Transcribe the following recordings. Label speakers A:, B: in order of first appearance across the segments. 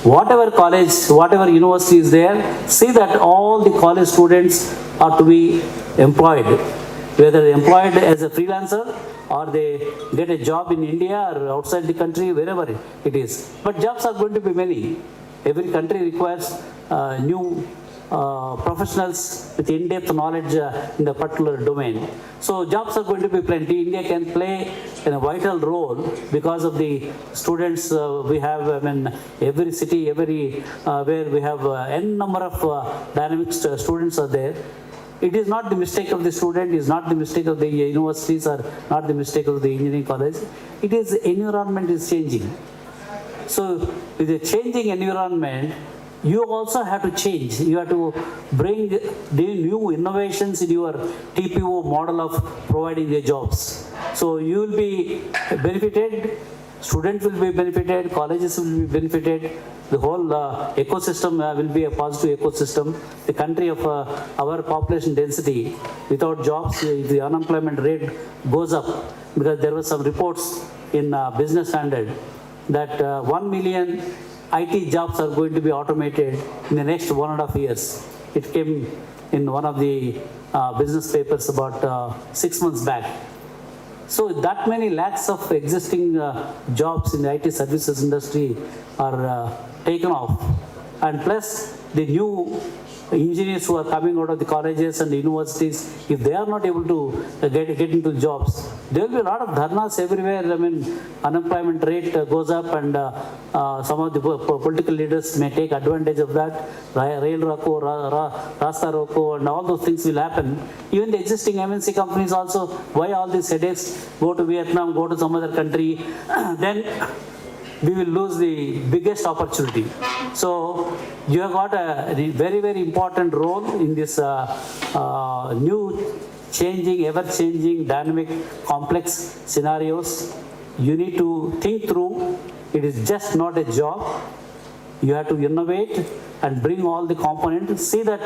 A: whatever college, whatever university is there, see that all the college students are to be employed, whether employed as a freelancer or they get a job in India or outside the country, wherever it is. But jobs are going to be many. Every country requires new professionals with in-depth knowledge in the particular domain. So jobs are going to be plenty. India can play a vital role because of the students we have. I mean, every city, every where we have n number of dynamic students are there. It is not the mistake of the student, it is not the mistake of the universities, or not the mistake of the engineering college. It is the environment is changing. So with a changing environment, you also have to change. You have to bring the new innovations in your TPO model of providing the jobs. So you will be benefited, students will be benefited, colleges will be benefited, the whole ecosystem will be a positive ecosystem. The country of our population density, without jobs, the unemployment rate goes up, because there were some reports in Business Standard that 1 million IT jobs are going to be automated in the next 1.5 years. It came in one of the business papers about 6 months back. So that many lakhs of existing jobs in the IT services industry are taken off. And plus the new engineers who are coming out of the colleges and the universities, if they are not able to get into jobs, there will be a lot of dharnas everywhere. I mean, unemployment rate goes up, and some of the political leaders may take advantage of that. Rail Roko, Rasta Roko, and all those things will happen. Even the existing MNC companies also, why all these headaches? Go to Vietnam, go to some other country, then we will lose the biggest opportunity. So you have got a very, very important role in this new changing, ever-changing, dynamic, complex scenarios. You need to think through. It is just not a job. You have to innovate and bring all the components. See that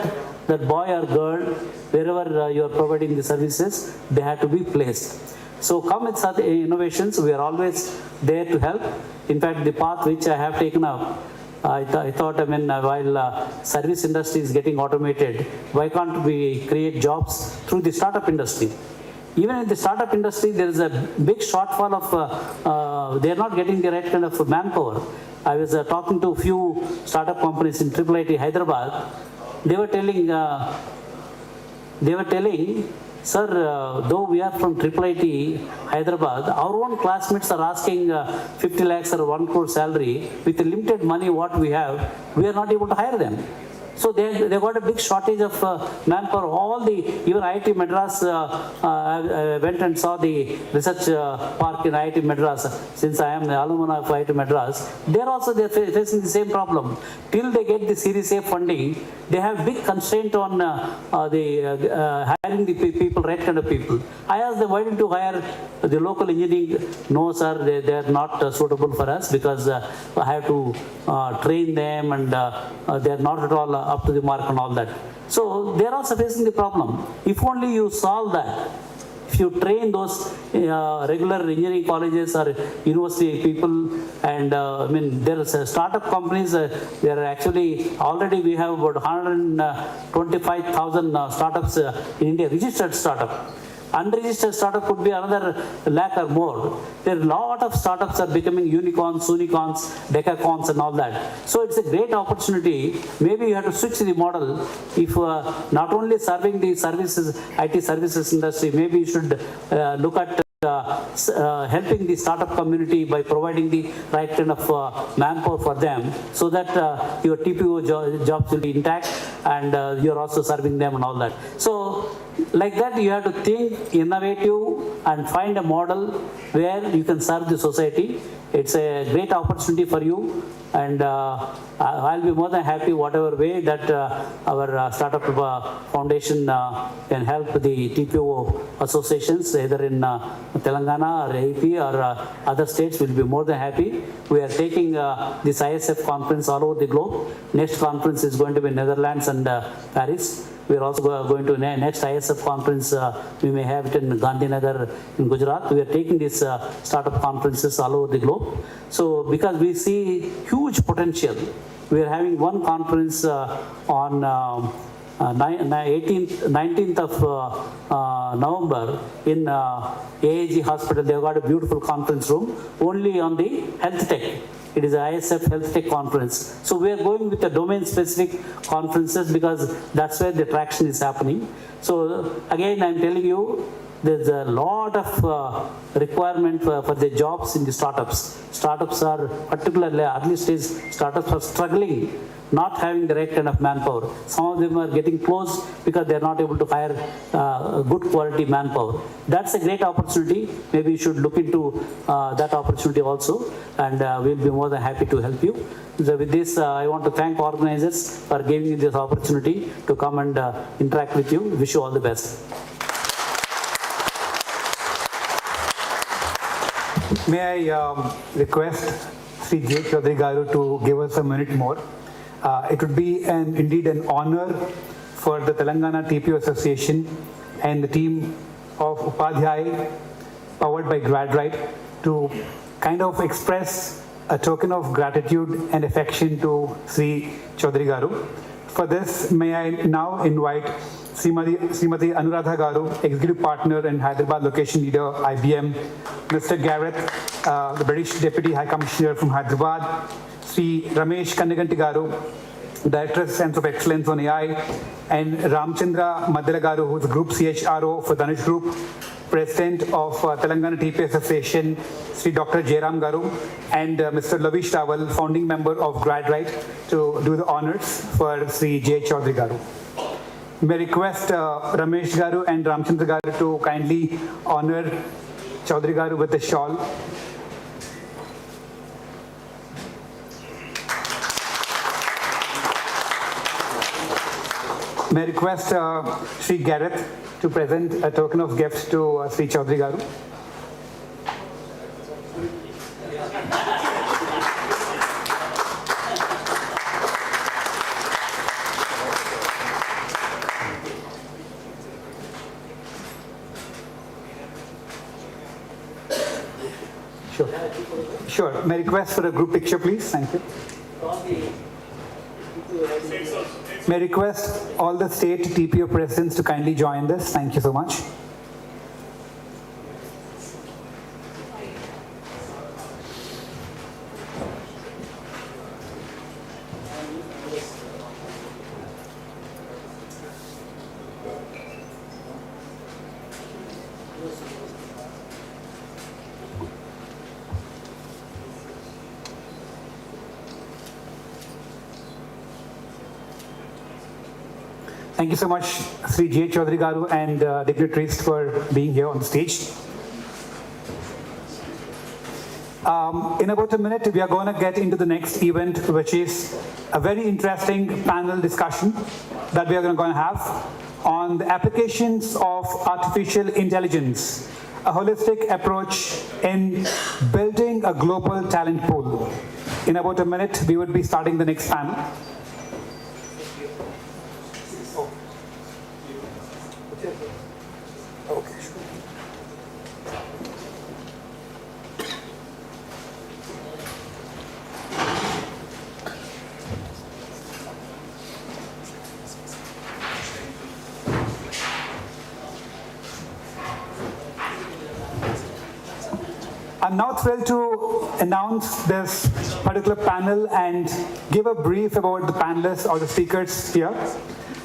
A: boy or girl, wherever you are providing the services, they have to be placed. So come with such innovations. We are always there to help. In fact, the path which I have taken up, I thought, I mean, while service industry is getting automated, why can't we create jobs through the startup industry? Even in the startup industry, there is a big shortfall of, they are not getting the right kind of manpower. I was talking to a few startup companies in IIIT Hyderabad. They were telling, sir, though we are from IIIT Hyderabad, our own classmates are asking 50 lakhs or 1 crore salary. With the limited money what we have, we are not able to hire them. So they got a big shortage of manpower. All the, even IIT Madras, I went and saw the research park in IIT Madras. Since I am the alumni of IIT Madras, they're facing the same problem. Till they get the Series A funding, they have big constraint on hiring the people, right kind of people. I asked them, why didn't you hire the local engineering? No, sir, they are not suitable for us, because I have to train them, and they are not at all up to the mark and all that. So they are also facing the problem. If only you solve that, if you train those regular engineering colleges or university people, and I mean, there is startup companies, there are actually, already we have about 125,000 startups in India, registered startup. Unregistered startup could be another lakh or more. There are a lot of startups are becoming unicorns, unicorns, decacons and all that. So it's a great opportunity. Maybe you have to switch the model. If not only serving the services, IT services industry, maybe you should look at helping the startup community by providing the right kind of manpower for them, so that your TPO jobs will be intact, and you're also serving them and all that. So like that, you have to think innovative and find a model where you can serve the society. It's a great opportunity for you, and I'll be more than happy whatever way that our startup foundation can help the TPO associations, either in Telangana or AP or other states. Will be more than happy. We are taking this ISF conference all over the globe. Next conference is going to be Netherlands and Paris. We are also going to next ISF conference. We may have it in Gandhinagar in Gujarat. We are taking these startup conferences all over the globe. So because we see huge potential, we are having one conference on 19th of November in AAG Hospital. They have got a beautiful conference room only on the health tech. It is ISF Health Tech Conference. So we are going with the domain-specific conferences because that's where the traction is happening. So again, I'm telling you, there's a lot of requirement for the jobs in the startups. Startups are, particularly early stage startups, are struggling, not having the right kind of manpower. Some of them are getting closed because they're not able to hire good quality manpower. That's a great opportunity. Maybe you should look into that opportunity also, and we'll be more than happy to help you. So with this, I want to thank organizers for giving me this opportunity to come and interact with you. Wish you all the best.
B: May I request Sri J. Chaudhary Garu to give us a minute more. It would be indeed an honor for the Telangana TPO Association and the team of Upadhay, powered by GradRight, to kind of express a token of gratitude and affection to Sri Chaudhary Garu. For this, may I now invite Srimati Anuradha Garu, Executive Partner and Hyderabad Location Leader, IBM, Mr. Gareth, the British Deputy High Commissioner from Hyderabad, Sri Ramesh Kannaganti Garu, Director Center of Excellence on AI, and Ramchandra Madala Garu, who is Group CHRO for Dhanush Group, President of Telangana TP Association, Sri Dr. Jairam Garu, and Mr. Lavish Tawal, founding member of GradRight, to do the honors for Sri J. Chaudhary Garu. May I request Ramesh Garu and Ramchandra Garu to kindly honor Chaudhary Garu with a shawl. May I request Sri Gareth to present a token of gift to Sri Chaudhary Garu. Sure. May I request for a group picture, please? Thank you. May I request all the state TPO presidents to kindly join this. Thank you so much. Thank you so much, Sri J. Chaudhary Garu and dignitaries, for being here on the stage. In about a minute, we are going to get into the next event, which is a very interesting panel discussion that we are going to have on the applications of artificial intelligence, a holistic approach in building a global talent pool. In about a minute, we would be starting the next panel. I'm now thrilled to announce this particular panel and give a brief about the panelists or the speakers here.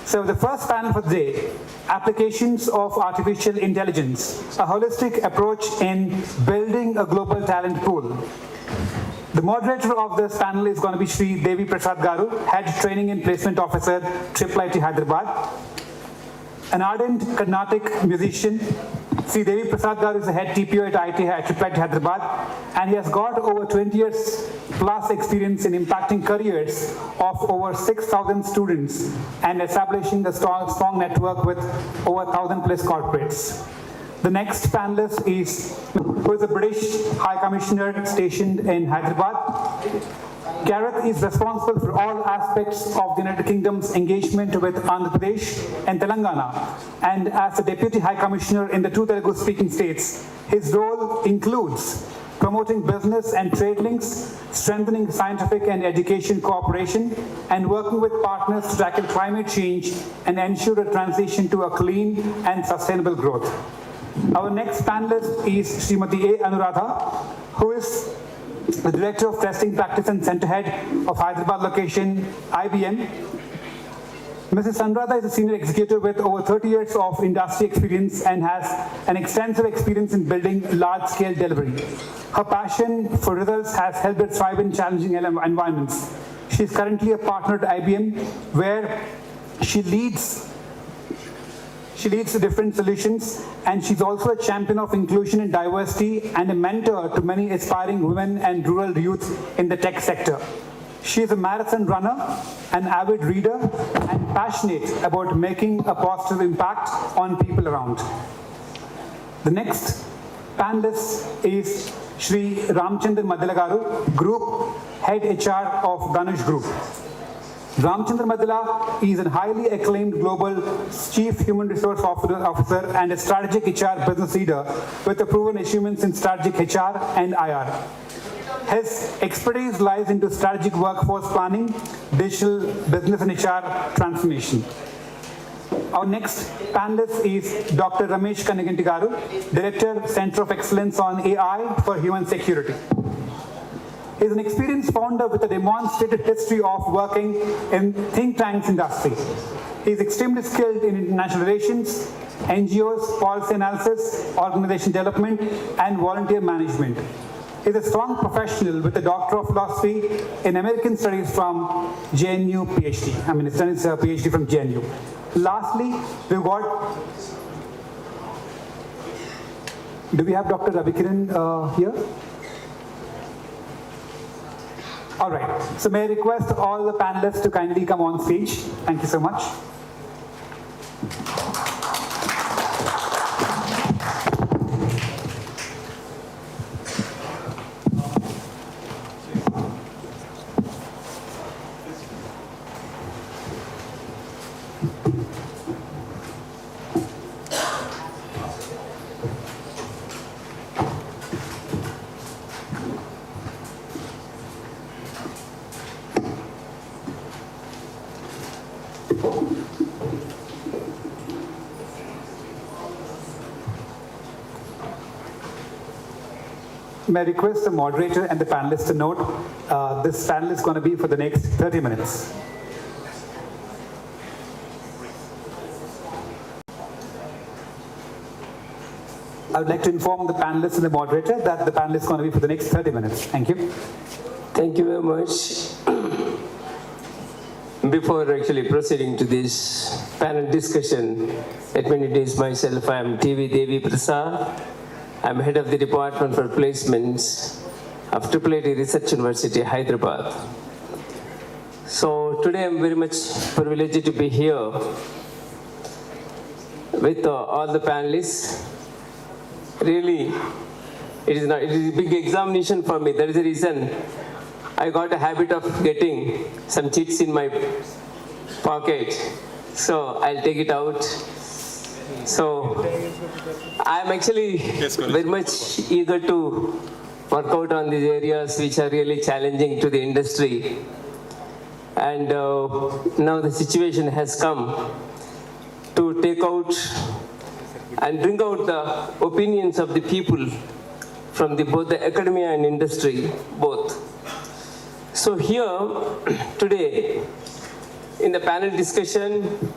B: So the first panel for today, applications of artificial intelligence, a holistic approach in building a global talent pool. The moderator of this panel is going to be Sri Devi Prasad Garu, Head Training and Placement Officer, IIIT Hyderabad. An ardent Carnatic musician, Sri Devi Prasad Garu is the head TPO at IIIT Hyderabad, and he has got over 20 years plus experience in impacting careers of over 6,000 students and establishing a strong network with over 1,000 plus corporates. The next panelist is who is a British High Commissioner stationed in Hyderabad. Gareth is responsible for all aspects of the United Kingdom's engagement with Andhra Pradesh and Telangana. And as the Deputy High Commissioner in the two Telugu-speaking states, his role includes promoting business and trade links, strengthening scientific and education cooperation, and working with partners to tackle climate change and ensure a transition to a clean and sustainable growth. Our next panelist is Srimati A. Anuradha, who is the Director of Testing Practice and Center Head of Hyderabad location, IBM. Mrs. Anuradha is a senior executive with over 30 years of industry experience and has an extensive experience in building large-scale delivery. Her passion for results has helped her thrive in challenging environments. She is currently a partner at IBM, where she leads the different solutions, and she's also a champion of inclusion and diversity and a mentor to many aspiring women and rural youth in the tech sector. She is a marathon runner, an avid reader, and passionate about making a positive impact on people around. The next panelist is Shri Ramchandra Madila Garu, Group Head HR of Dhanush Group. Ramchandra Madila is a highly acclaimed global Chief Human Resource Officer and a strategic HR business leader with a proven achievements in strategic HR and IR. His expertise lies into strategic workforce planning, digital business and HR transformation. Our next panelist is Dr. Ramesh Kaniganti Garu, Director, Center of Excellence on AI for Human Security. He is an experienced founder with a demonstrated history of working in think tanks industry. He is extremely skilled in international relations, NGOs, policy analysis, organization development, and volunteer management. He is a strong professional with a Doctor of Philosophy in American Studies from JNU PhD. I mean, he's done his PhD from JNU. Lastly, we've got, do we have Dr. Ravikiran here? All right, so may I request all the panelists to kindly come on stage. Thank you so much. May I request the moderator and the panelists to note, this panel is going to be for the next 30 minutes. I would like to inform the panelists and the moderator that the panel is going to be for the next 30 minutes. Thank you.
C: Thank you very much. Before actually proceeding to this panel discussion, let me introduce myself. I am TV Devi Prasad. I am head of the Department for Placements of IIIT Research University, Hyderabad. So today I am very much privileged to be here with all the panelists. Really, it is a big examination for me. That is the reason I got a habit of getting some cheats in my pocket. So I'll take it out. So I'm actually very much eager to work out on these areas which are really challenging to the industry. And now the situation has come to take out and bring out the opinions of the people from both the academia and industry, both. So here, today, in the panel discussion,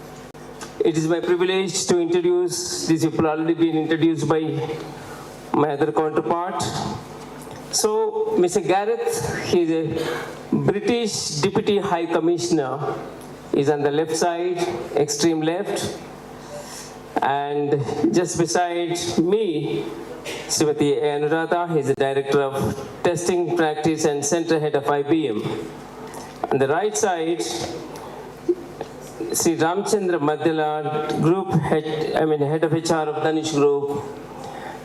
C: it is my privilege to introduce, these people already been introduced by my other counterpart. So, Mr. Gareth, he is a British Deputy High Commissioner. He's on the left side, extreme left. And just beside me, Srimati Anuradha, he is the Director of Testing Practice and Center Head of IBM. On the right side, Sri Ramchandra Madila, Head of HR of Dhanush Group,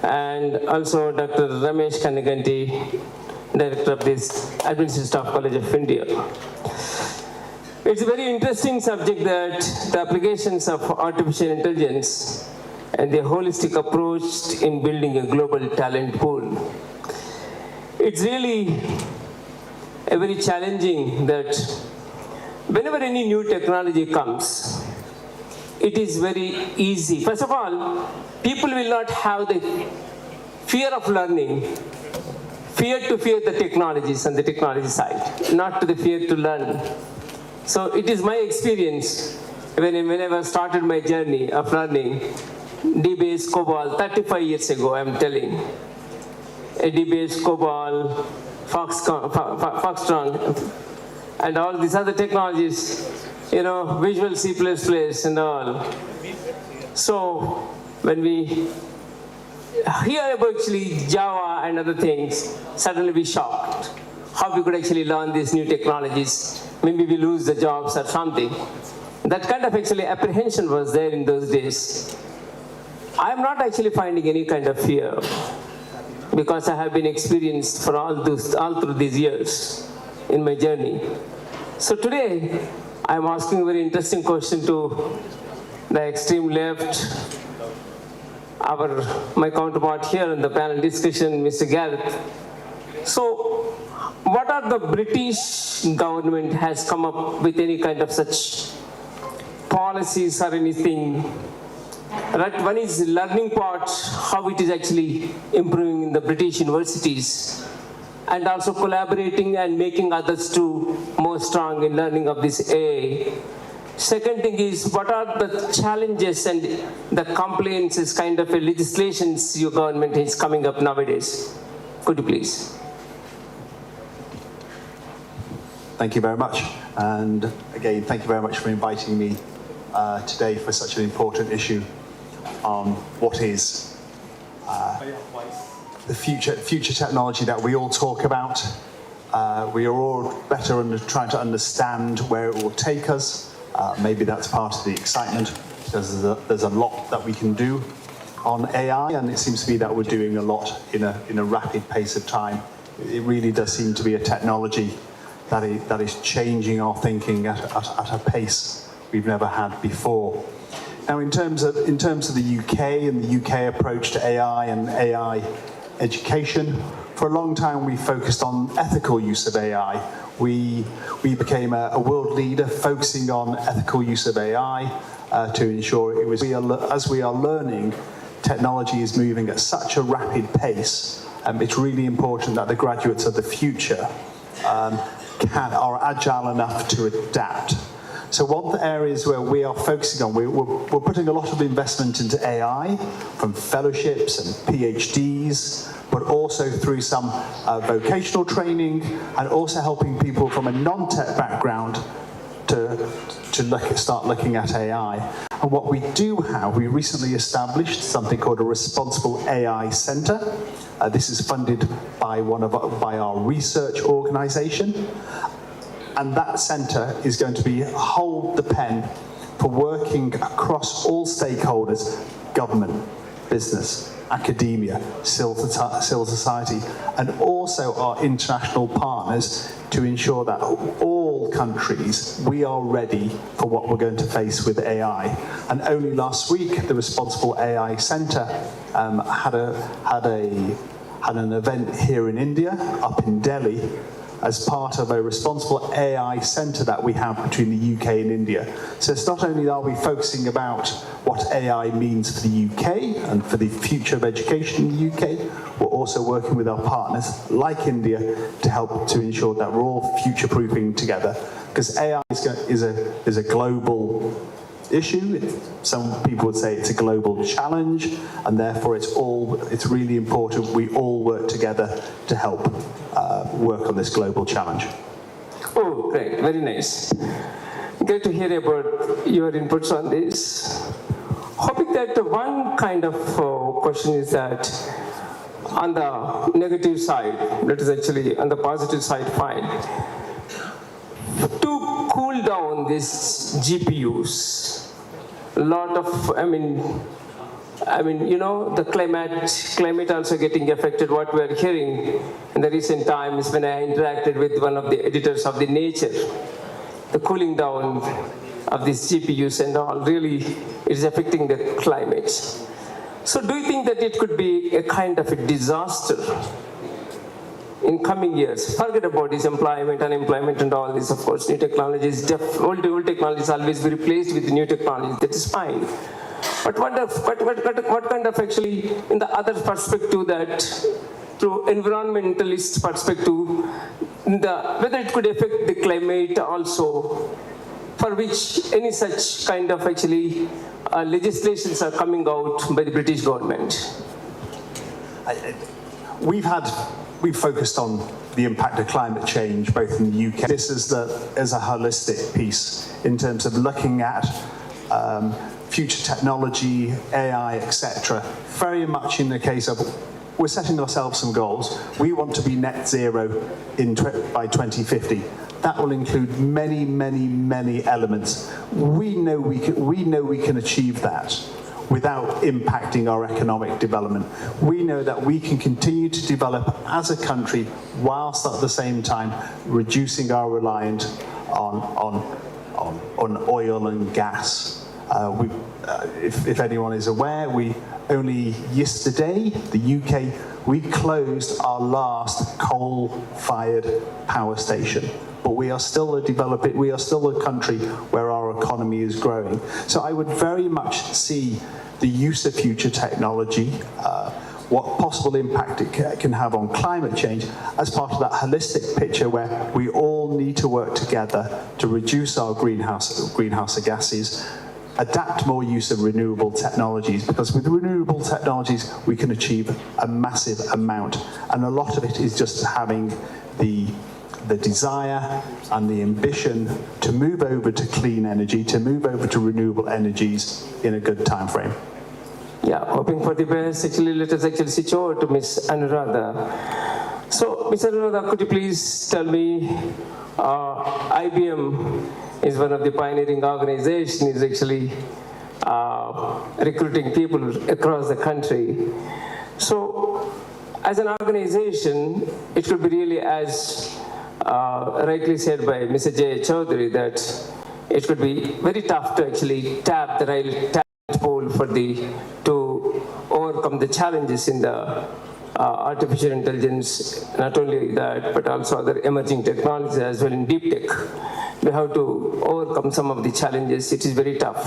C: and also Dr. Ramesh Kaniganti, Director of this Administrative Staff College of India. It's a very interesting subject that the applications of artificial intelligence and the holistic approach in building a global talent pool. It's really a very challenging that whenever any new technology comes, it is very easy. First of all, people will not have the fear of learning, fear to fear the technologies on the technology side, not to the fear to learn. So it is my experience whenever I started my journey of learning DBase COBOL 35 years ago, I'm telling. A DBase COBOL, Foxtron, and all these other technologies, Visual C++ and all. So when we hear about actually Java and other things, suddenly we shocked how we could actually learn these new technologies. Maybe we lose the jobs or something. That kind of actually apprehension was there in those days. I'm not actually finding any kind of fear because I have been experienced for all through these years in my journey. So today, I'm asking a very interesting question to the extreme left, my counterpart here in the panel discussion, Mr. Gareth. So, what are the British government has come up with any kind of such policies or anything? Right, one is learning part, how it is actually improving in the British universities, and also collaborating and making others too more strong in learning of this AI. Second thing is, what are the challenges and the complaints is kind of a legislations your government is coming up nowadays? Could you please?
D: Thank you very much. And again, thank you very much for inviting me today for such an important issue on what is the future technology that we all talk about. We are all trying to understand where it will take us. Maybe that's part of the excitement, because there's a lot that we can do on AI, and it seems to be that we're doing a lot in a rapid pace of time. It really does seem to be a technology that is changing our thinking at a pace we've never had before. Now, in terms of the UK and the UK approach to AI and AI education, for a long time we focused on ethical use of AI. We became a world leader focusing on ethical use of AI to ensure as we are learning, technology is moving at such a rapid pace. It's really important that the graduates of the future are agile enough to adapt. So one of the areas where we are focusing on, we're putting a lot of investment into AI, from fellowships and PhDs, but also through some vocational training, and also helping people from a non-tech background to start looking at AI. And what we do have, we recently established something called a Responsible AI Centre. This is funded by by our research organisation. And that centre is going to hold the pen for working across all stakeholders: government, business, academia, civil society, and also our international partners, to ensure that all countries, we are ready for what we're going to face with AI. And only last week, the Responsible AI Centre had an event here in India, up in Delhi, as part of a responsible AI centre that we have between the UK and India. So it's not only are we focusing about what AI means for the UK and for the future of education in the UK, we're also working with our partners like India to help to ensure that we're all future-proofing together. Because AI is a global issue. Some people would say it's a global challenge, and therefore it's really important we all work together to help work on this global challenge.
C: Oh, great, very nice. Great to hear about your inputs on this. Hoping that one kind of question is that on the negative side, that is actually on the positive side, fine. To cool down these GPUs, a lot of, I mean, you know, the climate also getting affected. What we are hearing in the recent times when I interacted with one of the editors of the Nature, the cooling down of these GPUs and all really is affecting the climate. So do you think that it could be a kind of a disaster in coming years? Forget about this employment, unemployment and all this, of course. New technologies, old technologies always be replaced with new technologies. That is fine. But what kind of actually, in the other perspective, that through environmentalist perspective, whether it could affect the climate also, for which any such kind of actually legislations are coming out by the British government?
D: We've focused on the impact of climate change, both in the UK. This is a holistic piece in terms of looking at future technology, AI, etc. Very much in the case of, we're setting ourselves some goals. We want to be net zero by 2050. That will include many, many, many elements. We know we can achieve that without impacting our economic development. We know that we can continue to develop as a country whilst at the same time reducing our reliance on oil and gas. If anyone is aware, only yesterday, the UK, we closed our last coal-fired power station. But we are still a country where our economy is growing. So I would very much see the use of future technology, what possible impact it can have on climate change as part of that holistic picture where we all need to work together to reduce our greenhouse gases, adapt more use of renewable technologies, because with renewable technologies we can achieve a massive amount, and a lot of it is just having the desire and the ambition to move over to clean energy, to move over to renewable energies in a good time frame.
C: Yeah, hoping for the best. Actually, let us actually switch over to Ms. Anuradha. So, Ms. Anuradha, could you please tell me, IBM is one of the pioneering organizations, is actually recruiting people across the country. So, as an organization, it could be really, as rightly said by Mr. J. Chaudhary, that it could be very tough to actually tap the right talent pool to overcome the challenges in the artificial intelligence, not only that, but also other emerging technologies as well in deep tech. We have to overcome some of the challenges. It is very tough.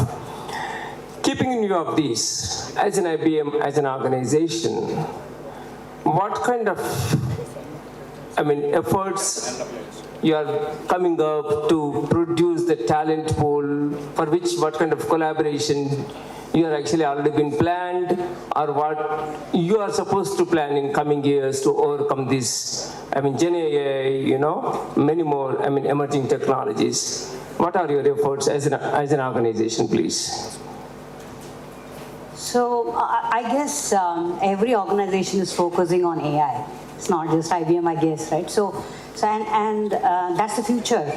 C: Keeping in view of this, as an IBM, as an organization, what kind of efforts you are coming up to produce the talent pool, for which what kind of collaboration you are actually already been planned, or what you are supposed to plan in coming years to overcome this, Gen AI, many more, emerging technologies. What are your efforts as an organization, please?
E: So I guess every organization is focusing on AI. It's not just IBM, I guess, right? So that's the future.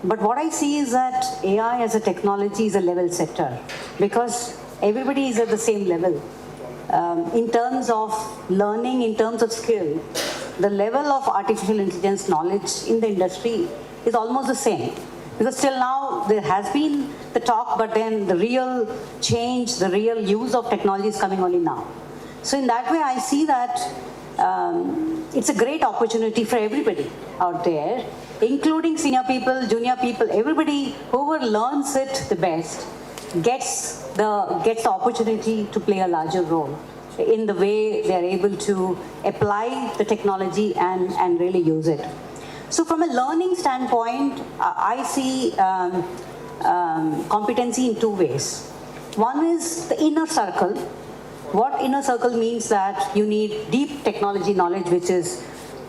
E: But what I see is that AI as a technology is a level setter, because everybody is at the same level. In terms of learning, in terms of skill, the level of artificial intelligence knowledge in the industry is almost the same. Because till now, there has been the talk, but then the real change, the real use of technology is coming only now. So in that way, I see that it's a great opportunity for everybody out there, including senior people, junior people, everybody, whoever learns it the best gets the opportunity to play a larger role in the way they're able to apply the technology and really use it. So from a learning standpoint, I see competency in two ways. One is the inner circle. What inner circle means that you need deep technology knowledge, which is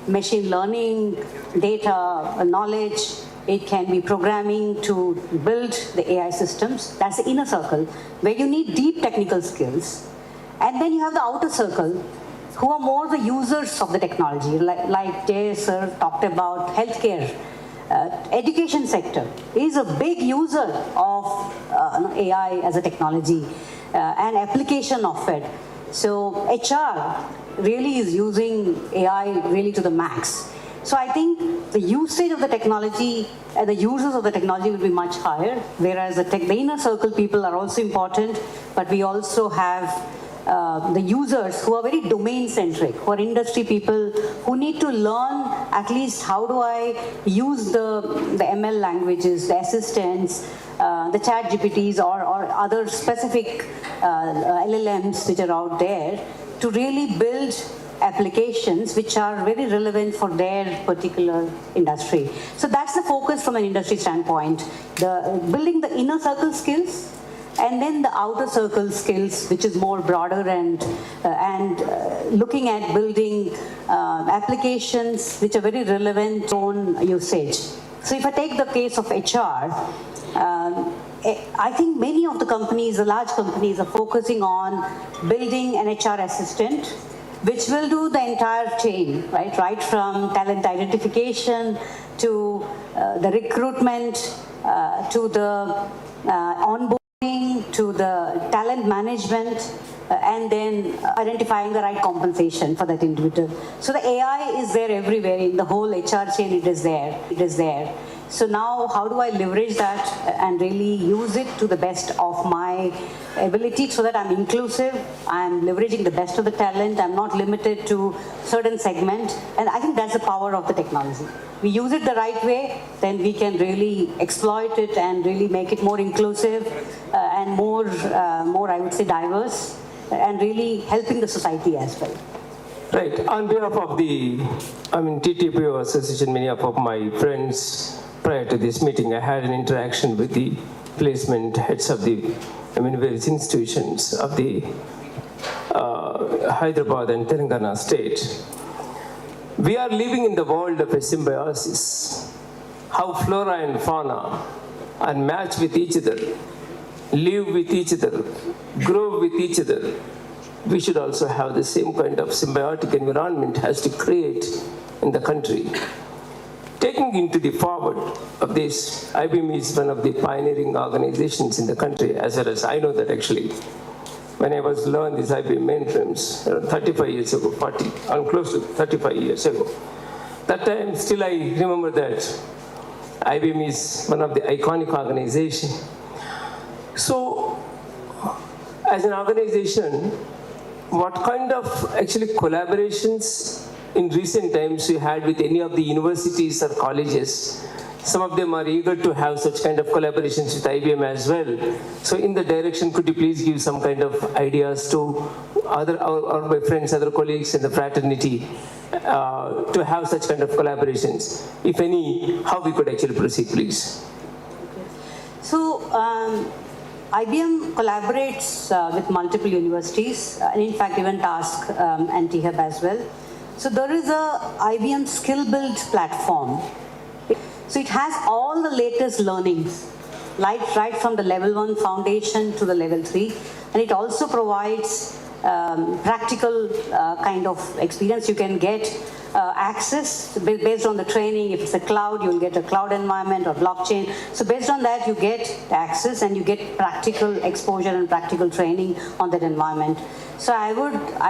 E: machine learning, data knowledge. It can be programming to build the AI systems. That's the inner circle, where you need deep technical skills. And then you have the outer circle, who are more the users of the technology, like Jay sir talked about healthcare. Education sector is a big user of AI as a technology. and application of it. So HR really is using AI really to the max. So I think the usage of the technology, the users of the technology will be much higher, whereas the inner circle people are also important, but we also have the users who are very domain-centric, who are industry people, who need to learn at least how do I use the ML languages, the assistants, the chat GPTs or other specific LLMs which are out there to really build applications which are very relevant for their particular industry. So that's the focus from an industry standpoint, building the inner circle skills and then the outer circle skills, which is more broader and looking at building applications which are very relevant on usage. So if I take the case of HR, I think many of the companies, the large companies, are focusing on building an HR assistant which will do the entire chain, right from talent identification to the recruitment, to the onboarding, to the talent management, and then identifying the right compensation for that individual. So the AI is there everywhere in the whole HR chain. It is there. So now how do I leverage that and really use it to the best of my ability so that I'm inclusive, I'm leveraging the best of the talent, I'm not limited to certain segment, and I think that's the power of the technology. We use it the right way, then we can really exploit it and really make it more inclusive and more I would say diverse, and really helping the society as well.
C: Right. On behalf of the TTPO Association, many of my friends, prior to this meeting, I had an interaction with the placement heads of the various institutions of the Hyderabad and Telangana state. We are living in the world of a symbiosis. How flora and fauna are matched with each other, live with each other, grow with each other. We should also have the same kind of symbiotic environment has to create in the country. Taking into the forward of this, IBM is one of the pioneering organizations in the country, as well as I know that actually. When I was learning these IBM mainframes around 35 years ago, close to 35 years ago. That time, still I remember that IBM is one of the iconic organizations. So, as an organization, what kind of actually collaborations in recent times you had with any of the universities or colleges? Some of them are eager to have such kind of collaborations with IBM as well. So in the direction, could you please give some kind of ideas to our my friends, other colleagues in the fraternity to have such kind of collaborations? If any, how we could actually proceed, please?
E: So IBM collaborates with multiple universities, and in fact even TASK and THUB as well. So there is a IBM Skill Build platform. So it has all the latest learnings, right from the level 1 foundation to the level 3. And it also provides practical kind of experience. You can get access based on the training. If it's a cloud, you'll get a cloud environment or blockchain. So based on that, you get access and you get practical exposure and practical training on that environment. So I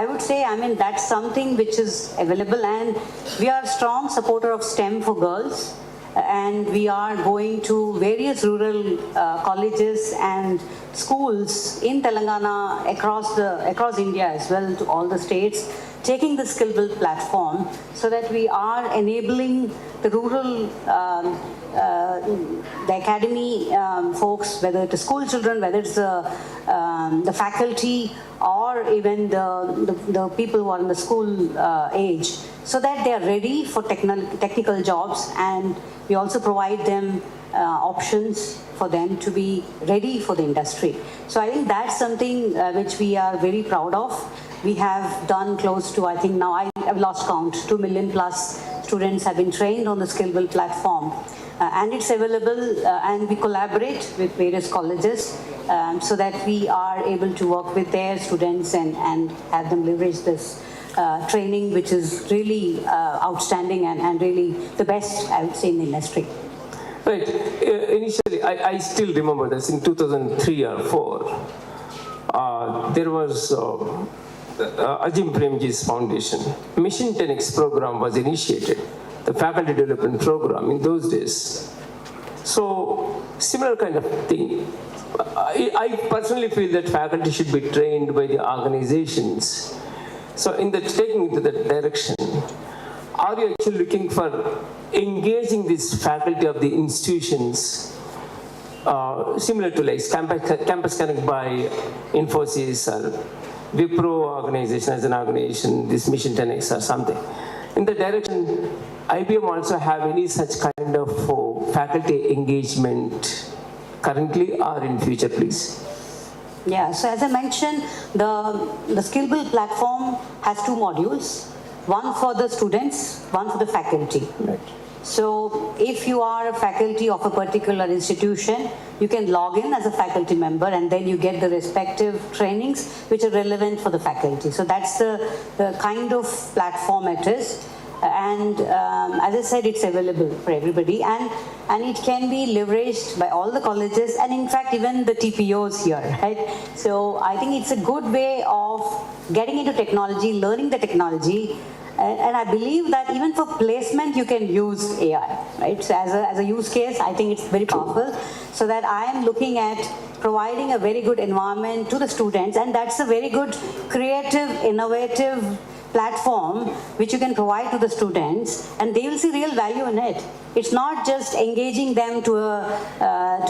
E: would say, that's something which is available, and we are a strong supporter of STEM for girls. And we are going to various rural colleges and schools in Telangana, across India as well, to all the states, taking the Skill Build platform so that we are enabling the rural, the academy folks, whether it's school children, whether it's the faculty, or even the people who are in the school age, so that they are ready for technical jobs, and we also provide them options for them to be ready for the industry. So I think that's something which we are very proud of. We have done close to, I think now I've lost count, 2 million plus students have been trained on the Skill Build platform. And it's available, and we collaborate with various colleges so that we are able to work with their students and have them leverage this training, which is really outstanding and really the best, I would say, in the industry.
C: Right. Initially, I still remember this in 2003 or 4. there was Ajim Premji's foundation. Mission 10X program was initiated, the faculty development program in those days. So, similar kind of thing. I personally feel that faculty should be trained by the organizations. So, in the taking into that direction, are you actually looking for engaging this faculty of the institutions, similar to like Campus Connect by Infosys or Wipro organization as an organization, this Mission 10X or something? In the direction, IBM also have any such kind of faculty engagement currently or in future, please?
E: Yeah, so as I mentioned, the Skill Build platform has two modules, one for the students, one for the faculty.
C: Right.
E: So if you are a faculty of a particular institution, you can log in as a faculty member and then you get the respective trainings which are relevant for the faculty. So that's the kind of platform it is. And as I said, it's available for everybody, and it can be leveraged by all the colleges and in fact even the TPOs here, right? So I think it's a good way of getting into technology, learning the technology, and I believe that even for placement you can use AI, right? So as a use case, I think it's very powerful. So that I am looking at providing a very good environment to the students, and that's a very good creative, innovative platform which you can provide to the students, and they will see real value in it. It's not just engaging them to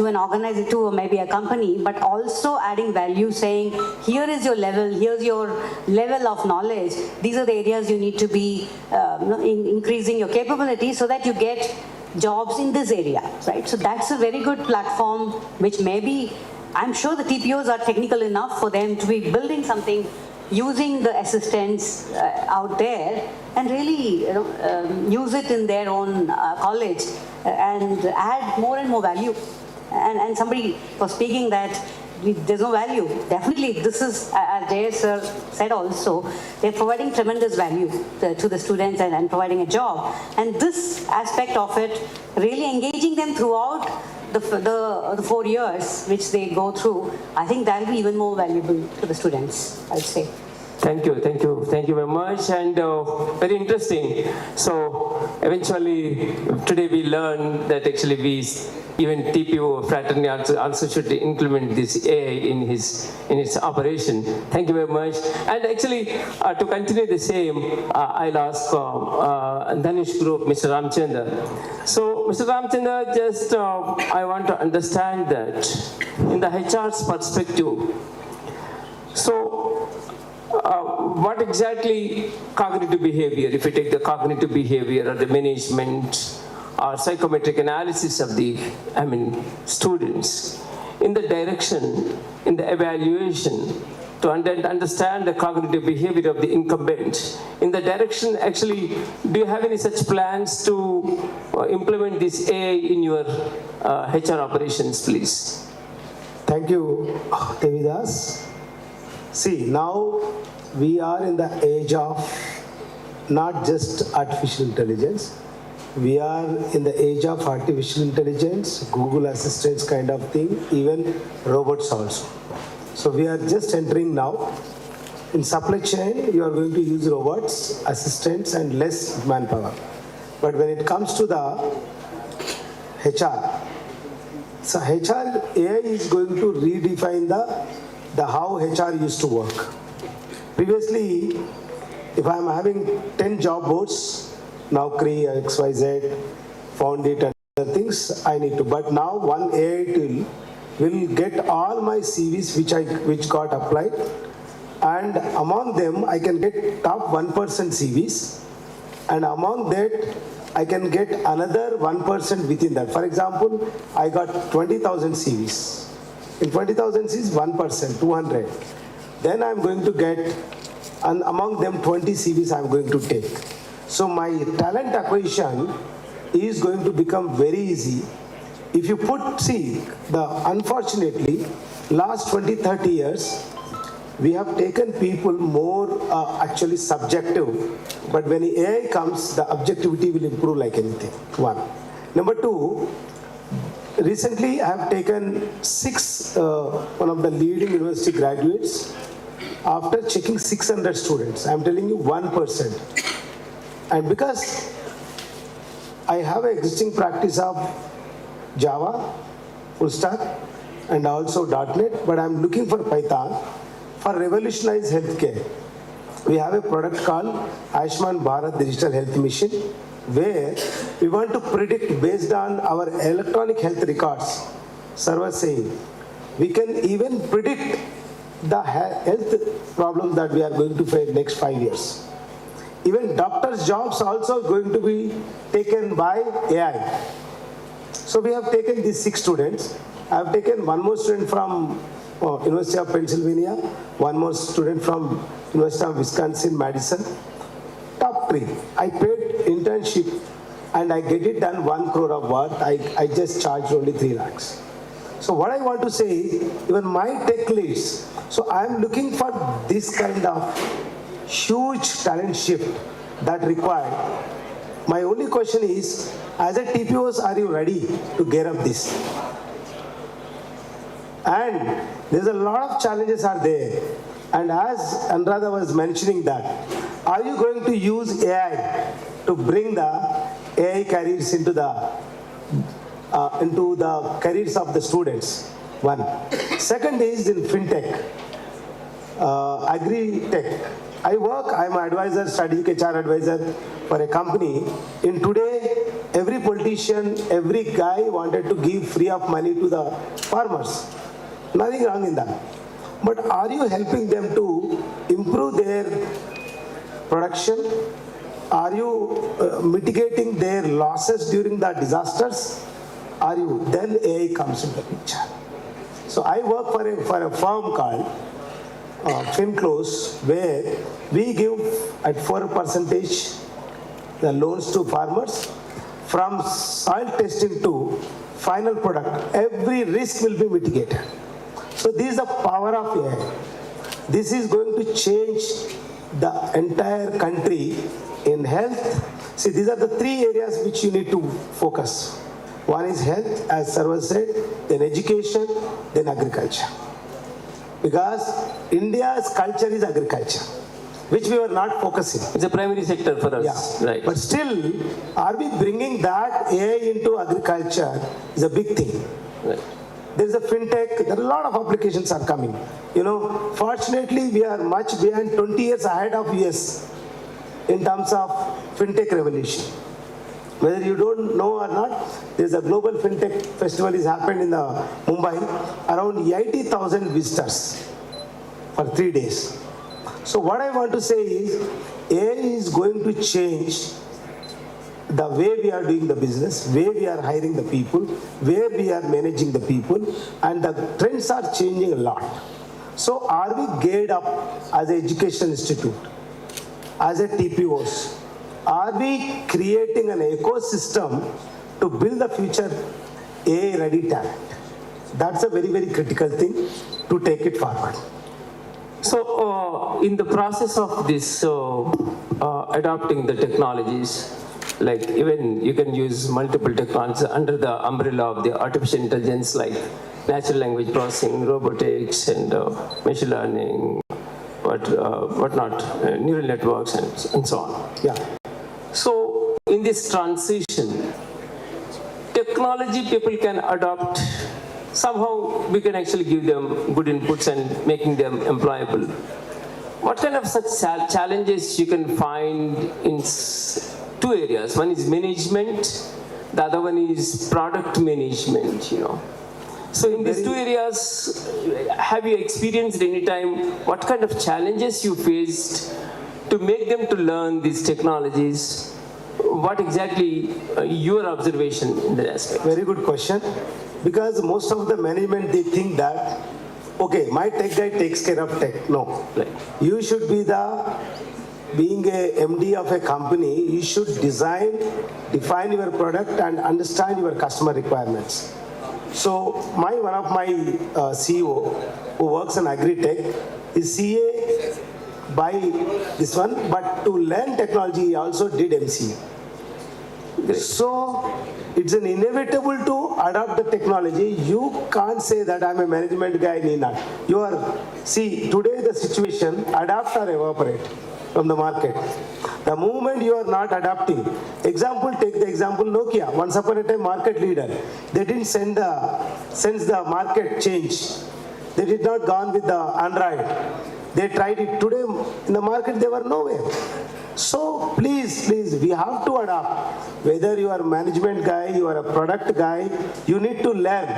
E: an organization, to maybe a company, but also adding value, saying, here is your level, here's your level of knowledge. These are the areas you need to be increasing your capability so that you get jobs in this area, right? So that's a very good platform, which maybe, I'm sure the TPOs are technical enough for them to be building something using the assistants out there and really use it in their own college and add more and more value. And somebody was speaking that there's no value. Definitely, this is, as Jay sir said also, they're providing tremendous value to the students and providing a job. And this aspect of it, really engaging them throughout the 4 years which they go through, I think that will be even more valuable to the students, I'd say.
C: Thank you very much, and very interesting. So eventually today we learned that actually even TPO fraternity also should implement this AI in its operation. Thank you very much. And actually to continue the same, I'll ask Danish Group, Mr. Ramchandra. So Mr. Ramchandra, just I want to understand that in the HR's perspective, so what exactly cognitive behavior, if you take the cognitive behavior or the management or psychometric analysis of the, students, in the direction, in the evaluation, to understand the cognitive behavior of the incumbent, in the direction, actually, do you have any such plans to implement this AI in your HR operations, please?
F: Thank you, Devidas. See, now we are in the age of not just artificial intelligence. We are in the age of artificial intelligence, Google Assistants kind of thing, even robots also. So we are just entering now. In supply chain, you are going to use robots, assistants, and less manpower. But when it comes to the HR, so HR AI is going to redefine the how HR used to work. Previously, if I am having 10 job boards, now Cree, XYZ, found it and other things I need to. But now one AI tool will get all my CVs which got applied, and among them I can get top 1% CVs, and among that I can get another 1% within that. For example, I got 20,000 CVs. In 20,000 CVs, 1%, 200. Then I'm going to get, and among them 20 CVs I'm going to take. So my talent acquisition is going to become very easy. If you unfortunately, last 20, 30 years, we have taken people more actually subjective, but when AI comes, the objectivity will improve like anything, one. Number two, recently I have taken one of the leading university graduates. After checking 600 students, I am telling you 1%. And because I have an existing practice of Java, full stack, and also .NET, but I am looking for Python for revolutionize healthcare. We have a product called Ayushman Bharat Digital Health Mission, where we want to predict based on our electronic health records. Server saying we can even predict the health problem that we are going to face next 5 years. Even doctors' jobs also going to be taken by AI. So we have taken these 6 students. I have taken one more student from University of Pennsylvania, one more student from University of Wisconsin-Madison. Top 3. I paid internship and I get it done 1 crore of worth. I just charged only 3 lakhs. So what I want to say is, even my tech leads, so I am looking for this kind of huge talent shift that required. My only question is, as a TPOs, are you ready to gear up this? And there's a lot of challenges are there. And as Anuradha was mentioning that, are you going to use AI to bring the AI careers into the careers of the students? One. Second is in fintech, agri-tech. I'm an advisor, strategic HR advisor for a company. In today, every politician, every guy wanted to give free of money to the farmers. Nothing wrong in that. But are you helping them to improve their production? Are you mitigating their losses during the disasters? Are you? Then AI comes into the picture. So I work for a firm called FinClose, where we give at 4% the loans to farmers. From soil testing to final product, every risk will be mitigated. So this is the power of AI. This is going to change the entire country in health. See, these are the 3 areas which you need to focus. One is health, as Sarva said, then education, then agriculture. Because India's culture is agriculture, which we were not focusing.
C: It's a primary sector for us,
F: Yeah.
C: right?
F: But still, are we bringing that AI into agriculture is a big thing.
C: Right.
F: There is a fintech, there are a lot of applications are coming. Fortunately, we are much behind, 20 years ahead of US in terms of fintech revolution. Whether you don't know or not, there's a global fintech festival is happened in Mumbai, around 80,000 visitors for 3 days. So what I want to say is, AI is going to change the way we are doing the business, where we are hiring the people, where we are managing the people, and the trends are changing a lot. So are we geared up as an education institute, as a TPOs? Are we creating an ecosystem to build the future AI-ready talent? That's a very, very critical thing to take it forward.
C: So, in the process of this, adopting the technologies, like even you can use multiple technologies under the umbrella of the artificial intelligence, like natural language processing, robotics, and machine learning, whatnot, neural networks, and so on.
F: Yeah.
C: So, in this transition, technology people can adopt. Somehow we can actually give them good inputs and making them employable. What kind of such challenges you can find in 2 areas? One is management, the other one is product management, So in these 2 areas, have you experienced any time what kind of challenges you faced to make them to learn these technologies? What exactly your observation in that aspect?
F: Very good question. Because most of the management, they think that, okay, my tech guy takes care of tech. No.
C: Right.
F: You should be being a MD of a company, you should define your product and understand your customer requirements. So one of my CEO who works in agri-tech is CA by this one, but to learn technology, he also did MCA. So it's an inevitable to adopt the technology. You can't say that I'm a management guy, need not. You are, see, today the situation, adapt or evaporate from the market. The moment you are not adapting, example, take the example Nokia, once upon a time market leader. They didn't sense the market change. They did not gone with the Android. They tried it. Today in the market they were nowhere. So please, we have to adapt. Whether you are a management guy, you are a product guy, you need to learn.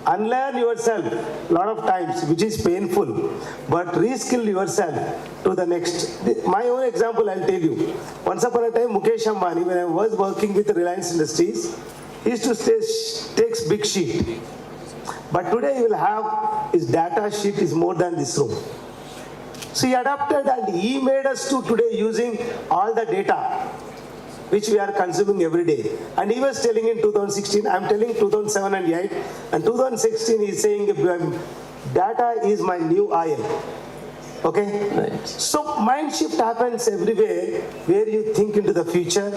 F: Unlearn yourself a lot of times, which is painful, but reskill yourself to the next. My own example, I'll tell you. Once upon a time, Mukesh Ambani, when I was working with Reliance Industries, he used to takes big sheet. But today you will have his data sheet is more than this room. So he adapted and he made us to today using all the data which we are consuming every day. And he was telling in 2016, I'm telling 2007 and 8, and 2016 he's saying data is my new oil. Okay?
C: Right.
F: So mind shift happens everywhere where you think into the future,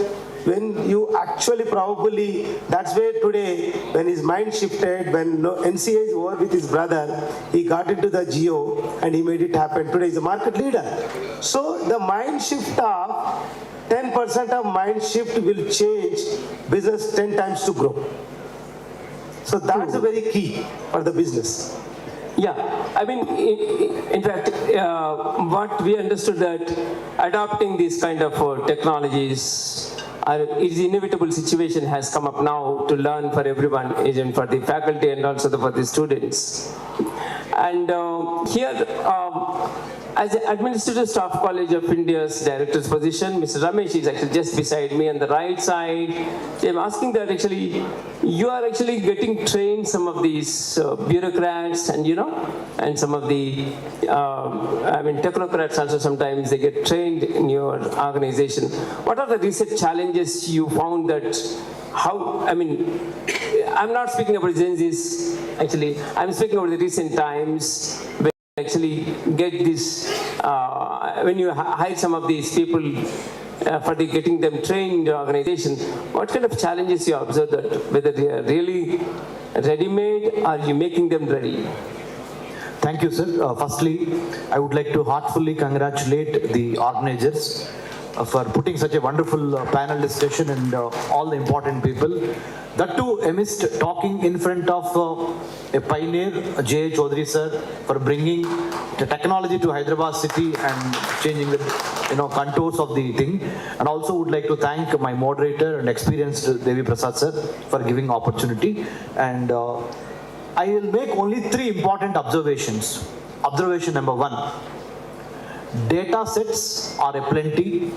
F: when you actually probably, that's where today, when his mind shifted, when NCA is over with his brother, he got into the Geo and he made it happen. Today he's a market leader. So the mind shift of 10% of mind shift will change business 10 times to grow. So that's a very key for the business.
C: Yeah, I mean, in fact, what we understood that adopting these kind of technologies is inevitable situation has come up now to learn for everyone, even for the faculty and also for the students. And here, as the Administrative Staff College of India's Director's position, Mr. Ramesh is actually just beside me on the right side. So I'm asking that actually, you are actually getting trained some of these bureaucrats and, and some of the, technocrats also sometimes they get trained in your organization. What are the recent challenges you found that, I'm not speaking about Gen Zs, actually, I'm speaking about the recent times, actually get this, when you hire some of these people for getting them trained in the organization, what kind of challenges you observe that, whether they are really ready-made or you making them ready?
G: Thank you, sir. Firstly, I would like to heartfully congratulate the organizers for putting such a wonderful panel discussion and all the important people. That too, amidst talking in front of a pioneer, J. Chaudhary sir, for bringing the technology to Hyderabad city and changing the contours of the thing. And also would like to thank my moderator and experienced Devi Prasad sir for giving opportunity. And I will make only 3 important observations. Observation number 1. Data sets are aplenty.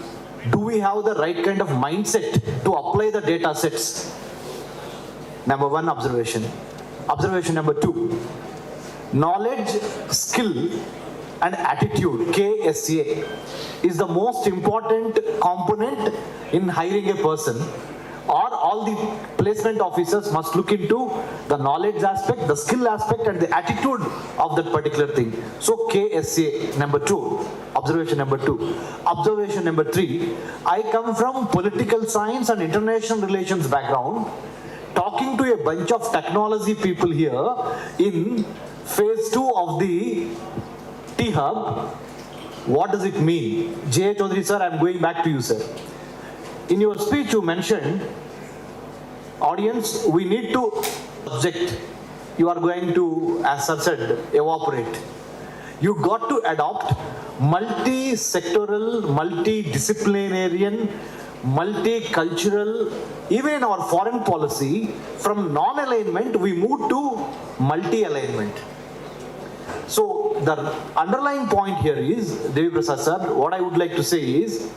G: Do we have the right kind of mindset to apply the data sets? Number 1 observation. Observation number 2. Knowledge, skill and attitude, KSA, is the most important component in hiring a person, or all the placement officers must look into the knowledge aspect, the skill aspect and the attitude of that particular thing. So KSA, number 2. Observation number 2. Observation number 3. I come from political science and international relations background. Talking to a bunch of technology people here in phase 2 of the T-Hub, what does it mean? J. Chaudhary sir, I'm going back to you, sir. In your speech you mentioned, audience, we need to subject. You are going to, as sir said, evaporate. You got to adopt multi-sectoral, multidisciplinarian, multicultural, even in our foreign policy, from non-alignment we move to multi-alignment. So the underlying point here is, Devi Prasad sir, what I would like to say is,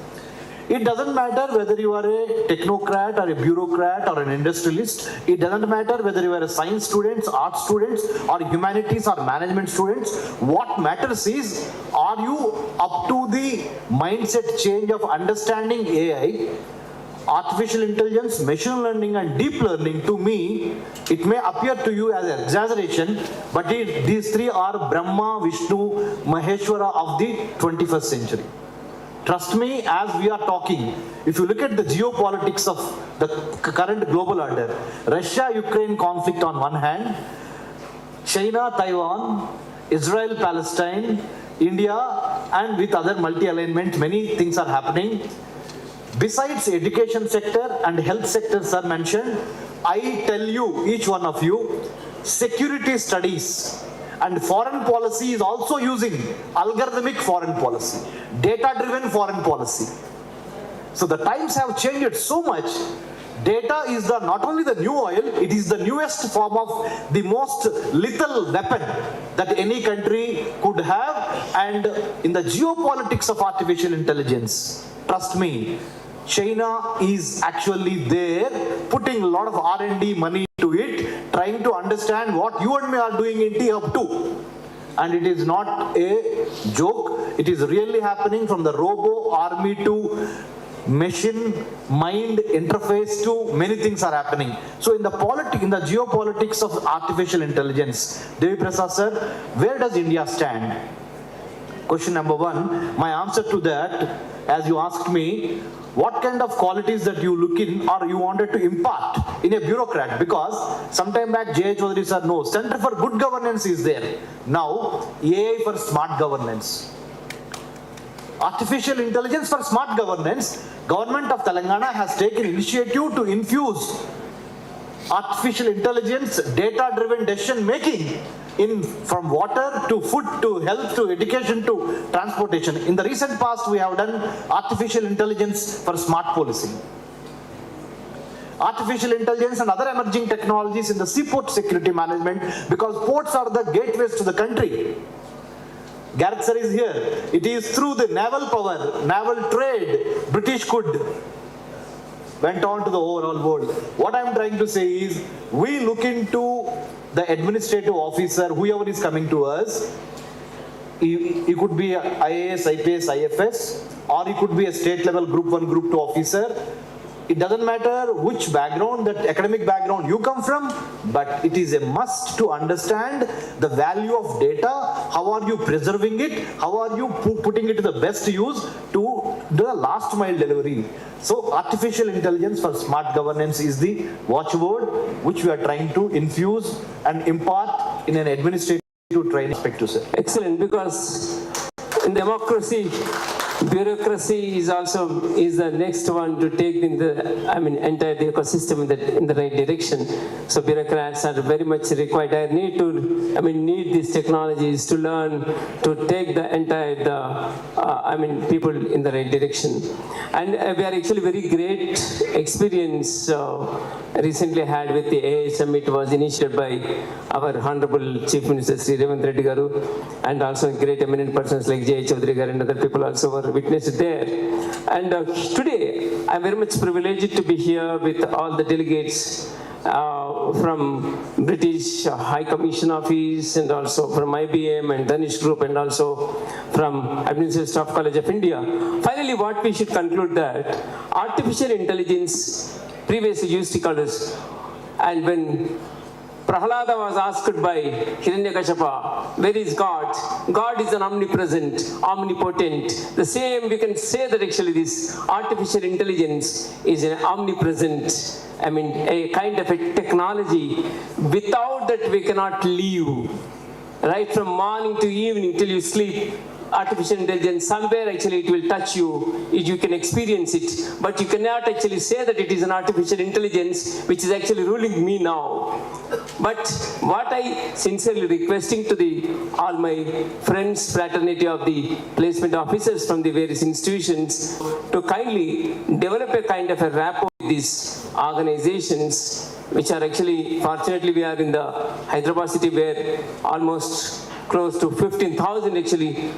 G: it doesn't matter whether you are a technocrat or a bureaucrat or an industrialist. It doesn't matter whether you are a science students, art students, or humanities or management students. What matters is, are you up to the mindset change of understanding AI, artificial intelligence, machine learning and deep learning? To me, it may appear to you as an exaggeration, but these 3 are Brahma, Vishnu, Maheshwara of the 21st century. Trust me, as we are talking, if you look at the geopolitics of the current global order, Russia-Ukraine conflict on one hand, China-Taiwan, Israel-Palestine, India, and with other multi-alignment, many things are happening. Besides education sector and health sectors are mentioned, I tell you, each one of you, security studies and foreign policy is also using algorithmic foreign policy, data-driven foreign policy. So the times have changed so much. Data is not only the new oil, it is the newest form of the most lethal weapon that any country could have. And in the geopolitics of artificial intelligence, trust me, China is actually there, putting a lot of R&D money into it, trying to understand what you and me are doing in T-Hub too. And it is not a joke, it is really happening from the robo army to machine mind interface to many things are happening. So in the geopolitics of artificial intelligence, Devi Prasad sir, where does India stand? Question number one, my answer to that, as you asked me, what kind of qualities that you look in or you wanted to impart in a bureaucrat? Because sometime back J. Chaudhary sir knows, Center for Good Governance is there. Now, AI for smart governance. Artificial intelligence for smart governance, Government of Telangana has taken initiative to infuse artificial intelligence, data-driven decision making in from water to food to health to education to transportation. In the recent past, we have done artificial intelligence for smart policy. Artificial intelligence and other emerging technologies in the seaport security management, because ports are the gateways to the country. Gareth sir is here. It is through the naval power, naval trade, British could went on to the overall world. What I am trying to say is, we look into the administrative officer, whoever is coming to us. He could be a IAS, IPS, IFS, or he could be a state level group 1, group 2 officer. It doesn't matter which background, that academic background you come from, but it is a must to understand the value of data. How are you preserving it? How are you putting it to the best use to do the last mile delivery? So artificial intelligence for smart governance is the watchword which we are trying to infuse and impart in an administrative training perspective, sir.
C: Excellent, because in democracy, bureaucracy is the next one to take in the entire ecosystem in the right direction. So bureaucrats are very much required. I need these technologies to learn to take the entire people in the right direction. And we are actually very great experience recently had with the AI summit was initiated by our Honorable Chief Minister Sri Revanth Reddy Garu, and also great eminent persons like J. Chaudhary Garu and other people also were witnessed there. And today, I'm very much privileged to be here with all the delegates from British High Commission Office and also from IBM and Danish Group and also from Administrative Staff College of India. Finally, what we should conclude that artificial intelligence previously used to call us, and when Prahlada was asked by Hiranyakashipu, where is God? God is an omnipresent, omnipotent. The same, we can say that actually this artificial intelligence is an omnipresent, a kind of a technology. Without that we cannot live. Right from morning to evening till you sleep, artificial intelligence, somewhere actually it will touch you, you can experience it, but you cannot actually say that it is an artificial intelligence which is actually ruling me now. But what I sincerely requesting to all my friends, fraternity of the placement officers from the various institutions, to kindly develop a kind of a rapport with these organizations, which are actually, fortunately we are in the Hyderabad city where almost close to 15,000 actually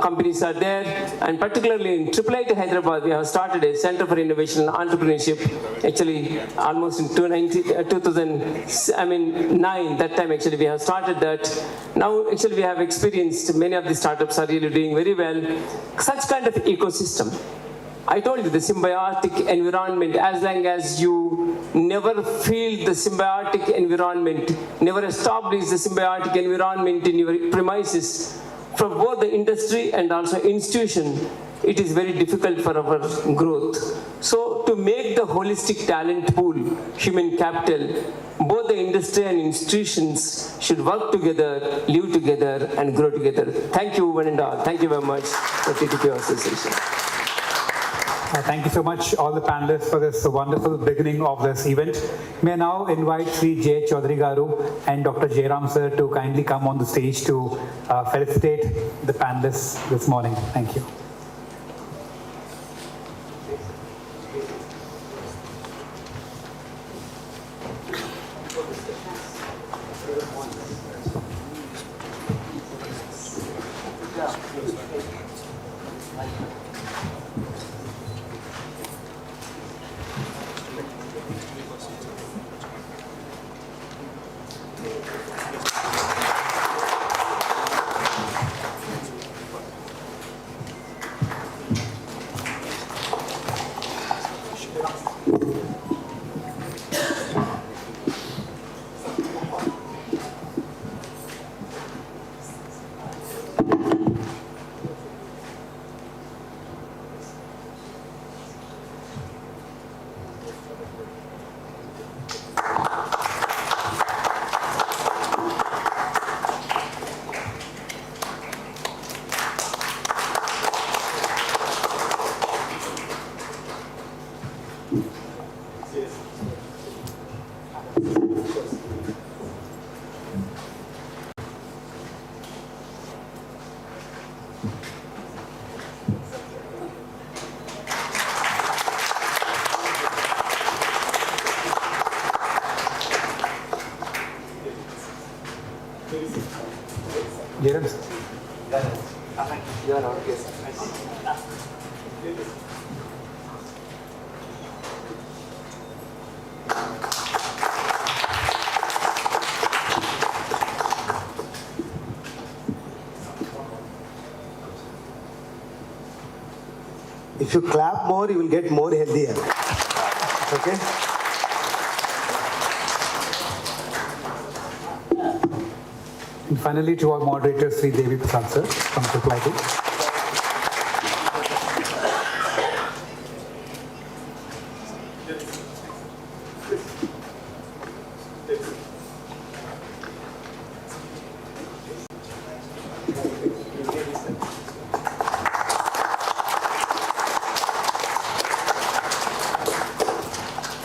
C: companies are there, and particularly in IIIT Hyderabad we have started a Center for Innovation and Entrepreneurship actually almost in 2009, that time actually we have started that. Now actually we have experienced many of the startups are really doing very well. Such kind of ecosystem, I told you, the symbiotic environment, as long as you never feel the symbiotic environment, never establish the symbiotic environment in your premises, from both the industry and also institution, it is very difficult for our growth. So to make the holistic talent pool, human capital, both the industry and institutions should work together, live together, and grow together. Thank you, one and all. Thank you very much for TTPO Association.
B: Thank you so much, all the panelists, for this wonderful beginning of this event. May I now invite Sri J. Chaudhary Garu and Dr. Jairam sir to kindly come on the stage to felicitate the panelists this morning. Thank you. Jairam sir.
C: You are our guest.
F: If you clap more, you will get more healthier. Okay?
B: And finally, to our moderator, Sri Devi Prasad sir from Upadhay.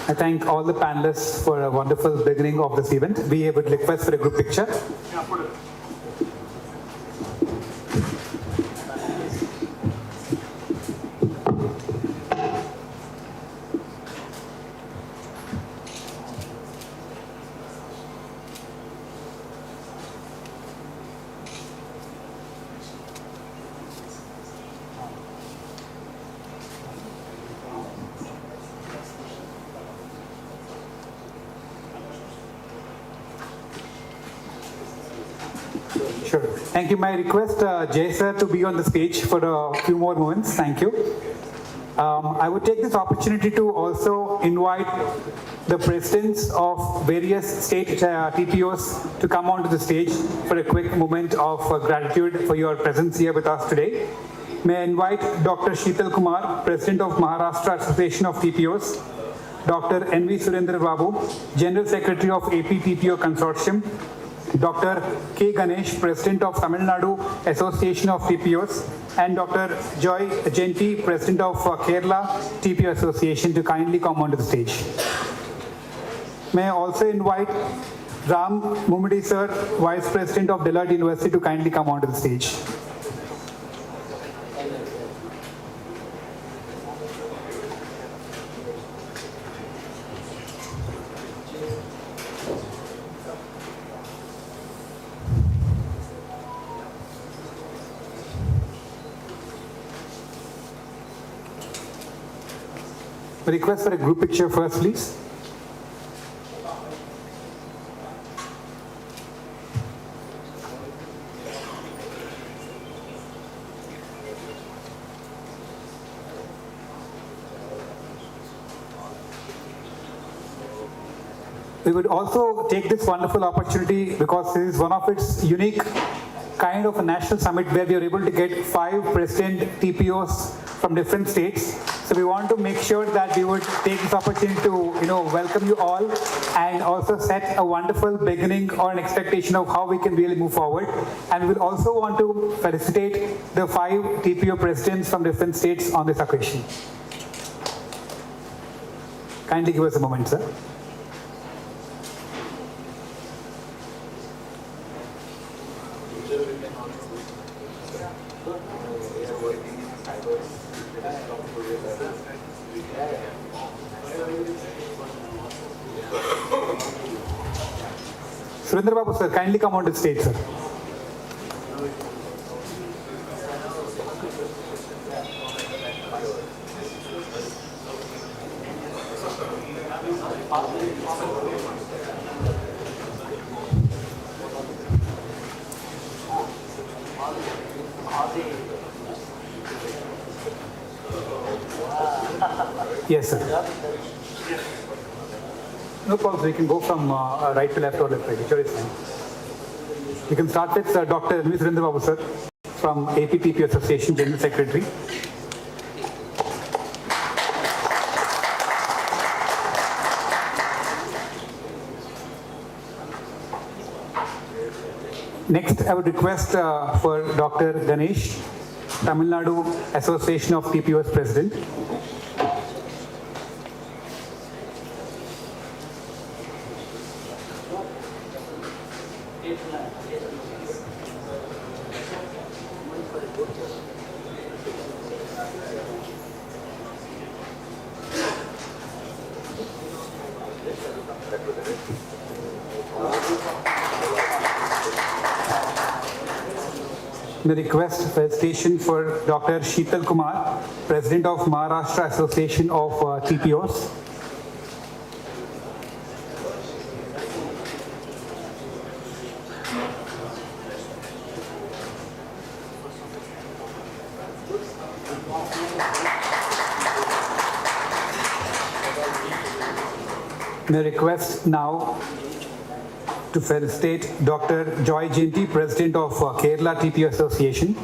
B: I thank all the panelists for a wonderful beginning of this event. We would request for a group picture. Sure. Thank you. My request, Jay sir, to be on the stage for a few more moments. Thank you. I would take this opportunity to also invite the presidents of various state TPOs to come onto the stage for a quick moment of gratitude for your presence here with us today. May I invite Dr. Sheetal Kumar, President of Maharashtra Association of TPOs, Dr. N.V. Surendra Babu, General Secretary of AP TPO Consortium, Dr. K. Ganesh, President of Tamil Nadu Association of TPOs, and Dr. Joy Genti, President of Kerala TPO Association, to kindly come onto the stage. May I also invite Ram Mumudi sir, Vice President of Deloitte University, to kindly come onto the stage. A request for a group picture first, please. We would also take this wonderful opportunity, because this is one of its unique kind of a national summit where we are able to get 5 president TPOs from different states. So we want to make sure that we would take this opportunity to, welcome you all and also set a wonderful beginning or an expectation of how we can really move forward. And we will also want to felicitate the 5 TPO presidents from different states on this occasion. Kindly give us a moment, sir. Surendra Babu, sir, kindly come on the stage, sir. Yes, sir. No problem. We can go from right to left or left to right. Whichever is fine. We can start with Dr. Surendra Babu, sir, from APTP Association, General Secretary. Next, I would request for Dr. Ganesh, Tamil Nadu Association of TPOs President. The request felicitation for Dr. Sheetal Kumar, President of Maharashtra Association of TPOs. The request now to felicitate Dr. Joy Jinti, President of Kerala TPO Association.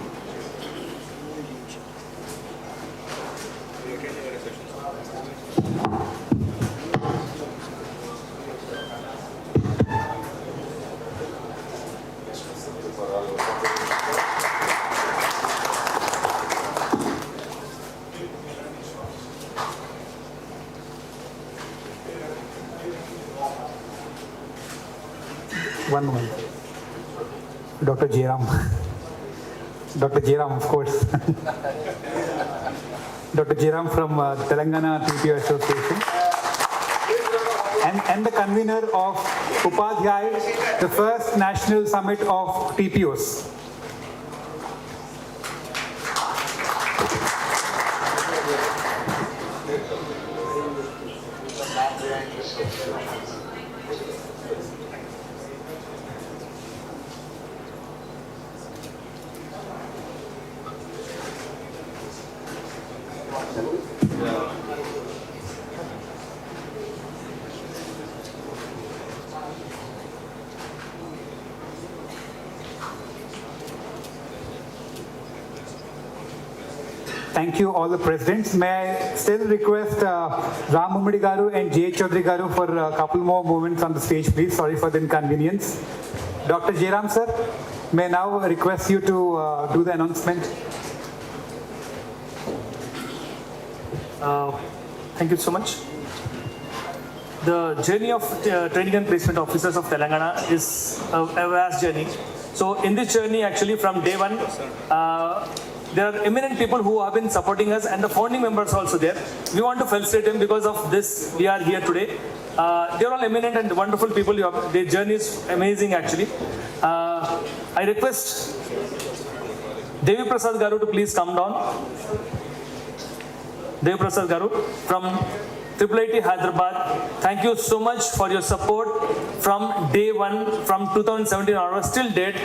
B: One moment. Dr. Jairam. Dr. Jairam, of course. Dr. Jairam from Telangana TPO Association. And the convener of Upadhay, the first national summit of TPOs. Thank you all the presidents. May I still request Ram Mummadi Garu and J. Chaudhary Garu for a couple more moments on the stage, please. Sorry for the inconvenience. Dr. Jairam, sir, may I now request you to do the announcement.
H: Thank you so much. The journey of training and placement officers of Telangana is a vast journey. So in this journey, actually from day one, there are eminent people who have been supporting us and the founding members also there. We want to felicitate them because of this. We are here today. They are all eminent and wonderful people. Their journey is amazing actually. I request Devi Prasad Garu to please come down. Devi Prasad Garu from IIIT Hyderabad. Thank you so much for your support from day one, from 2017 onwards till date.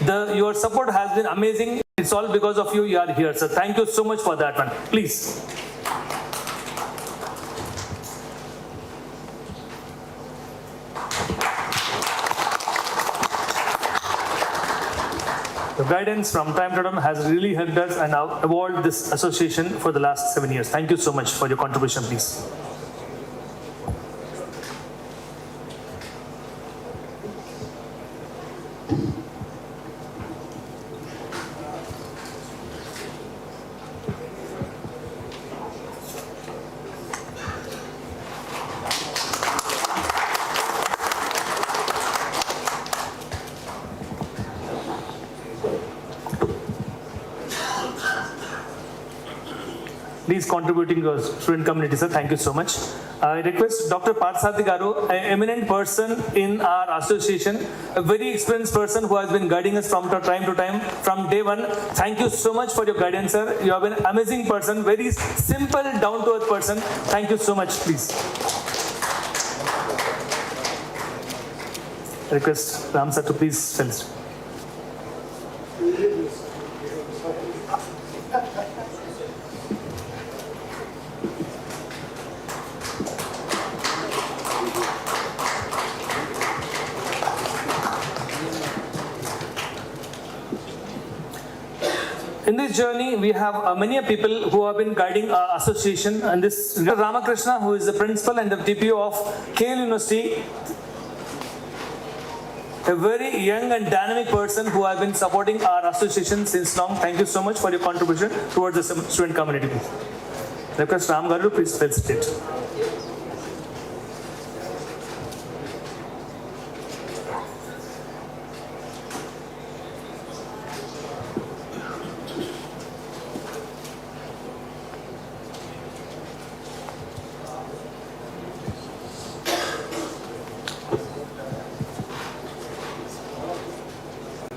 H: Your support has been amazing. It's all because of you. You are here, sir. Thank you so much for that one. Please.
B: The
H: guidance from time to time has really helped us and evolved this association for the last 7 years. Thank you so much for your contribution, please. Please contributing to student community, sir. Thank you so much. I request Dr. Parthasarathi Garu, an eminent person in our association, a very experienced person who has been guiding us from time to time, from day one. Thank you so much for your guidance, sir. You have been an amazing person, very simple, down-to-earth person. Thank you so much, please. I request Ram sir to please finish. In this journey, we have many people who have been guiding our association, and this Ramakrishna, who is the principal and the TPO of KL University, a very young and dynamic person who has been supporting our association since long. Thank you so much for your contribution towards the student community. Request Ram Garu, please felicitate.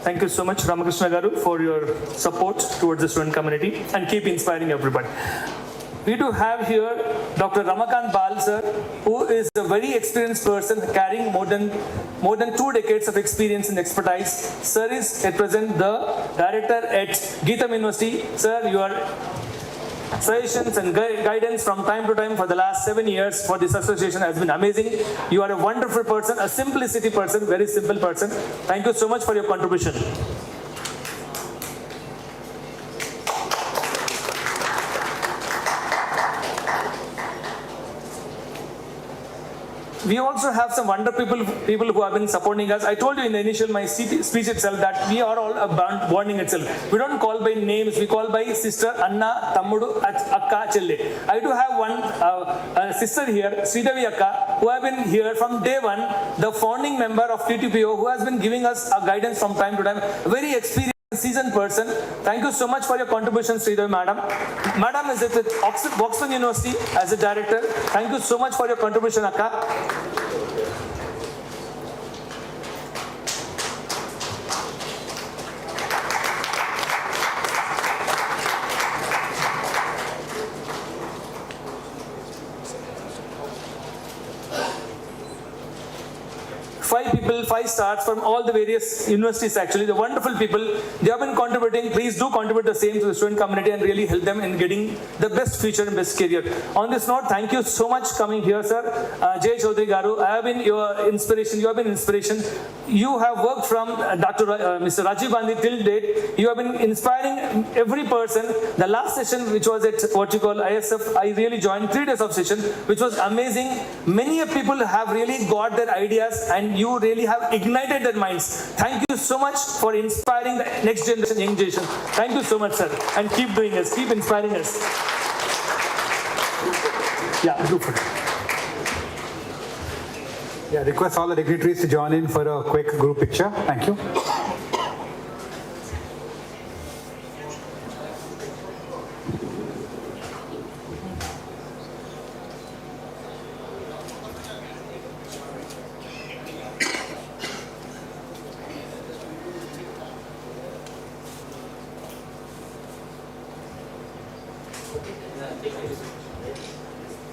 H: Thank you so much, Ramakrishna Garu, for your support towards the student community and keep inspiring everybody. We do have here Dr. Ramakant Bal sir, who is a very experienced person carrying more than 2 decades of experience and expertise. Sir is at present the director at Geetham University. Sir, your suggestions and guidance from time to time for the last 7 years for this association has been amazing. You are a wonderful person, a simplicity person, very simple person. Thank you so much for your contribution. We also have some wonderful people who have been supporting us. I told you in the initial my speech itself that we are all a bonding itself. We don't call by names, we call by sister, Anna, Tammudu, Akka, Chelle. I do have one sister here, Sridevi Akka, who have been here from day one, the founding member of TTPO, who has been giving us guidance from time to time, very experienced, seasoned person. Thank you so much for your contribution, Sridevi Madam. Madam is at Oxford University as a director. Thank you so much for your contribution, Akka. 5 people, 5 stars from all the various universities actually. The wonderful people, they have been contributing. Please do contribute the same to the student community and really help them in getting the best future and best career. On this note, thank you so much coming here, sir. Jay Chaudhary Garu, I have been your inspiration. You have been inspiration. You have worked from Mr. Rajiv Gandhi till date. You have been inspiring every person. The last session, which was at what you call ISF, I really joined 3 days of session, which was amazing. Many people have really got their ideas and you really have ignited their minds. Thank you so much for inspiring the next generation, young generation. Thank you so much, sir. And keep doing this, keep inspiring us. Yeah, do for it.
B: Yeah, request all the dignitaries to join in for a quick group picture. Thank you.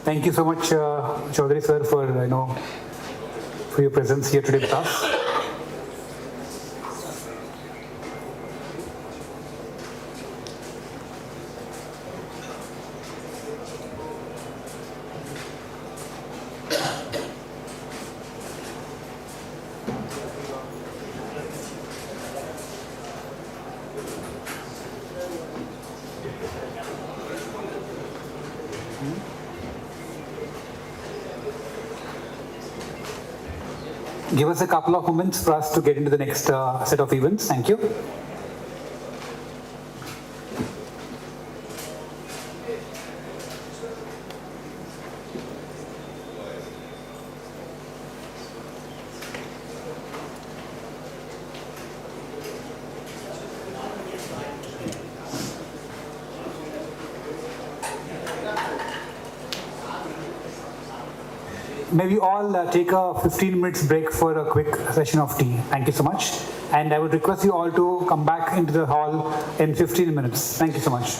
B: Thank you so much, Chaudhary sir, for your presence here today with us. give us a couple of moments for us to get into the next set of events. Thank you. Maybe all take a 15 minutes break for a quick session of tea. Thank you so much. And I would request you all to come back into the hall in 15 minutes. Thank you so much.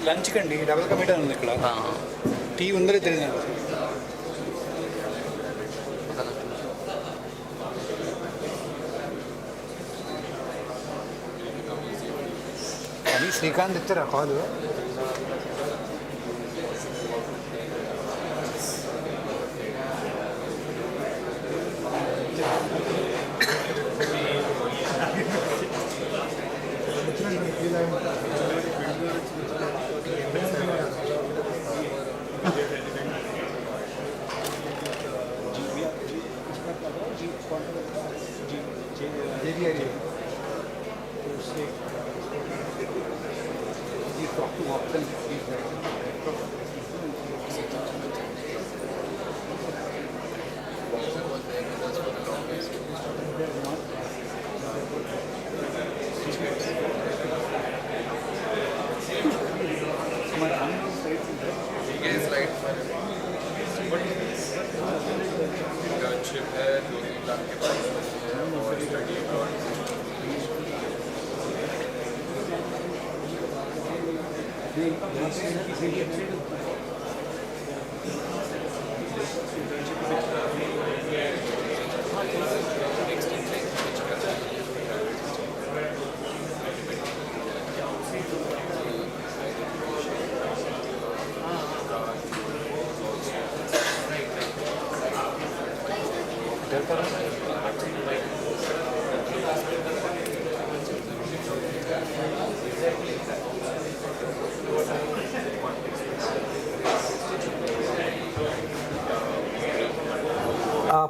I: Lunch కండి double committee ఉంది ఇక్కడ tea ఉందో తెలియదు అని శ్రీకాంత్ ఇచ్చారా కాలు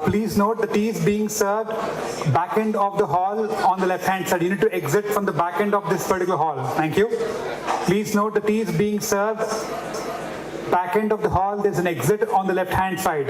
B: Please note the tea is being served back end of the hall on the left hand side. You need to exit from the back end of this particular hall. Thank you. Please note the tea is being served back end of the hall. There's an exit on the left hand side.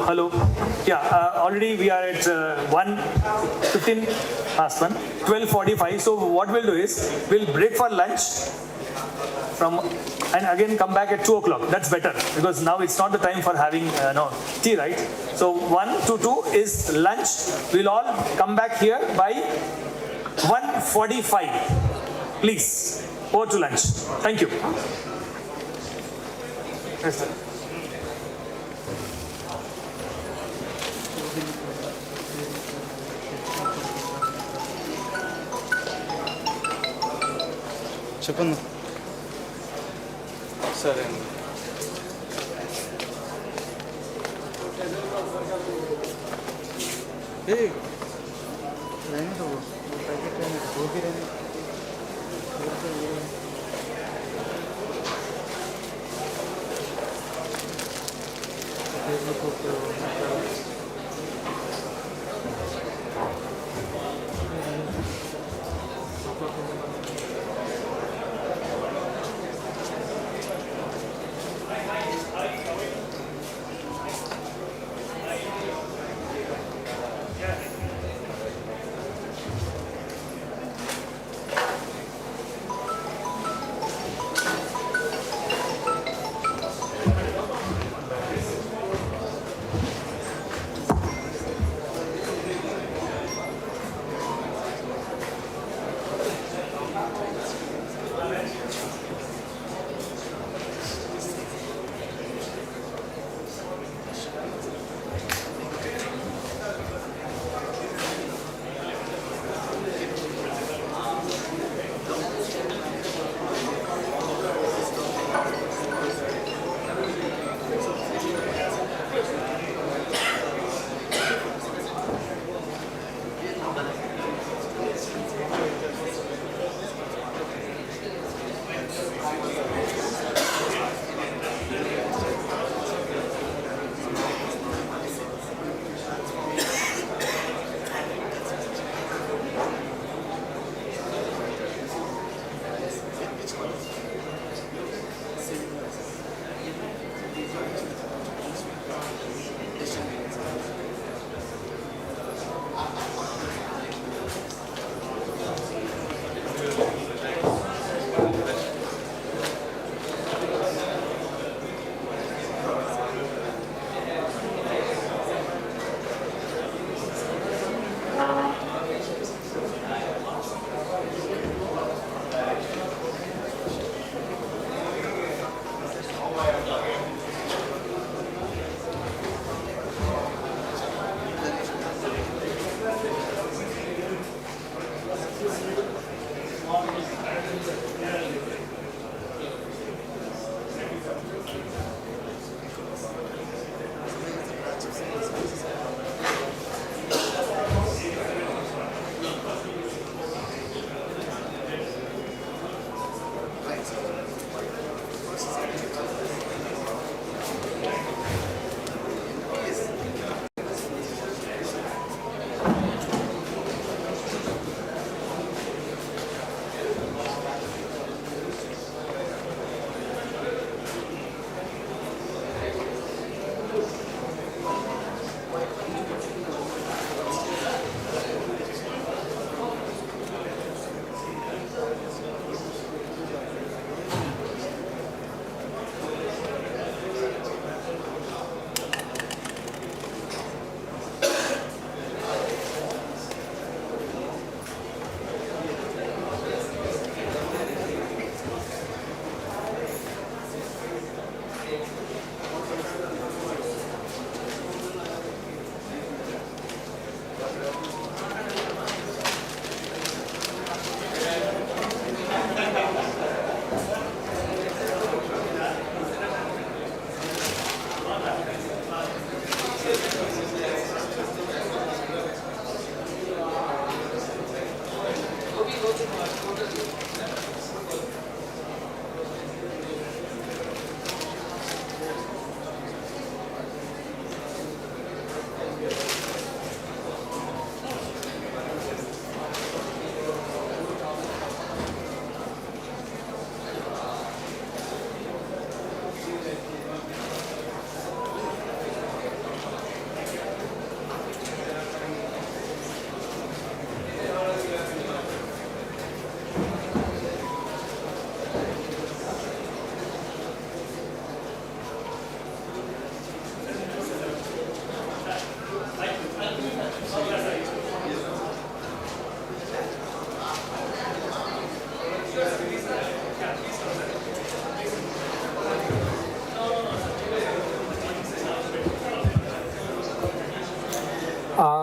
H: Hello. Yeah, already we are at 1:15 past 1, 12:45. So what we'll do is we'll break for lunch and again come back at 2 o'clock. That's better because now it's not the time for having tea, right? So 1 to 2 is lunch. We'll all come back here by 1:45. Please, over to lunch. Thank you. Yes, sir.
I: చెప్పండి సరే అండి ఏ line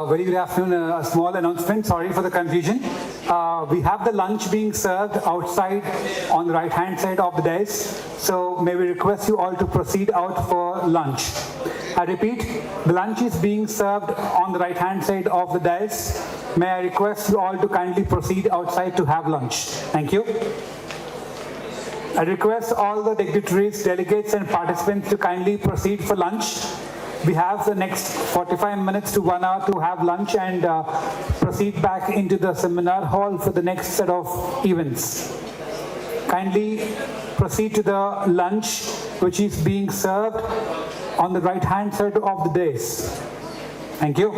B: Very good afternoon. A small announcement. Sorry for the confusion. We have the lunch being served outside on the right-hand side of the dais. So may we request you all to proceed out for lunch. I repeat, the lunch is being served on the right-hand side of the dais. May I request you all to kindly proceed outside to have lunch. Thank you. I request all the dignitaries, delegates and participants to kindly proceed for lunch. We have the next 45 minutes to 1 hour to have lunch and proceed back into the seminar hall for the next set of events. Kindly proceed to the lunch which is being served on the right hand side of the dais. Thank you.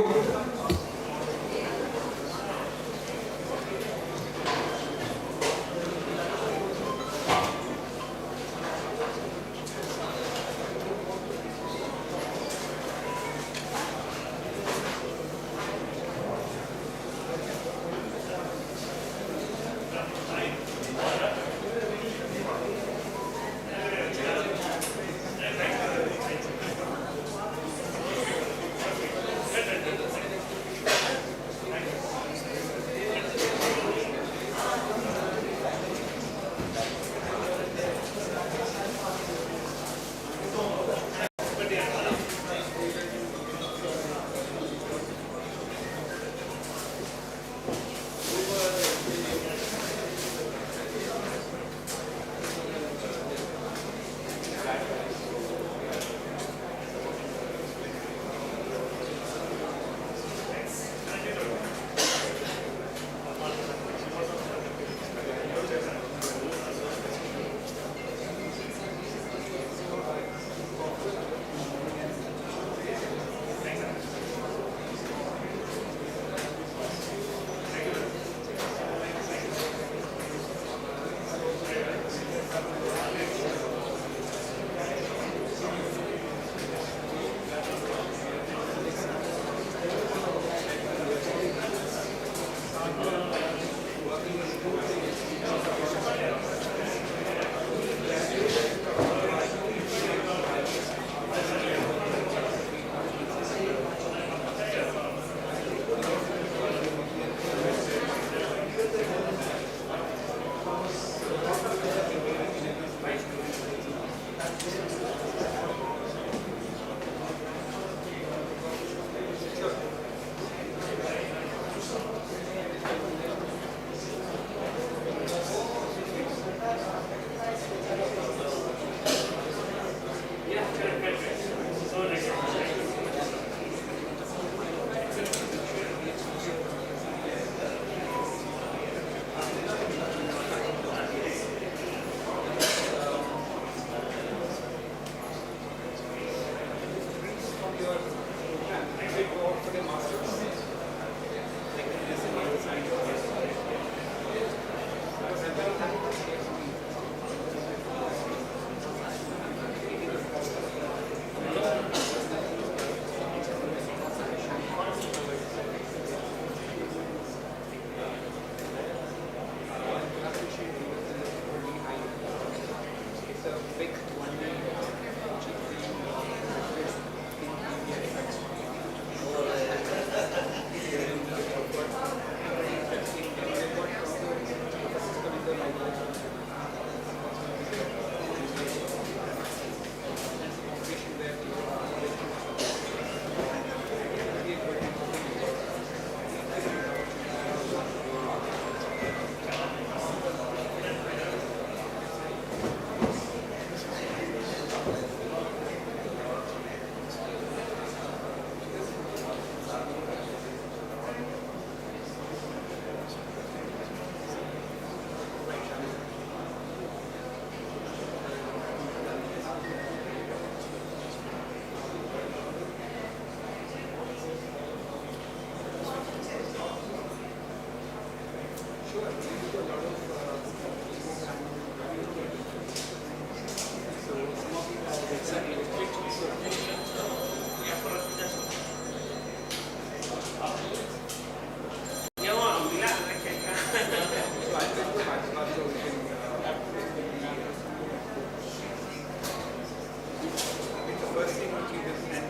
I: first thing which we did, and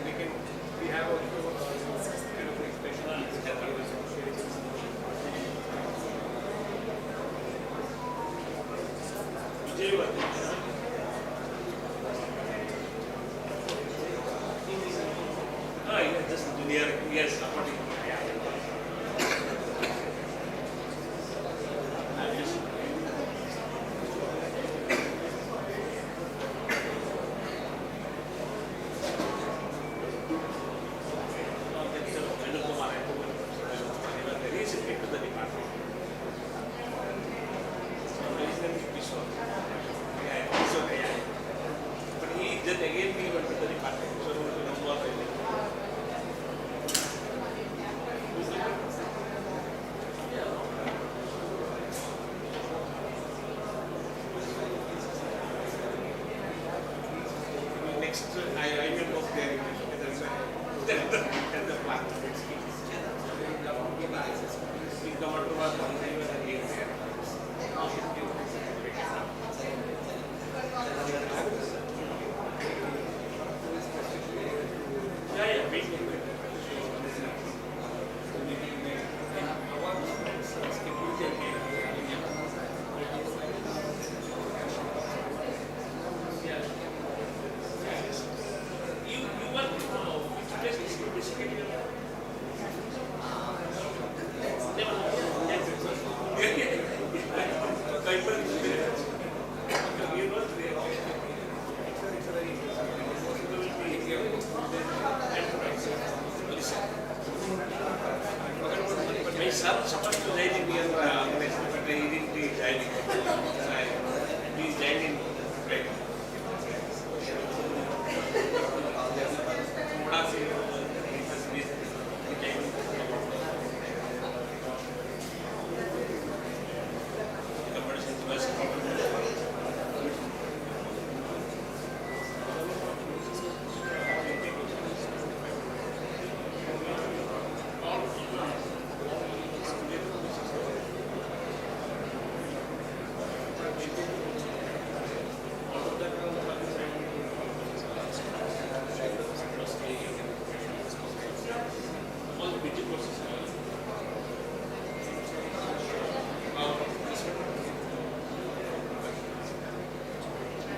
I: we have also kind of a special
J: just junior years supporting. Then again we went to the department. So no more. Next, I will go there. The plan. We come out to our again there. My son supposed to join in your organization, but he didn't join. He joined in right.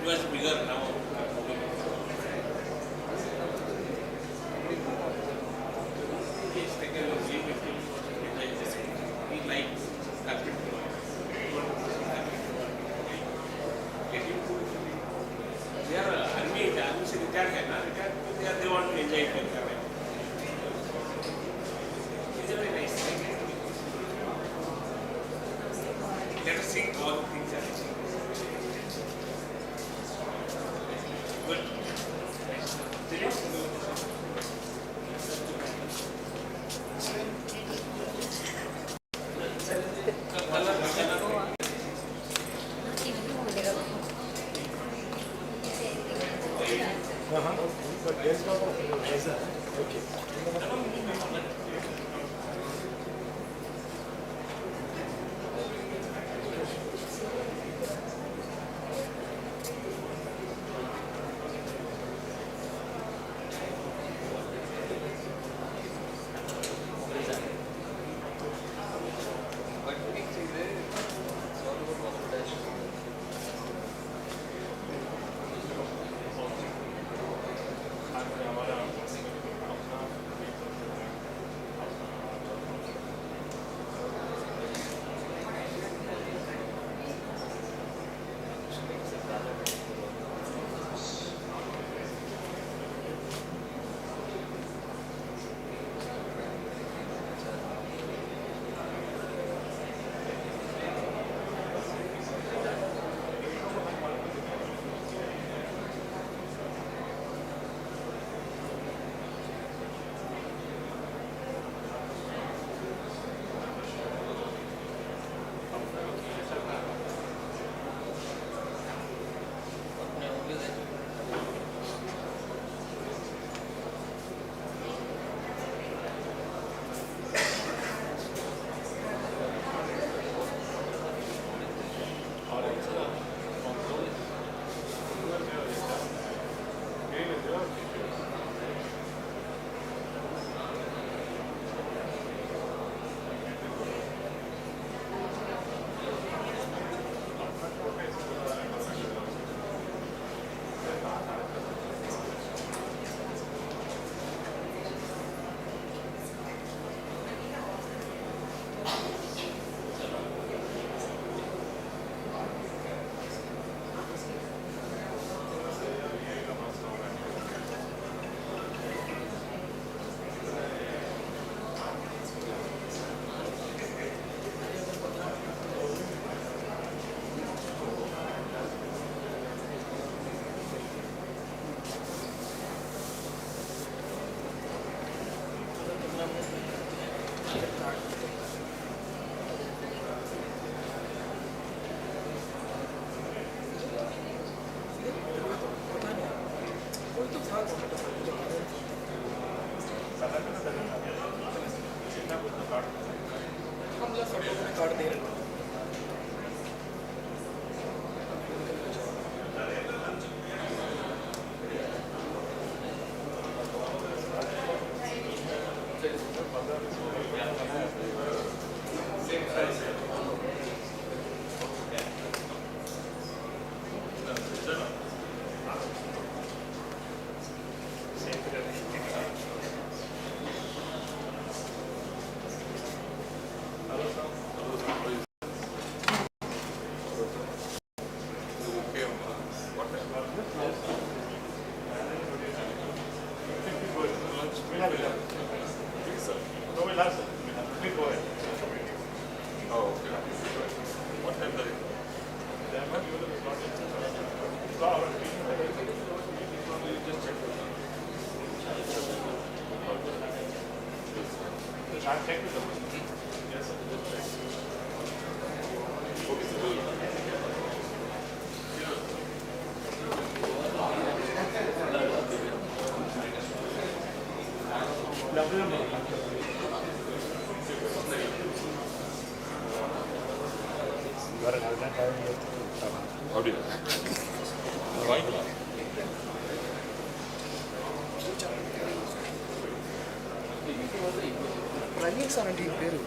J: It was bigger now. He's taken a leave with him. He likes carpet. They are army, the army se retired hai na, retired, they want to enjoy it. It's a very nice thing. Let us see all the things are achieved. Good.
I: Running sir అంటే ఈ పేరు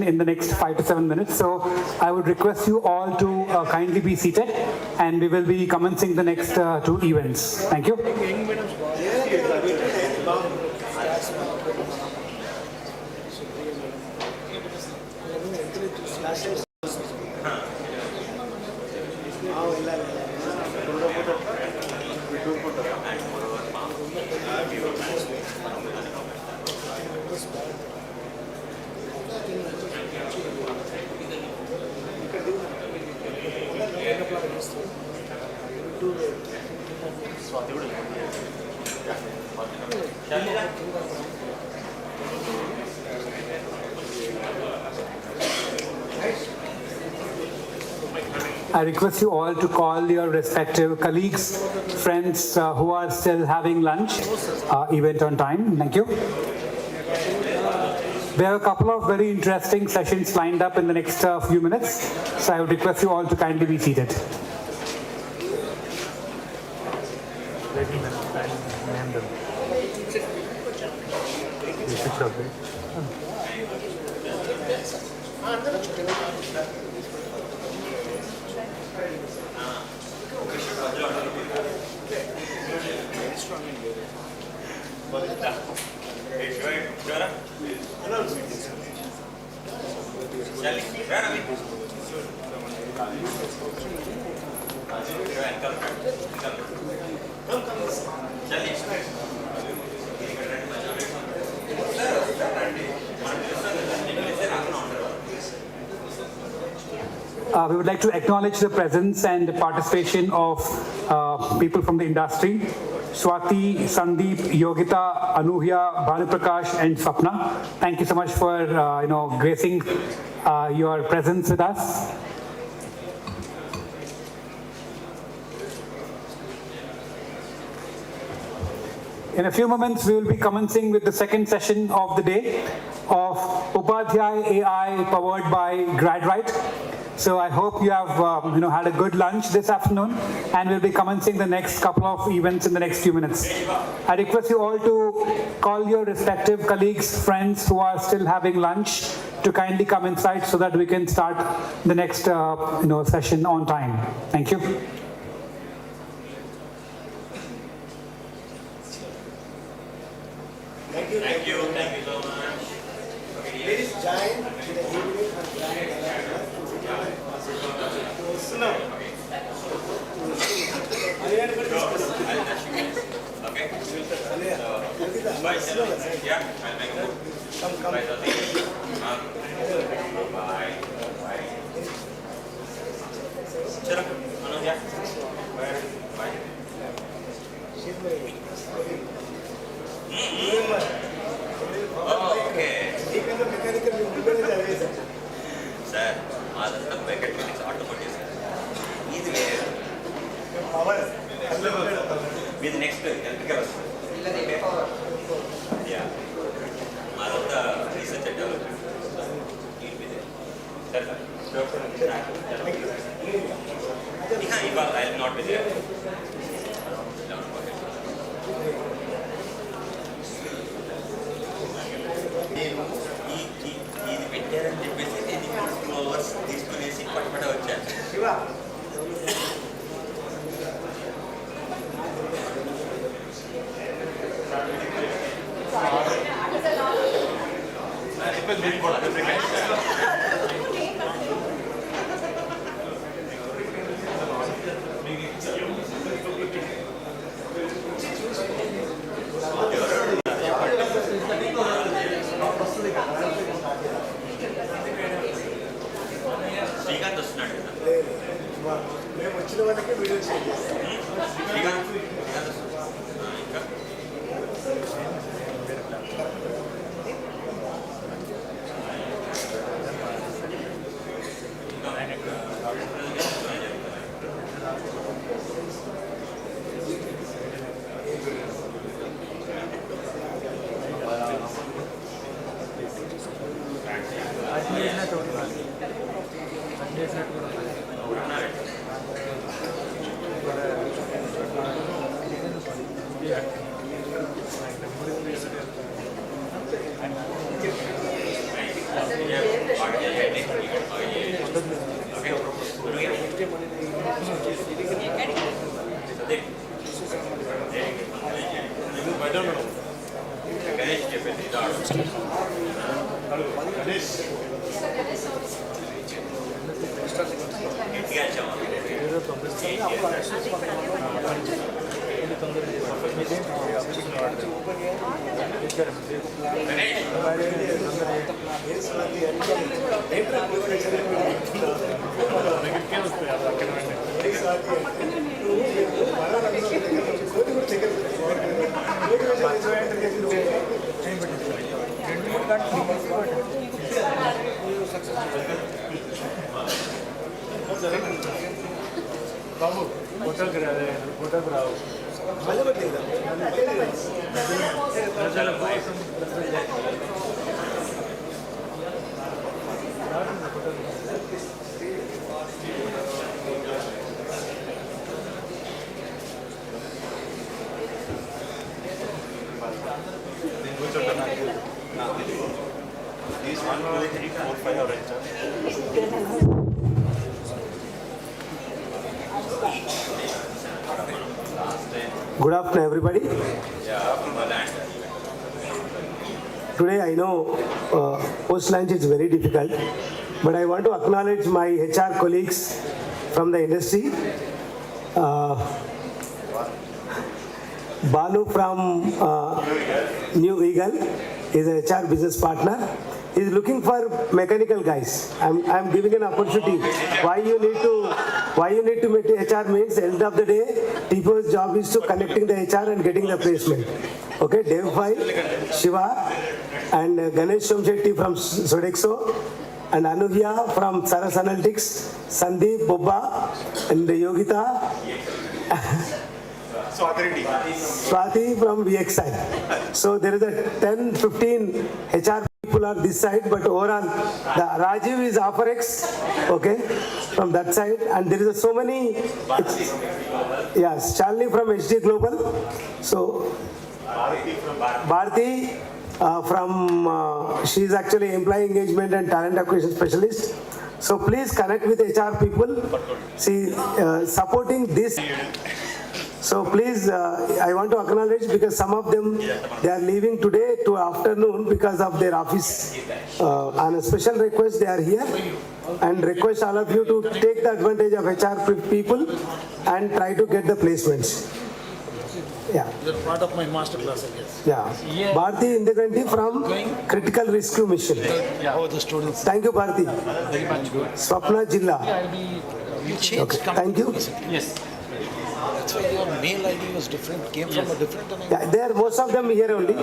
B: in the next 5 to 7 minutes. So I would request you all to kindly be seated, and we will be commencing the next two events. Thank you. I request you all to call your respective colleagues, friends who are still having lunch, event on time. Thank you. We have a couple of very interesting sessions lined up in the next few minutes, so I would request you all to kindly be seated. We would like to acknowledge the presence and participation of people from the industry. Swati, Sandeep, Yogita, Anuhya, Bhanuprakash, and Swapna. Thank you so much for gracing your presence with us. In a few moments, we will be commencing with the second session of the day of Upadhay AI powered by GradRite. So I hope you have had a good lunch this afternoon, and we'll be commencing the next couple of events in the next few minutes. I request you all to call your respective colleagues, friends who are still having lunch to kindly come inside so that we can start the next session on time. Thank you.
J: Thank you so much. Please join in the evening Okay. Bye. Yeah, I'll make a move. Come. Bye. Bye. Chalo, Anuja. Bye. Okay. Sir, that's the bracket is automotive. Easy way. Power. With next electrical. Okay. Yeah. That's the research and development. You'll be there. Sir. I will not be there. ఇది పెట్టారని చెప్పేసి నేను 2 hours తీసుకునేసి పట్టుబడి వచ్చాను. శ్రీకాంత్ వస్తున్నాడు కదా మేము వచ్చిన వాళ్ళకి వీడియో శ్రీకాంత్ ఇంకా
F: Good afternoon, everybody. Today I know post-lunch is very difficult, but I want to acknowledge my HR colleagues from the industry. Balu from New Eagle is a HR business partner. He's looking for mechanical guys. I'm giving an opportunity. Why you need to meet HR means end of the day, TPO's job is to connecting the HR and getting the placement. Okay, Dev File, Shiva, and Ganesh Somshetty from Sodexo, and Anuhya from Saras Analytics, Sandeep, Bobba, and Yogita. Swati from VXI. So there is a 10-15 HR people are this side, but overall, the Rajiv is Offerex, okay, from that side, and there is so many. Yes, Charlie from HD Global. So Bharti from she is actually employee engagement and talent acquisition specialist. So please connect with HR people. See, supporting this. So please, I want to acknowledge because some of them, they are leaving today to afternoon because of their office. On a special request, they are here and request all of you to take the advantage of HR people and try to get the placements. Yeah.
K: You're part of my master class, I guess.
F: Yeah. Bharti Indaganti from Critical Rescue Mission.
K: How are the students?
F: Thank you, Bharti.
K: Very much good.
F: Swapna Jilla.
K: You changed.
F: Okay. Thank you.
K: Yes. That's why your mail ID was different, came from a different.
F: Yeah, they are most of them here only.
K: We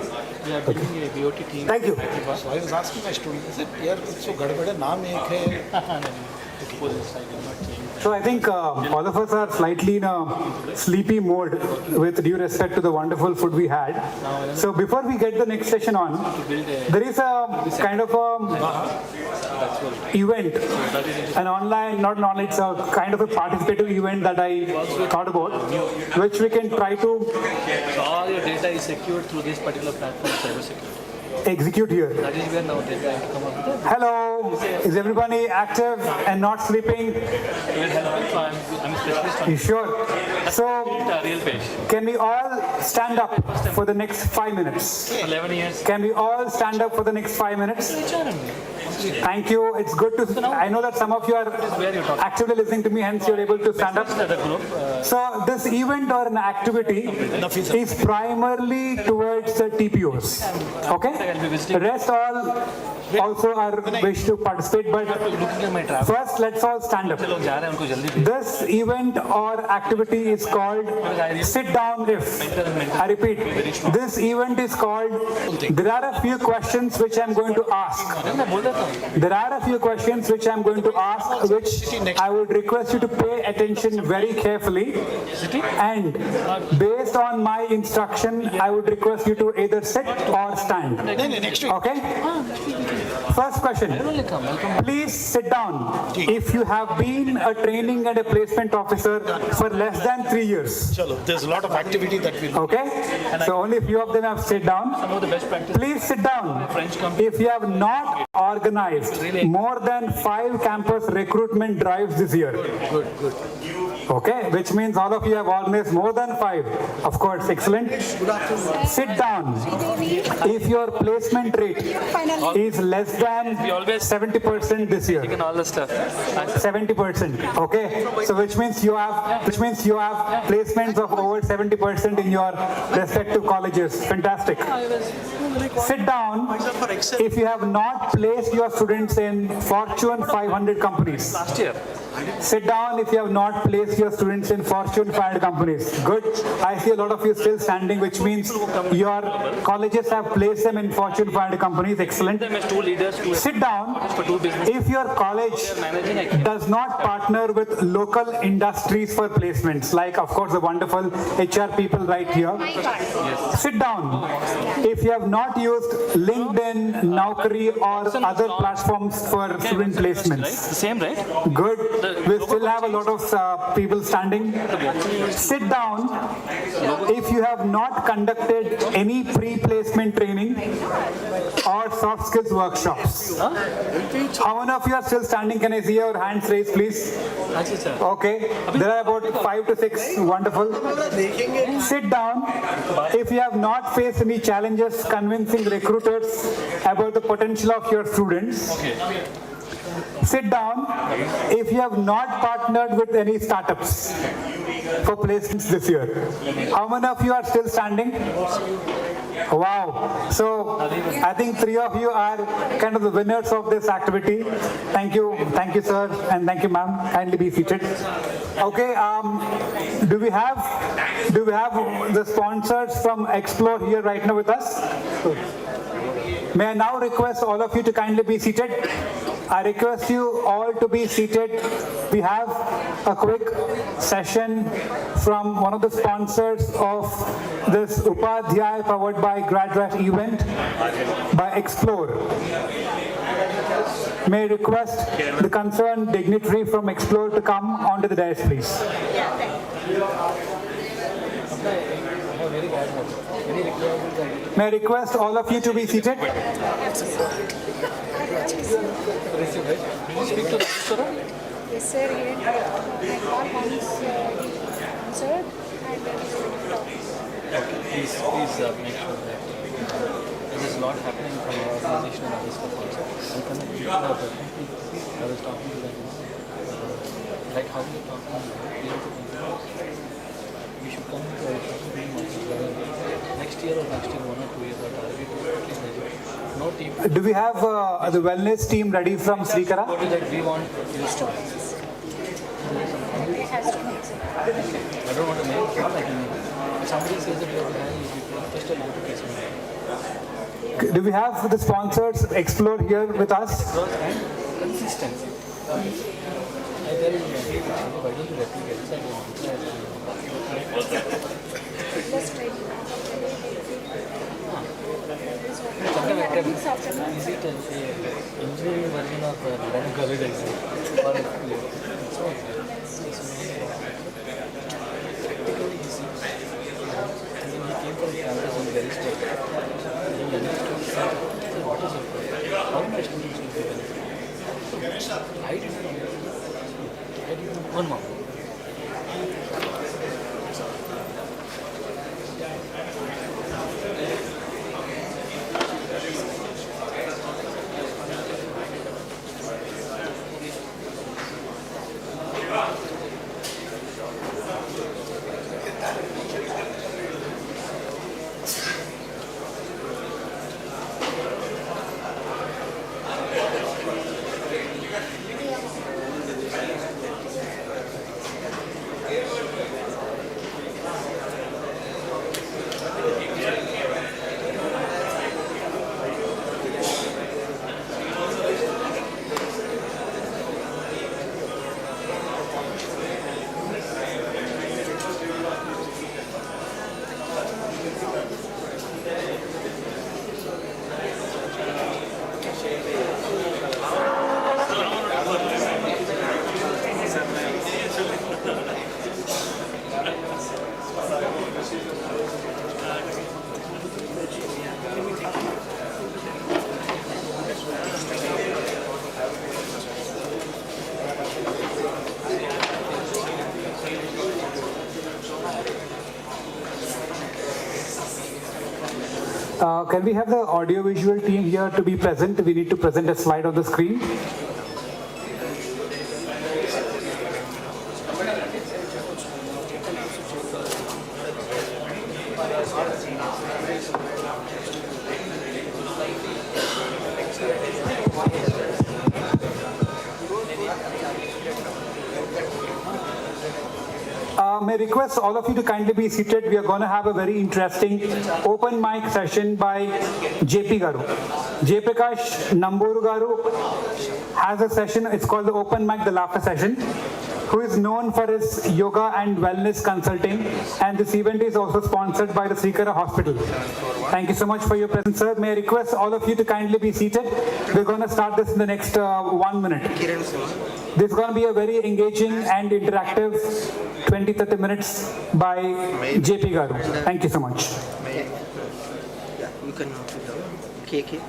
K: are building a BOT team.
F: Thank you.
K: So I was asking my students, I said, yaar, so gadbad hai, naam ek hai.
B: So I think all of us are slightly in a sleepy mode with due respect to the wonderful food we had. So before we get the next session on, there is a kind of a event, an online, not an online, it's a kind of a participative event that I thought about, which we can try to
H: So all your data is secured through this particular platform, cybersecurity.
B: execute here.
H: That is where now they're trying to come up with.
B: Hello, is everybody active and not sleeping?
H: It will help you. So I'm a specialist on
B: You sure? So
H: real page.
B: can we all stand up for the next 5 minutes?
H: 11 years.
B: Can we all stand up for the next 5 minutes? Thank you. It's good to. I know that some of you are actively listening to me, hence you're able to stand up. So this event or an activity is primarily towards the TPOs. Okay? The rest all also are wish to participate, but first let's all stand up. This event or activity is called Sit Down If. I repeat, this event is called. There are a few questions which I'm going to ask. There are a few questions which I'm going to ask, which I would request you to pay attention very carefully. And based on my instruction, I would request you to either sit or stand. Okay? First question. Please sit down. If you have been a training and a placement officer for less than 3 years.
K: There's a lot of activity that we do.
B: Okay? So only a few of them have sit down. Please sit down. If you have not organized organized more than 5 campus recruitment drives this year.
K: Good.
B: Okay, which means all of you have organized more than 5. Of course, excellent. Sit down. If your placement rate is less than 70% this year.
H: All the stuff.
B: 70%. Okay, so which means you have placements of over 70% in your respective colleges. Fantastic. Sit down if you have not placed your students in Fortune 500 companies.
H: Last year.
B: Sit down if you have not placed your students in Fortune 500 companies. Good. I see a lot of you still standing, which means your colleges have placed them in Fortune 500 companies. Excellent. Sit down if your college does not partner with local industries for placements, like of course the wonderful HR people right here. Sit down if you have not used LinkedIn, Naukri or other platforms for student placements.
H: Same, right?
B: Good. We still have a lot of people standing. Sit down if you have not conducted any pre-placement training or soft skills workshops. How many of you are still standing? Can I see your hands raised, please? Okay. There are about 5 to 6. Wonderful. Sit down if you have not faced any challenges convincing recruiters about the potential of your students. Sit down if you have not partnered with any startups for placements this year. How many of you are still standing? Wow. So I think 3 of you are kind of the winners of this activity. Thank you, sir, and thank you, ma'am. Kindly be seated. Okay. Do we have the sponsors from Explore here right now with us? May I now request all of you to kindly be seated? I request you all to be seated. We have a quick session from one of the sponsors of this Upadhay powered by Graduate event by Explore. May I request the concerned dignitary from Explore to come onto the dais, please. May I request all of you to be seated?
L: Yes, sir. My call once answered and then
K: Okay, please make sure that this is not happening from our organization and other stuff also. I cannot be I was talking to them, like how we talk to we should come to our next year or 1 or 2 years or no team.
B: Do we have the wellness team ready from Srikara?
K: What is that we want this to I don't want to make it, I can make it. If somebody says that you have to have just a little bit.
B: Do we have the sponsors Explore here with us?
K: Consistency. I tell you, why don't you replicate sometimes I can is it an engineering version of Covid exam or practically he seems and then he came from campus and very strict. He understood what is it? How my students will be benefited? I didn't know. One more.
B: Can we have the audio-visual team here to be present? We need to present a slide on the screen. May I request all of you to kindly be seated. We are going to have a very interesting open mic session by JP Garu. Jayaprakash Namboru Garu has a session. It's called the open mic, the laughter session, who is known for his yoga and wellness consulting. And this event is also sponsored by the Srikara Hospital. Thank you so much for your presence, sir. May I request all of you to kindly be seated. We're going to start this in the next 1 minute. This is going to be a very engaging and interactive 20-30 minutes by JP Garu. Thank you so much.
M: Yeah, you can KK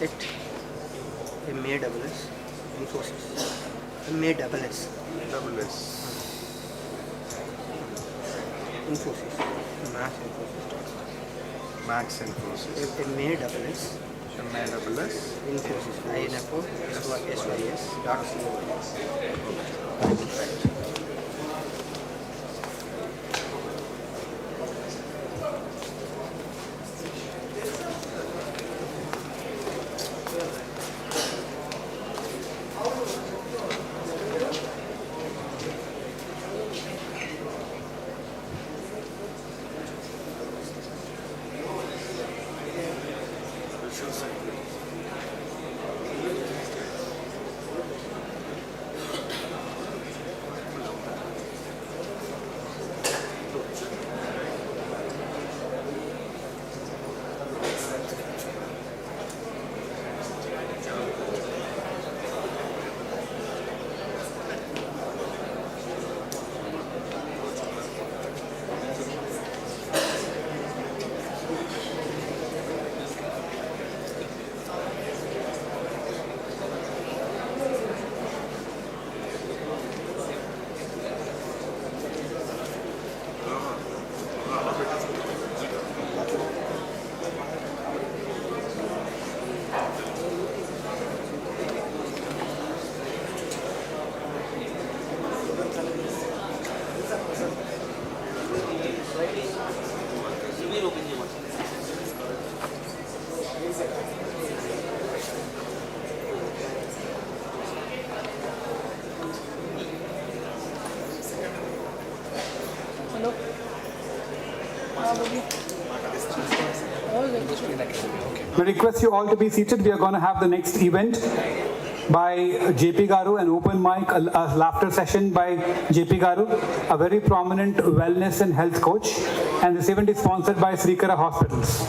M: at MASS Infosys. MASS Infosys.
N: Max Infosys.
M: MASS Infosys. INFO.SYS.co.
B: I request you all to be seated. We are going to have the next event by JP Garu, an open mic, a laughter session by JP Garu, a very prominent wellness and health coach. And this event is sponsored by Srikara Hospitals.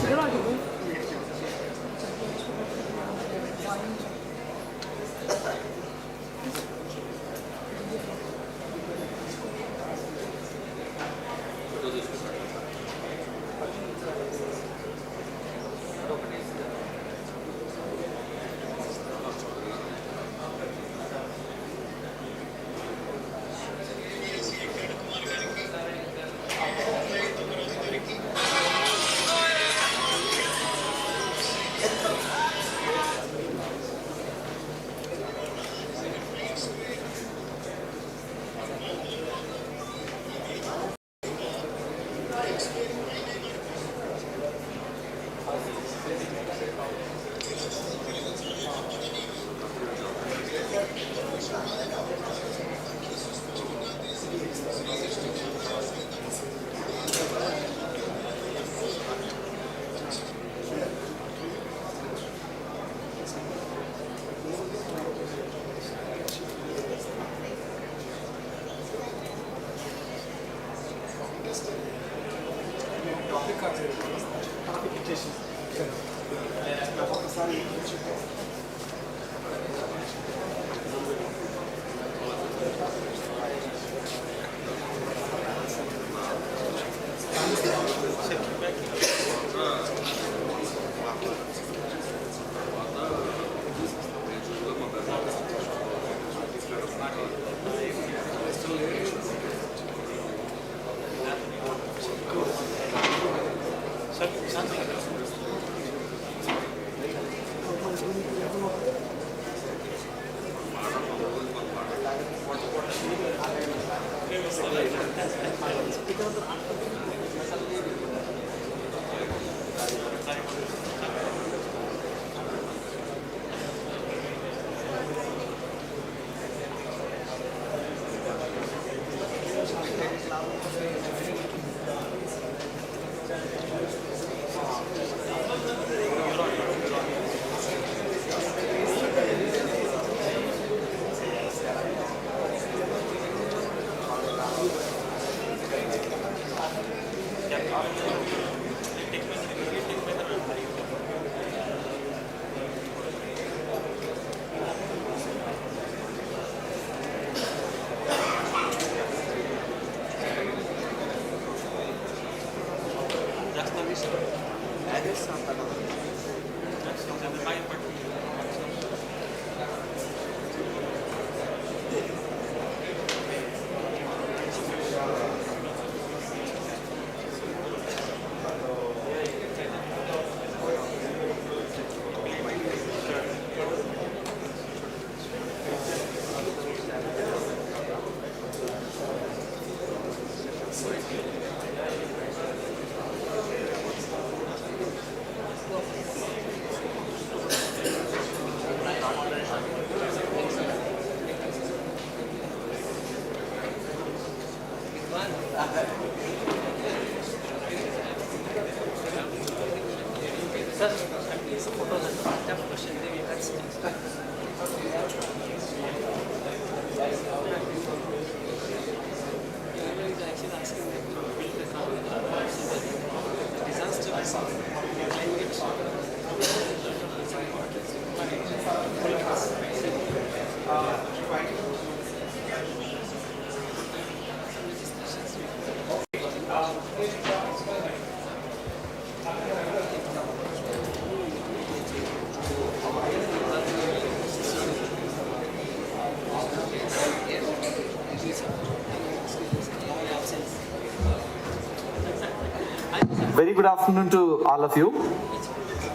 G: Very good afternoon to all of you.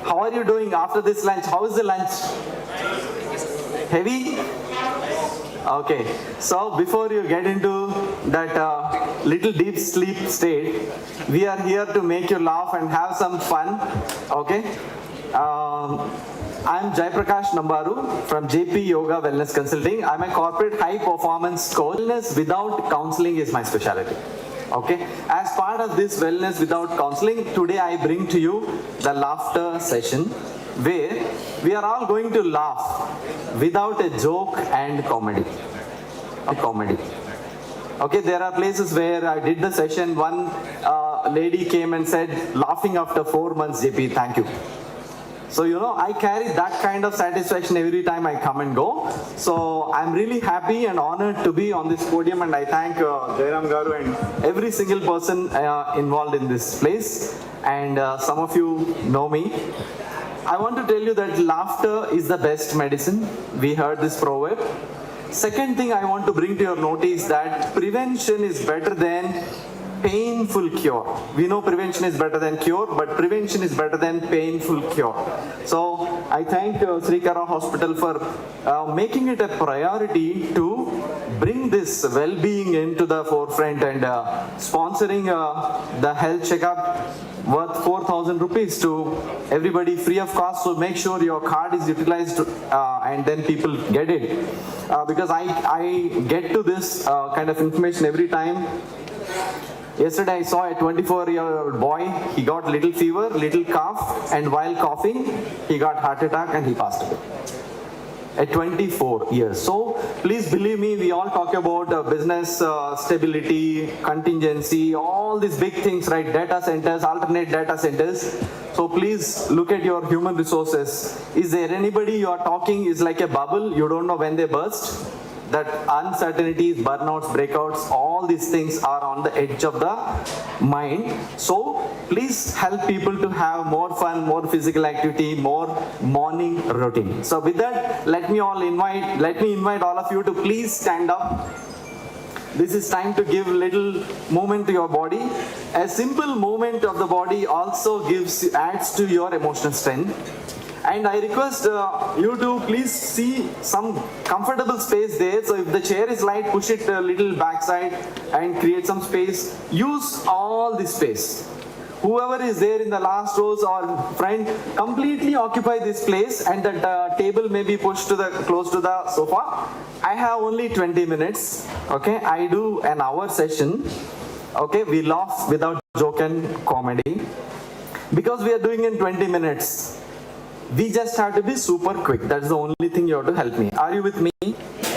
G: How are you doing after this lunch? How is the lunch? Heavy? Okay. So before you get into that little deep sleep state, we are here to make you laugh and have some fun. Okay. I'm Jaiprakash Nambaru from JP Yoga Wellness Consulting. I'm a corporate high performance coach. Wellness without counseling is my specialty. Okay. As part of this wellness without counseling, today I bring to you the laughter session where we are all going to laugh without a joke and comedy. Okay, there are places where I did the session. One lady came and said, laughing after 4 months, JP, thank you. So, you know, I carry that kind of satisfaction every time I come and go. So, I'm really happy and honored to be on this podium, and I thank Jairam Garu and every single person involved in this place. And some of you know me. I want to tell you that laughter is the best medicine. We heard this proverb. Second thing I want to bring to your notice that prevention is better than painful cure. We know prevention is better than cure, but prevention is better than painful cure. So I thank Srikara Hospital for making it a priority to bring this well-being into the forefront and sponsoring the health checkup worth 4,000 rupees to everybody free of cost. So make sure your card is utilized and then people get it. Because I get to this kind of information every time. Yesterday I saw a 24-year-old boy. He got little fever, little cough, and while coughing, he got heart attack and he passed away. At 24 years. So please believe me, we all talk about business stability, contingency, all these big things, right? Data centers, alternate data centers. So please look at your human resources. Is there anybody you are talking is like a bubble? You don't know when they burst. That uncertainties, burnouts, breakouts, all these things are on the edge of the mind. So please help people to have more fun, more physical activity, more morning routine. So with that, let me invite all of you to please stand up. This is time to give little movement to your body. A simple movement of the body also adds to your emotional strength. And I request you to please see some comfortable space there. So if the chair is light, push it a little backside and create some space. Use all this space. Whoever is there in the last rows or front, completely occupy this place, and the table may be pushed to close to the sofa. I have only 20 minutes. Okay, I do an hour session. Okay, we laugh without joke and comedy. Because we are doing in 20 minutes. We just have to be super quick. That's the only thing you have to help me. Are you with me?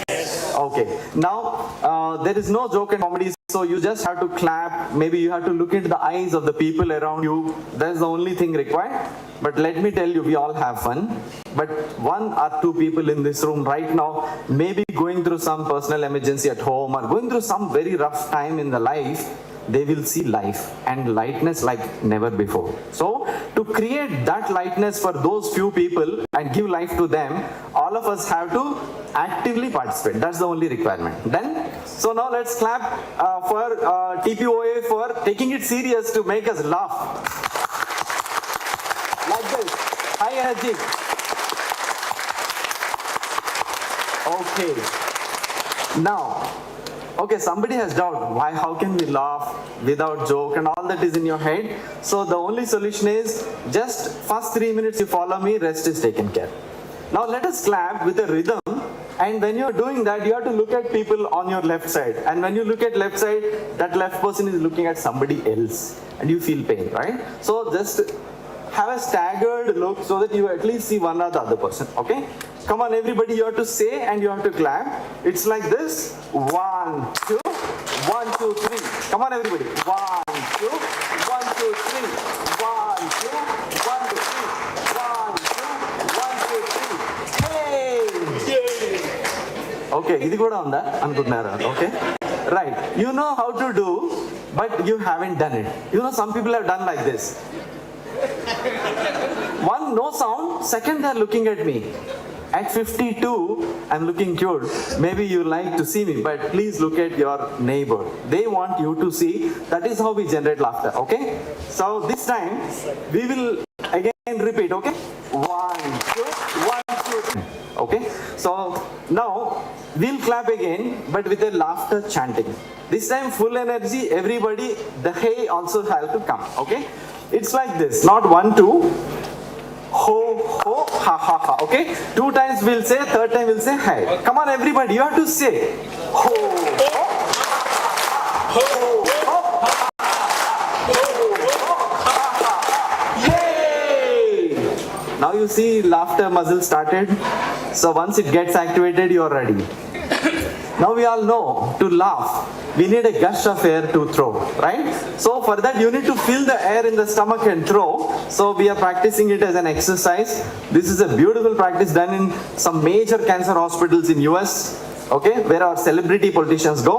G: Yes. Okay. Now, there is no joke and comedy, so you just have to clap. Maybe you have to look into the eyes of the people around you. That's the only thing required. But let me tell you, we all have fun. But one or two people in this room right now may be going through some personal emergency at home or going through some very rough time in the life. They will see life and lightness like never before. So, to create that lightness for those few people and give life to them, all of us have to actively participate. That's the only requirement. Then, so now let's clap for TPOA for taking it serious to make us laugh. Like this. High energy. Okay. Now, okay, somebody has doubt. Why? How can we laugh without joke and all that is in your head? So the only solution is just first 3 minutes you follow me, rest is taken care. Now let us clap with a rhythm. And when you're doing that, you have to look at people on your left side. And when you look at left side, that left person is looking at somebody else. And you feel pain, right? So just have a staggered look so that you at least see one or the other person, okay? Come on, everybody, you have to say and you have to clap. It's like this. 1, 2, 1, 2, 3. Come on, everybody. 1, 2, 1, 2, 3. 1, 2, 1, 2, 3. 1, 2, 1, 2, 3. Hey! Okay, ఇది కూడా ఉందా అనుకుంటున్నారా? Okay. Right. You know how to do, but you haven't done it. You know, some people have done like this. One, no sound. Second, they're looking at me. At 52, I'm looking cute. Maybe you like to see me, but please look at your neighbor. They want you to see. That is how we generate laughter, okay? So this time, we will again repeat, okay? 1, 2, 1, 2, 3. Okay? So now, we'll clap again, but with a laughter chanting. This time, full energy, everybody, the hey also have to come, okay? It's like this, not 1, 2. Ho, ho, ha, ha, ha. Okay? 2 times we'll say, third time we'll say hi. Come on, everybody, you have to say ho, ho, ho, ho, yay! Now you see laughter muscle started. So once it gets activated, you are ready. Now we all know to laugh, we need a gush of air to throw, right? So for that you need to fill the air in the stomach and throw. So we are practicing it as an exercise. This is a beautiful practice done in some major cancer hospitals in US, okay, where our celebrity politicians go.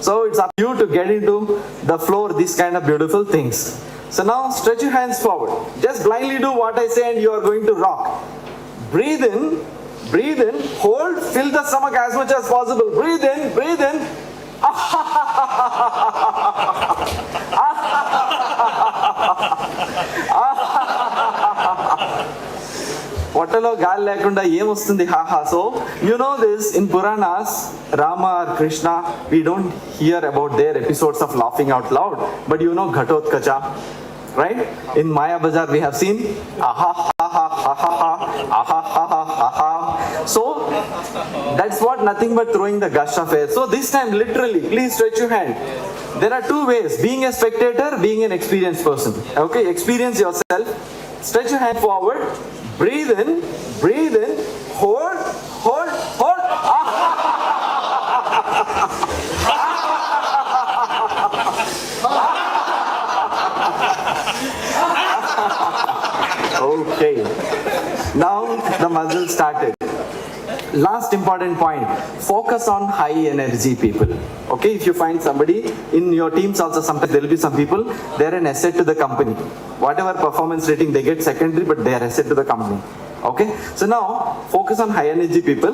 G: So it's up to you to get into the floor, these kind of beautiful things. So now stretch your hands forward. Just blindly do what I say and you are going to rock. Breathe in, hold, fill the stomach as much as possible. Breathe in, breathe in. పొట్టలో గాలి లేకుండా ఏమొస్తుంది హాహా. So you know this in Puranas, Rama or Krishna, we don't hear about their episodes of laughing out loud, but you know Ghatotkacha, right? In Maya Bazaar we have seen aha ha ha ha ha ha aha ha ha ha ha. So that's what, nothing but throwing the gush of air. So this time literally, please stretch your hand. There are 2 ways, being a spectator, being an experienced person. Okay, experience yourself. Stretch your hand forward. Breathe in, hold, hold, hold. Okay. Now the muscle started. Last important point, focus on high energy people. Okay, if you find somebody in your teams also, sometimes there will be some people, they're an asset to the company. Whatever performance rating they get secondary, but they are asset to the company. Okay, so now focus on high energy people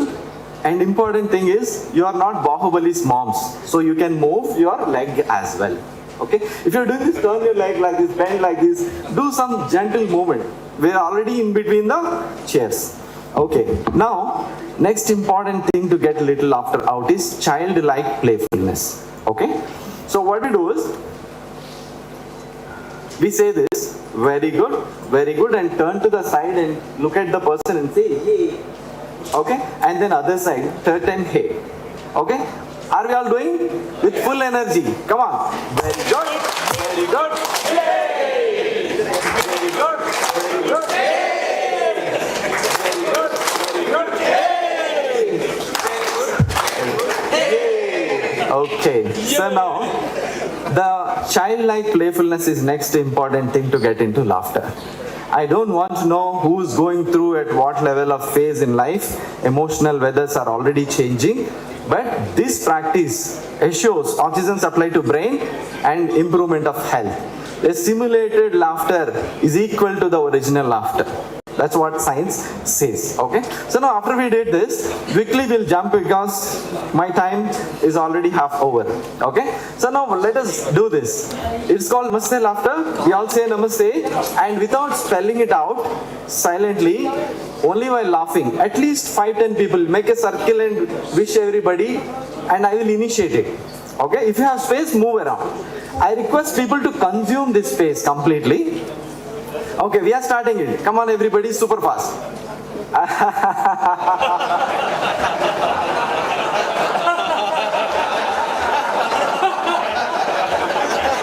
G: And important thing is, you are not Bahubali's moms, so you can move your leg as well. Okay? If you're doing this, turn your leg like this, bend like this, do some gentle movement. We're already in between the chairs. Okay, now, next important thing to get a little laughter out is childlike playfulness. Okay? So what we do is, we say this, very good, and turn to the side and look at the person and say, yay. Okay? And then other side, third time, hey. Okay? Are we all doing? With full energy. Come on. Very good, very good. Yay! Very good, very good. Yay! Very good, very good. Yay! Yay! Okay, so now, the childlike playfulness is next important thing to get into laughter. I don't want to know who's going through at what level of phase in life. Emotional weathers are already changing. But this practice assures oxygen supply to brain and improvement of health. A simulated laughter is equal to the original laughter. That's what science says. Okay. So now after we did this, quickly we'll jump because my time is already half over. Okay. So now let us do this. It's called Namaste laughter. We all say Namaste, and without spelling it out, silently, only while laughing, at least 5-10 people make a circle and wish everybody, and I will initiate it. Okay. If you have space, move around. I request people to consume this space completely. Okay, we are starting it. Come on everybody, super fast.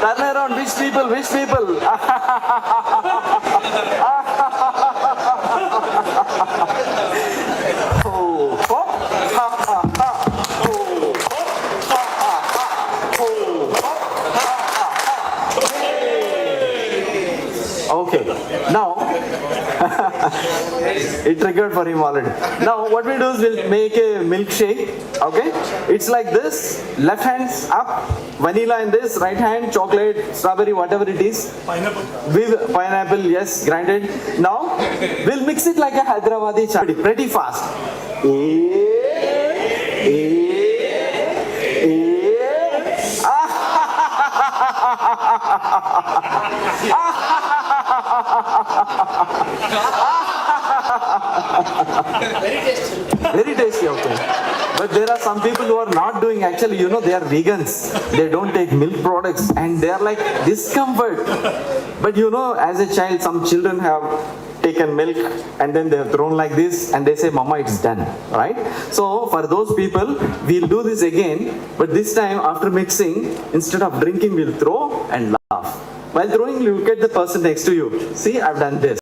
G: Turn around, wish people, wish people. Okay, now, it triggered for him already. Now what we do is we'll make a milkshake, okay? It's like this, left hand's up, vanilla in this, right hand, chocolate, strawberry, whatever it is. Pineapple. With pineapple, yes, grinded. Now, we'll mix it like a Hyderabadi chai, pretty fast.
K: Very tasty.
G: Very tasty, okay. But there are some people who are not doing, actually, you know, they are vegans. They don't take milk products and they are like discomfort. But you know, as a child, some children have taken milk and then they have thrown like this and they say, Mama, it's done, right? So for those people, we'll do this again, but this time after mixing, instead of drinking, we'll throw and laugh. While throwing, look at the person next to you. See, I've done this.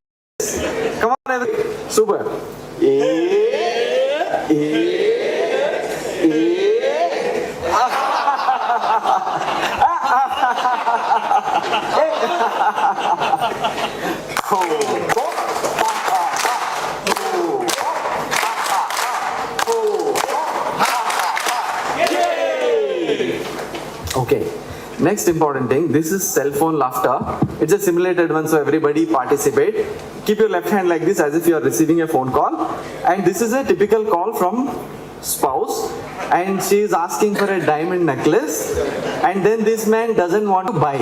G: Come on, everybody. Super. Okay, next important thing, this is cell phone laughter. It's a simulated one, so everybody participate. Keep your left hand like this as if you are receiving a phone call. And this is a typical call from spouse, and she is asking for a diamond necklace, and then this man doesn't want to buy.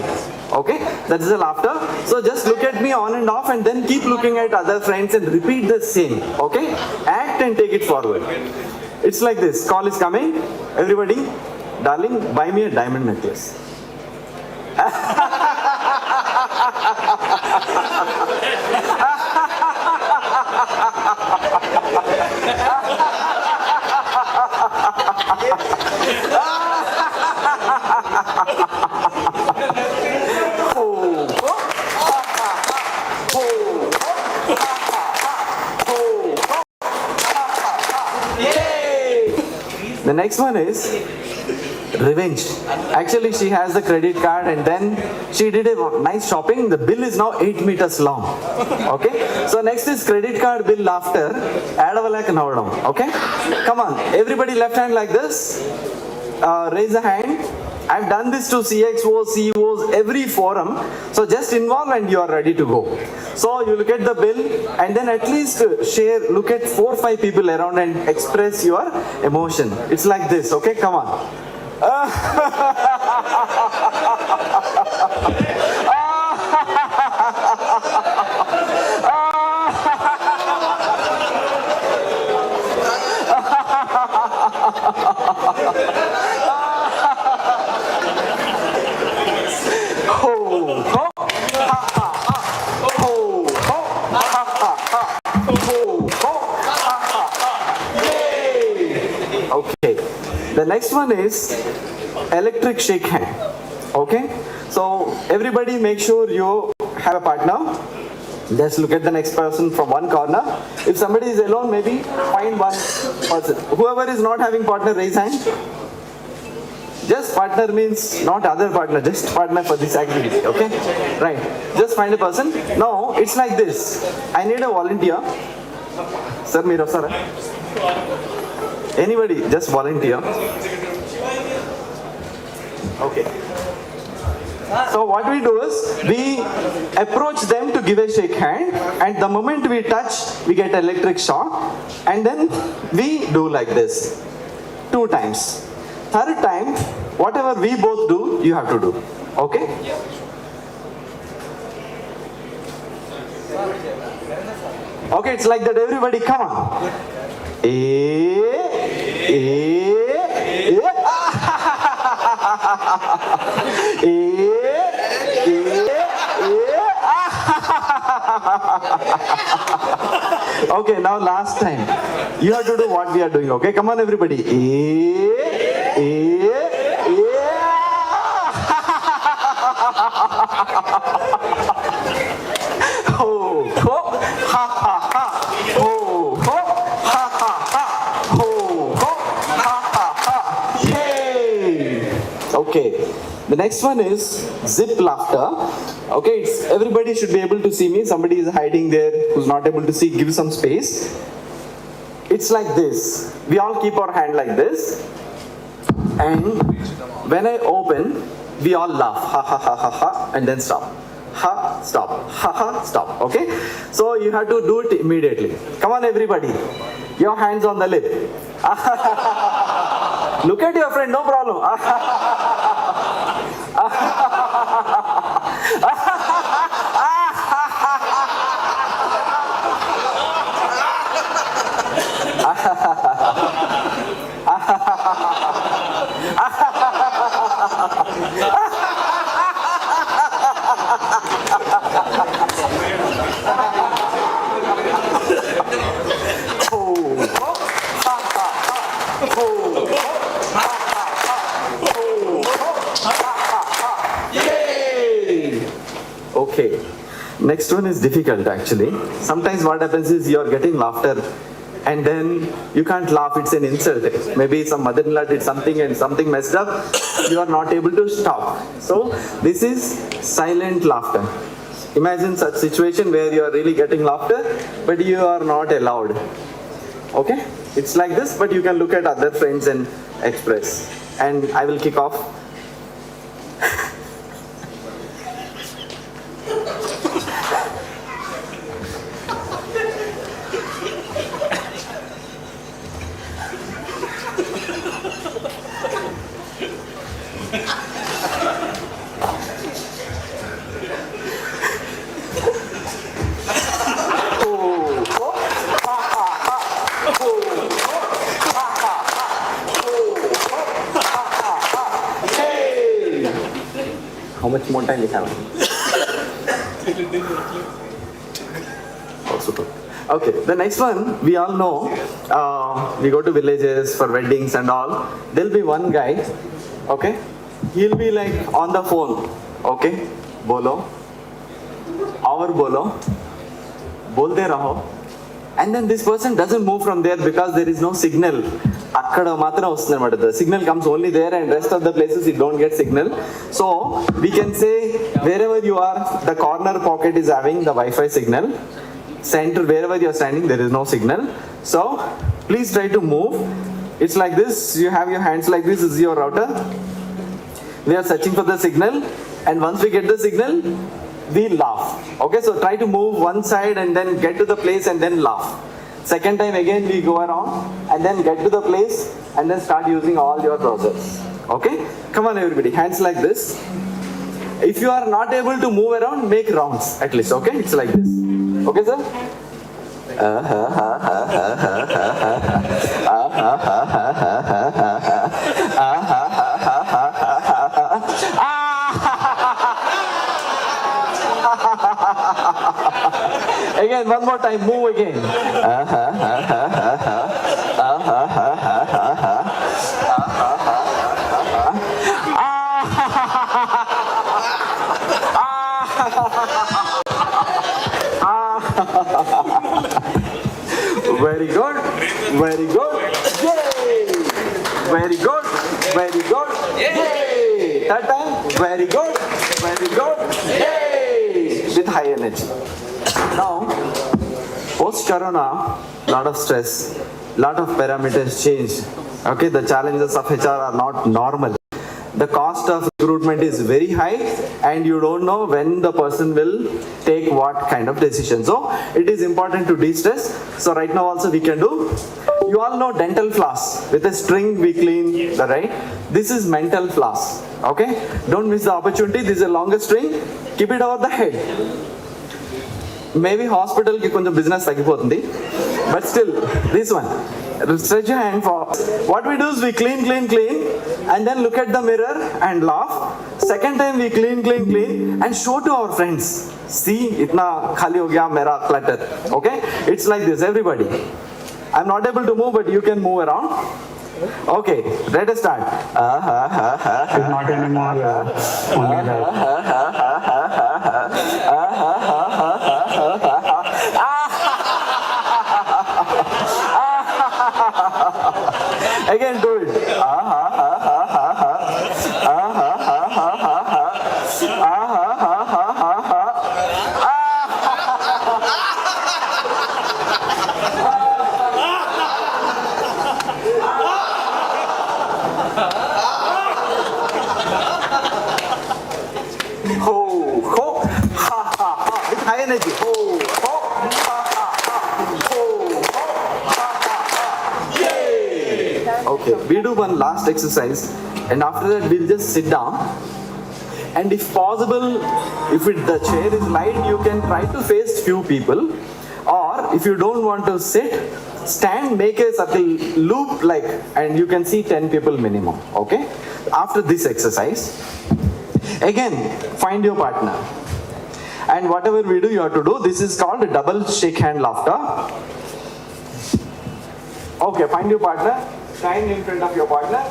G: Okay, that is a laughter. So just look at me on and off and then keep looking at other friends and repeat the same. Okay, act and take it forward. It's like this, call is coming, everybody, darling, buy me a diamond necklace. The next one is revenge. Actually, she has the credit card and then she did a nice shopping. The bill is now 8 meters long. Okay. So next is credit card bill laughter. Okay. Come on. Everybody left hand like this. Raise a hand.
O: I've done this to CXOs, CEOs, every forum. So just involve and you are ready to go. So you look at the bill and then at least share, look at 4 or 5 people around and express your emotion. It's like this, okay? Come on. Okay, the next one is electric shake hand. Okay, so everybody make sure you have a partner. Just look at the next person from one corner. If somebody is alone, maybe find one person. Whoever is not having partner, raise hand. Just partner means not other partner, just partner for this activity, okay? Right, just find a person. Now, it's like this. I need a volunteer. Sir, Miro, sir. Anybody, just volunteer. Okay. So what we do is, we approach them to give a shake hand, and the moment we touch, we get electric shock, and then we do like this 2 times. Third time, whatever we both do, you have to do. Okay? Okay, it's like that. Everybody, come on. Okay, now last time. You have to do what we are doing, okay? Come on, everybody. Okay, the next one is zip laughter. Okay, everybody should be able to see me. Somebody is hiding there who's not able to see. Give some space. It's like this. We all keep our hand like this. And when I open, we all laugh. Ha ha ha ha ha. And then stop. Ha, stop. Ha ha, stop. Okay? So you have to do it immediately. Come on, everybody. Your hands on the lip. Look at your friend, no problem. Okay, next one is difficult actually. Sometimes what happens is you are getting laughter and then you can't laugh, it's an insult. Maybe some mother-in-law did something and something messed up, you are not able to stop. So this is silent laughter. Imagine such situation where you are really getting laughter but you are not allowed. Okay, it's like this, but you can look at other friends and express. And I will kick off. How much more time we have? Oh, super. Okay, the next one, we all know, we go to villages for weddings and all. There'll be one guy, okay? He'll be like on the phone, okay? Bolo, our bolo, bolte raho. And then this person doesn't move from there because there is no signal. The signal comes only there and rest of the places you don't get signal. So we can say wherever you are, the corner pocket is having the Wi-Fi signal. Center, wherever you are standing, there is no signal. So please try to move. It's like this. You have your hands like this. This is your router. we are searching for the signal, and once we get the signal, we laugh. Okay, so try to move one side and then get to the place and then laugh. Second time again we go around and then get to the place and then start using all your trousers. Okay, come on everybody, hands like this. If you are not able to move around, make rounds at least. Okay, it's like this. Okay, sir? Again, one more time, move again. Very good, very good. Yay! Very good, very good. Yay! Third time, very good, very good. Yay! With high energy. Now, post-corona, lot of stress, lot of parameters changed. Okay, the challenges of HR are not normal. The cost of recruitment is very high and you don't know when the person will take what kind of decision. So it is important to de-stress. So right now also we can do, you all know dental floss. With a string we clean the right. This is mental floss. Okay, don't miss the opportunity. This is a longer string. Keep it over the head. Maybe hospital ki konjam business tagipotundi, but still this one. Stretch your hand for. What we do is we clean, and then look at the mirror and laugh. Second time we clean, and show to our friends. See, itna khali ho gaya mera clutter. Okay, it's like this. Everybody. I'm not able to move, but you can move around. Okay, let us start.
B: Not anymore.
O: Again, do it. Ho, ho, ha, ha, ha. With high energy. Ho, ho, ha, ha, ha. Ho, ho, ha, ha, ha. Yay! Okay, we do one last exercise and after that we'll just sit down. And if possible, if the chair is light, you can try to face few people. Or if you don't want to sit, stand, make a circle loop like, and you can see 10 people minimum. Okay? After this exercise, again, find your partner. And whatever we do, you have to do. This is called a double shake hand laughter. Okay, find your partner. Stand in front of your partner.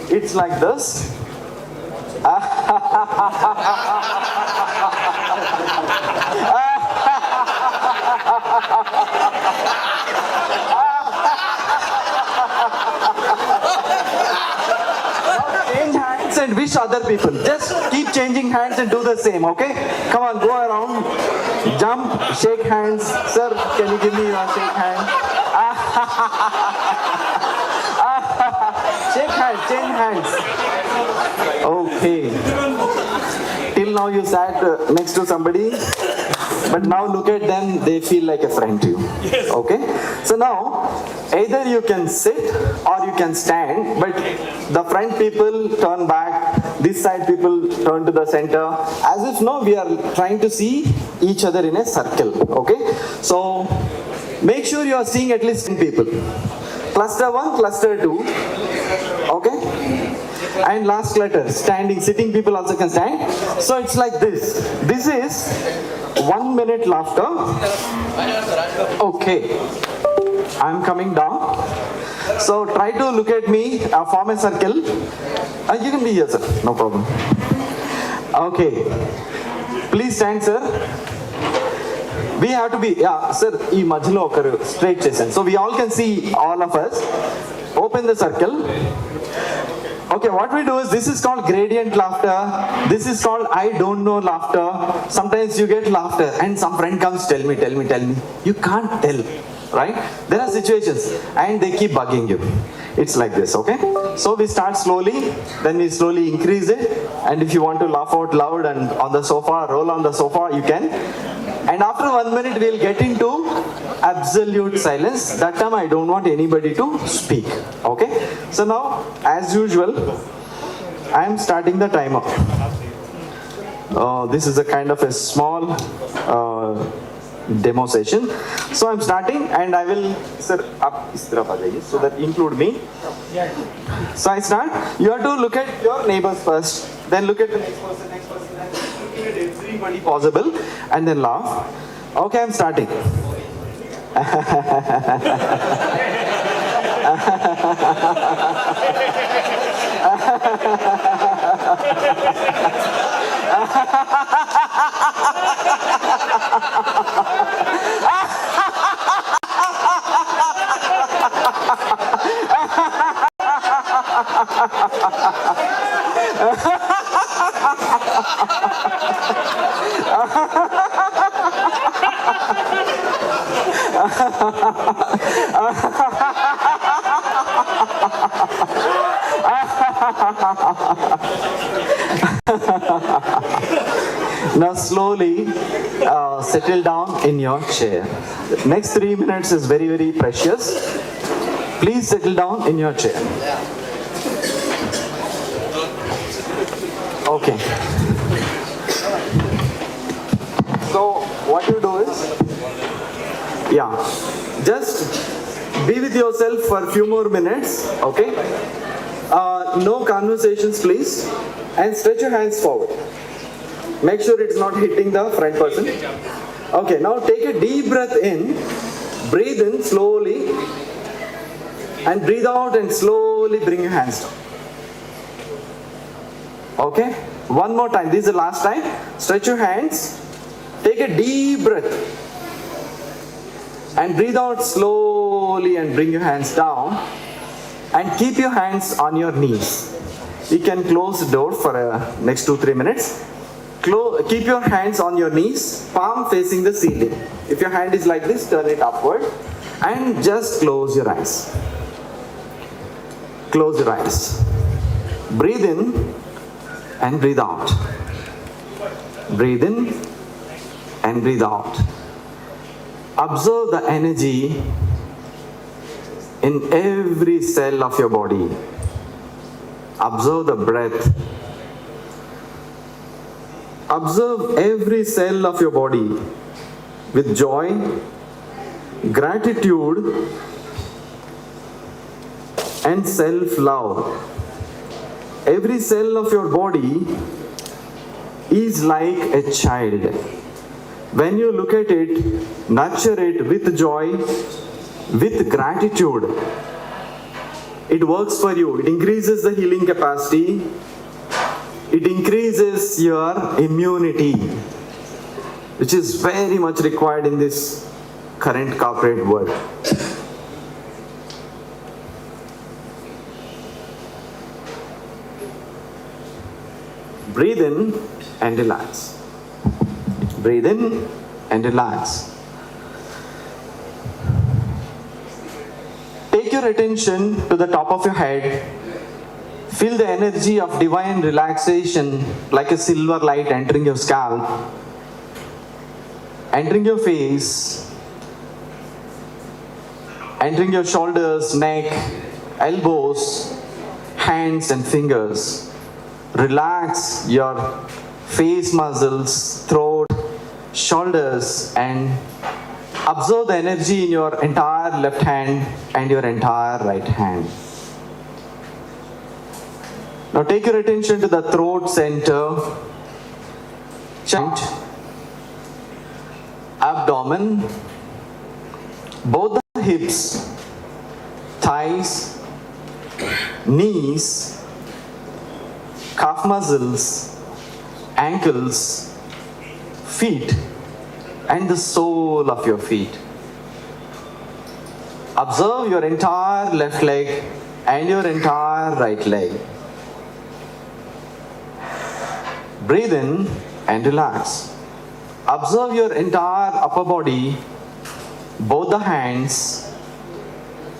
O: It's like this. Change hands and wish other people. Just keep changing hands and do the same, okay? Come on, go around, jump, shake hands. Sir, can you give me your shake hand? Shake hands, change hands. Okay. Till now you sat next to somebody, but now look at them, they feel like a friend to you. Okay? So now, either you can sit or you can stand, but the front people turn back, this side people turn to the center, as if no, we are trying to see each other in a circle. Okay? So, make sure you are seeing at least 10 people. Cluster 1, cluster 2. Okay? And last cluster, standing, sitting people also can stand. So it's like this. This is 1 minute laughter. Okay. I'm coming down. So try to look at me, form a circle. You can be here, sir. No problem. Okay. Please stand, sir. We have to be, yeah, sir, ee majhlo okaru straight chesand. So we all can see all of us. Open the circle. Okay, what we do is, this is called gradient laughter. This is called I don't know laughter. Sometimes you get laughter and some friend comes, tell me. You can't tell. right? There are situations and they keep bugging you. It's like this, okay? So we start slowly, then we slowly increase it, and if you want to laugh out loud and on the sofa, roll on the sofa, you can. And after 1 minute, we'll get into absolute silence. That time I don't want anybody to speak, okay? So now, as usual, I am starting the timer. This is a kind of a small demo session. So I'm starting and I will, sir, up is taraf aa jaiye, so that include me. So I start. You have to look at your neighbors first, then look at the next person, then look at everybody possible, and then laugh. Okay, I'm starting. Now slowly settle down in your chair. Next 3 minutes is very, very precious. Please settle down in your chair. Okay. So what you do is, just be with yourself for a few more minutes, okay? No conversations, please, and stretch your hands forward. Make sure it's not hitting the front person. Okay, now take a deep breath in, breathe in slowly, and breathe out and slowly bring your hands down. Okay, one more time, this is the last time. Stretch your hands, take a deep breath, and breathe out slowly and bring your hands down, and keep your hands on your knees. You can close the door for next 2-3 minutes. Keep your hands on your knees, palm facing the ceiling. If your hand is like this, turn it upward and just close your eyes. Close your eyes. Breathe in and breathe out. Breathe in and breathe out. Observe the energy in every cell of your body. Observe the breath. Observe every cell of your body with joy, gratitude, and self-love. Every cell of your body is like a child. When you look at it, nurture it with joy, with gratitude. It works for you. It increases the healing capacity. It increases your immunity, which is very much required in this current corporate world. Breathe in and relax. Breathe in and relax. Take your attention to the top of your head. Feel the energy of divine relaxation like a silver light entering your scalp, entering your face, entering your shoulders, neck, elbows, hands and fingers. Relax your face muscles, throat, shoulders, and observe the energy in your entire left hand and your entire right hand. Now take your attention to the throat center, chest, abdomen, both the hips, thighs, knees, calf muscles, ankles, feet, and the sole of your feet. Observe your entire left leg and your entire right leg. Breathe in and relax. Observe your entire upper body, both the hands,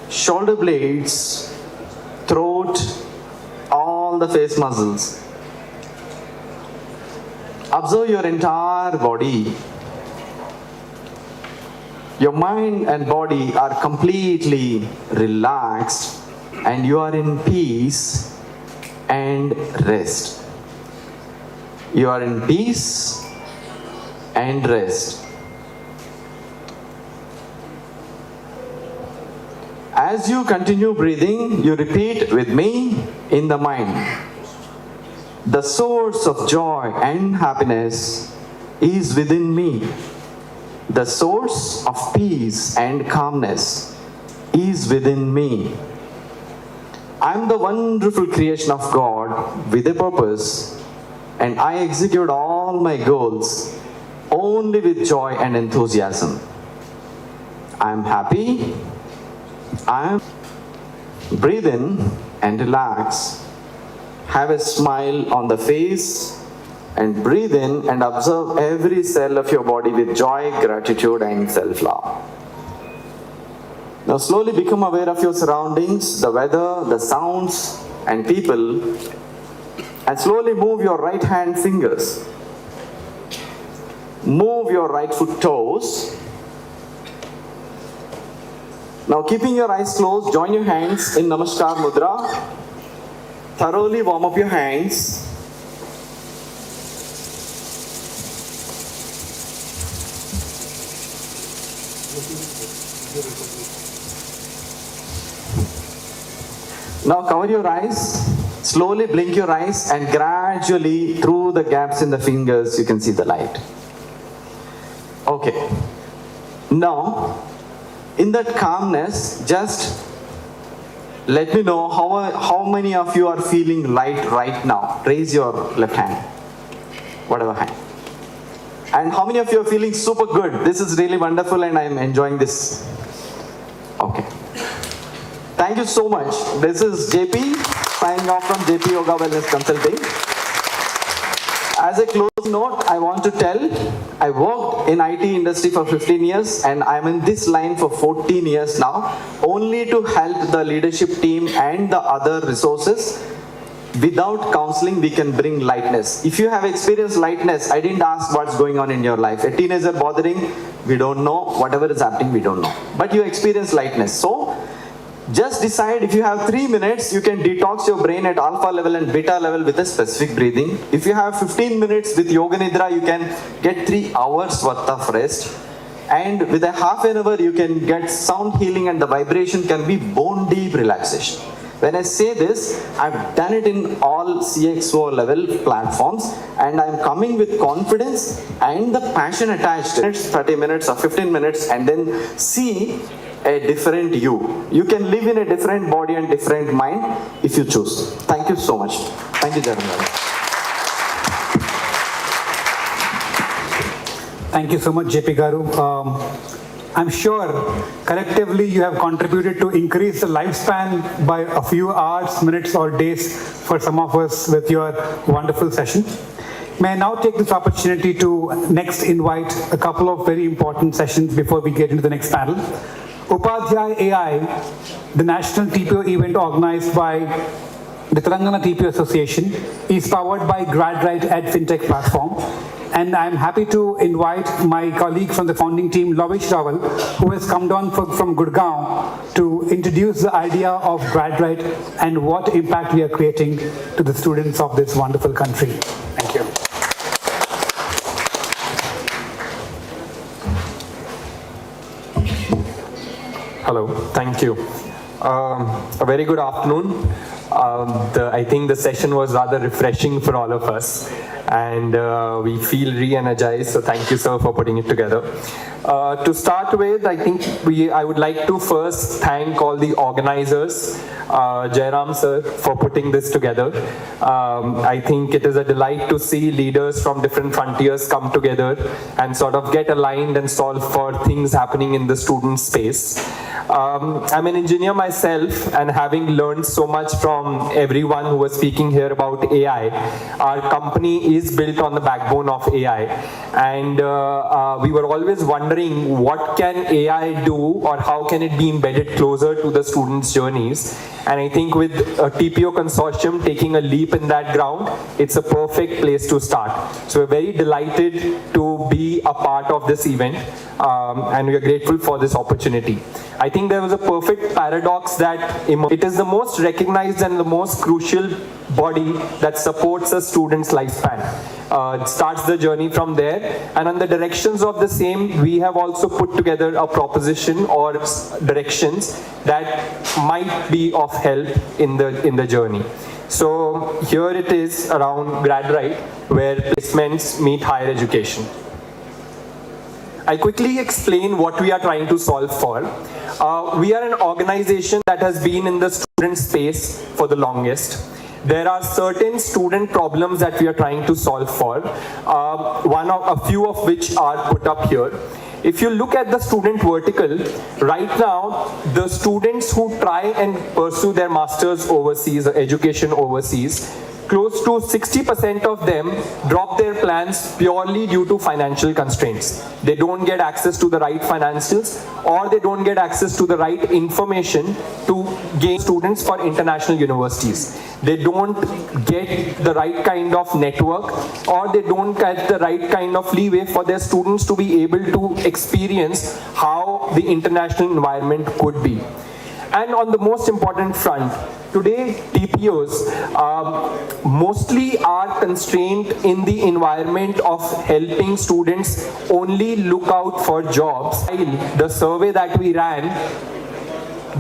O: shoulder blades, throat, all the face muscles. Observe your entire body. Your mind and body are completely relaxed and you are in peace and rest. You are in peace and rest. As you continue breathing, you repeat with me in the mind. The source of joy and happiness is within me. The source of peace and calmness is within me. I am the wonderful creation of God with a purpose, and I execute all my goals only with joy and enthusiasm. I am happy. Breathe in and relax. Have a smile on the face and breathe in and observe every cell of your body with joy, gratitude and self-love. Now slowly become aware of your surroundings, the weather, the sounds and people, and slowly move your right hand fingers. Move your right foot toes. Now keeping your eyes closed, join your hands in Namaskar Mudra. Thoroughly warm up your hands. Now cover your eyes, slowly blink your eyes and gradually through the gaps in the fingers you can see the light. Okay. Now, in that calmness, just let me know how many of you are feeling light right now. Raise your left hand, whatever hand. And how many of you are feeling super good? This is really wonderful and I am enjoying this. Okay. Thank you so much. This is JP, signing off from JP Yoga Wellness Consulting. As a close note, I want to tell, I worked in IT industry for 15 years and I'm in this line for 14 years now, only to help the leadership team and the other resources. Without counseling, we can bring lightness. If you have experienced lightness, I didn't ask what's going on in your life. A teenager bothering, we don't know. Whatever is happening, we don't know. But you experience lightness. So, just decide if you have 3 minutes, you can detox your brain at alpha level and beta level with a specific breathing. If you have 15 minutes with Yoga Nidra, you can get 3 hours worth of rest. And with a half an hour, you can get sound healing and the vibration can be bone deep relaxation. When I say this, I've done it in all CXO level platforms and I'm coming with confidence and the passion attached. 30 minutes or 15 minutes and then see a different you. You can live in a different body and different mind if you choose. Thank you so much. Thank you, Jaran.
B: Thank you so much, JP Garu. I'm sure collectively you have contributed to increase the lifespan by a few hours, minutes or days for some of us with your wonderful session. May I now take this opportunity to next invite a couple of very important sessions before we get into the next panel. Upadhay AI, the national TPO event organized by the Telangana TPO Association, is powered by GradRight EdFintech platform. And I'm happy to invite my colleague from the founding team, Lovish Rawal, who has come down from Gurgaon to introduce the idea of GradRight and what impact we are creating to the students of this wonderful country. Thank you.
P: Hello, thank you. A very good afternoon. I think the session was rather refreshing for all of us and we feel re-energized, so thank you, sir, for putting it together. To start with, I think I would like to first thank all the organizers, Jairam sir, for putting this together. I think it is a delight to see leaders from different frontiers come together and sort of get aligned and solve for things happening in the student space. I'm an engineer myself, and having learned so much from everyone who was speaking here about AI, our company is built on the backbone of AI. And we were always wondering wondering what can AI do or how can it be embedded closer to the students' journeys. And I think with a TPO consortium taking a leap in that ground, it's a perfect place to start. So we're very delighted to be a part of this event, and we are grateful for this opportunity. I think there was a perfect paradox that it is the most recognized and the most crucial body that supports a student's lifespan. It starts the journey from there, and on the directions of the same, we have also put together a proposition or directions that might be of help in the journey. So here it is around grad right, where placements meet higher education. I'll quickly explain what we are trying to solve for. We are an organization that has been in the student space for the longest. There are certain student problems that we are trying to solve for, a few of which are put up here. If you look at the student vertical, right now, the students who try and pursue their masters overseas or education overseas, close to 60% of them drop their plans purely due to financial constraints. They don't get access to the right financials, or they don't get access to the right information to gain students for international universities. They don't get the right kind of network, or they don't get the right kind of leeway for their students to be able to experience how the international environment could be. And on the most important front, today TPOs mostly are constrained in the environment of helping students only look out for jobs. The survey that we ran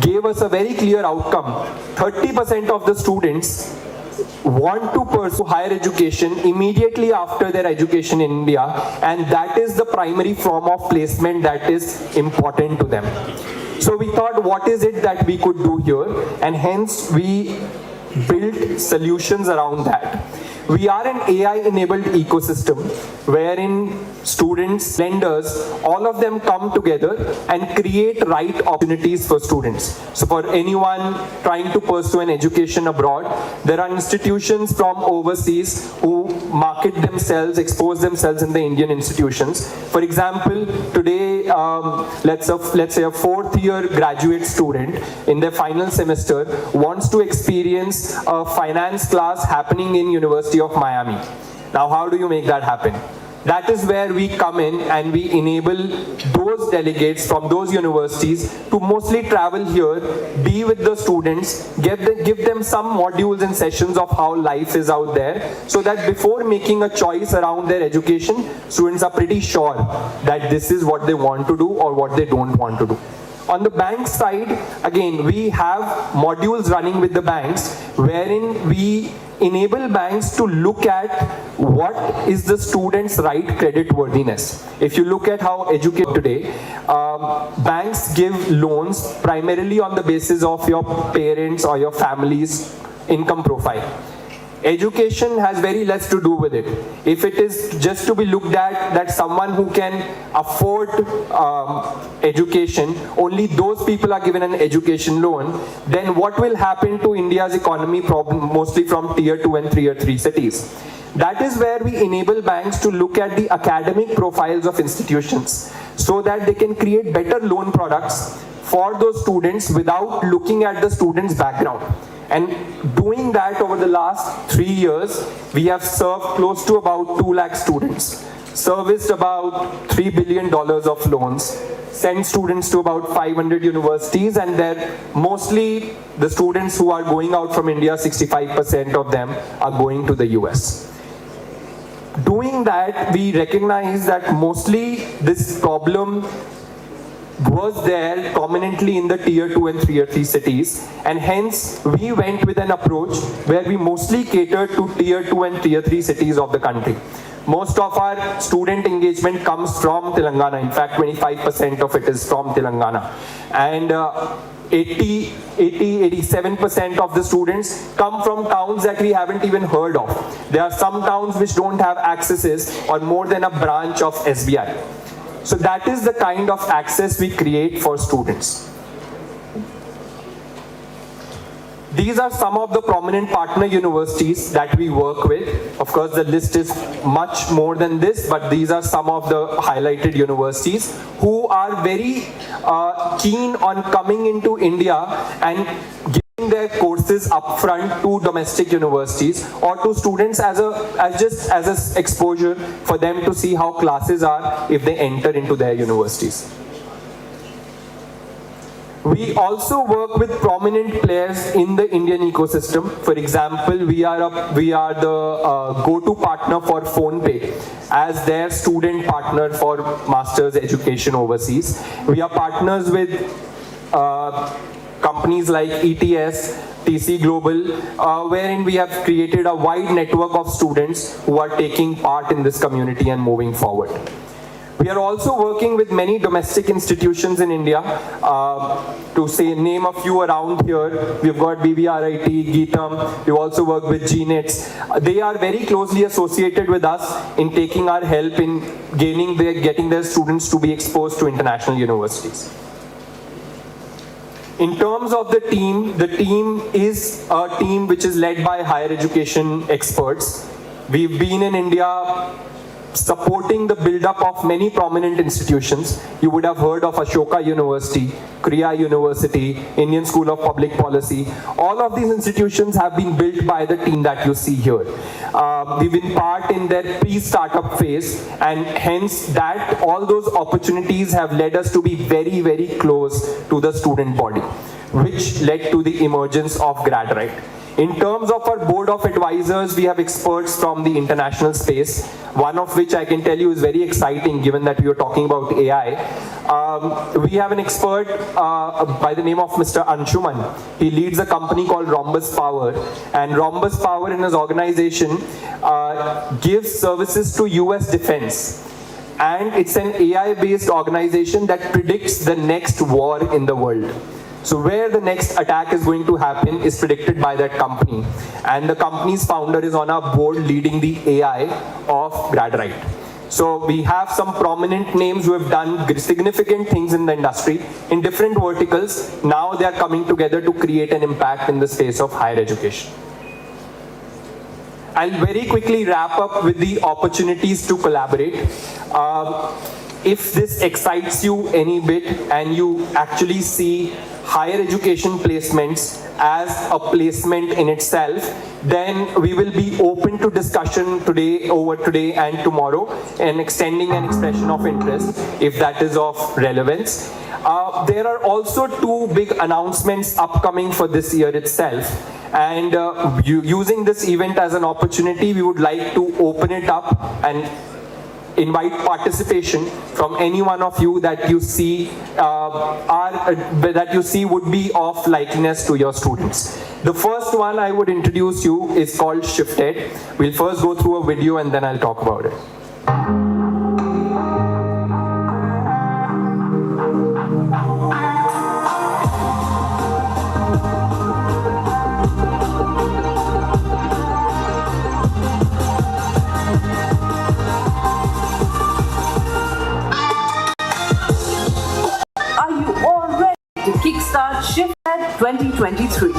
P: gave us a very clear outcome. 30% of the students want to pursue higher education immediately after their education in India, and that is the primary form of placement that is important to them. So we thought, what is it that we could do here? And hence we built solutions around that. We are an AI-enabled ecosystem wherein students, lenders, all of them come together and create right opportunities for students. So for anyone trying to pursue an education abroad, there are institutions from overseas who market themselves, expose themselves in the Indian institutions. For example, today, let's say a fourth-year graduate student in their final semester wants to experience a finance class happening in University of Miami. Now, how do you make that happen? That is where we come in and we enable those delegates from those universities to mostly travel here, be with the students, give them some modules and sessions of how life is out there, so that before making a choice around their education, students are pretty sure that this is what they want to do or what they don't want to do. On the bank side, again, we have modules running with the banks wherein we enable banks to look at what is the student's right credit worthiness. If you look at how educated today, banks give loans primarily on the basis of your parents or your family's income profile. Education has very less to do with it. If it is just to be looked at that someone who can afford education, only those people are given an education loan, then what will happen to India's economy, mostly from tier 2 and tier 3 cities? That is where we enable banks to look at the academic profiles of institutions so that they can create better loan products for those students without looking at the student's background. And doing that over the last 3 years, we have served close to about 2 lakh students, serviced about $3 billion of loans, sent students to about 500 universities, and they're mostly the students who are going out from India, 65% of them are going to the US. Doing that, we recognize that mostly this problem was there prominently in the tier 2 and tier 3 cities, and hence we went with an approach where we mostly catered to tier 2 and tier 3 cities of the country. Most of our student engagement comes from Telangana. In fact, 25% of it is from Telangana. And 87% of the students come from towns that we haven't even heard of. There are some towns which don't have accesses or more than a branch of SBI. So that is the kind of access we create for students. These are some of the prominent partner universities that we work with. Of course, the list is much more than this, but these are some of the highlighted universities who are very keen on coming into India and giving their courses upfront to domestic universities or to students as exposure for them to see how classes are if they enter into their universities. We also work with prominent players in the Indian ecosystem. For example, we are the go-to partner for PhonePe as their student partner for master's education overseas. We are partners with companies like ETS, Telangana-Global, wherein we have created a wide network of students who are taking part in this community and moving forward. We are also working with many domestic institutions in India. To name a few around here, we've got BBRIT, Geetam, we also work with GNETs. They are very closely associated with us in taking our help in getting their students to be exposed to international universities. In terms of the team is a team which is led by higher education experts. We've been in India supporting the build-up of many prominent institutions. You would have heard of Ashoka University, Kriya University, Indian School of Public Policy. All of these institutions have been built by the team that you see here. We've been part in their pre-startup phase, and hence that all those opportunities have led us to be very, very close to the student body, which led to the emergence of GradRight. In terms of our board of advisors, we have experts from the international space, one of which I can tell you is very exciting given that we are talking about AI. We have an expert by the name of Mr. Anshuman. He leads a company called Rhombus Power, and Rhombus Power in his organization gives services to US defense. And it's an AI-based organization that predicts the next war in the world. So where the next attack is going to happen is predicted by that company. And the company's founder is on our board leading the AI of GradRight. So we have some prominent names who have done significant things in the industry in different verticals. Now they are coming together to create an impact in the space of higher education. I'll very quickly wrap up with the opportunities to collaborate. If this excites you any bit and you actually see higher education placements as a placement in itself, then we will be open to discussion today and tomorrow, and extending an expression of interest if that is of relevance. There are also two big announcements upcoming for this year itself. And using this event as an opportunity, we would like to open it up and invite participation from any one of you that you see would be of likeness to your students. The first one I would introduce you is called Shifted. We'll first go through a video and then I'll talk about it.
Q: To kickstart Shifted 2023.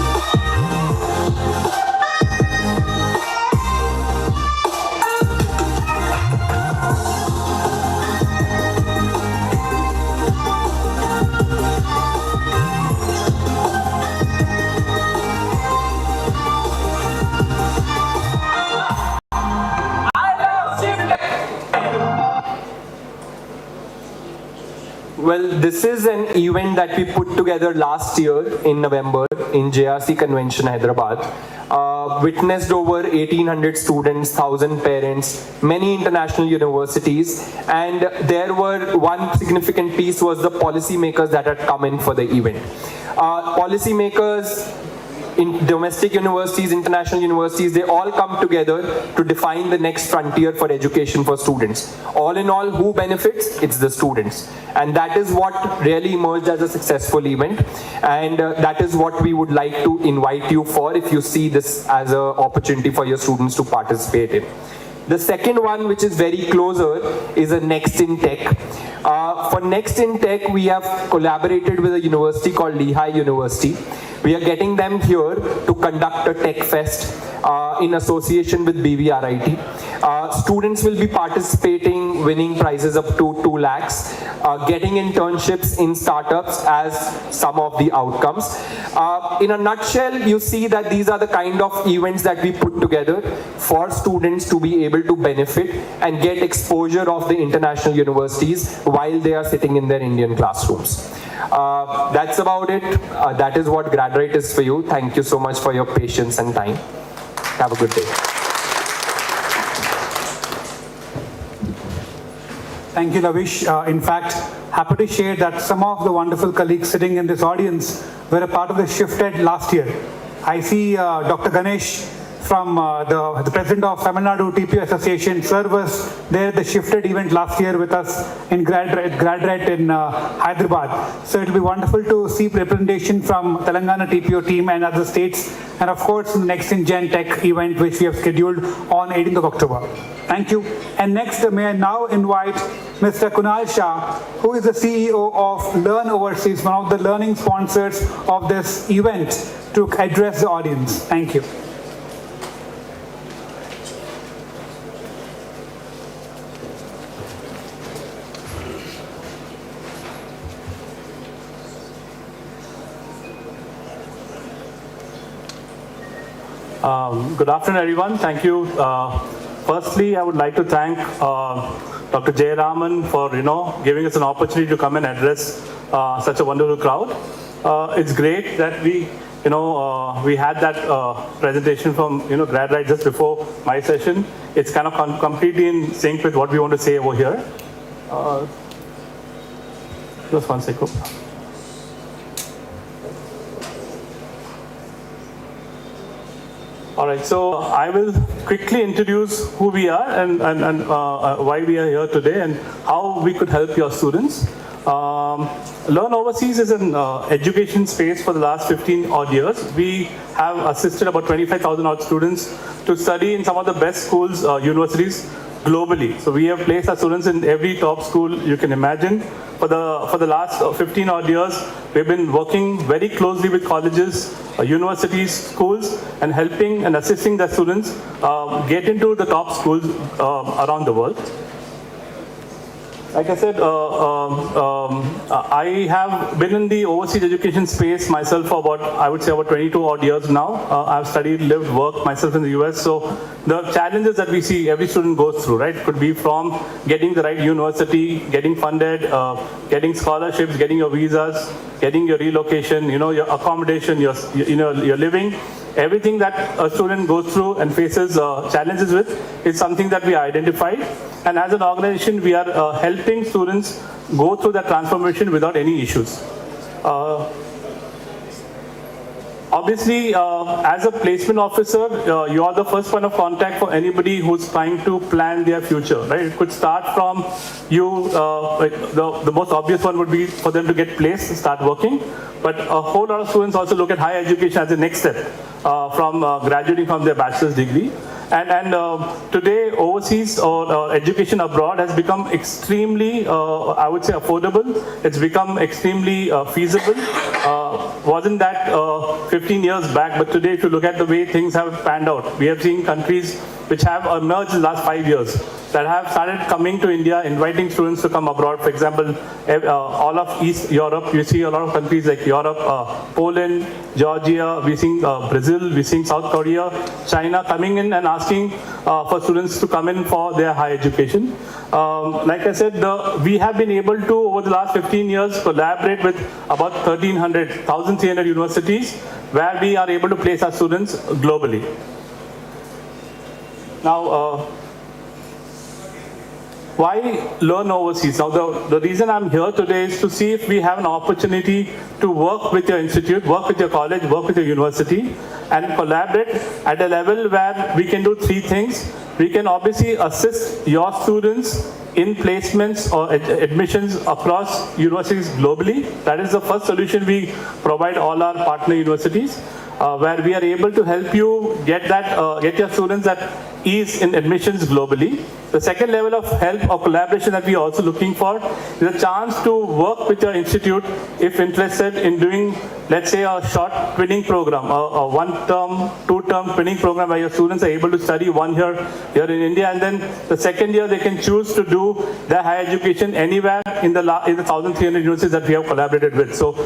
P: Well, this is an event that we put together last year in November in JRC Convention, Hyderabad. Witnessed over 1,800 students, 1,000 parents, many international universities, and there were one significant piece was the policymakers that had come in for the event. Policymakers in domestic universities, international universities, they all come together to define the next frontier for education for students. All in all, who benefits? It's the students. And that is what really emerged as a successful event. And that is what we would like to invite you for if you see this as an opportunity for your students to participate in. The second one, which is very closer, is a Next in Tech. For Next in Tech, we have collaborated with a university called Lehigh University. We are getting them here to conduct a tech fest in association with BVRIT. Students will be participating, winning prizes up to 2 lakhs, getting internships in startups as some of the outcomes. In a nutshell, you see that these are the kind of events that we put together for students to be able to benefit and get exposure of the international universities while they are sitting in their Indian classrooms. That's about it. That is what GradRight is for you. Thank you so much for your patience and time. Have a good day.
B: Thank you, Lavish. In fact, happy to share that some of the wonderful colleagues sitting in this audience were a part of the Shifted last year. I see Dr. Ganesh from the president of Tamil Nadu TPO Association. Sir was there at the Shifted event last year with us in GradRight in Hyderabad. So it'll be wonderful to see representation from Telangana TPO team and other states. And of course, next in Gen Tech event, which we have scheduled on 18th of October. Thank you. And next, may I now invite Mr. Kunal Shah, who is the CEO of Learn Overseas, one of the learning sponsors of this event, to address the audience. Thank you.
R: Good afternoon, everyone. Thank you. Firstly, I would like to thank Dr. J. Raman for giving us an opportunity to come and address such a wonderful crowd. It's great that we had that presentation from GradRight just before my session. It's kind of completely in sync with what we want to say over here. Just one second. All right, so I will quickly introduce who we are and why we are here today and how we could help your students. Learn Overseas is an education space for the last 15 odd years. We have assisted about 25,000 odd students to study in some of the best schools, universities globally. So we have placed our students in every top school you can imagine. For the last 15 odd years, we've been working very closely with colleges, universities, schools, and helping and assisting the students get into the top schools around the world. Like I said, I have been in the overseas education space myself for about, I would say about 22 odd years now. I've studied, lived, worked myself in the US. So the challenges that we see every student goes through, right? Could be from getting the right university, getting funded, getting scholarships, getting your visas, getting your relocation, your accommodation, your living. Everything that a student goes through and faces challenges with is something that we identified. And as an organization, we are helping students go through that transformation without any issues. Obviously, as a placement officer, you are the first point of contact for anybody who's trying to plan their future, right? It could start from you, the most obvious one would be for them to get placed and start working. But a whole lot of students also look at higher education as the next step from graduating from their bachelor's degree. And today, overseas or education abroad has become extremely, I would say, affordable. It's become extremely feasible. Wasn't that 15 years back, but today, if you look at the way things have panned out, we have seen countries which have emerged in the last 5 years that have started coming to India, inviting students to come abroad. For example, all of East Europe, you see a lot of countries like Europe, Poland, Georgia, we're seeing Brazil, we're seeing South Korea, China coming in and asking for students to come in for their higher education. Like I said, we have been able to, over the last 15 years, collaborate with about 1,300 universities where we are able to place our students globally. Now, why learn overseas? Now, the reason I'm here today is to see if we have an opportunity to work with your institute, work with your college, work with your university, and collaborate at a level where we can do three things. We can obviously assist your students in placements or admissions across universities globally. That is the first solution we provide all our partner universities, where we are able to help you get your students that ease in admissions globally. The second level of help or collaboration that we are also looking for is a chance to work with your institute if interested in doing, let's say, a short twinning program, a one-term, two-term twinning program where your students are able to study 1 year here in India, and then the second year they can choose to do their higher education anywhere in the 1,300 universities that we have collaborated with. So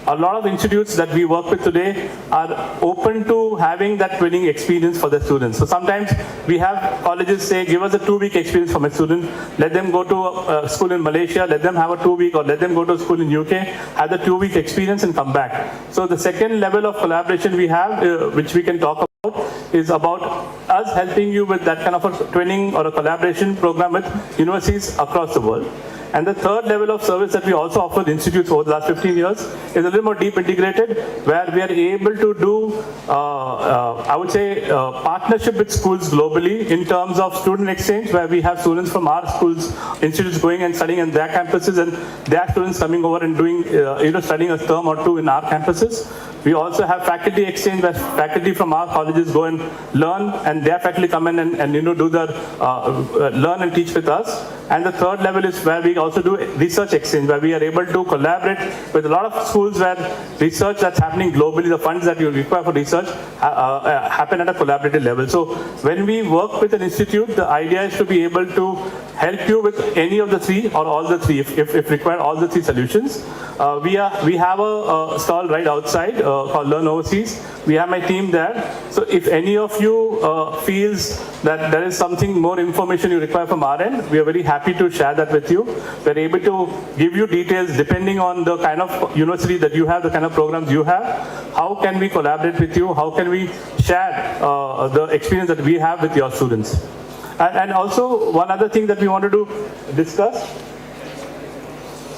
R: a lot of institutes that we work with today are open to having that twinning experience for their students. So sometimes we have colleges say, give us a 2-week experience for my student, let them go to a school in Malaysia, let them have a 2-week, or let them go to a school in UK, have the 2-week experience and come back. So the second level of collaboration we have, which we can talk about, is about us helping you with that kind of a twinning or a collaboration program with universities across the world. And the third level of service that we also offer the institutes over the last 15 years is a little more deep integrated, where we are able to do, I would say, partnership with schools globally in terms of student exchange, where we have students from our schools, institutes going and studying in their campuses, and their students coming over and doing, studying a term or two in our campuses. We also have faculty exchange, where faculty from our colleges go and learn, and their faculty come in and do their learn and teach with us. And the third level is where we also do research exchange, where we are able to collaborate with a lot of schools where research that's happening globally, the funds that you require for research happen at a collaborative level. So when we work with an institute, the idea is to be able to help you with any of the three or all the three, if required, all the three solutions. We have a stall right outside called Learn Overseas. We have my team there. So if any of you feels that there is something more information you require from our end, we are very happy to share that with you. We're able to give you details depending on the kind of university that you have, the kind of programs you have. How can we collaborate with you? How can we share the experience that we have with your students? And also, one other thing that we wanted to discuss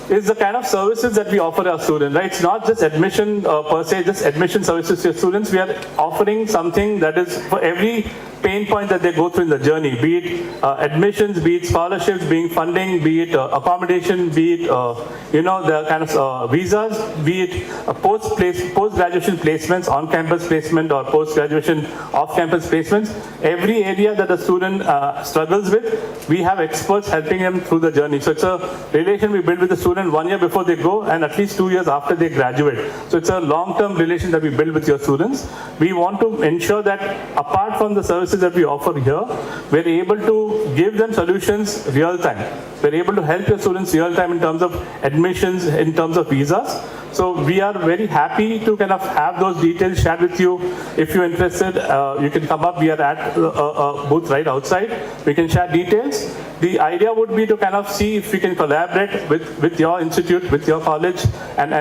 R: is the kind of services that we offer our students, right? It's not just admission per se, just admission services to your students. We are offering something that is for every pain point that they go through in the journey, be it admissions, be it scholarships, be it funding, be it accommodation, be it, the kind of visas, be it post-graduation placements, on-campus placement, or post-graduation off-campus placements. Every area that the student struggles with, we have experts helping them through the journey. So it's a relation we build with the student 1 year before they go and at least 2 years after they graduate. So it's a long-term relation that we build with your students. We want to ensure that apart from the services that we offer here, we're able to give them solutions real time. We're able to help your students real time in terms of admissions, in terms of visas. So we are very happy to kind of have those details shared with you. If you're interested, you can come up. We are at a booth right outside. We can share details. The idea would be to kind of see if we can collaborate with your institute, with your college, and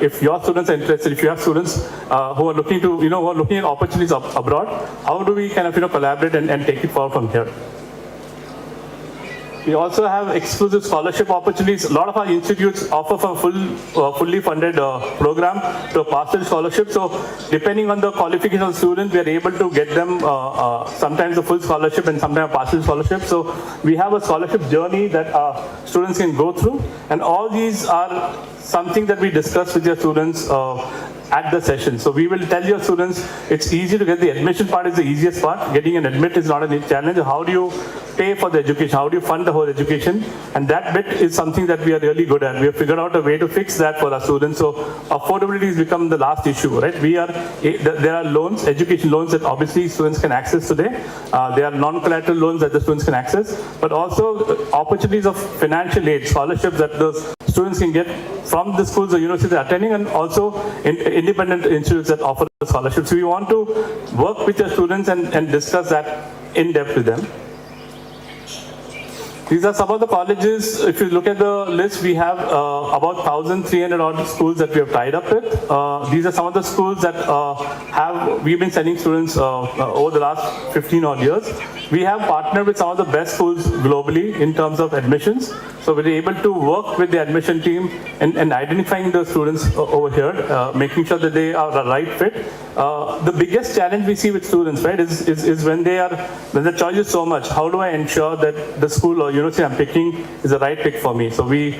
R: if your students are interested, if you have students who are looking to, who are looking at opportunities abroad, how do we kind of, collaborate and take it forward from here? We also have exclusive scholarship opportunities. A lot of our institutes offer a fully funded program to a partial scholarship. So depending on the qualification of the student, we are able to get them sometimes a full scholarship and sometimes a partial scholarship. So we have a scholarship journey that students can go through. And all these are something that we discuss with your students at the session. So we will tell your students it's easy to get the admission part is the easiest part. Getting an admit is not a challenge. How do you pay for the education? How do you fund the whole education? And that bit is something that we are really good at. We have figured out a way to fix that for our students. So affordability has become the last issue, right? There are loans, education loans that obviously students can access today. There are non-collateral loans that the students can access, but also opportunities of financial aid, scholarships that those students can get from the schools or universities they're attending, and also independent institutes that offer scholarships. So we want to work with your students and discuss that in depth with them. These are some of the colleges. If you look at the list, we have about 1,300 odd schools that we have tied up with. These are some of the schools that we've been sending students over the last 15 odd years. We have partnered with some of the best schools globally in terms of admissions. So we're able to work with the admission team and identifying the students over here, making sure that they are the right fit. The biggest challenge we see with students, right, is when the choice is so much. How do I ensure that the school or university I'm picking is the right pick for me? So we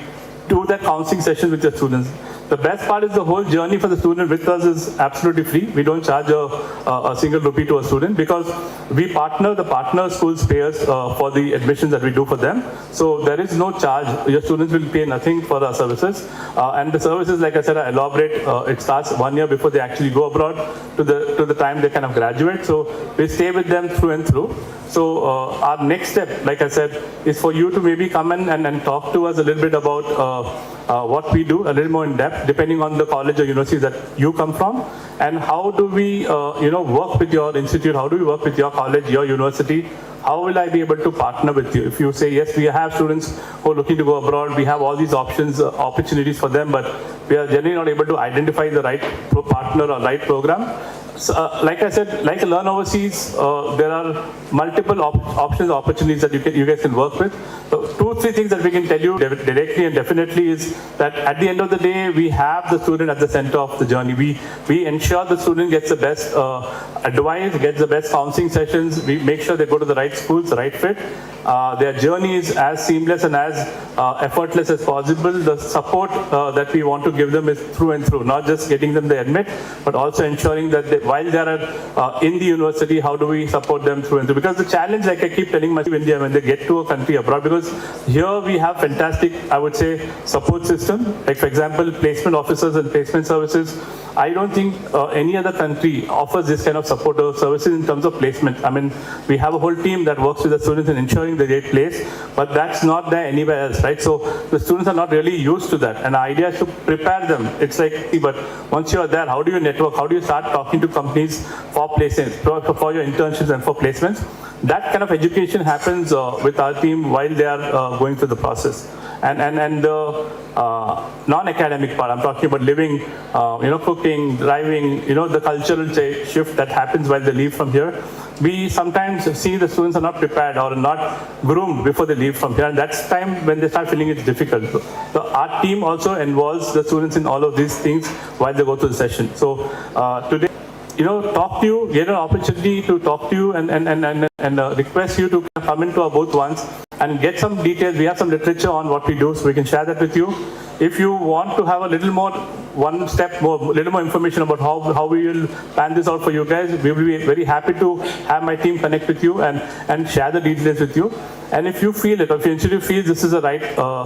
R: do that counseling session with the students. The best part is the whole journey for the student with us is absolutely free. We don't charge a single rupee to a student because we partner, the partner schools pay us for the admissions that we do for them. So there is no charge. Your students will pay nothing for our services. And the services, like I said, are elaborate. It starts 1 year before they actually go abroad to the time they kind of graduate. So we stay with them through and through. So our next step, like I said, is for you to maybe come in and talk to us a little bit about what we do, a little more in depth, depending on the college or university that you come from, and how do we, work with your institute, how do we work with your college, your university, how will I be able to partner with you? If you say, yes, we have students who are looking to go abroad, we have all these options, opportunities for them, but we are generally not able to identify the right partner or right program. So, like I said, like Learn Overseas, there are multiple options, opportunities that you guys can work with. So 2-3 things that we can tell you directly and definitely is that at the end of the day, we have the student at the center of the journey. We ensure the student gets the best advice, gets the best counseling sessions. We make sure they go to the right schools, the right fit. Their journey is as seamless and as effortless as possible. The support that we want to give them is through and through, not just getting them the admit, but also ensuring that while they are in the university, how do we support them through and through? Because the challenge, like I keep telling my India, when they get to a country abroad, because here we have fantastic, I would say, support system. Like for example, placement officers and placement services. I don't think any other country offers this kind of support or services in terms of placement. I mean, we have a whole team that works with the students in ensuring they get placed, but that's not there anywhere else, right? So the students are not really used to that. And the idea is to prepare them. It's like, but once you are there, how do you network? How do you start talking to companies for placements, for your internships and for placements? That kind of education happens with our team while they are going through the process. And the non-academic part, I'm talking about living, cooking, driving, the cultural shift that happens while they leave from here. We sometimes see the students are not prepared or not groomed before they leave from here, and that's time when they start feeling it's difficult. So our team also involves the students in all of these things while they go through the session. So today, talk to you, get an opportunity to talk to you and request you to come into our booth once and get some details. We have some literature on what we do, so we can share that with you. If you want to have a little more, little more information about how we will plan this out for you guys, we will be very happy to have my team connect with you and share the details with you. And if you feel it, or if your institute feels this is the right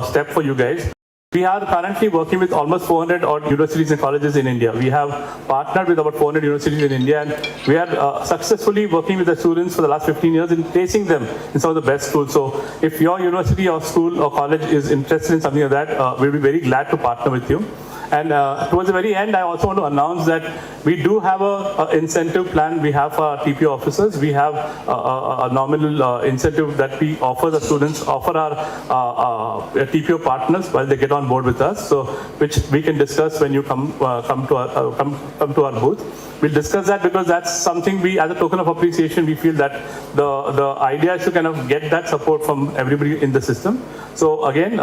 R: step for you guys, we are currently working with almost 400 odd universities and colleges in India. We have partnered with about 400 universities in India, and we are successfully working with the students for the last 15 years in placing them in some of the best schools. So if your university or school or college is interested in something like that, we'll be very glad to partner with you. And towards the very end, I also want to announce that we do have a incentive plan we have for our TPO officers. We have a nominal incentive that we offer the students, offer our TPO partners while they get on board with us, so which we can discuss when you come to our booth. We'll discuss that because that's something we, as a token of appreciation, we feel that the idea is to kind of get that support from everybody in the system. So again,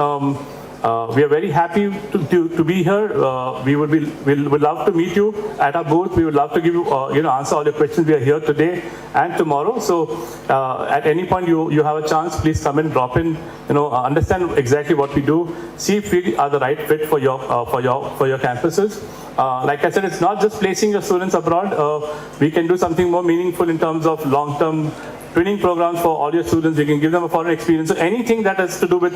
R: we are very happy to be here. We'll love to meet you at our booth. We would love to give you, answer all your questions. We are here today and tomorrow. So at any point you have a chance, please come and drop in. Understand exactly what we do. See if we are the right fit for your campuses. Like I said, it's not just placing your students abroad. We can do something more meaningful in terms of long-term training programs for all your students. We can give them a foreign experience. So anything that has to do with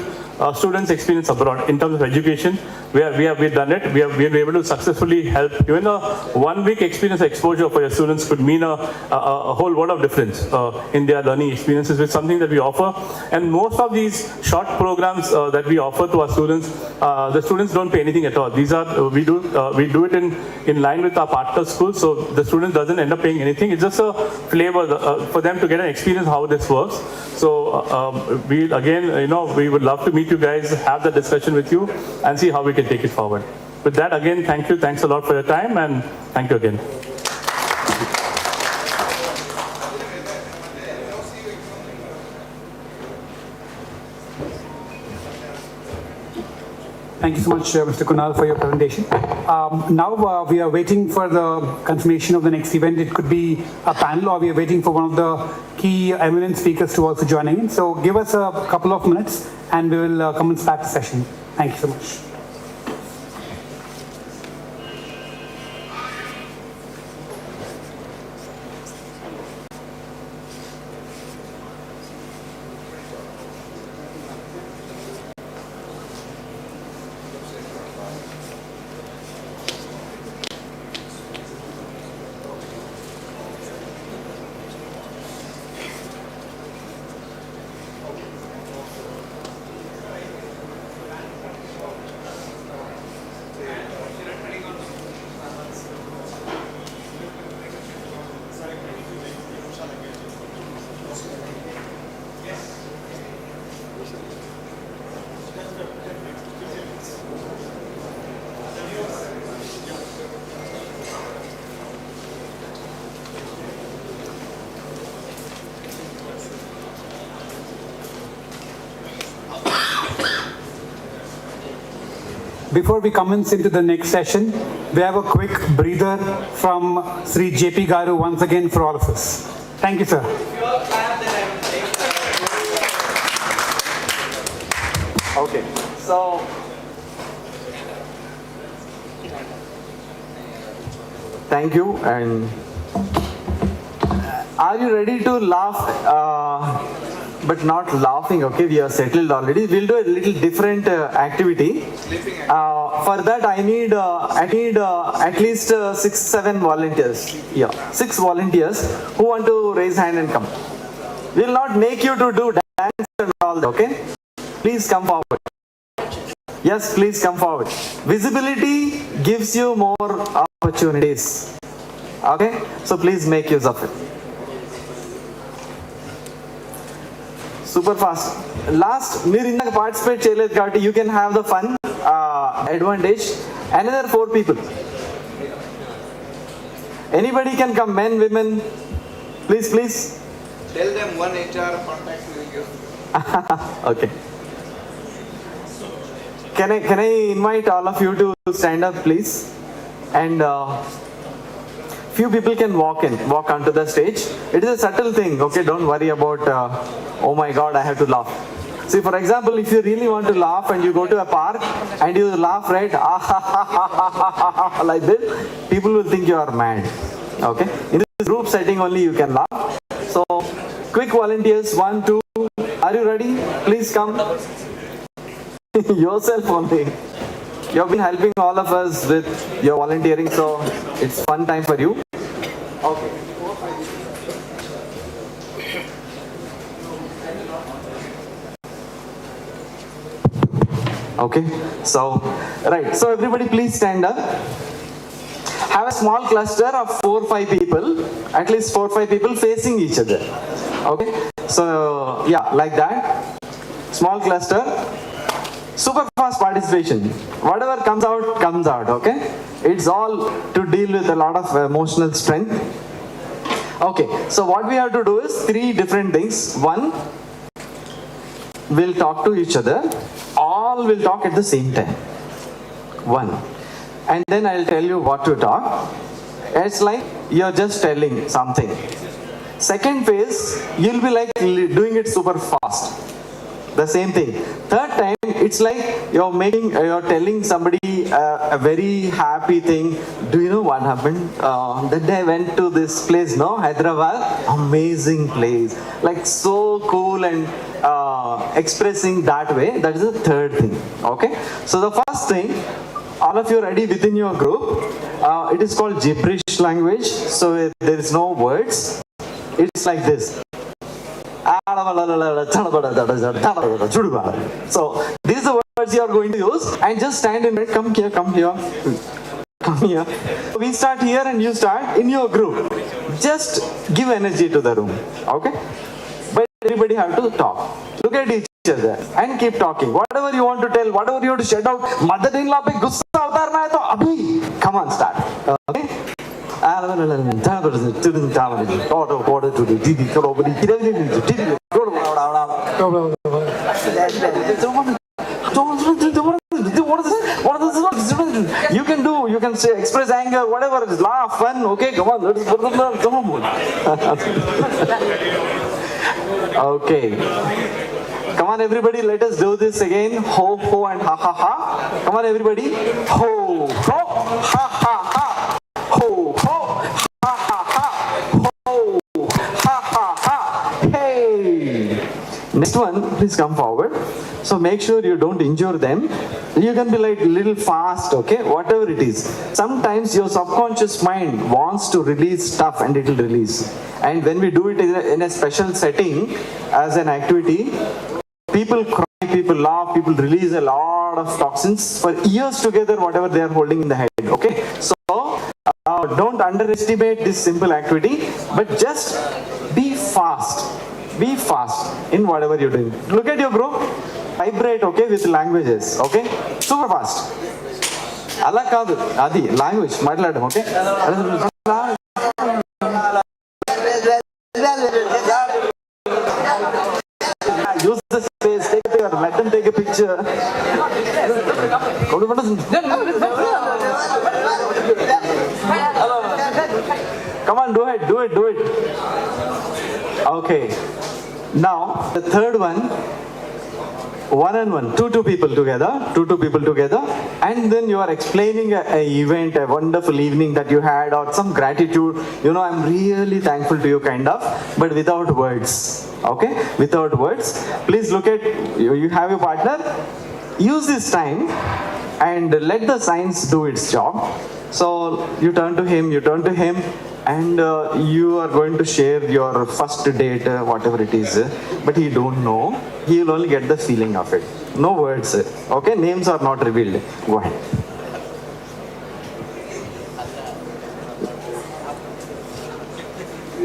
R: students' experience abroad in terms of education, we've done it. We have been able to successfully help. Even a 1 week experience exposure for your students could mean a whole world of difference in their learning experiences, with something that we offer. And most of these short programs that we offer to our students, the students don't pay anything at all. These are we do it in line with our partner schools, so the student doesn't end up paying anything. It's just a flavor for them to get an experience how this works. So we would love to meet you guys, have the discussion with you, and see how we can take it forward. With that, again, thank you. Thanks a lot for your time, and thank you again.
B: Thank you so much, Mr. Kunal, for your presentation. Now we are waiting for the confirmation of the next event. It could be a panel, or we are waiting for one of the key eminent speakers to also join in. So give us a couple of minutes and we will commence back the session. Thank you so much. before we commence into the next session, we have a quick breather from Sri JP Garu once again for all of us. Thank you, sir.
O: Okay, so thank you. And are you ready to laugh? But not laughing, okay? We are settled already. We'll do a little different activity. For that, I need at least 6-7 volunteers. Yeah, 6 volunteers who want to raise hand and come. We'll not make you to do dance and all that, okay? Please come forward. Yes, please come forward. Visibility gives you more opportunities. Okay? So please make use of it. Super fast. Last, మీరు ఇందాక participate చేయలేదు కాబట్టి you can have the fun advantage. Another 4 people. Anybody can come, men, women. Please, please.
N: Tell them one HR contact will give.
O: Okay. Can I invite all of you to stand up, please? And few people can walk onto the stage. It is a subtle thing, okay? Don't worry about, oh my God, I have to laugh. See, for example, if you really want to laugh and you go to a park and you laugh, right, like this, people will think you are mad, okay? In this group setting only you can laugh. So, quick volunteers, 1, 2, are you ready? Please come. Yourself only. You have been helping all of us with your volunteering, so it's fun time for you. Okay. Okay. So, right. So everybody please stand up. Have a small cluster of 4 or 5 people, at least 4 or 5 people facing each other. Okay. So, yeah, like that. Small cluster. Super fast participation. Whatever comes out, okay? It's all to deal with a lot of emotional strength. Okay, so what we have to do is 3 different things. 1, we'll talk to each other. All will talk at the same time. 1. And then I'll tell you what to talk. It's like you're just telling something. Second phase, you'll be like doing it super fast. The same thing. Third time, it's like you're telling somebody a very happy thing. Do you know what happened? That day I went to this place, no? Hyderabad. Amazing place. Like so cool and expressing that way. That is the third thing. Okay? So the first thing, all of you ready within your group. It is called gibberish language. So there is no words. It's like this. So these are the words you are going to use, and just stand in it. Come here, come here, come here. We start here and you start in your group. Just give energy to the room, okay? But everybody have to talk. Look at each other and keep talking. Whatever you want to tell, whatever you want to shout out, mother-in-law pe gussa utarna hai to abhi. Come on, start. Okay? You can say, express anger, whatever, laugh, fun, okay, come on, come on. Okay. Come on everybody, let us do this again. Ho, ho and ha, ha, ha. Come on everybody. Ho, ho, ha, ha, ha. Ho, ho, ha, ha, ha. Ho, ha, ha, ha. Hey. Next one, please come forward. So make sure you don't injure them. You can be like little fast, okay? Whatever it is. Sometimes your subconscious mind wants to release stuff and it will release. And when we do it in a special setting as an activity, people cry, people laugh, people release a lot of toxins for years together, whatever they are holding in the head, okay? So don't underestimate this simple activity, but just be fast. Be fast in whatever you're doing. Look at your group. Vibrate, okay, with languages, okay? Super fast. Ala kaadu, adi, language, madladam, okay? Use the space, take a picture, let them take a picture. Come on, do it. Okay. Now, the third one, one-on-one, two people together, and then you are explaining an event, a wonderful evening that you had, or some gratitude, I'm really thankful to you, kind of, but without words, okay? Without words. Please look at, you have your partner, use this time, and let the science do its job. So, you turn to him, and you are going to share your first date, whatever it is, but he don't know. He will only get the feeling of it. No words, okay? Names are not revealed. Go ahead.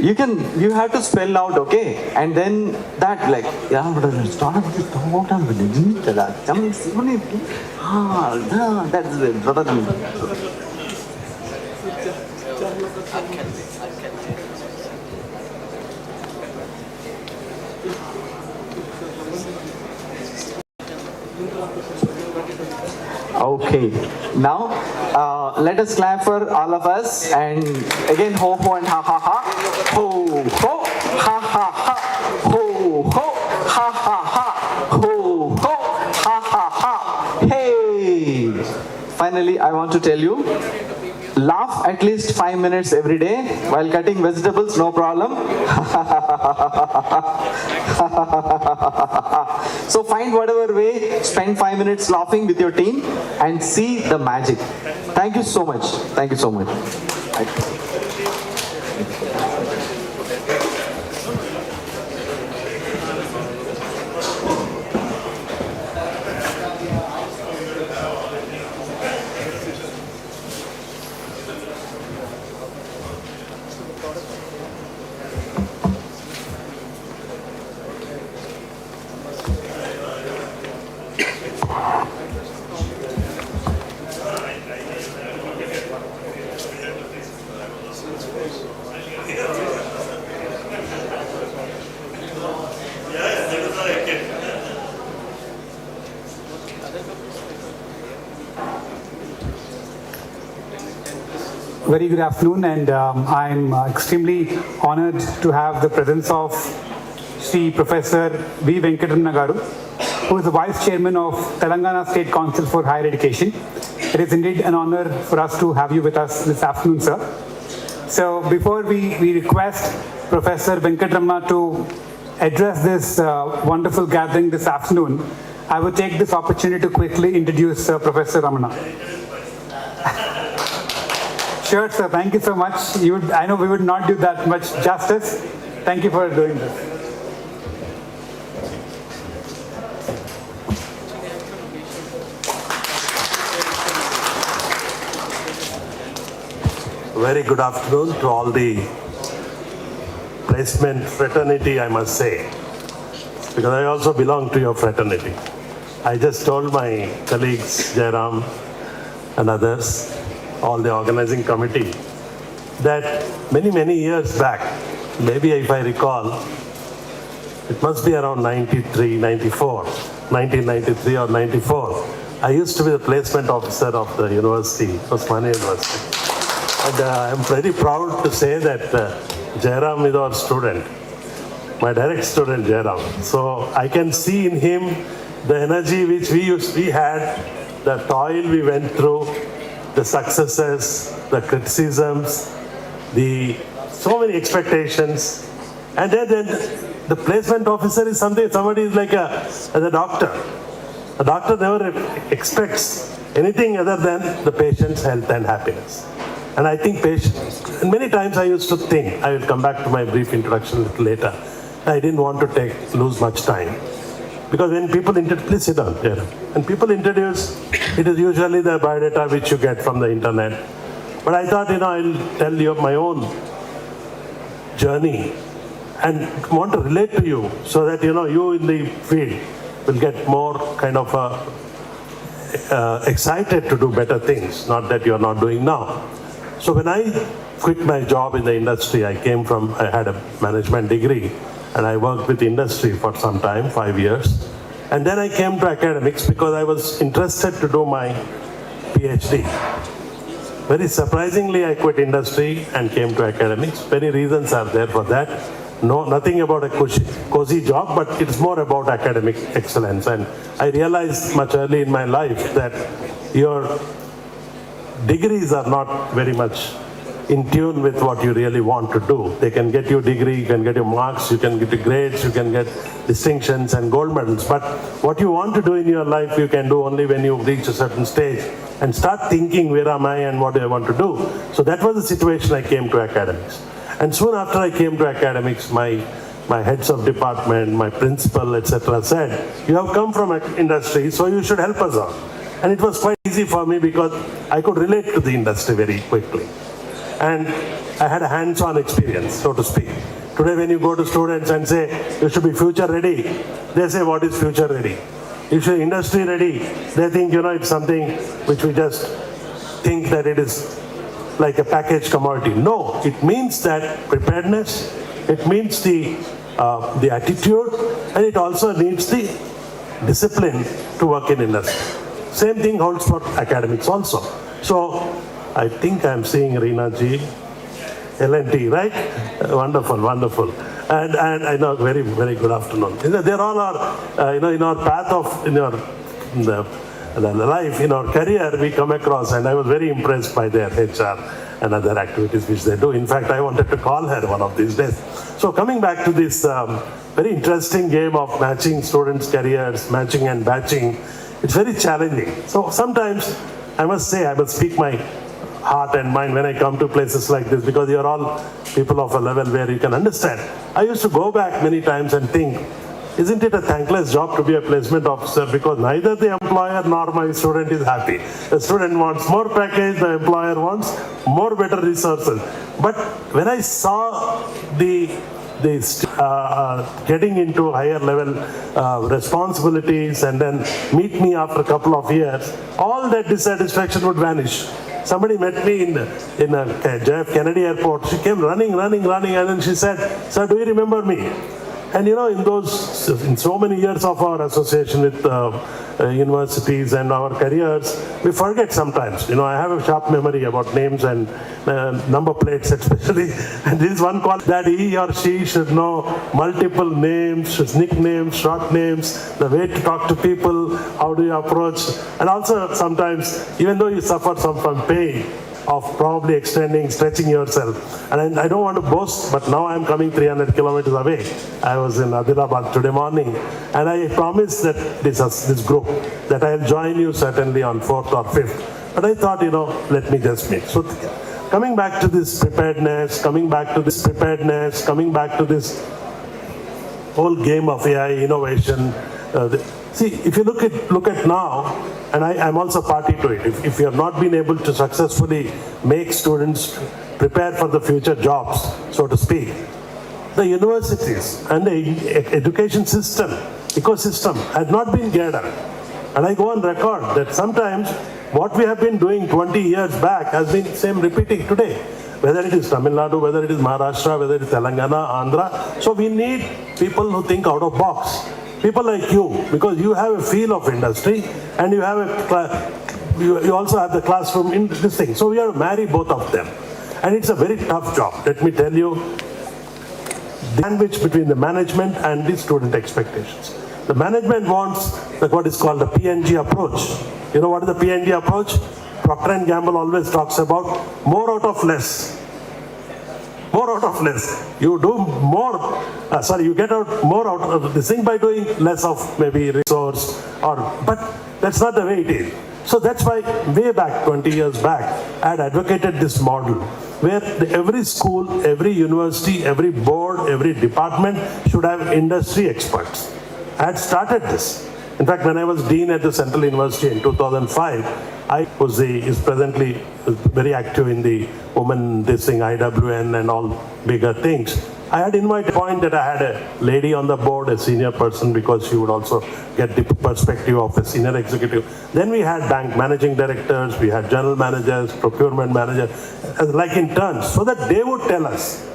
O: You have to spell out, okay? And then that, like, that's it. Okay, now let us clap for all of us, and again ho and ha ha ha, ho ha ha ha, ho ha ha ha, ho ha ha ha. Hey! Finally, I want to tell you, laugh at least 5 minutes every day while cutting vegetables, no problem. So find whatever way, spend 5 minutes laughing with your team and see the magic. Thank you so much. Thank you so much.
B: Very good afternoon, and I'm extremely honored to have the presence of Sri Professor V. Venkatramana Garu, who is the Vice Chairman of Telangana State Council for Higher Education. It is indeed an honor for us to have you with us this afternoon, sir. So before we request Professor Venkatramana to address this wonderful gathering this afternoon, I would take this opportunity to quickly introduce Professor Ramana. Sure, sir. Thank you so much. I know we would not do that much justice. Thank you for doing this.
S: Very good afternoon to all the placement fraternity, I must say, because I also belong to your fraternity. I just told my colleagues, Jairam and others, all the organizing committee, that many years back, maybe if I recall, it must be around 1993 or 94, I used to be the placement officer of the university, Osmania University. And I'm very proud to say that Jairam is our student, my direct student Jairam. So I can see in him the energy which we had, the toil we went through, the successes, the criticisms, so many expectations. And then the placement officer is somebody is like as a doctor. A doctor never expects anything other than the patient's health and happiness. And I think and many times I used to think, I will come back to my brief introduction a little later, I didn't want to lose much time. Because when people please sit down here. When people introduce, it is usually the biodata which you get from the internet. But I thought, I'll tell you my own journey and want to relate to you so that, you in the field will get more kind of excited to do better things, not that you're not doing now. So when I quit my job in the industry, I had a management degree, and I worked with industry for some time, 5 years. And then I came to academics because I was interested to do my PhD. Very surprisingly, I quit industry and came to academics. Many reasons are there for that. No, nothing about a cozy job, but it's more about academic excellence. And I realized much early in my life that your degrees are not very much in tune with what you really want to do. They can get you degree, you can get your marks, you can get your grades, you can get distinctions and gold medals. But what you want to do in your life, you can do only when you reach a certain stage and start thinking, where am I and what do I want to do? So that was the situation I came to academics. And soon after I came to academics, my heads of department, my principal, etc. said, you have come from industry, so you should help us out. And it was quite easy for me because I could relate to the industry very quickly. And I had a hands-on experience, so to speak. Today when you go to students and say, you should be future ready, they say, what is future ready? You should be industry ready. They think, it's something which we just think that it is like a packaged commodity. No, it means that preparedness, it means the attitude, and it also needs the discipline to work in industry. Same thing holds for academics also. So I think I'm seeing Reena ji, L&T, right? Wonderful, wonderful. And I know, very, very good afternoon. They're all our, in our path of, in the life, in our career, we come across, and I was very impressed by their HR and other activities which they do. In fact, I wanted to call her one of these days. So coming back to this very interesting game of matching students' careers, matching and batching, it's very challenging. So sometimes, I must say, I must speak my heart and mind when I come to places like this, because you're all people of a level where you can understand. I used to go back many times and think, isn't it a thankless job to be a placement officer, because neither the employer nor my student is happy. The student wants more package, the employer wants more better resources. But when I saw getting into higher level responsibilities and then meet me after a couple of years, all that dissatisfaction would vanish. Somebody met me in JF Kennedy Airport. She came running, and then she said, "Sir, do you remember me?" And in so many years of our association with universities and our careers, we forget sometimes. I have a sharp memory about names and number plates especially. And this is one call that he or she should know multiple names, nicknames, short names, the way to talk to people, how do you approach. And also sometimes, even though you suffer from pain, of probably stretching yourself. And I don't want to boast, but now I'm coming 300 kilometers away. I was in Adilabad today morning, and I promised that this group, that I'll join you certainly on 4th or 5th. But I thought, let me just meet. So coming back to this preparedness, coming back to this whole game of AI innovation. See, if you look at now, and I'm also party to it, if you have not been able to successfully make students prepare for the future jobs, so to speak, the universities and the education ecosystem has not been geared up. And I go on record that sometimes what we have been doing 20 years back has been same repeating today. Whether it is Tamil Nadu, whether it is Maharashtra, whether it is Telangana, Andhra. So we need people who think out of box. People like you, because you have a feel of industry and you have you also have the classroom in this thing. So we have to marry both of them. And it's a very tough job. Let me tell you, the sandwich between the management and the student expectations. The management wants what is called the PNG approach. You know what is the PNG approach? Procter & Gamble always talks about more out of less. More out of less. You do more, you get out more out of this thing by doing less of maybe resource, but that's not the way it is. So that's why way back, 20 years back, I had advocated this model where every school, every university, every board, every department should have industry experts. I had started this. In fact, when I was dean at the Central University in 2005, I is presently very active in the women, IWN and all bigger things. I had invited point that I had a lady on the board, a senior person, because she would also get the perspective of a senior executive. Then we had bank managing directors, we had general managers, procurement managers, like in turns, so that they would tell us,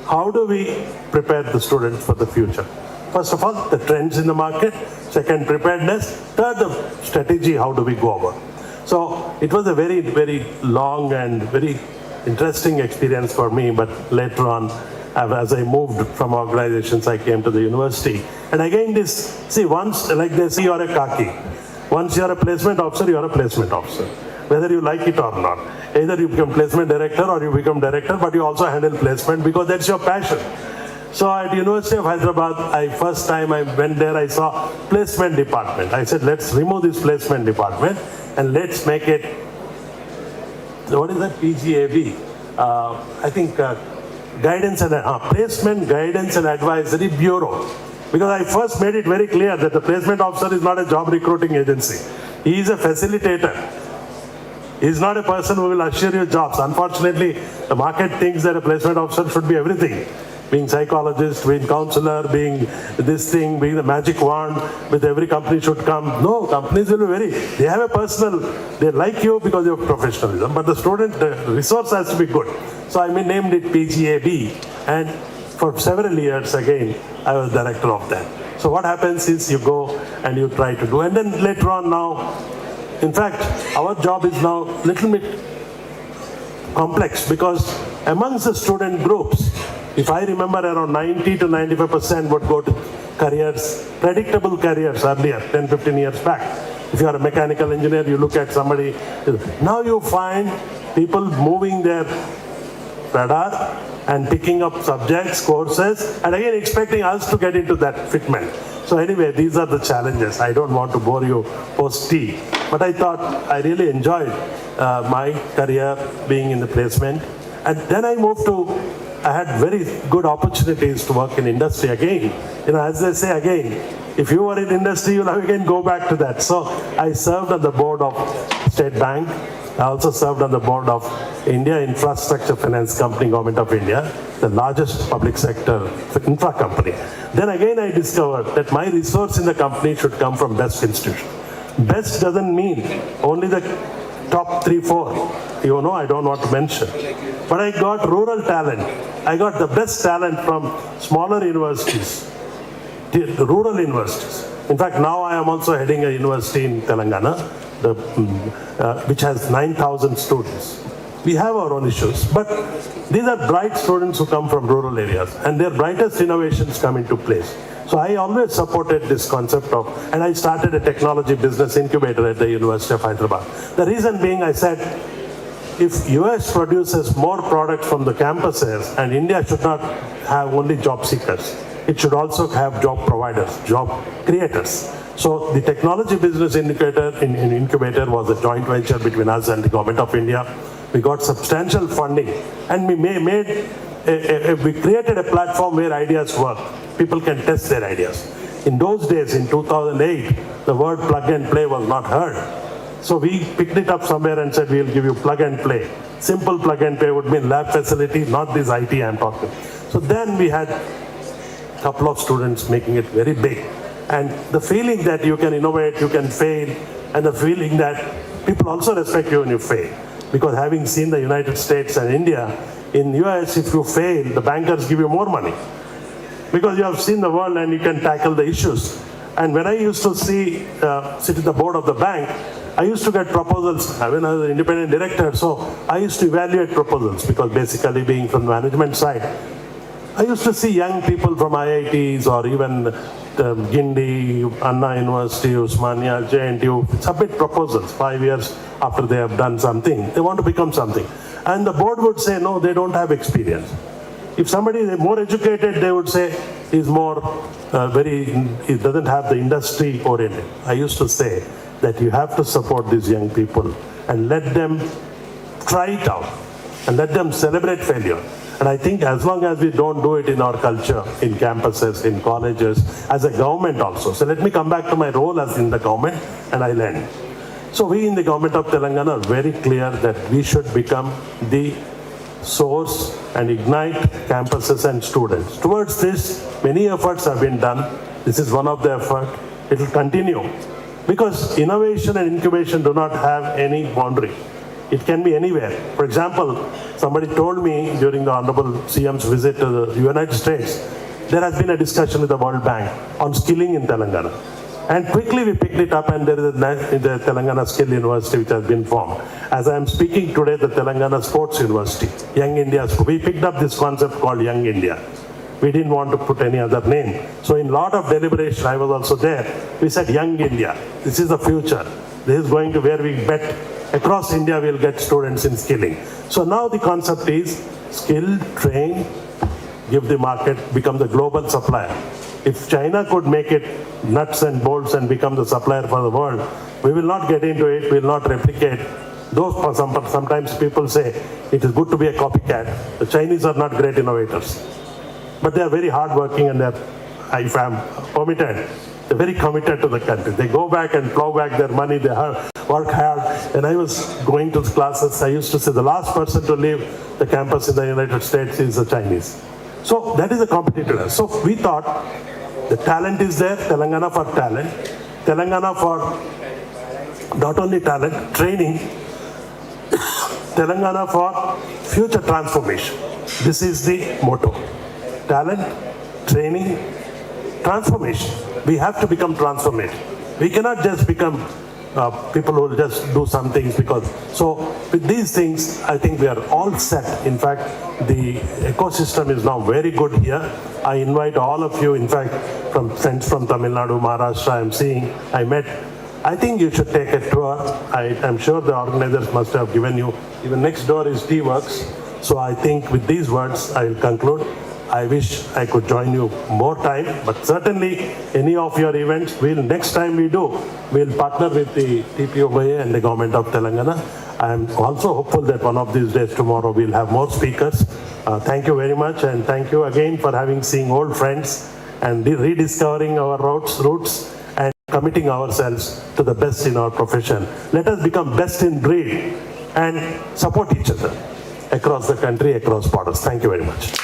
S: how do we prepare the students for the future? First of all, the trends in the market. Second, preparedness. Third, the strategy, how do we go about. So it was a very, very long and very interesting experience for me, but later on, as I moved from organizations, I came to the university. And again, this, see, once, like they say, you're a khaki. Once you're a placement officer, you're a placement officer. Whether you like it or not. Either you become placement director or you become director, but you also handle placement because that's your passion. So at University of Hyderabad, first time I went there, I saw placement department. I said, let's remove this placement department and let's make it, what is that, PGAB? I think Guidance and Placement Guidance and Advisory Bureau. Because I first made it very clear that the placement officer is not a job recruiting agency. He is a facilitator. He is not a person who will assure you jobs. Unfortunately, the market thinks that a placement officer should be everything. Being psychologist, being counselor, being this thing, being the magic wand with every company should come. No, companies will be they have a personal, they like you because of professionalism, but the student, the resource has to be good. So I named it PGAB, and for several years again, I was director of that. So what happens is you go and you try to do, and then later on now, in fact, our job is now a little bit complex because amongst the student groups, if I remember, around 90 to 95% would go to careers, predictable careers earlier, 10, 15 years back. If you are a mechanical engineer, you look at somebody. Now you find people moving their radar and picking up subjects, courses, and again expecting us to get into that fitment. So anyway, these are the challenges. I don't want to bore you post-tea, but I thought I really enjoyed my career being in the placement. And then I moved to, I had very good opportunities to work in industry again. As they say again, if you were in industry, you'll again go back to that. So I served on the board of State Bank. I also served on the board of India Infrastructure Finance Company, Government of India, the largest public sector infra company. Then again I discovered that my resource in the company should come from best institution. Best doesn't mean only the top 3, 4. I don't want to mention. But I got rural talent. I got the best talent from smaller universities, rural universities. In fact, now I am also heading a university in Telangana, which has 9,000 students. We have our own issues, but these are bright students who come from rural areas, and their brightest innovations come into place. So I always supported this concept of, and I started a technology business incubator at the University of Hyderabad. The reason being, I said, if US produces more products from the campuses, and India should not have only job seekers, it should also have job providers, job creators. So the technology business incubator was a joint venture between us and the Government of India. We got substantial funding, and we we created a platform where ideas work. People can test their ideas. In those days, in 2008, the word plug and play was not heard. So we picked it up somewhere and said, we'll give you plug and play. Simple plug and play would mean lab facility, not this IT I'm talking. So then we had a couple of students making it very big. And the feeling that you can innovate, you can fail, and the feeling that people also respect you when you fail. Because having seen the United States and India, in US, if you fail, the bankers give you more money. Because you have seen the world and you can tackle the issues. And when I used to sit in the board of the bank, I used to get proposals. I was an independent director, so I used to evaluate proposals, because basically being from the management side, I used to see young people from IITs or even Gindi, Anna University, Usmania, JNTU submit proposals 5 years after they have done something. They want to become something. And the board would say, no, they don't have experience. If somebody is more educated, they would say he's more he doesn't have the industry oriented. I used to say that you have to support these young people and let them try it out and let them celebrate failure. And I think as long as we don't do it in our culture, in campuses, in colleges, as a government also. So let me come back to my role as in the government, and I'll end. So we in the government of Telangana are very clear that we should become the source and ignite campuses and students. Towards this, many efforts have been done. This is one of the efforts. It will continue. Because innovation and incubation do not have any boundary. It can be anywhere. For example, somebody told me during the Honorable CM's visit to the United States, there has been a discussion with the World Bank on skilling in Telangana. And quickly we picked it up, and there is the Telangana Skill University which has been formed. As I am speaking today, the Telangana Sports University, Young India, we picked up this concept called Young India. We didn't want to put any other name. So in lot of deliberation, I was also there, we said Young India, this is the future. This is going to where we bet across India we'll get students in skilling. So now the concept is skill, train, give the market, become the global supplier. If China could make it nuts and bolts and become the supplier for the world, we will not get into it, we will not replicate. Those sometimes people say it is good to be a copycat. The Chinese are not great innovators, but they are very hardworking, and they're, if I am permitted, they're very committed to the country. They go back and plow back their money, they work hard. And I was going to the classes, I used to say the last person to leave the campus in the United States is the Chinese. So that is a competitor. So we thought the talent is there, Telangana for talent, Telangana for not only talent, training, Telangana for future transformation. This is the motto. Talent, training, transformation. We have to become transformative. We cannot just become people who will just do some things because, so with these things, I think we are all set. In fact, the ecosystem is now very good here. I invite all of you, in fact, from friends from Tamil Nadu, Maharashtra, I'm seeing, I met. I think you should take a tour. I'm sure the organizers must have given you, even next door is Tea Works. So I think with these words, I will conclude. I wish I could join you more time, but certainly any of your events, next time we do, we'll partner with the TPOBA and the government of Telangana. I am also hopeful that one of these days tomorrow we'll have more speakers. Thank you very much, and thank you again for seeing old friends and rediscovering our roots and committing ourselves to the best in our profession. Let us become best in breed and support each other across the country, across borders. Thank you very much.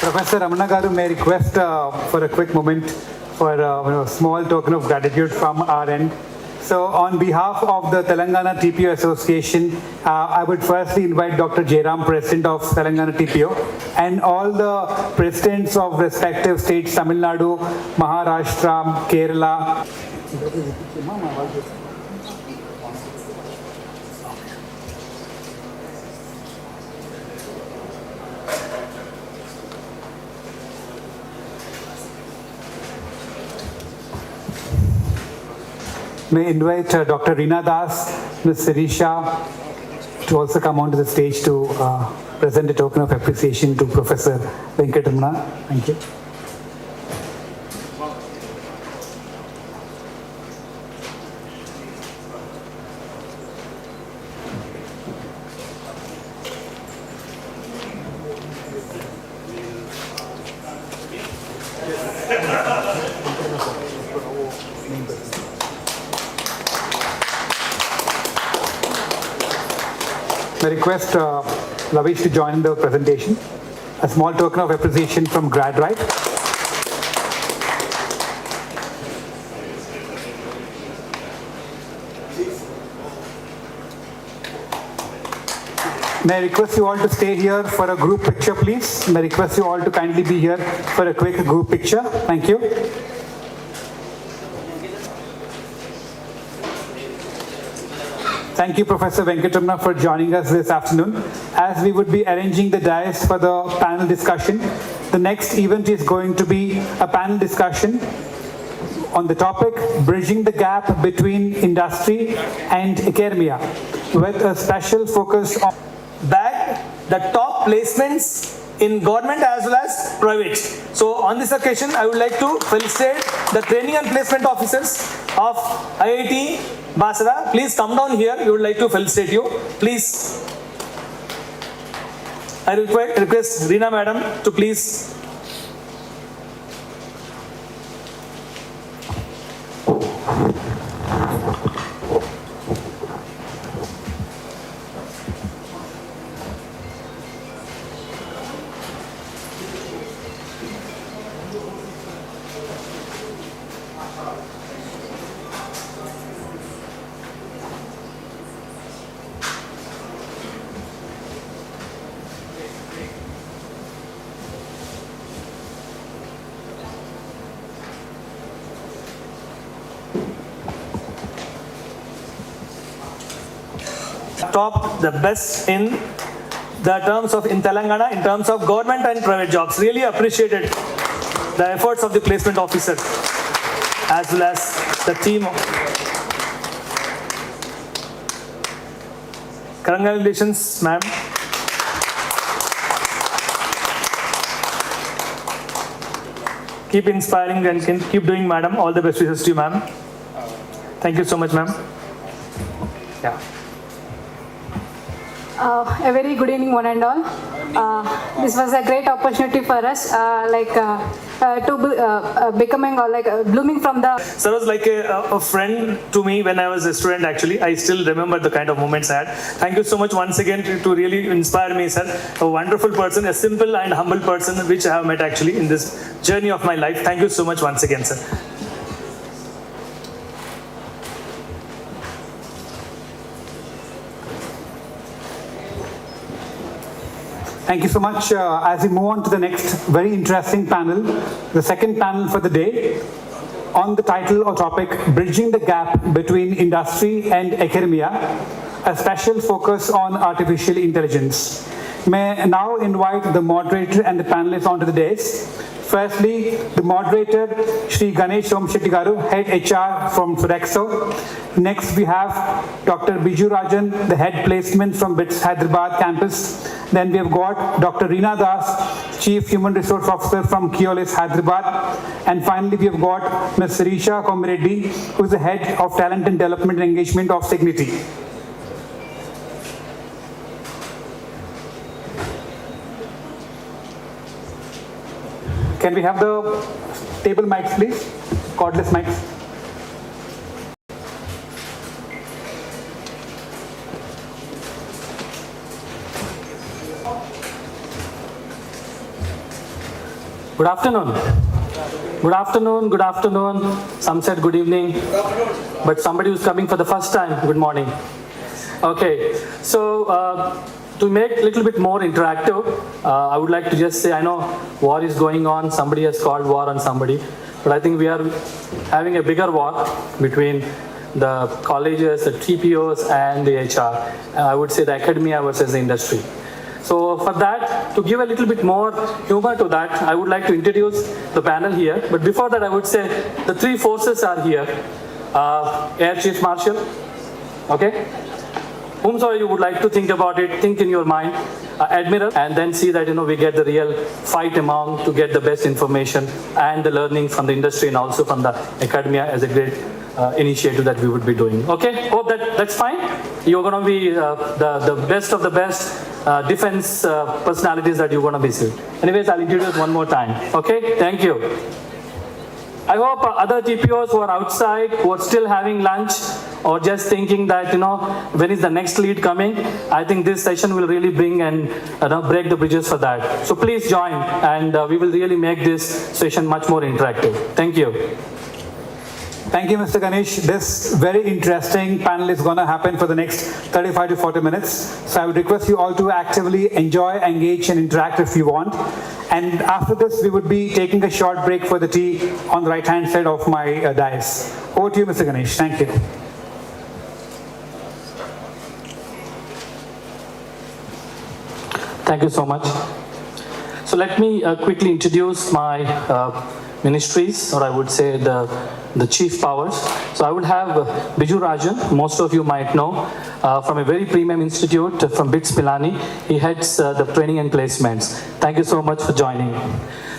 B: Professor Ramana Garu, may I request for a quick moment for a small token of gratitude from our end. So on behalf of the Telangana TPO Association, I would firstly invite Dr. Jairam, President of Telangana TPO, and all the presidents of respective states, Tamil Nadu, Maharashtra, Kerala. May I invite Dr. Reena Das, Ms. Sirisha to also come onto the stage to present a token of appreciation to Professor Venkatamana. Thank you. I request Lavish to join the presentation. A small token of appreciation from GradRight. May I request you all to stay here for a group picture, please. May I request you all to kindly be here for a quick group picture. Thank you. Thank you, Professor Venkatamana, for joining us this afternoon. As we would be arranging the dais for the panel discussion, the next event is going to be a panel discussion on the topic, Bridging the Gap Between Industry and Academia, with a special focus on
H: the top placements in government as well as private. So on this occasion, I would like to felicitate the training and placement officers of IIT Basra. Please come down here. We would like to felicitate you. Please. I request Reena Madam to please. top, the best in the terms of in Telangana, in terms of government and private jobs. Really appreciated the efforts of the placement officer as well as the team. Congratulations, ma'am. Keep inspiring and keep doing, madam. All the best wishes to you, ma'am. Thank you so much, ma'am. Yeah.
L: A very good evening, one and all. This was a great opportunity for us, becoming blooming from the.
H: Sir was like a friend to me when I was a student. Actually, I still remember the kind of moments I had. Thank you so much once again to really inspire me, sir. A wonderful person, a simple and humble person, which I have met actually in this journey of my life. Thank you so much once again, sir.
B: Thank you so much. As we move on to the next very interesting panel, the second panel for the day, on the title or topic, Bridging the Gap Between Industry and Academia, a special focus on artificial intelligence. May I now invite the moderator and the panelists onto the dais. Firstly, the moderator, Shri Ganesh Somshetty Garu, Head HR from Sodexo. Next, we have Dr. Biju Rajan, the Head Placement from BITS Hyderabad campus. Then we have got Dr. Reena Das, Chief Human Resource Officer from Keolis Hyderabad. And finally, we have got Ms. Sirisha Komireddy, who is the Head of Talent and Development and Engagement of Signity. Can we have the table mics, please? Cordless mics.
H: Good afternoon. Good afternoon. Good afternoon. Some said good evening. But somebody who's coming for the first time, good morning. Okay. So, to make it a little bit more interactive, I would like to just say, I know war is going on, somebody has called war on somebody, but I think we are having a bigger war between the colleges, the TPOs and the HR. I would say the academia versus the industry. So for that, to give a little bit more humor to that, I would like to introduce the panel here. But before that, I would say the three forces are here. Air Chief Marshal, okay? Whomsoever you would like to think about it, think in your mind, Admiral, and then see that, we get the real fight among to get the best information and the learning from the industry and also from the academia as a great initiative that we would be doing. Okay, hope that's fine. You're going to be the best of the best defense personalities that you're going to be seeing. Anyways, I'll introduce one more time. Okay, thank you. I hope other TPOs who are outside, who are still having lunch, or just thinking that, when is the next lead coming, I think this session will really bring and break the bridges for that. So please join, and we will really make this session much more interactive. Thank you.
B: Thank you, Mr. Ganesh. This very interesting panel is going to happen for the next 35 to 40 minutes. So I would request you all to actively enjoy, engage, and interact if you want. And after this, we would be taking a short break for the tea on the right-hand side of my dais. Over to you, Mr. Ganesh. Thank you.
H: Thank you so much. So let me quickly introduce my ministries, or I would say the chief powers. So I would have Biju Rajan, most of you might know, from a very premium institute from BITS Pilani. He heads the training and placements. Thank you so much for joining.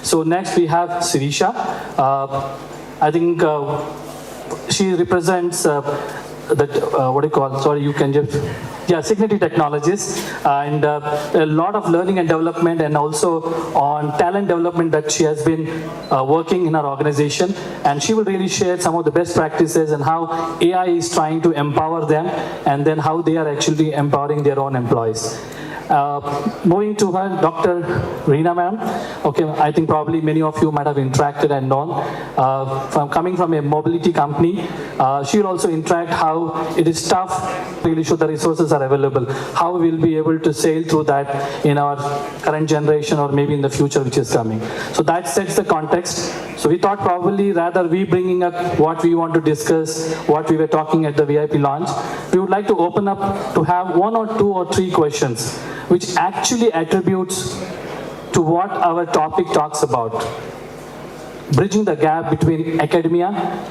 H: So next we have Sirisha. I think she represents what do you call, sorry, you can just, Signity Technologies, and a lot of learning and development, and also on talent development that she has been working in our organization. And she will really share some of the best practices and how AI is trying to empower them, and then how they are actually empowering their own employees. Moving to her, Dr. Reena ma'am. Okay, I think probably many of you might have interacted and known. Coming from a mobility company, she will also interact how it is tough, really sure the resources are available, how we'll be able to sail through that in our current generation or maybe in the future which is coming. So that sets the context.
R: So we thought probably rather we bringing up what we want to discuss, what we were talking at the VIP launch, we would like to open up to have 1 or 2 or 3 questions which actually attributes to what our topic talks about. Bridging the gap between academia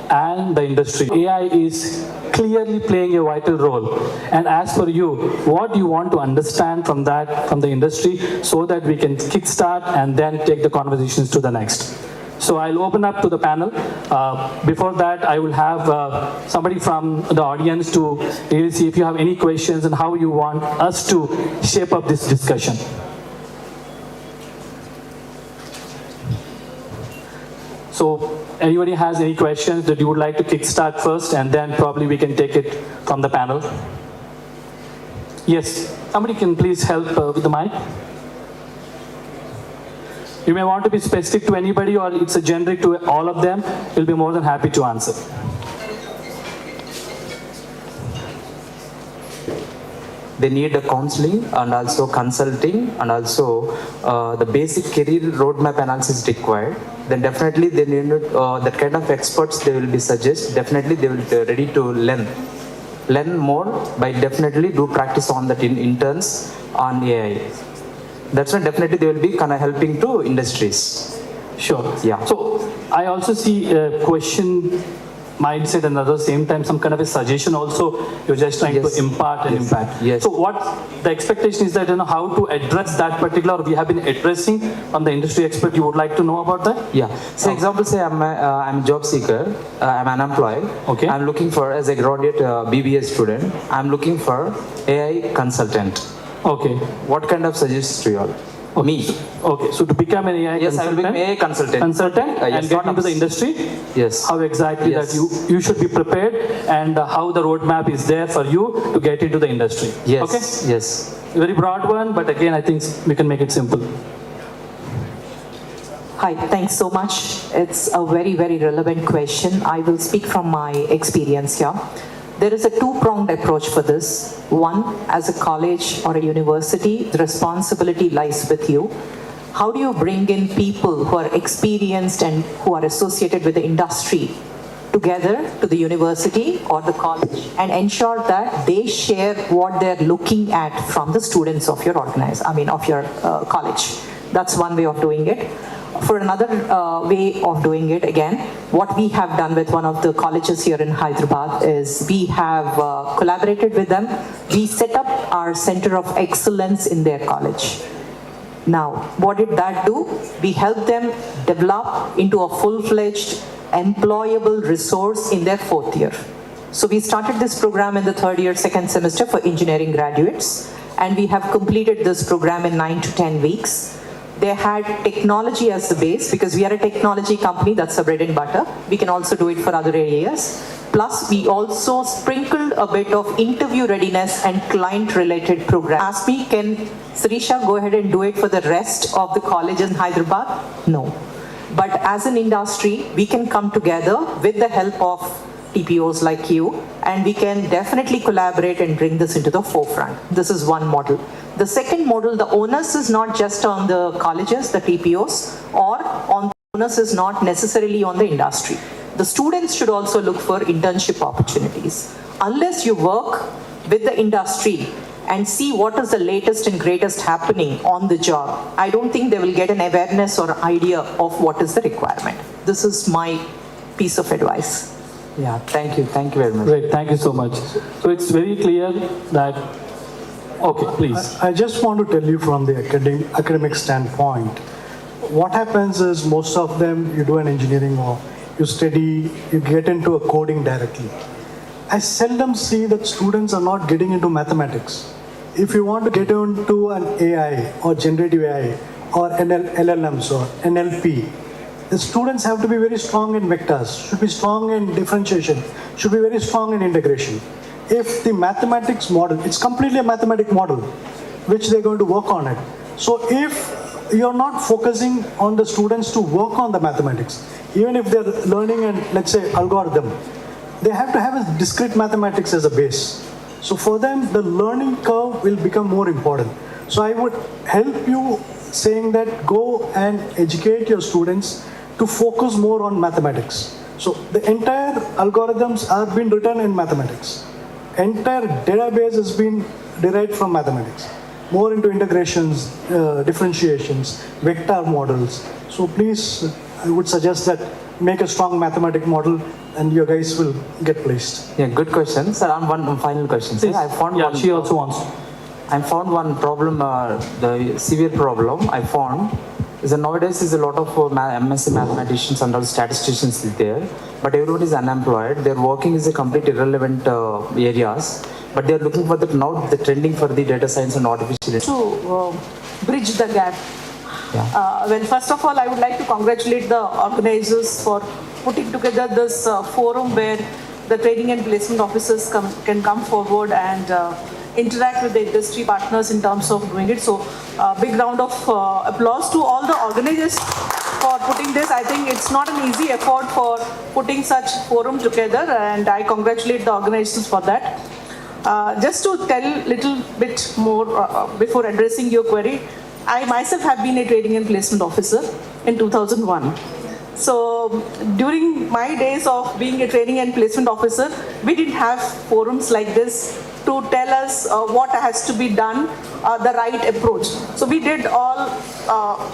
R: and the industry. AI is clearly playing a vital role. And as for you, what do you want to understand from that, from the industry, so that we can kickstart and then take the conversations to the next? So I'll open up to the panel. Before that, I will have somebody from the audience to really see if you have any questions and how you want us to shape up this discussion. So anybody has any questions that you would like to kickstart first, and then probably we can take it from the panel? Yes, somebody can please help with the mic. You may want to be specific to anybody, or it's a generic to all of them. We'll be more than happy to answer.
T: They need a counseling and also consulting, and also the basic career roadmap analysis required. Then definitely they need that kind of experts they will be suggest. Definitely they will be ready to learn more by definitely do practice on that in interns on AI. That's why definitely they will be kind of helping to industries.
R: Sure.
T: Yeah.
R: So I also see a question mindset and at the same time some kind of a suggestion also. You're just trying to impart and impact.
T: Yes.
R: So what the expectation is that, you know, how to address that particular, we have been addressing from the industry expert. You would like to know about that?
T: Yeah. So example, say I'm a job seeker, I'm unemployed.
R: Okay.
T: I'm looking for, as a graduate BBA student, I'm looking for AI consultant.
R: Okay.
T: What kind of suggestions to you all? Me.
R: Okay, so to become an AI
T: yes,
R: consultant,
T: I will become AI consultant.
R: And
T: yes,
R: get into the industry?
T: Yes.
R: How exactly
T: Yes.
R: that you should be prepared, and how the roadmap is there for you to get into the industry?
T: Yes.
R: Okay?
T: Yes.
R: Very broad one, but again, I think we can make it simple.
U: Hi, thanks so much. It's a very, very relevant question. I will speak from my experience here. There is a two-pronged approach for this. One, as a college or a university, the responsibility lies with you. How do you bring in people who are experienced and who are associated with the industry together to the university or the college and ensure that they share what they're looking at from the students of your college? That's one way of doing it. For another way of doing it, again, what we have done with one of the colleges here in Hyderabad is we have collaborated with them. We set up our center of excellence in their college. Now, what did that do? We helped them develop into a full-fledged employable resource in their 4th year. So we started this program in the 3rd year, 2nd semester for engineering graduates, and we have completed this program in 9 to 10 weeks. They had technology as the base, because we are a technology company, that's our bread and butter. We can also do it for other areas. Plus, we also sprinkled a bit of interview readiness and client-related program. Ask me, can Sirisha go ahead and do it for the rest of the college in Hyderabad? No. But as an industry, we can come together with the help of TPOs like you, and we can definitely collaborate and bring this into the forefront. This is one model. The second model, the onus is not just on the colleges, the TPOs, or on the onus is not necessarily on the industry. The students should also look for internship opportunities. Unless you work with the industry and see what is the latest and greatest happening on the job, I don't think they will get an awareness or idea of what is the requirement. This is my piece of advice.
T: Yeah, thank you very much.
R: Great, thank you so much. So it's very clear that, okay, please.
V: I just want to tell you from the academic standpoint, what happens is most of them, you do an engineering or you study, you get into a coding directly. I seldom see that students are not getting into mathematics. If you want to get into an AI or generative AI or LLMs or NLP, the students have to be very strong in vectors, should be strong in differentiation, should be very strong in integration. If the mathematics model, it's completely a mathematic model, which they're going to work on it. So if you're not focusing on the students to work on the mathematics, even if they're learning and let's say algorithm, they have to have a discrete mathematics as a base. So for them, the learning curve will become more important. So I would help you saying that go and educate your students to focus more on mathematics. So the entire algorithms are being written in mathematics. Entire database has been derived from mathematics. More into integrations, differentiations, vector models. So please, I would suggest that make a strong mathematic model and your guys will get placed.
T: Yeah, good question. Sir, on one final question. Sir, I found one.
V: She also wants.
T: I found one problem, the severe problem I found is that nowadays is a lot of MSc mathematicians and all statisticians there, but everybody is unemployed. Their working is a complete irrelevant areas, but they are looking for the now the trending for the data science and artificial intelligence.
Q: To bridge the gap. Well, first of all, I would like to congratulate the organizers for putting together this forum where the training and placement officers can come forward and interact with the industry partners in terms of doing it. So, big round of applause to all the organizers for putting this. I think it's not an easy effort for putting such forum together, and I congratulate the organizers for that. Just to tell a little bit more before addressing your query, I myself have been a training and placement officer in 2001. So during my days of being a training and placement officer, we didn't have forums like this to tell us what has to be done, the right approach. So we did all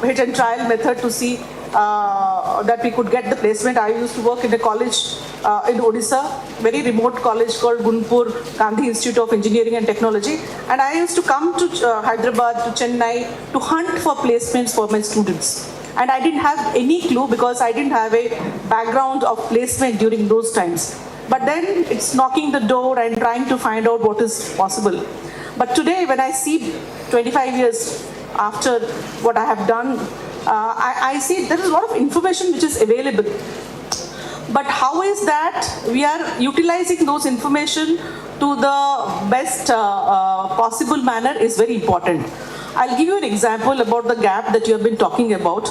Q: hit and trial method to see that we could get the placement. I used to work in a college in Odisha, very remote college called Gunpur Gandhi Institute of Engineering and Technology. And I used to come to Hyderabad, to Chennai to hunt for placements for my students. And I didn't have any clue because I didn't have a background of placement during those times. But then it's knocking the door and trying to find out what is possible. But today when I see 25 years after what I have done, I see there is a lot of information which is available. But how is that we are utilizing those information to the best possible manner is very important. I'll give you an example about the gap that you have been talking about.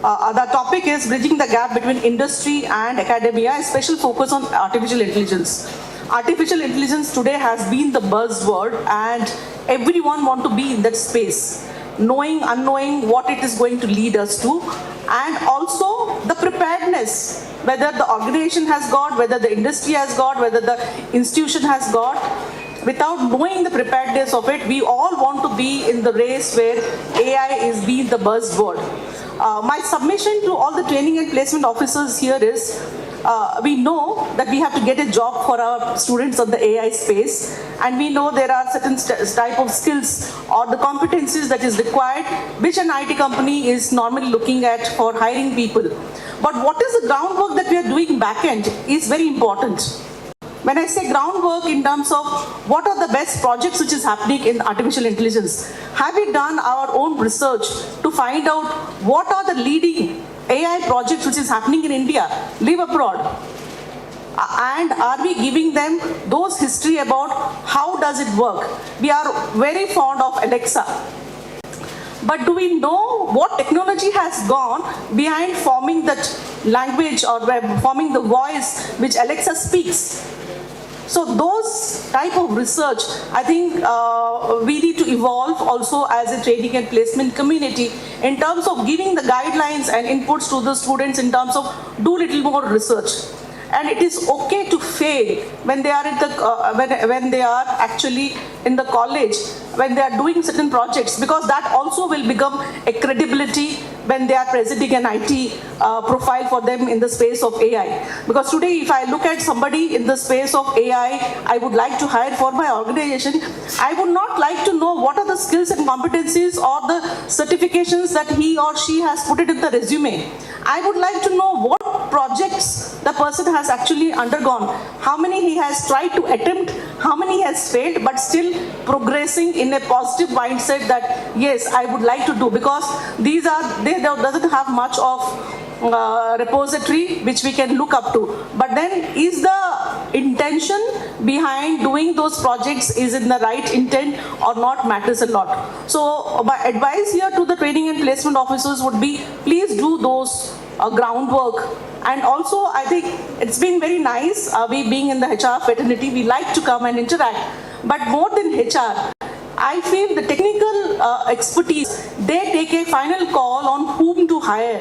Q: The topic is bridging the gap between industry and academia, a special focus on artificial intelligence. Artificial intelligence today has been the buzzword and everyone wants to be in that space, knowing, unknowing what it is going to lead us to, and also the preparedness, whether the organization has got, whether the industry has got, whether the institution has got. Without knowing the preparedness of it, we all want to be in the race where AI is being the buzzword. My submission to all the training and placement officers here is, we know that we have to get a job for our students on the AI space, and we know there are certain type of skills or the competencies that is required, which an IT company is normally looking at for hiring people. But what is the groundwork that we are doing back end is very important. When I say groundwork in terms of what are the best projects which is happening in artificial intelligence, have we done our own research to find out what are the leading AI projects which is happening in India, live abroad? And are we giving them those history about how does it work? We are very fond of Alexa. But do we know what technology has gone behind forming that language or forming the voice which Alexa speaks? So those type of research, I think we need to evolve also as a training and placement community in terms of giving the guidelines and inputs to the students in terms of do little more research. And it is okay to fail when they are when they are actually in the college, when they are doing certain projects, because that also will become a credibility when they are presenting an IT profile for them in the space of AI. Because today, if I look at somebody in the space of AI, I would like to hire for my organization, I would not like to know what are the skills and competencies or the certifications that he or she has put it in the resume. I would like to know what projects the person has actually undergone, how many he has tried to attempt, how many he has failed, but still progressing in a positive mindset that yes, I would like to do, because these are, they doesn't have much of repository which we can look up to. But then is the intention behind doing those projects is in the right intent or not matters a lot. So my advice here to the training and placement officers would be, please do those groundwork. And also I think it's been very nice, we being in the HR fraternity, we like to come and interact. But more than HR, I feel the technical expertise, they take a final call on whom to hire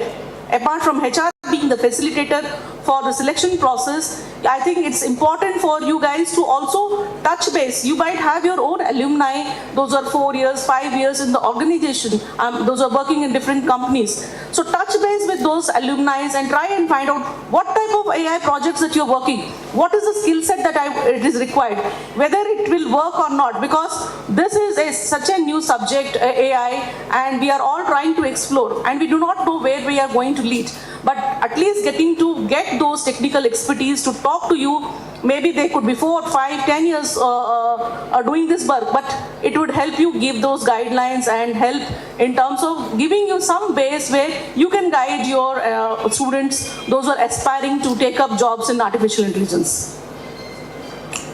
Q: apart from HR being the facilitator for the selection process, I think it's important for you guys to also touch base. You might have your own alumni, those are 4 years, 5 years in the organization, those are working in different companies. So touch base with those alumni and try and find out what type of AI projects that you're working, what is the skill set that it is required, whether it will work or not, because this is such a new subject, AI, and we are all trying to explore, and we do not know where we are going to lead. But at least getting to get those technical expertise to talk to you, maybe they could be 4, 5, 10 years doing this work, but it would help you give those guidelines and help in terms of giving you some base where you can guide your students, those who are aspiring to take up jobs in artificial intelligence.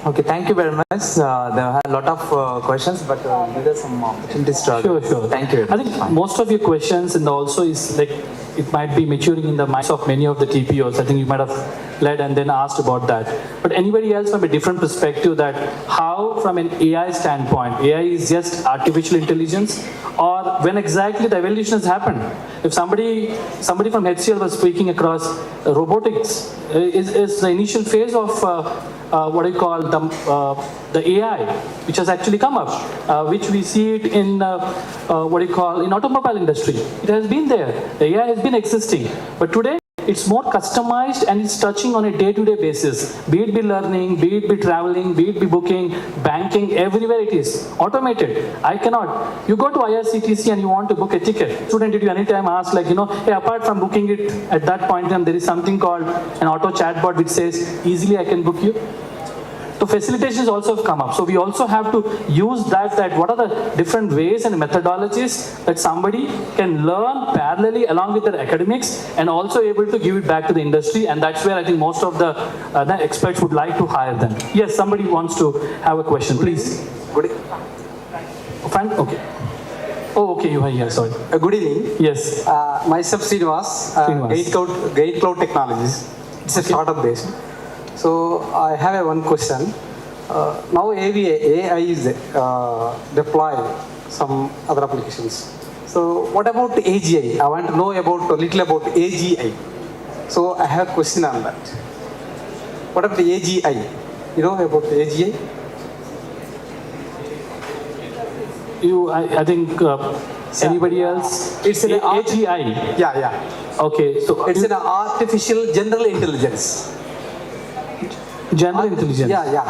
T: Okay, thank you very much. There are a lot of questions, but there are some opportunities to
K: Sure.
T: Thank you.
K: I think most of your questions and also is like, it might be maturing in the minds of many of the TPOs. I think you might have led and then asked about that. But anybody else from a different perspective, that how from an AI standpoint, AI is just artificial intelligence, or when exactly the evolution has happened? If somebody from HCL was speaking across robotics, is the initial phase of what I call the AI, which has actually come up, which we see it in what I call in automobile industry. It has been there. The AI has been existing, but today it's more customized and it's touching on a day-to-day basis. Be it be learning, be it be traveling, be it be booking, banking, everywhere it is automated. I cannot. You go to IRCTC and you want to book a ticket. Student, did you anytime ask like, hey, apart from booking it at that point in time, there is something called an auto chatbot which says, easily I can book you. So facilitations also have come up. So we also have to use that what are the different ways and methodologies that somebody can learn parallelly along with their academics and also able to give it back to the industry. And that's where I think most of the experts would like to hire them. Yes, somebody wants to have a question, please.
A: Good
K: Fine? Okay. Oh, okay, you are here, sorry.
A: Good evening.
K: Yes.
A: Myself, Srinivas, Gate Cloud Technologies. It's a startup based. So I have one question. Now AI is deployed some other applications. So what about AGI? I want to know a little about AGI. So I have a question on that. What about the AGI? You know about the AGI?
K: I think anybody else?
A: It's an
K: AGI.
A: Yeah.
K: Okay, so
A: it's an artificial general intelligence.
K: General intelligence.
A: Yeah.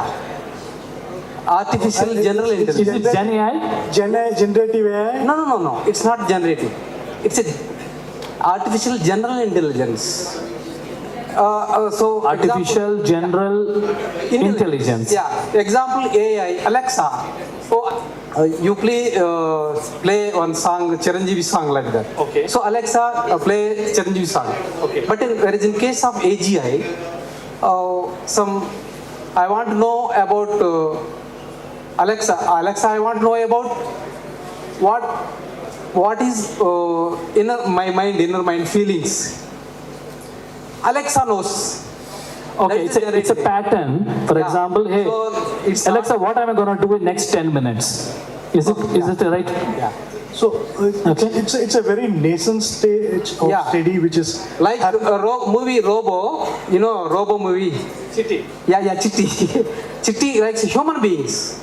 A: Artificial general intelligence.
K: Is it Gen AI?
V: Generative AI?
A: No. It's not generative. It's a artificial general intelligence. So
K: artificial general intelligence.
A: Yeah. Example AI, Alexa. So you play one song, Chiranjeevi song like that.
K: Okay.
A: So Alexa play Chiranjeevi whereas
K: Okay.
A: But in case of AGI, I want to know about Alexa. I want to know about what is inner mind feelings. Alexa knows.
K: Okay, it's a pattern. For example, hey,
A: so
K: Alexa, what am I going to do in next 10 minutes? Is it right?
A: Yeah.
V: So it's a very nascent stage of study, which is
A: like movie Robo. You know Robo movie.
K: Chitty.
A: Yeah, Chitty. Chitty likes human beings.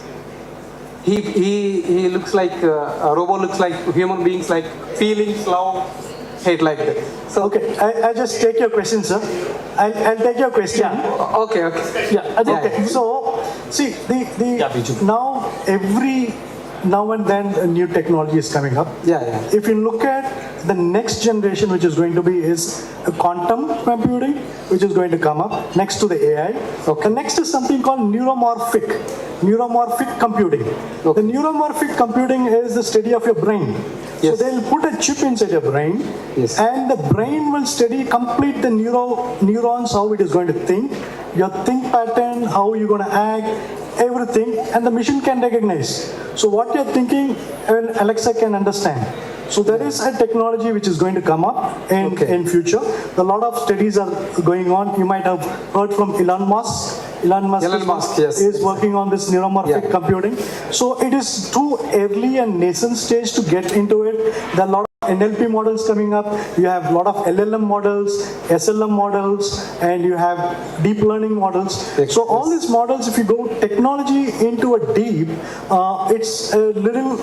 A: He looks like Robo looks like human beings, like feelings, love, hate, like that.
V: So okay, I just take your question, sir. I'll take your question.
A: Yeah. Okay.
V: Yeah. Okay. So see now and then a new technology is coming up.
A: Yeah.
V: If you look at the next generation, which is going to be is a quantum computing, which is going to come up next to the AI.
A: Okay.
V: And next is something called neuromorphic computing.
A: Okay.
V: The neuromorphic computing is the study of your brain.
A: Yes.
V: So they'll put a chip inside your brain,
A: yes,
V: and the brain will complete the neurons, how it is going to think, your think pattern, how you're going to act, everything, and the machine can recognize. So what you're thinking, Alexa can understand. So there is a technology which is going to come up in future. A lot of studies are going on. You might have heard from Elon Musk. Elon Musk,
A: Elon Musk, yes.
V: is working on this neuromorphic computing. So it is too early and nascent stage to get into it. There are a lot of NLP models coming up. You have a lot of LLM models, SLM models, and you have deep learning models. So all these models, if you go technology into a deep, it's a little,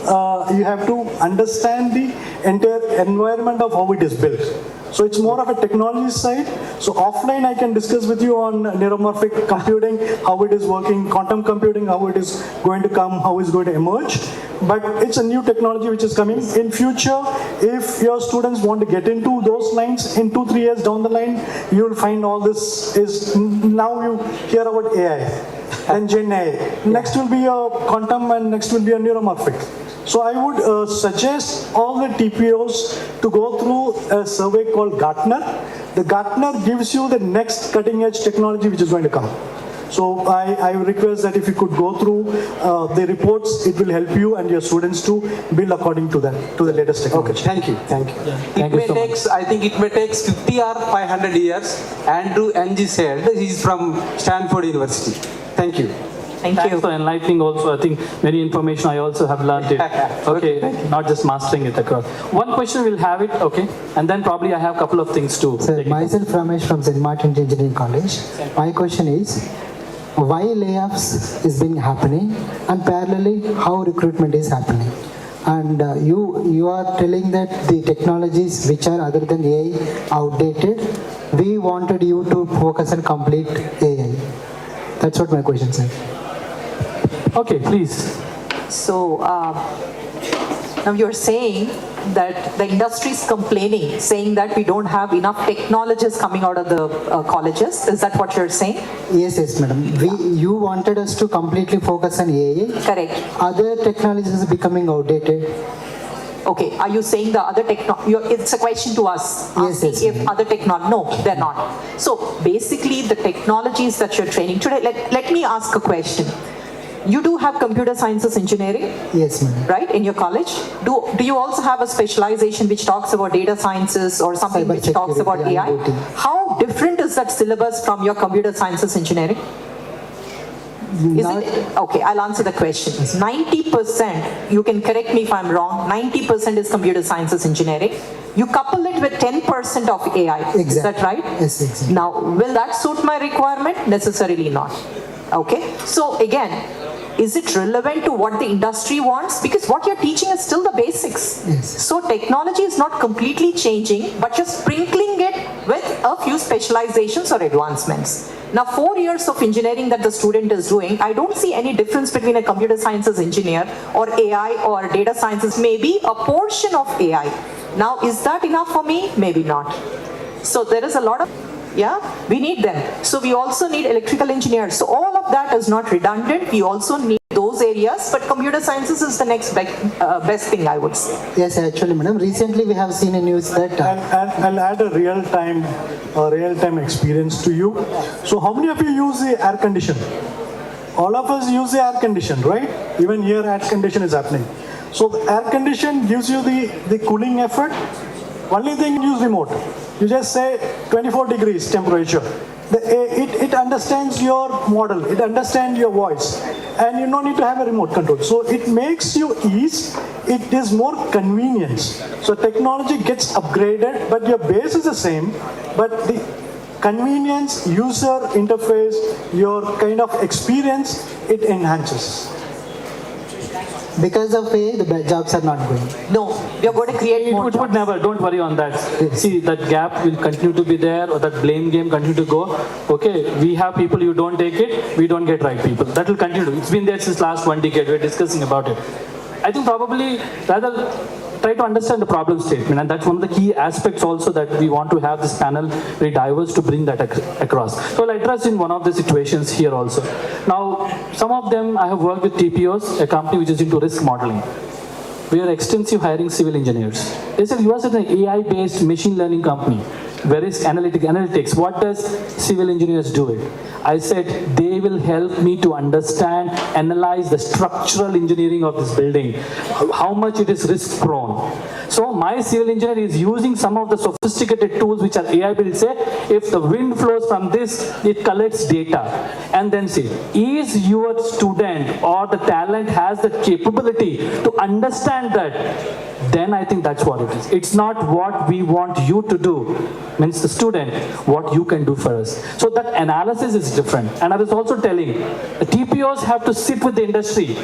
V: you have to understand the entire environment of how it is built. So it's more of a technology side. So offline I can discuss with you on neuromorphic computing, how it is working, quantum computing, how it is going to come, how it's going to emerge. But it's a new technology which is coming. In future, if your students want to get into those lines, in 2-3 years down the line, you will find all this is, now you hear about AI, and Gen AI. Next will be a quantum and next will be a neuromorphic. So I would suggest all the TPOs to go through a survey called Gartner. The Gartner gives you the next cutting edge technology which is going to come. So I request that if you could go through the reports, it will help you and your students to build according to that, to the latest technology.
A: Okay, thank you, thank you.
V: I
A: think it may take 50 or 500 years. Andrew Ng said he is from Stanford University. Thank you.
H: Thanks for enlightening also. I think many information I also have learned it. Okay, not just mastering it across. One question we'll have it, okay, and then probably I have a couple of things too.
D: Sir, myself Ramesh from St. Martin's Engineering College. My question is, why layoffs is being happening and parallelly how recruitment is happening? And you are telling that the technologies which are other than AI outdated. We wanted you to focus on complete AI. That's what my question is.
H: Okay, please.
Q: So now you're saying that the industry is complaining, saying that we don't have enough technologists coming out of the colleges. Is that what you're saying?
D: Yes, madam. You wanted us to completely focus on AI.
Q: Correct.
D: Other technologies are becoming outdated.
Q: Okay, are you saying the other it's a question to us.
D: Yes,
Q: if other technology, no, they're not. So basically the technologies that you're training today, let me ask a question. You do have computer sciences engineering?
D: Yes, ma'am.
Q: Right, in your college? Do you also have a specialization which talks about data sciences or something which talks about AI? How different is that syllabus from your computer sciences engineering? Is it? Okay, I'll answer the question. 90%, you can correct me if I'm wrong, 90% is computer sciences engineering. You couple it with 10% of AI.
D: Exactly.
Q: Is that right?
D: Yes, exactly.
Q: Now, will that suit my requirement? Necessarily not. Okay, so again, is it relevant to what the industry wants? Because what you're teaching is still the basics.
D: Yes.
Q: So technology is not completely changing, but you're sprinkling it with a few specializations or advancements. Now, 4 years of engineering that the student is doing, I don't see any difference between a computer sciences engineer or AI or data sciences, maybe a portion of AI. Now, is that enough for me? Maybe not. So there is a lot of we need them. So we also need electrical engineers. So all of that is not redundant. We also need those areas, but computer sciences is the next best thing, I would say.
D: Yes, actually, madam. Recently we have seen a news that...
V: I'll add a real-time experience to you. So how many of you use the air condition? All of us use the air condition, right? Even here air condition is happening. So the air condition gives you the cooling effort. Only thing, use remote. You just say 24 degrees temperature. It understands your model, it understands your voice, and you don't need to have a remote control. So it makes you ease, it is more convenience. So technology gets upgraded, but your base is the same, but the convenience, user interface, your kind of experience, it enhances.
D: Because of AI, the jobs are not going.
Q: No, we are going to create more
H: jobs. It would never, don't worry on that. See, that gap will continue to be there, or that blame game continue to go. Okay, we have people, you don't take it, we don't get right people. That will continue. It's been there since last 1 decade, we're discussing about it. I think probably rather try to understand the problem statement, and that's one of the key aspects also that we want to have this panel very diverse to bring that across. So I'll address in one of the situations here also. Now, some of them I have worked with TPOs, a company which is into risk modeling. We are extensive hiring civil engineers. They said, you are an AI-based machine learning company.
C: where is analytics? What does civil engineers do it? I said, they will help me to understand, analyze the structural engineering of this building, how much it is risk prone. So my civil engineer is using some of the sophisticated tools which are AI built. Say, if the wind flows from this, it collects data. And then see, is your student or the talent has the capability to understand that? Then I think that's what it is. It's not what we want you to do, means the student, what you can do for us. So that analysis is different. And I was also telling, the TPOs have to sit with the industry,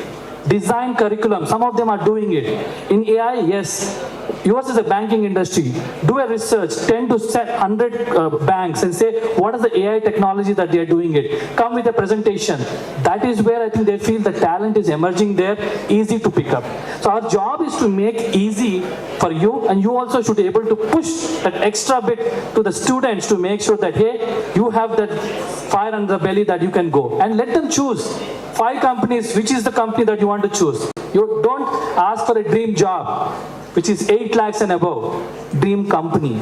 C: design curriculum. Some of them are doing it. In AI, yes. Yours is a banking industry. Do a research, 10 to 100 banks and say, what is the AI technology that they are doing it? Come with a presentation. That is where I think they feel the talent is emerging there, easy to pick up. So our job is to make easy for you, and you also should be able to push that extra bit to the students to make sure that, hey, you have that fire under the belly that you can go. And let them choose. 5 companies, which is the company that you want to choose. You don't ask for a dream job, which is 8 lakhs and above. Dream company.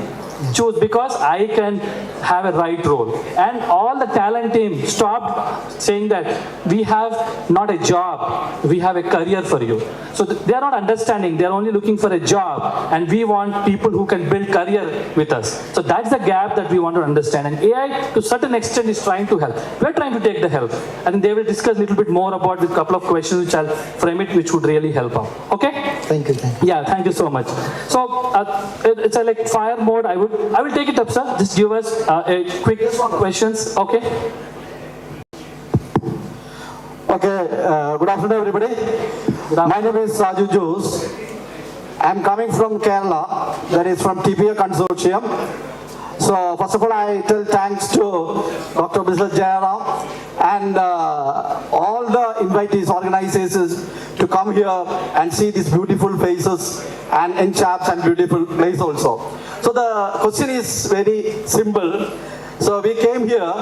C: Choose, because I can have a right role. And all the talent team stopped saying that we have not a job, we have a career for you. So they are not understanding, they are only looking for a job, and we want people who can build career with us. So that's the gap that we want to understand. And AI to a certain extent is trying to help. We're trying to take the help. I think they will discuss a little bit more about with a couple of questions which I'll frame it, which would really help out. Okay?
D: Thank you.
C: Yeah, thank you so much. So it's a like fire mode. I will take it up, sir. Just give us a quick questions. Okay.
E: Okay. Good afternoon, everybody. My name is Raju Jose. I'm coming from Kerala. That is from TPA Consortium. So first of all, I tell thanks to Dr. Mr. Jairam and all the invitees, organizers to come here and see these beautiful faces and in chaps and beautiful place also. So the question is very simple. So we came here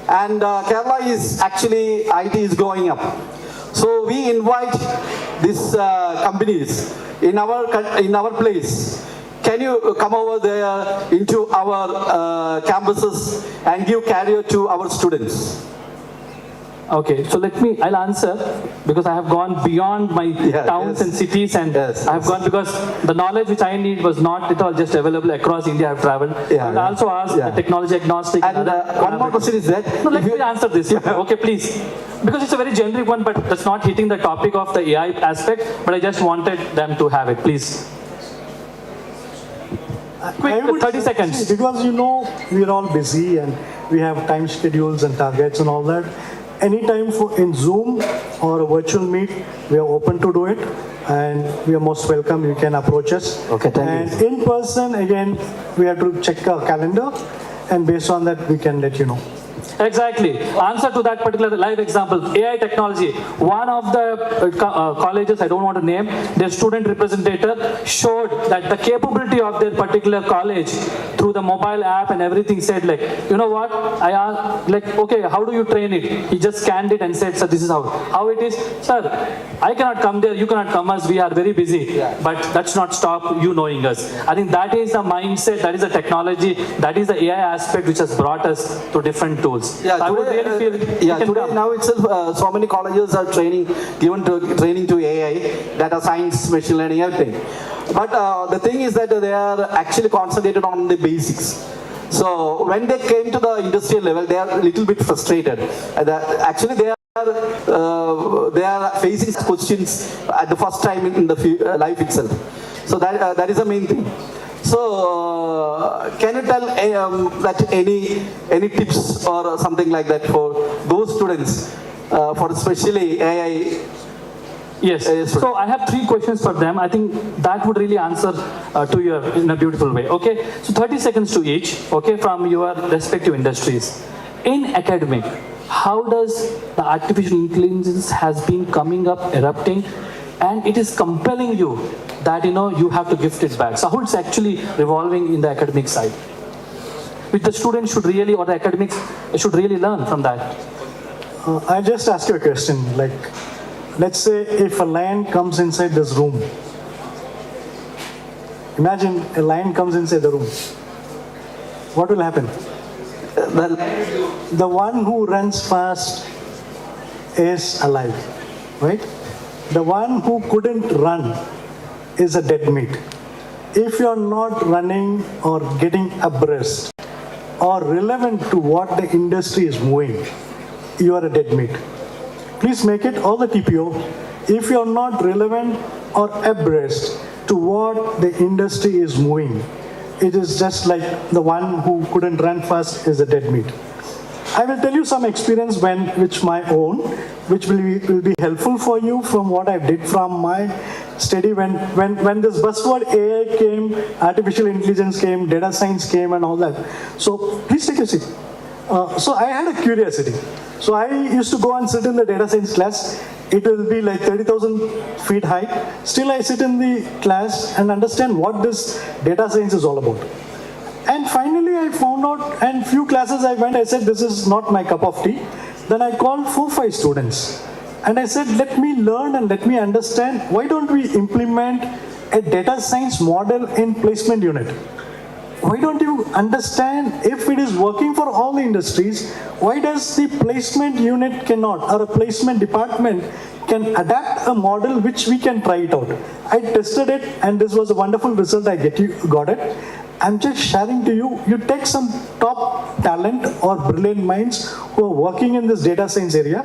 E: and Kerala is actually, IT is going up. So we invite these companies in our place. Can you come over there into our campuses and give career to our students?
C: Okay, so I'll answer, because I have gone beyond my towns and cities, and I have gone because the knowledge which I need was not at all just available across India. I have traveled. I also asked the technology agnostic.
E: And one more question is that.
C: No, let me answer this. Okay, please. Because it's a very generic one, but that's not hitting the topic of the AI aspect, but I just wanted them to have it. Please. Quick, 30 seconds.
V: Because we're all busy and we have time schedules and targets and all that. Anytime in Zoom or a virtual meet, we are open to do it, and we are most welcome. You can approach us.
E: Okay, thank
V: you. And in person, again, we have to check our calendar, and based on that, we can let you know.
C: Exactly. Answer to that particular live example, AI technology. One of the colleges, I don't want to name, their student representative showed that the capability of their particular college through the mobile app and everything said like, you know what, I asked like, okay, how do you train it? He just scanned it and said, sir, this is how it is. Sir, I cannot come there, you cannot come us, we are very busy. But that's not stop you knowing us. I think that is the mindset, that is the technology, that is the AI aspect which has brought us to different tools.
E: Yeah,
C: I would really feel
E: today now itself, so many colleges are training to AI, data science, machine learning, everything. But the thing is that they are actually concentrated on the basics. So when they came to the industrial level, they are a little bit frustrated. Actually, they are facing questions at the first time in the life itself. So that is the main thing. So can you tell that any tips or something like that for those students, for especially AI?
C: Yes. So I have 3 questions for them. I think that would really answer to you in a beautiful way. Okay. So 30 seconds to each. Okay, from your respective industries. In academic, how does the artificial intelligence has been coming up, erupting, and it is compelling you that you have to gift it back. So how it's actually revolving in the academic side, which the students should really, or the academics should really learn from that.
V: I'll just ask you a question. Like, let's say if a lion comes inside this room. Imagine a lion comes inside the room. what will happen? The one who runs fast is alive, right? The one who couldn't run is a dead meat. If you're not running or getting abreast or relevant to what the industry is moving, you are a dead meat. Please make it all the TPO. If you're not relevant or abreast to what the industry is moving, it is just like the one who couldn't run fast is a dead meat. I will tell you some experience which will be helpful for you from what I did from my study when this buzzword AI came, artificial intelligence came, data science came and all that. So please take a seat. So I had a curiosity. So I used to go and sit in the data science class. It will be like 30,000 feet high. Still I sit in the class and understand what this data science is all about. And finally I found out, and few classes I went, I said, this is not my cup of tea. Then I called 4-5 students. And I said, let me learn and let me understand, why don't we implement a data science model in placement unit? Why don't you understand if it is working for all the industries, why does the placement unit cannot, or a placement department can adapt a model which we can try it out? I tested it and this was a wonderful result. I got it. I'm just sharing to you, you take some top talent or brilliant minds who are working in this data science area.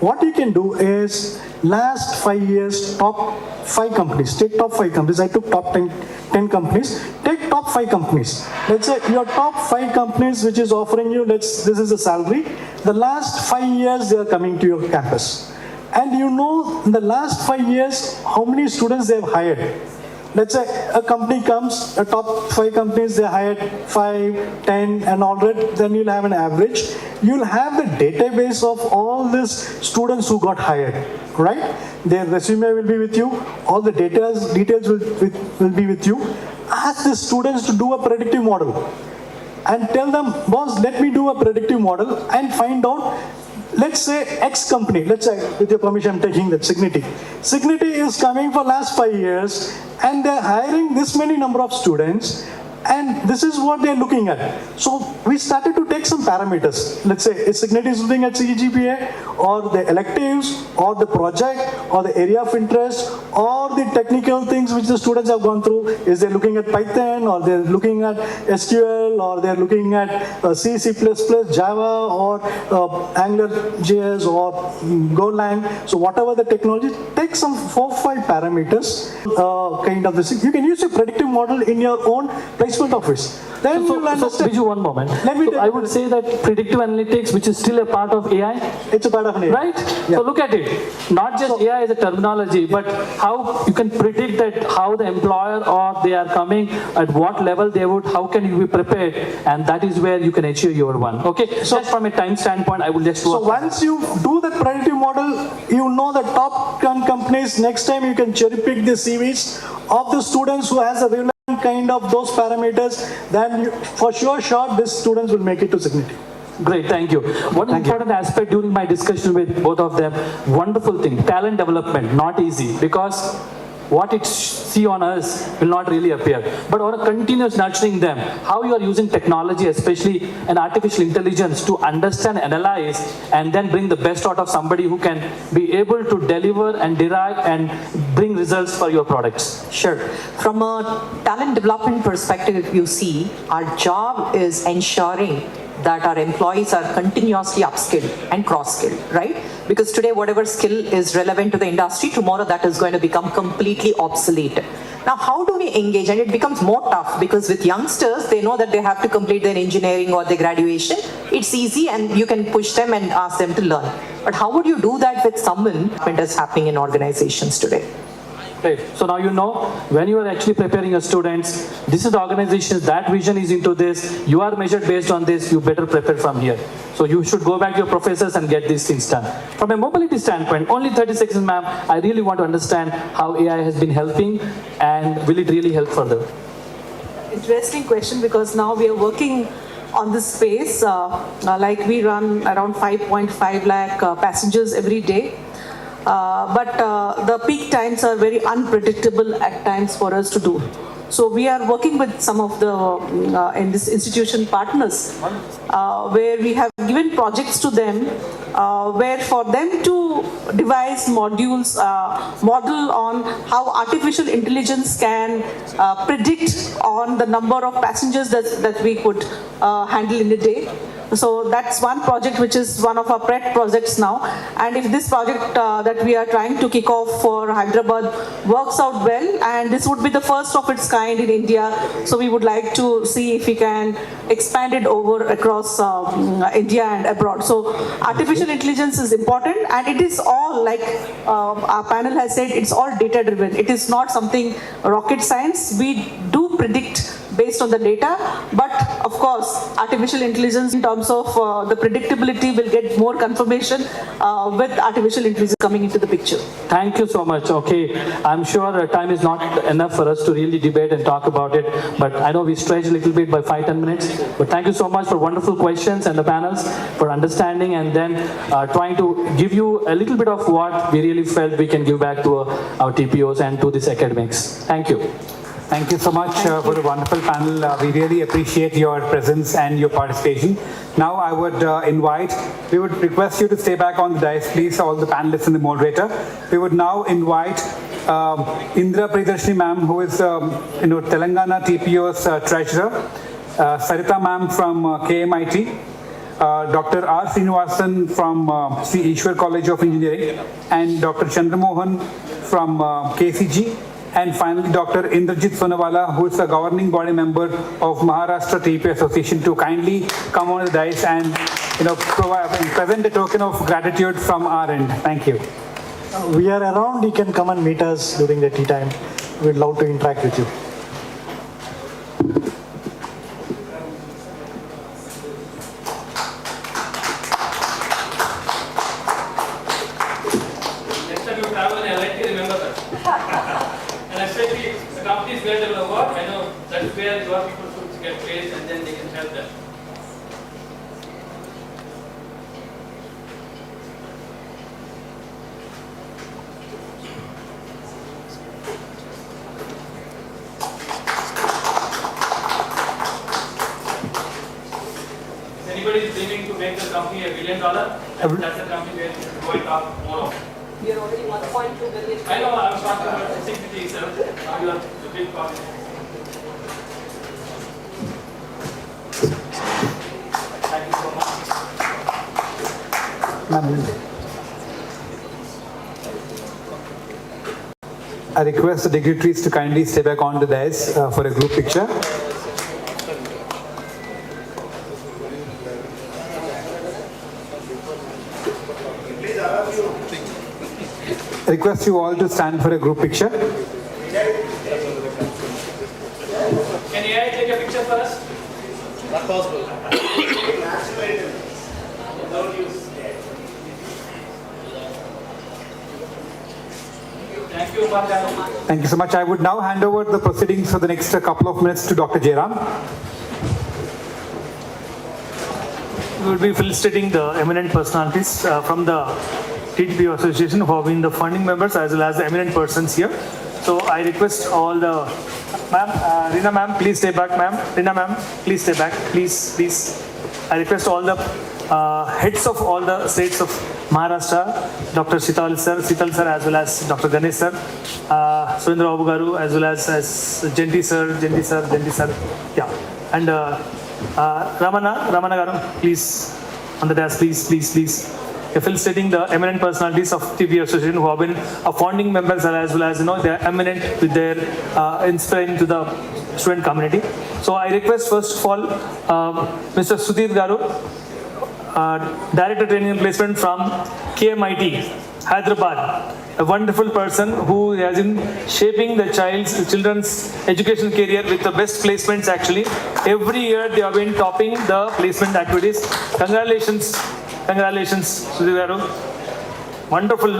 V: What you can do is, last 5 years, top 5 companies, take top 5 companies, I took top 10 companies, take top 5 companies. Let's say your top 5 companies which is offering you, this is a salary, the last 5 years they are coming to your campus. And you know in the last 5 years, how many students they have hired. Let's say a company comes, a top 5 companies, they hired 5, 10 and all that, then you'll have an average. You'll have the database of all these students who got hired, right? Their resume will be with you, all the details will be with you. Ask the students to do a predictive model and tell them, boss, let me do a predictive model and find out. Let's say X company, let's say, with your permission, I'm taking that, Signity. Signity is coming for last 5 years and they're hiring this many number of students and this is what they're looking at. So we started to take some parameters. Let's say if Signity is looking at CGPA or the electives or the project or the area of interest or the technical things which the students have gone through. Is they're looking at Python or they're looking at SQL or they're looking at C, C++, Java or AngularJS or Golang. So whatever the technology, take some 4-5 parameters, kind of this. You can use a predictive model in your own placement office. Then you'll understand.
C: Biju, one moment. I would say that predictive analytics, which is still a part of AI.
V: It's a part of AI.
C: Right? Yeah. So look at it. Not just AI as a terminology, but how you can predict that how the employer or they are coming, at what level they would, how can you be prepared, and that is where you can achieve your one. Okay, so just from a time standpoint, I will just
V: So once you do the predictive model, you know the top 10 companies, next time you can cherry pick the CVs of the students who has a relevant kind of those parameters, then you, for sure, these students will make it to Signity.
C: Great, thank you. One important aspect during my discussion with both of them, wonderful thing, talent development, not easy, because what it see on us will not really appear. But on a continuous nurturing them, how you are using technology, especially an artificial intelligence, to understand, analyze, and then bring the best out of somebody who can be able to deliver and derive and bring results for your products.
U: Sure. From a talent development perspective, if you see, our job is ensuring that our employees are continuously upskilled and cross-skilled, right? Because today, whatever skill is relevant to the industry, tomorrow that is going to become completely obsolete. Now, how do we engage? And it becomes more tough because with youngsters, they know that they have to complete their engineering or their graduation. It's easy and you can push them and ask them to learn. But how would you do that with someone that is happening in organizations today?
C: Right. So now you know, when you are actually preparing your students, this is the organization, that vision is into this, you are measured based on this, you better prepare from here. So you should go back to your professors and get these things done. From a mobility standpoint, only 30 seconds, ma'am, I really want to understand how AI has been helping and will it really help further?
Q: Interesting question, because now we are working on this space. Like we run around 5.5 lakh passengers every day. But the peak times are very unpredictable at times for us to do. So we are working with some of the in this institution partners where we have given projects to them where for them to devise modules, model on how artificial intelligence can predict on the number of passengers that we could handle in a day. So that's one project which is one of our pet projects now. And if this project that we are trying to kick off for Hyderabad works out well, and this would be the first of its kind in India, so we would like to see if we can expand it over across India and abroad. So artificial intelligence is important, and it is all, like our panel has said, it's all data driven. It is not something rocket science. We do predict based on the data, but of course artificial intelligence in terms of the predictability will get more confirmation with artificial intelligence coming into the picture.
C: Thank you so much. Okay, I'm sure time is not enough for us to really debate and talk about it, but I know we stretched a little bit by 5-10 minutes, but thank you so much for wonderful questions and the panels for understanding and then trying to give you a little bit of what we really felt we can give back to our TPOs and to these academics. Thank you.
B: Thank you so much for the wonderful panel. We really appreciate your presence and your participation. Now I would we would request you to stay back on the dais, please, all the panelists and the moderator. We would now invite Indra Priyadarshini ma'am, who is Telangana TPO's treasurer, Sarita ma'am from KMIT, Dr. R. Srinivasan from C. Ishwar College of Engineering, and Dr. Chandramohan from KCG. And finally, Dr. Indrajit Sonawala, who is a governing body member of Maharashtra TP Association, to kindly come on the dais and present a token of gratitude from our end. Thank you.
V: We are around. You can come and meet us during the tea time. We'd love to interact with you.
H: Next time you travel in LIT, remember that. And especially the companies where they will work, I know that is where your people should get placed and then they can help them. If anybody is dreaming to make the company $1 billion, that's the company where you should go and talk more of.
Q: We are already 1.2 billion.
H: I know, I was talking about the CPT itself. Now you are the big company. Thank you so much.
B: I request the dignitaries to kindly stay back on the dais for a group picture. I request you all to stand for a group picture.
H: Can AI take a picture for us? Not possible. Thank you, Upadhay.
B: Thank you so much. I would now hand over the proceedings for the next couple of minutes to Dr. Jairam.
H: We will be felicitating the eminent personalities from the TTPO Association who have been the founding members as well as the eminent persons here. So I request all the, ma'am, Rina ma'am, please stay back, ma'am. Rina ma'am, please stay back, please, please. I request all the heads of all the states of Maharashtra, Dr. Sital sir as well as Dr. Ganesh sir, Surendra Babu Garu as well as Jenti sir, yeah. And Ramana Garu, please, on the desk, please. Felicitating the eminent personalities of TPO Association who have been founding members as well as they are eminent with their inspiring to the student community. So I request first of all Mr. Sudhir Garu, Director Training and Placement from KMIT, Hyderabad. A wonderful person who has been shaping the children's education career with the best placements actually. Every year they have been topping the placement activities. Congratulations, Sudhir Garu. Wonderful.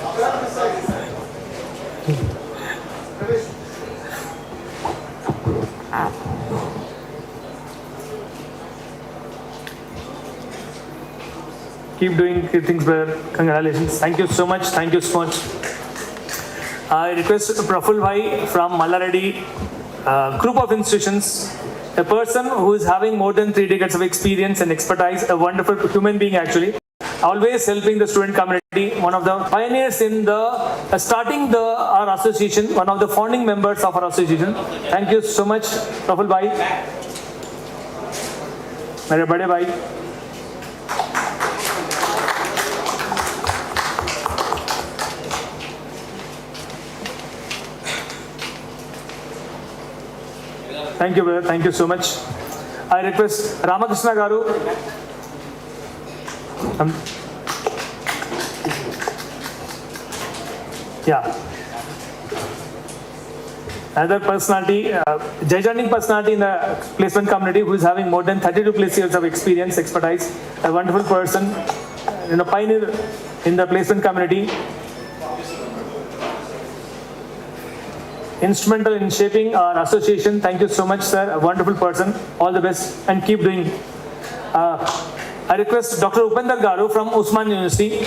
H: No. Keep doing good things, brother. Congratulations. Thank you so much. Thank you so much. I request Praful Bhai from Malaradi group of institutions, a person who is having more than 3 decades of experience and expertise, a wonderful human being actually, always helping the student community, one of the pioneers in the starting our association, one of the founding members of our association. Thank you so much, Praful Bhai. Mere bade bhai. Thank you, brother. Thank you so much. I request Ramakrishna Garu. Yeah. Another personality, gigantic personality in the placement community who is having more than 32 plus years of experience, expertise, a wonderful person, pioneer in the placement community. Instrumental in shaping our association. Thank you so much, sir. A wonderful person. All the best and keep doing. I request Dr. Upadhay Garu from Usman University.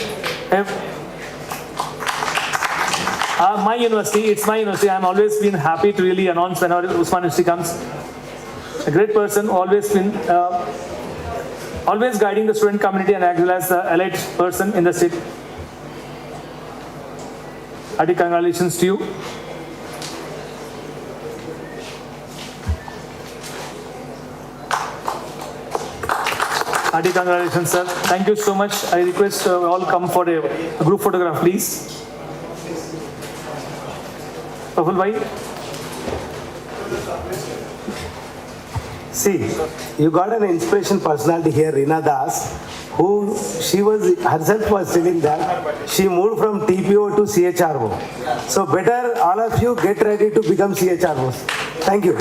H: My university, it's my university. I'm always been happy to really announce whenever Usman University comes. A great person, always been, always guiding the student community and as well as the elite person in the state. Adi, congratulations to you. Adi, congratulations, sir. Thank you so much. I request all come for a group photograph, please. Praful bhai.
F: See, you got an inspiration personality here, Reena Das, who she was herself was telling that she moved from TPO to CHRO. So better all of you get ready to become CHROs. Thank you.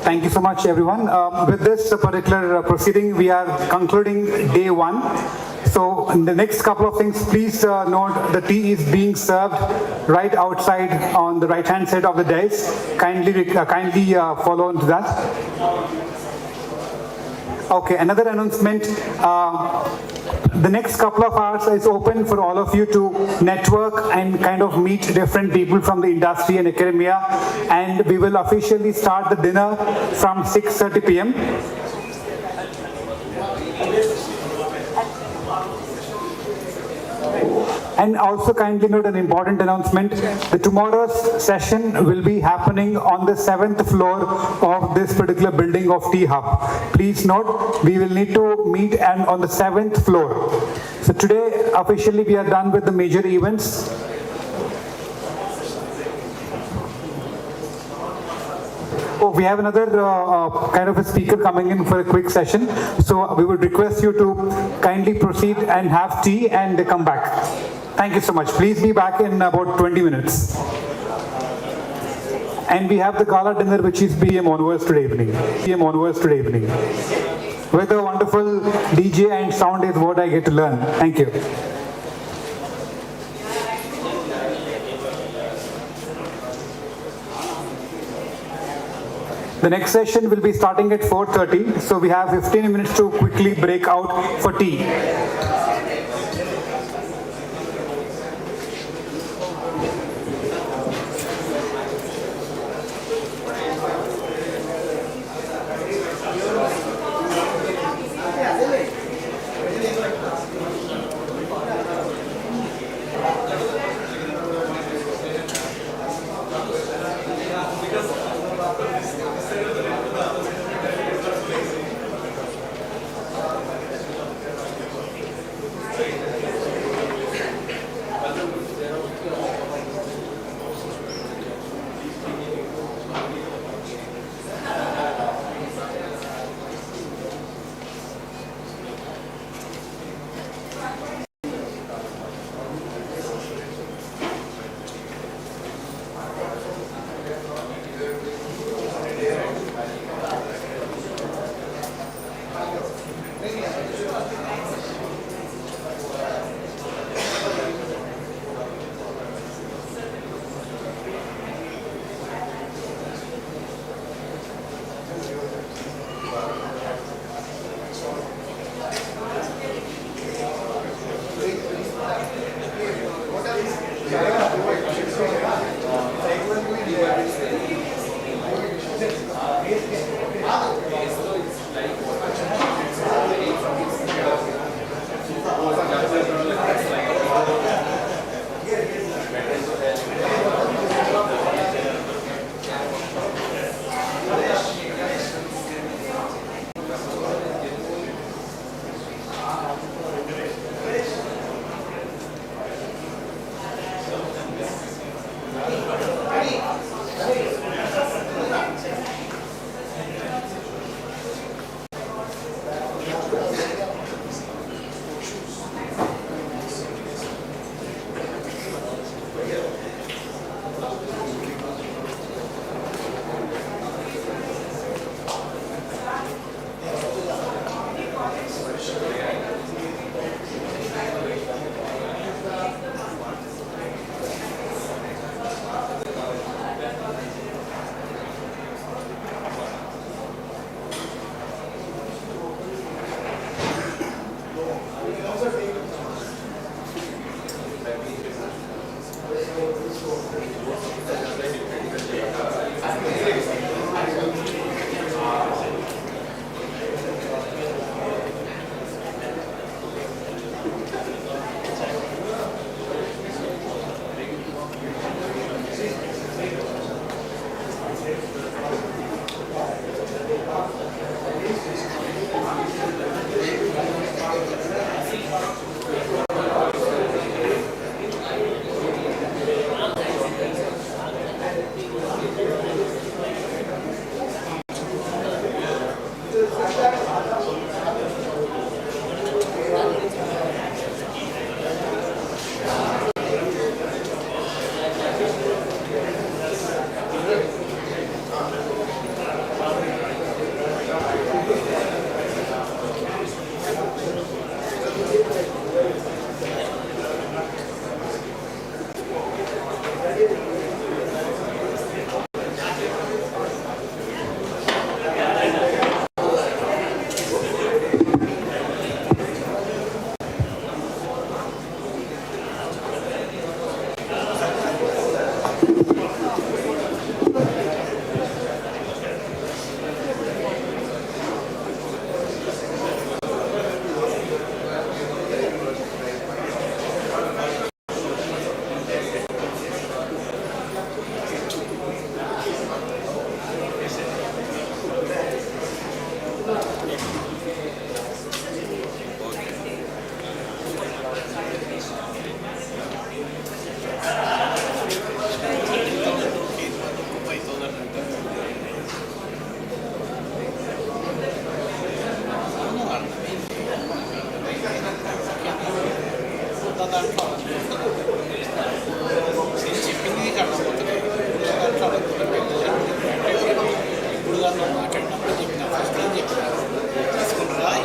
B: Thank you so much, everyone. With this particular proceeding, we are concluding day 1. So in the next couple of things, please note the tea is being served right outside on the right-hand side of the dais. Kindly follow into that. Okay, another announcement. The next couple of hours is open for all of you to network and kind of meet different people from the industry and academia. And we will officially start the dinner from 6:30 p.m. And also kindly note an important announcement. The tomorrow's session will be happening on the 7th floor of this particular building of T Hub. Please note, we will need to meet and on the 7th floor. So today, officially, we are done with the major events. Oh, we have another kind of a speaker coming in for a quick session. So we would request you to kindly proceed and have tea and come back. Thank you so much. Please be back in about 20 minutes. And we have the gala dinner which is PM onwards today evening. With a wonderful DJ and sound is what I get to learn. Thank you. The next session will be starting at 4:30, so we have 15 minutes to quickly break out for tea.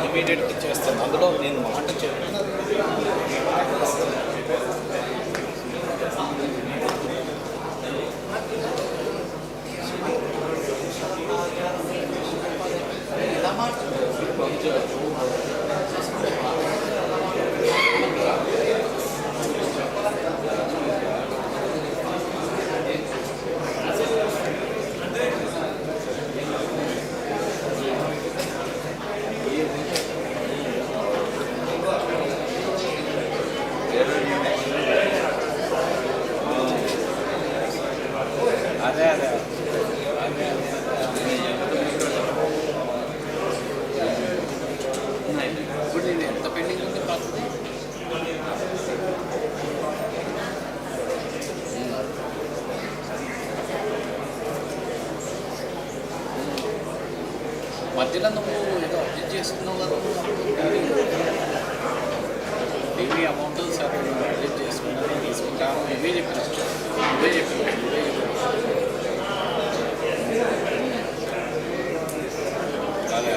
K: ఇమీడియట్గా చేస్తాను అందులో నేను మాట చెప్పాను. మధ్యలో నువ్వు ఏదో adjust చేసుకున్నావు కదా, టీవీ అమౌంట్ సరే అడ్జస్ట్ చేసుకున్నాను తీసుకుంటాను ఇవే చెప్పిన అదే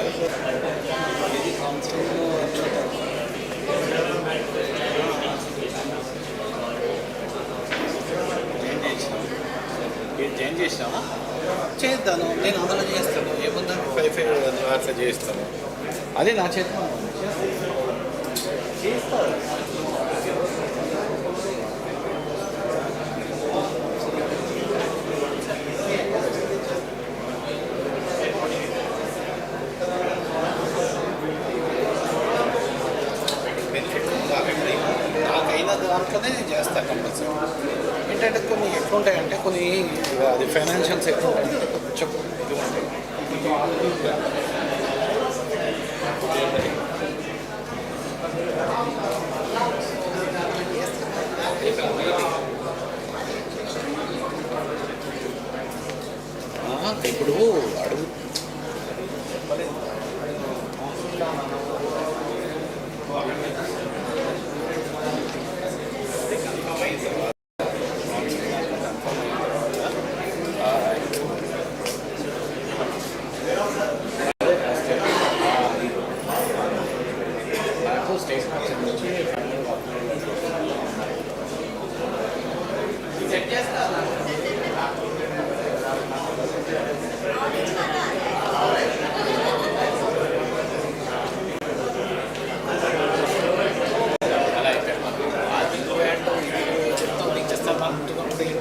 K: ఇది కౌన్సిలింగ్లో జాయిన్ చేసినావా? చేద్దాను, నేను అందులో చేస్తాను, ఏముందని 5 అట్లా చేస్తాను. అదే నా చేతిలో చేస్తాను. నాకైన దాంట్లోనే నేను చేస్తాను కంపల్సరీ. ఏంటంటే కొన్ని ఎట్లుంటాయంటే కొన్ని అది ఫైనాన్షియల్స్ ఎట్లుంటాయంటే కొంచెం ఇది ఉంటాయి. ఇప్పుడు అడుగు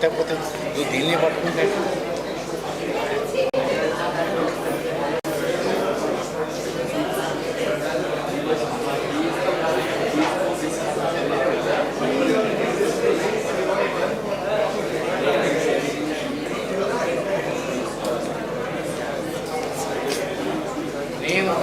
K: లేకపోతే నువ్వు దీన్ని పట్టుకుంటే నేను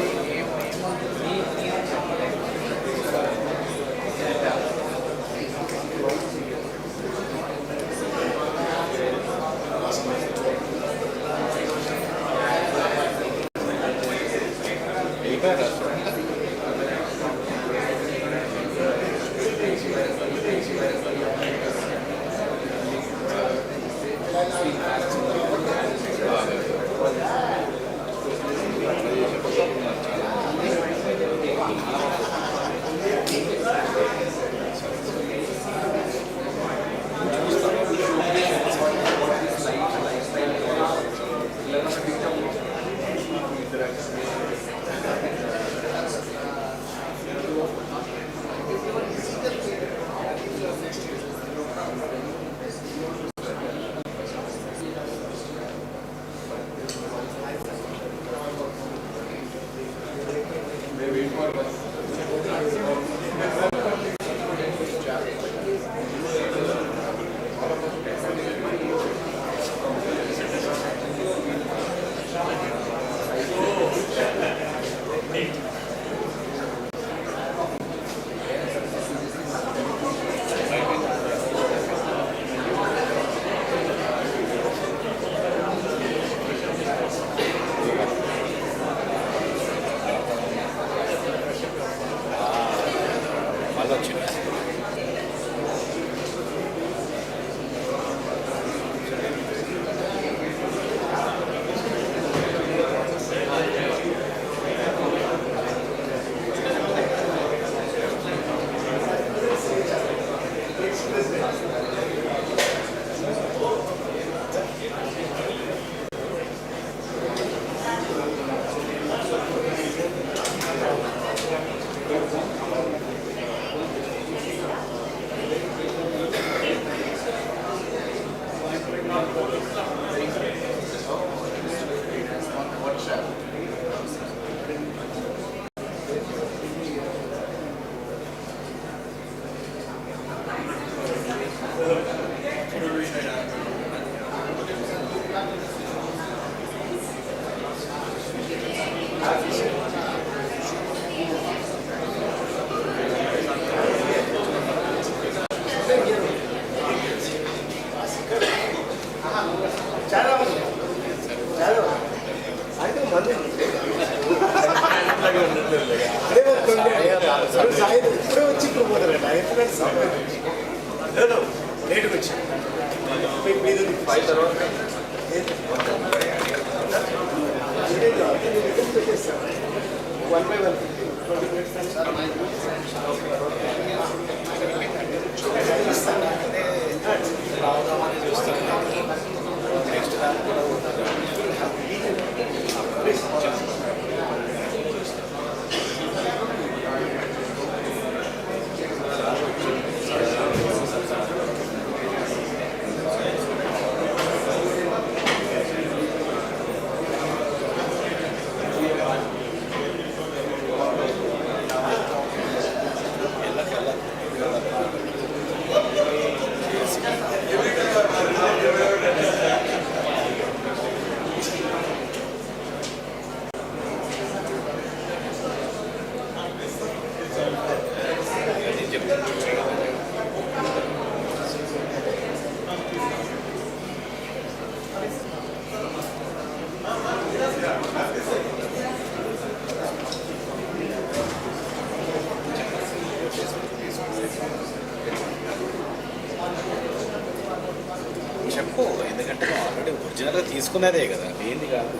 I: చెప్పు, ఎందుకంటే నువ్వు ఆల్రెడీ ఒరిజినల్గా తీసుకున్నదే కదా, ఏంది కాదు.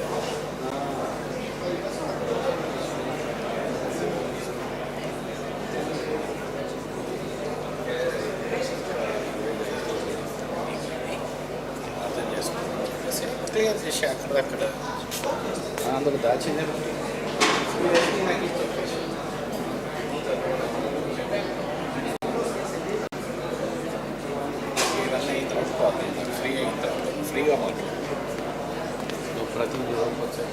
I: అర్థం చేసుకున్నాను క్లియర్ చేసి అక్కడ అందులో దాచిందే ఇవన్నీ అయిన తర్వాత ఫ్రీ అయిన తర్వాత ఫ్రీగా మాట్లాడు నువ్వు ప్రతి వచ్చాయి.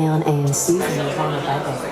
U: Ion ANC from Upadhay.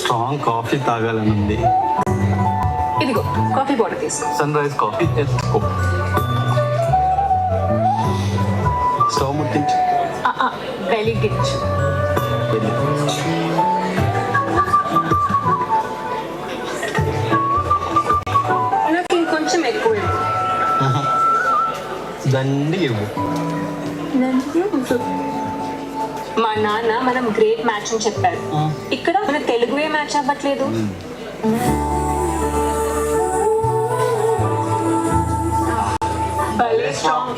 J: Strong coffee తాగాలని ఉంది.
U: ఇదిగో కాఫీ పౌడర్ తీసుకో.
J: సన్ రైజ్ కాఫీ తీసుకో. స్టవ్ ముట్టించు.
U: వెలిగించు. నాకు ఇంకొంచెం ఎక్కువ ఇవ్వు.
J: దండి ఇవ్వు.
U: మా నాన్న మనం గ్రేట్ మ్యాచ్ అని చెప్పారు. ఇక్కడ మన తెలుగువే మ్యాచ్ అవ్వట్లేదు. భలే స్ట్రాంగ్.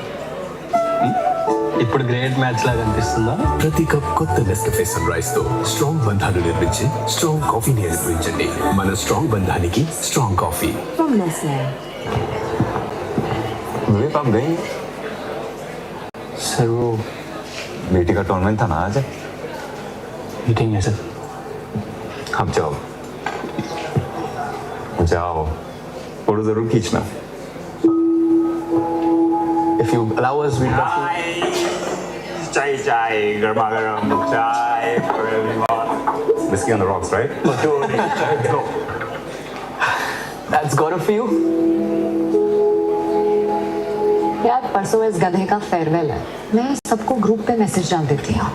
J: ఇప్పుడు గ్రేట్ మ్యాచ్ లాగా అనిపిస్తుందా?
M: ప్రతి కప్ కొత్త నెస్కఫే సన్ రైజ్ తో స్ట్రాంగ్ బంధాలు నిర్మించి స్ట్రాంగ్ కాఫీని అనుభవించండి. మన స్ట్రాంగ్ బంధానికి స్ట్రాంగ్ కాఫీ.
W: विवेक आप गए?
J: सर वो
W: बेटी का टूर्नामेंट था ना आज?
J: मीटिंग है सर.
W: आप जाओ जाओ, फोटो जरूर खींचना.
J: If you allow us, we'd love to.
W: Chai chai, garma garam chai for everyone. Whiskey on the rocks, right?
J: No. That's got a few.
U: यार परसों इस गधे का फेयरवेल है. मैं सबको ग्रुप पे मैसेज डाल देती हूँ.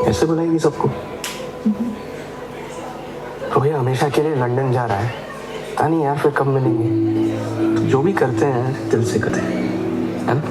J: कैसे बुलाएगी सबको? रोहित हमेशा के लिए लंदन जा रहा है. पता नहीं यार फिर कब मिलेंगे. तो जो भी करते हैं दिल से करते हैं, है ना?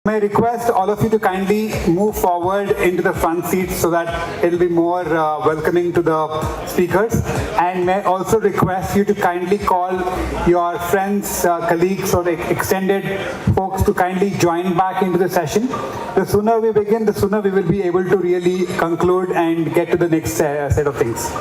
B: May I request all of you to kindly move forward into the front seats so that it will be more welcoming to the speakers. And may I also request you to kindly call your friends, colleagues or extended folks to kindly join back into the session. The sooner we begin, the sooner we will be able to really conclude and get to the next set of things.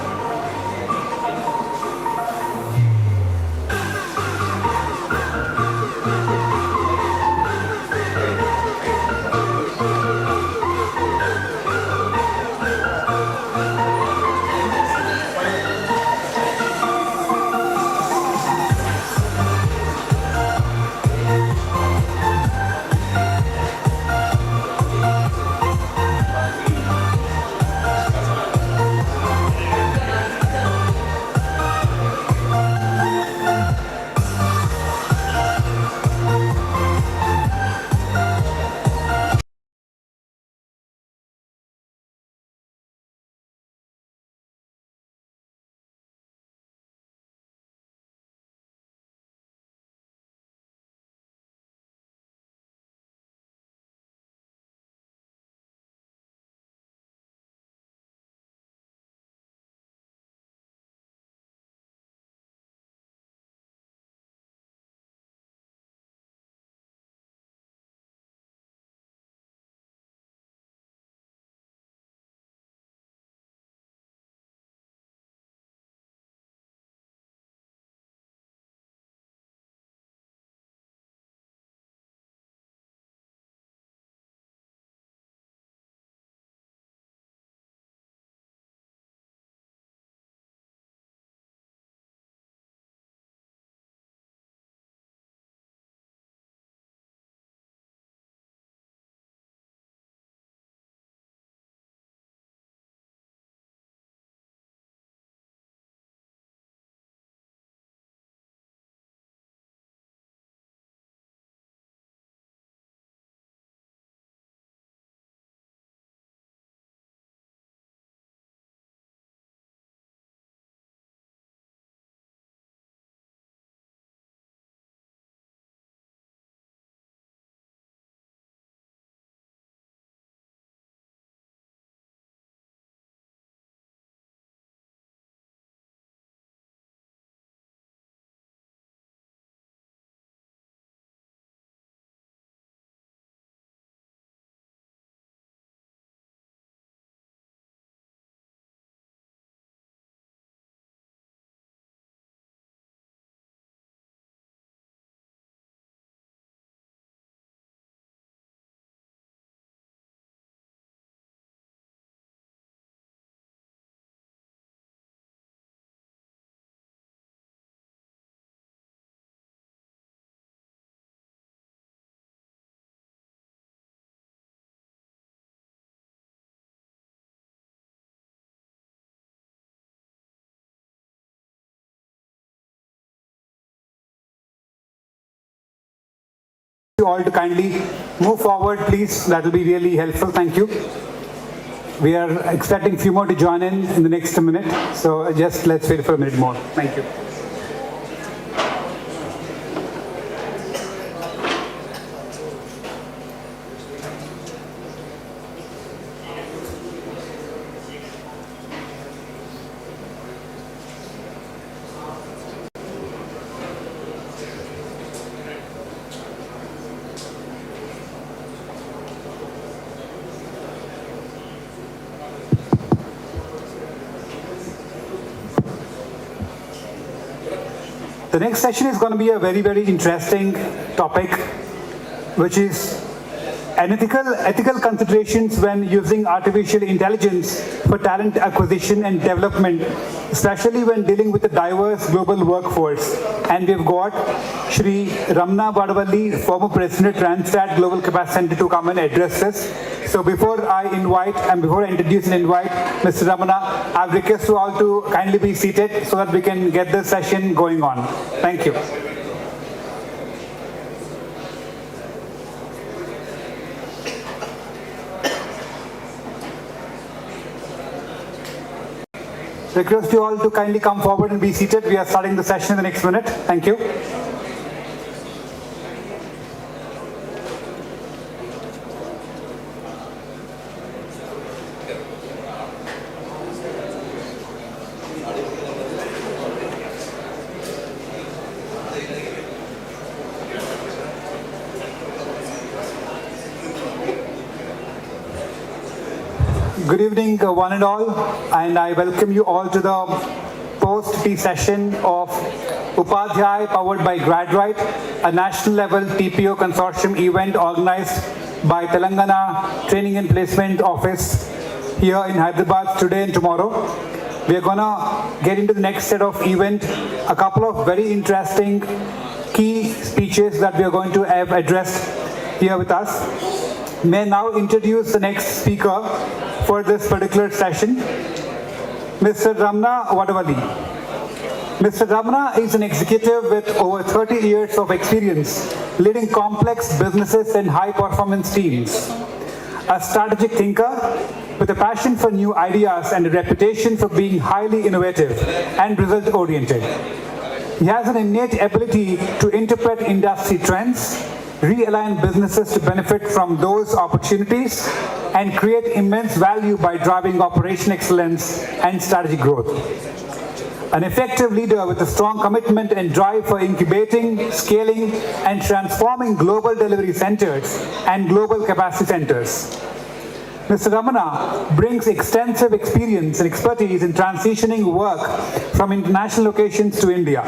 B: You all to kindly move forward, please. That will be really helpful. Thank you. We are expecting a few more to join in the next minute. So just let's wait for a minute more. Thank you. The next session is going to be a very, very interesting topic, which is ethical considerations when using artificial intelligence for talent acquisition and development, especially when dealing with a diverse global workforce. And we've got Shri Ramana Badavalli, former President of Randstad Global Capacity Center, to come and address this. So before I introduce and invite Mr. Ramana, I request you all to kindly be seated so that we can get the session going on. Thank you. Request you all to kindly come forward and be seated. We are starting the session in the next minute. Thank you. Good evening, one and all, and I welcome you all to the post-tea session of Upadhay powered by GradRight, a national level TPO consortium event organized by Telangana Training and Placement Office here in Hyderabad today and tomorrow. We are gonna get into the next set of event, a couple of very interesting key speeches that we are going to have addressed here with us. May I now introduce the next speaker for this particular session, Mr. Ramna Wadavali. Mr. Ramna is an executive with over 30 years of experience leading complex businesses and high-performance teams. A strategic thinker with a passion for new ideas and a reputation for being highly innovative and result-oriented. He has an innate ability to interpret industry trends, realign businesses to benefit from those opportunities, and create immense value by driving operation excellence and strategy growth. An effective leader with a strong commitment and drive for incubating, scaling, and transforming global delivery centers and global capacity centers. Mr. Ramana brings extensive experience and expertise in transitioning work from international locations to India.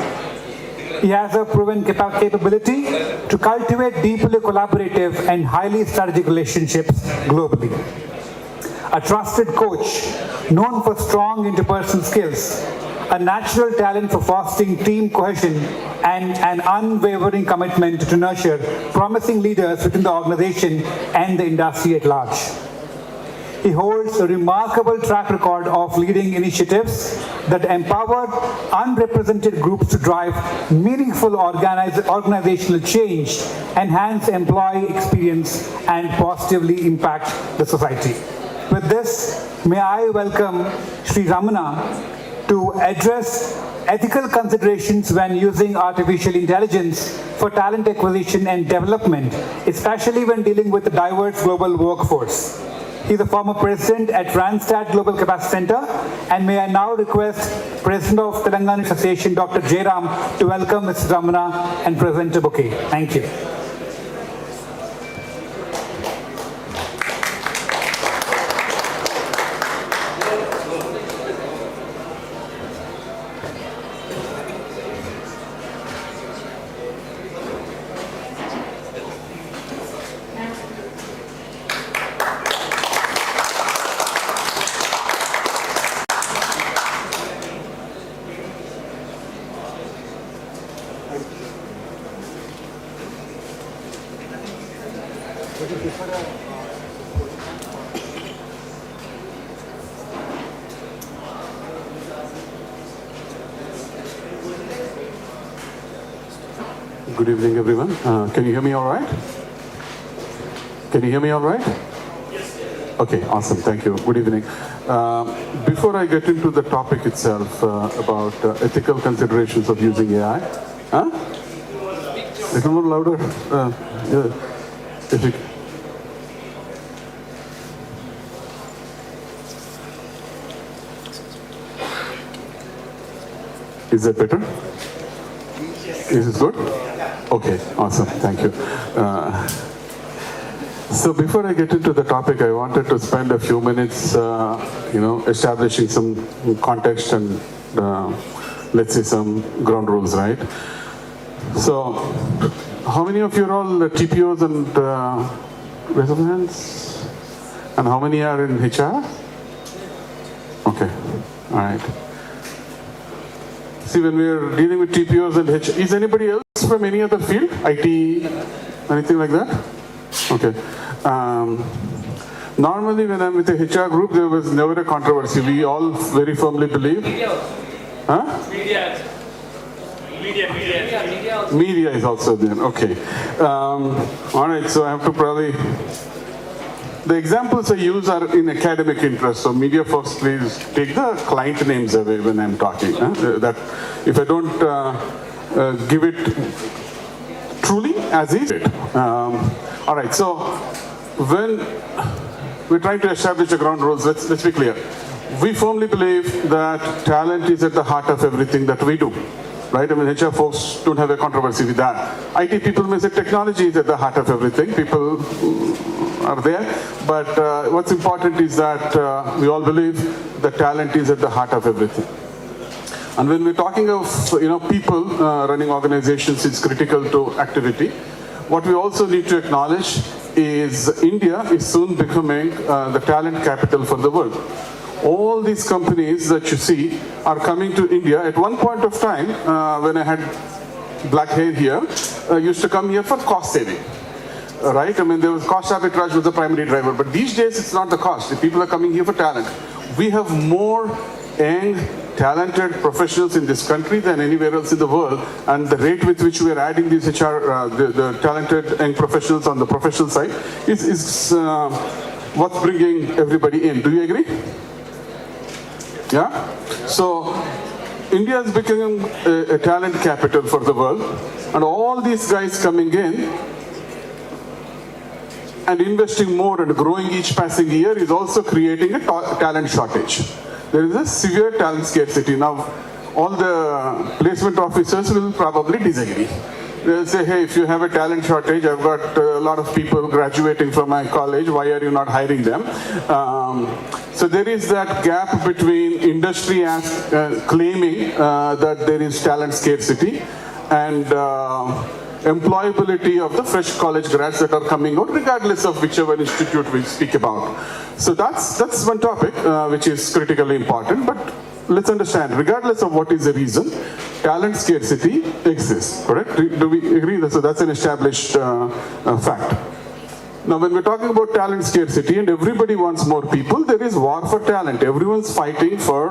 B: He has a proven capability to cultivate deeply collaborative and highly strategic relationships globally. A trusted coach known for strong interpersonal skills, a natural talent for fostering team cohesion, and an unwavering commitment to nurture promising leaders within the organization and the industry at large. He holds a remarkable track record of leading initiatives that empower unrepresented groups to drive meaningful organizational change, enhance employee experience, and positively impact the society. With this, may I welcome Sri Ramana to address ethical considerations when using artificial intelligence for talent acquisition and development, especially when dealing with a diverse global workforce. He is a former president at Randstad Global Capacity Center, and may I now request President of Telangana Association, Dr. Jairam, to welcome Mr. Ramana and present a bouquet. Thank you.
G: Good evening, everyone. Can you hear me all right? Can you hear me all right? Yes. Okay, awesome. Thank you. Good evening. Before I get into the topic itself about ethical considerations of using AI, a little more louder. If you, is that better? Is this good? Okay, awesome. Thank you. So before I get into the topic, I wanted to spend a few minutes, establishing some context and let's say some ground rules, right? So, how many of you are all TPOs and raise of hands? And how many are in HR? Okay, all right. See, when we are dealing with TPOs and HR, is anybody else from any other field? IT, anything like that? Okay. Normally when I'm with a HR group, there was never a controversy. We all very firmly believe. Huh? Media is also there. Okay. All right, so I have to probably... The examples I use are in academic interest, so media folks, please take the client names away when I'm talking. That if I don't give it truly as is. All right, so when we're trying to establish the ground rules, let's be clear. We firmly believe that talent is at the heart of everything that we do. Right? I mean, HR folks don't have a controversy with that. IT people may say technology is at the heart of everything. People are there. But what's important is that we all believe that talent is at the heart of everything. And when we're talking of people running organizations, it's critical to activity. What we also need to acknowledge is India is soon becoming the talent capital for the world. All these companies that you see are coming to India. At one point of time, when I had black hair here, used to come here for cost saving. Right? I mean, there was cost arbitrage was the primary driver, but these days it's not the cost. The people are coming here for talent. We have more young, talented professionals in this country than anywhere else in the world, and the rate with which we are adding these the talented young professionals on the professional side is what's bringing everybody in. Do you agree? Yeah? So, India is becoming a talent capital for the world, and all these guys coming in and investing more and growing each passing year is also creating a talent shortage. There is a severe talent scarcity. Now, all the placement officers will probably disagree. They'll say, hey, if you have a talent shortage, I've got a lot of people graduating from my college, why are you not hiring them? So there is that gap between industry claiming that there is talent scarcity and employability of the fresh college grads that are coming out, regardless of whichever institute we speak about. So that's one topic which is critically important, but let's understand, regardless of what is the reason, talent scarcity exists, correct? Do we agree? So that's an established fact. Now, when we're talking about talent scarcity and everybody wants more people, there is war for talent. Everyone's fighting for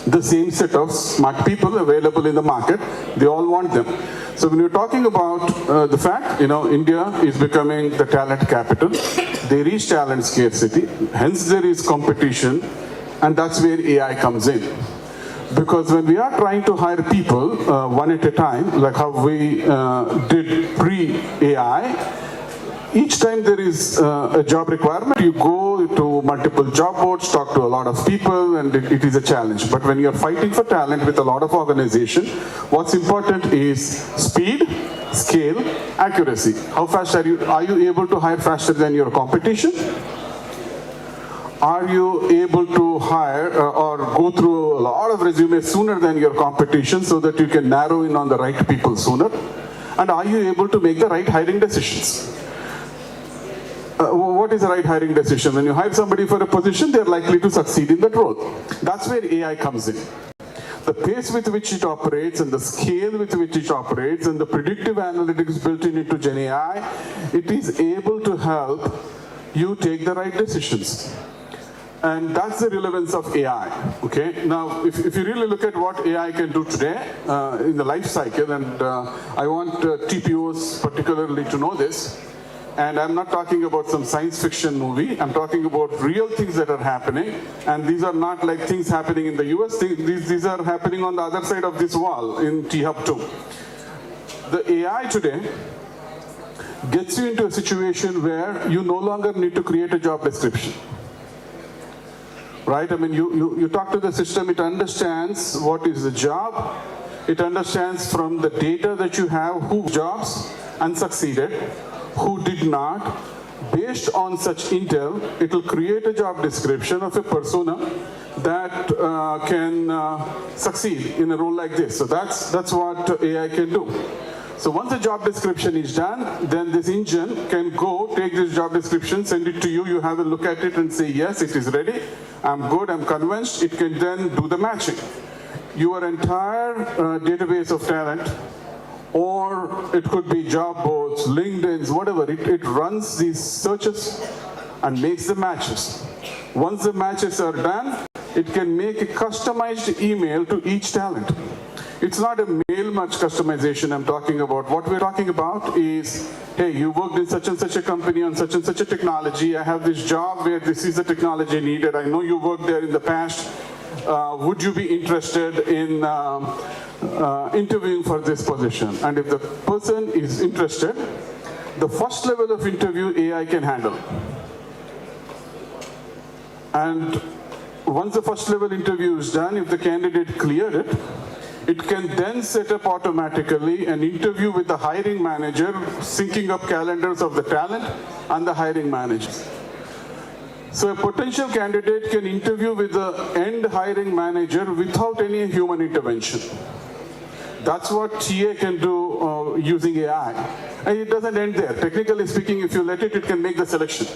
G: the same set of smart people available in the market. They all want them. So when you're talking about the fact, India is becoming the talent capital, there is talent scarcity, hence there is competition, and that's where AI comes in. Because when we are trying to hire people one at a time, like how we did pre-AI, each time there is a job requirement, you go to multiple job boards, talk to a lot of people, and it is a challenge. But when you're fighting for talent with a lot of organization, what's important is speed, scale, accuracy. How fast are you able to hire faster than your competition? Are you able to hire or go through a lot of resumes sooner than your competition so that you can narrow in on the right people sooner? And are you able to make the right hiring decisions? What is the right hiring decision? When you hire somebody for a position, they're likely to succeed in that role. That's where AI comes in. The pace with which it operates and the scale with which it operates and the predictive analytics built into Gen AI, it is able to help you take the right decisions. And that's the relevance of AI, okay? Now, if you really look at what AI can do today in the life cycle, and I want TPOs particularly to know this, and I'm not talking about some science fiction movie, I'm talking about real things that are happening, and these are not like things happening in the US, these are happening on the other side of this wall in T-Hub 2. The AI today gets you into a situation where you no longer need to create a job description. Right? I mean, you talk to the system, it understands what is the job, it understands from the data that you have who jobs and succeeded, who did not. Based on such intel, it will create a job description of a persona that can succeed in a role like this. So that's what AI can do. So once the job description is done, then this engine can go take this job description, send it to you, you have a look at it and say, yes, it is ready, I'm good, I'm convinced. It can then do the matching. Your entire database of talent, or it could be job boards, LinkedIn's, whatever, it runs these searches and makes the matches. Once the matches are done, it can make a customized email to each talent. It's not a mail match customization I'm talking about. What we're talking about is, hey, you worked in such and such a company on such and such a technology. I have this job where this is the technology needed. I know you worked there in the past. Would you be interested in interviewing for this position? And if the person is interested, the first level of interview AI can handle. And once the first level interview is done, if the candidate cleared it, It can then set up automatically an interview with the hiring manager, syncing up calendars of the talent and the hiring manager. So a potential candidate can interview with the end hiring manager without any human intervention. That's what TA can do using AI. And it doesn't end there. Technically speaking, if you let it, it can make the selection.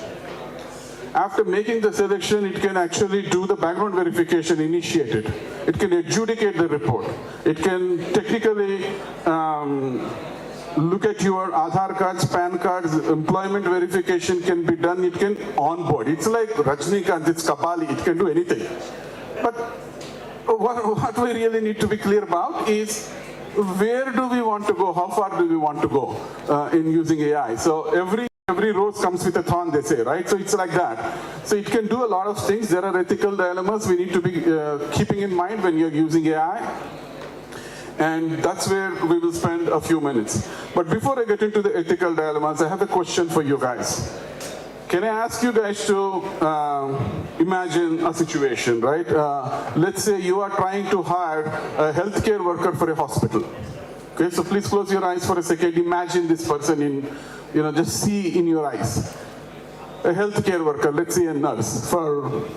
G: After making the selection, it can actually do the background verification, initiate it. It can adjudicate the report. It can technically look at your Aadhaar cards, PAN cards, employment verification can be done. It can onboard. It's like Rajnikant, it's Kapali, it can do anything. But what we really need to be clear about is where do we want to go? How far do we want to go in using AI? So every rose comes with a thorn, they say, right? So it's like that. So it can do a lot of things. There are ethical dilemmas we need to be keeping in mind when you're using AI. And that's where we will spend a few minutes. But before I get into the ethical dilemmas, I have a question for you guys. Can I ask you guys to imagine a situation, right? Let's say you are trying to hire a healthcare worker for a hospital. Okay, so please close your eyes for a second. Imagine this person in, just see in your eyes. A healthcare worker, let's say a nurse for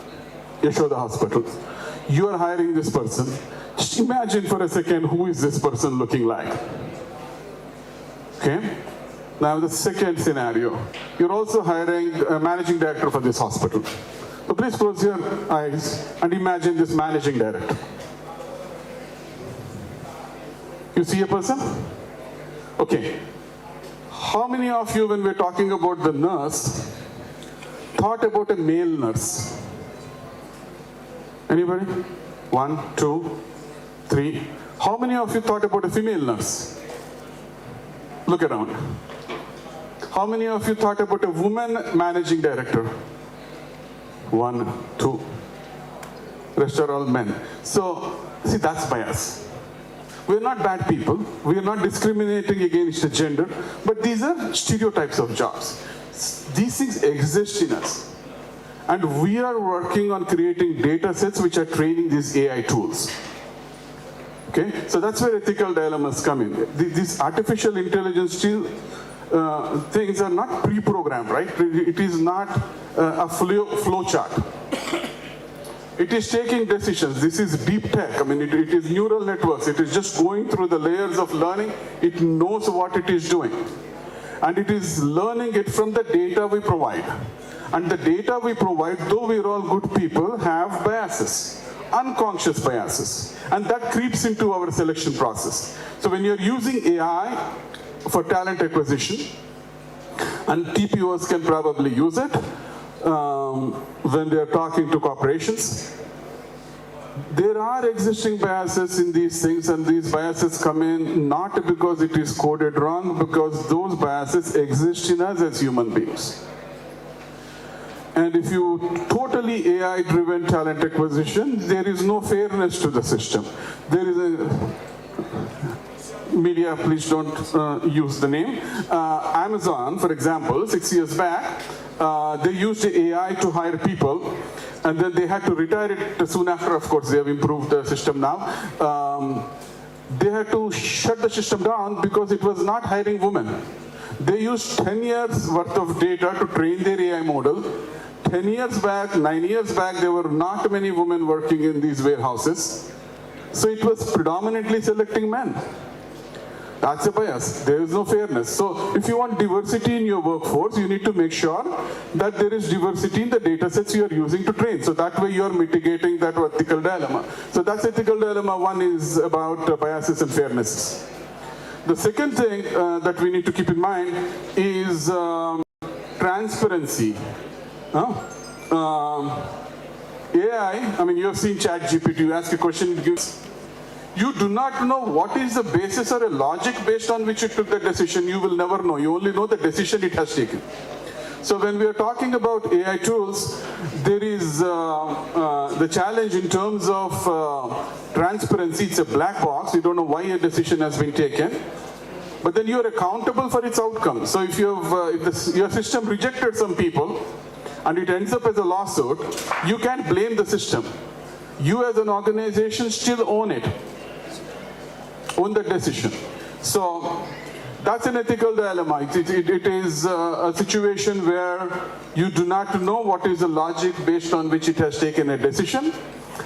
G: Yashoda Hospital. You are hiring this person. Just imagine for a second, who is this person looking like? Okay? Now the second scenario, you're also hiring a managing director for this hospital. So please close your eyes and imagine this managing director. You see a person? Okay. How many of you, when we're talking about the nurse, thought about a male nurse? Anybody? 1, 2, 3. How many of you thought about a female nurse? Look around. How many of you thought about a woman managing director? 1, 2. Rest are all men. So, see, that's bias. We're not bad people. We are not discriminating against the gender, but these are stereotypes of jobs. These things exist in us. And we are working on creating data sets which are training these AI tools. Okay? So that's where ethical dilemmas come in. These artificial intelligence still things are not pre-programmed, right? It is not a flow chart. It is taking decisions. This is deep tech. I mean, it is neural networks. It is just going through the layers of learning. It knows what it is doing. And it is learning it from the data we provide. And the data we provide, though we're all good people, have biases, unconscious biases. And that creeps into our selection process. So when you're using AI for talent acquisition, and TPOs can probably use it when they're talking to corporations, there are existing biases in these things, and these biases come in not because it is coded wrong, because those biases exist in us as human beings. And if you totally AI-driven talent acquisition, there is no fairness to the system. There is a media, please don't use the name. Amazon, for example, 6 years back, they used AI to hire people, and then they had to retire it soon after. Of course, they have improved the system now. They had to shut the system down because it was not hiring women. They used 10 years worth of data to train their AI model. 10 years back, 9 years back, there were not many women working in these warehouses. So it was predominantly selecting men. That's a bias. There is no fairness. So if you want diversity in your workforce, you need to make sure that there is diversity in the data sets you are using to train. So that way you are mitigating that ethical dilemma. So that's ethical dilemma. One is about biases and fairnesses. The second thing that we need to keep in mind is transparency. AI, I mean, you have seen ChatGPT, you ask a question, it gives. You do not know what is the basis or a logic based on which it took the decision. You will never know. You only know the decision it has taken. So when we are talking about AI tools, there is the challenge in terms of transparency. It's a black box. You don't know why a decision has been taken. But then you are accountable for its outcome. So if you have, if your system rejected some people and it ends up as a lawsuit, you can't blame the system. You as an organization still own it. own the decision. So that's an ethical dilemma. It is a situation where you do not know what is the logic based on which it has taken a decision,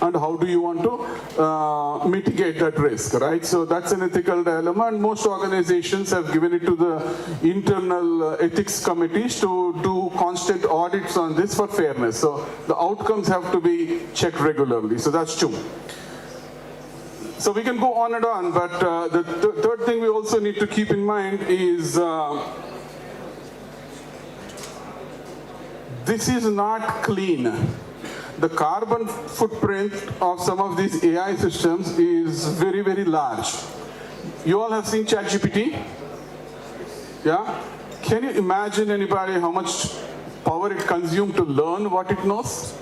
G: and how do you want to mitigate that risk, right? So that's an ethical dilemma, and most organizations have given it to the internal ethics committees to do constant audits on this for fairness. So the outcomes have to be checked regularly. So that's true. So we can go on and on, but the third thing we also need to keep in mind is this is not clean. The carbon footprint of some of these AI systems is very, very large. You all have seen ChatGPT? Yeah? Can you imagine anybody how much power it consumed to learn what it knows?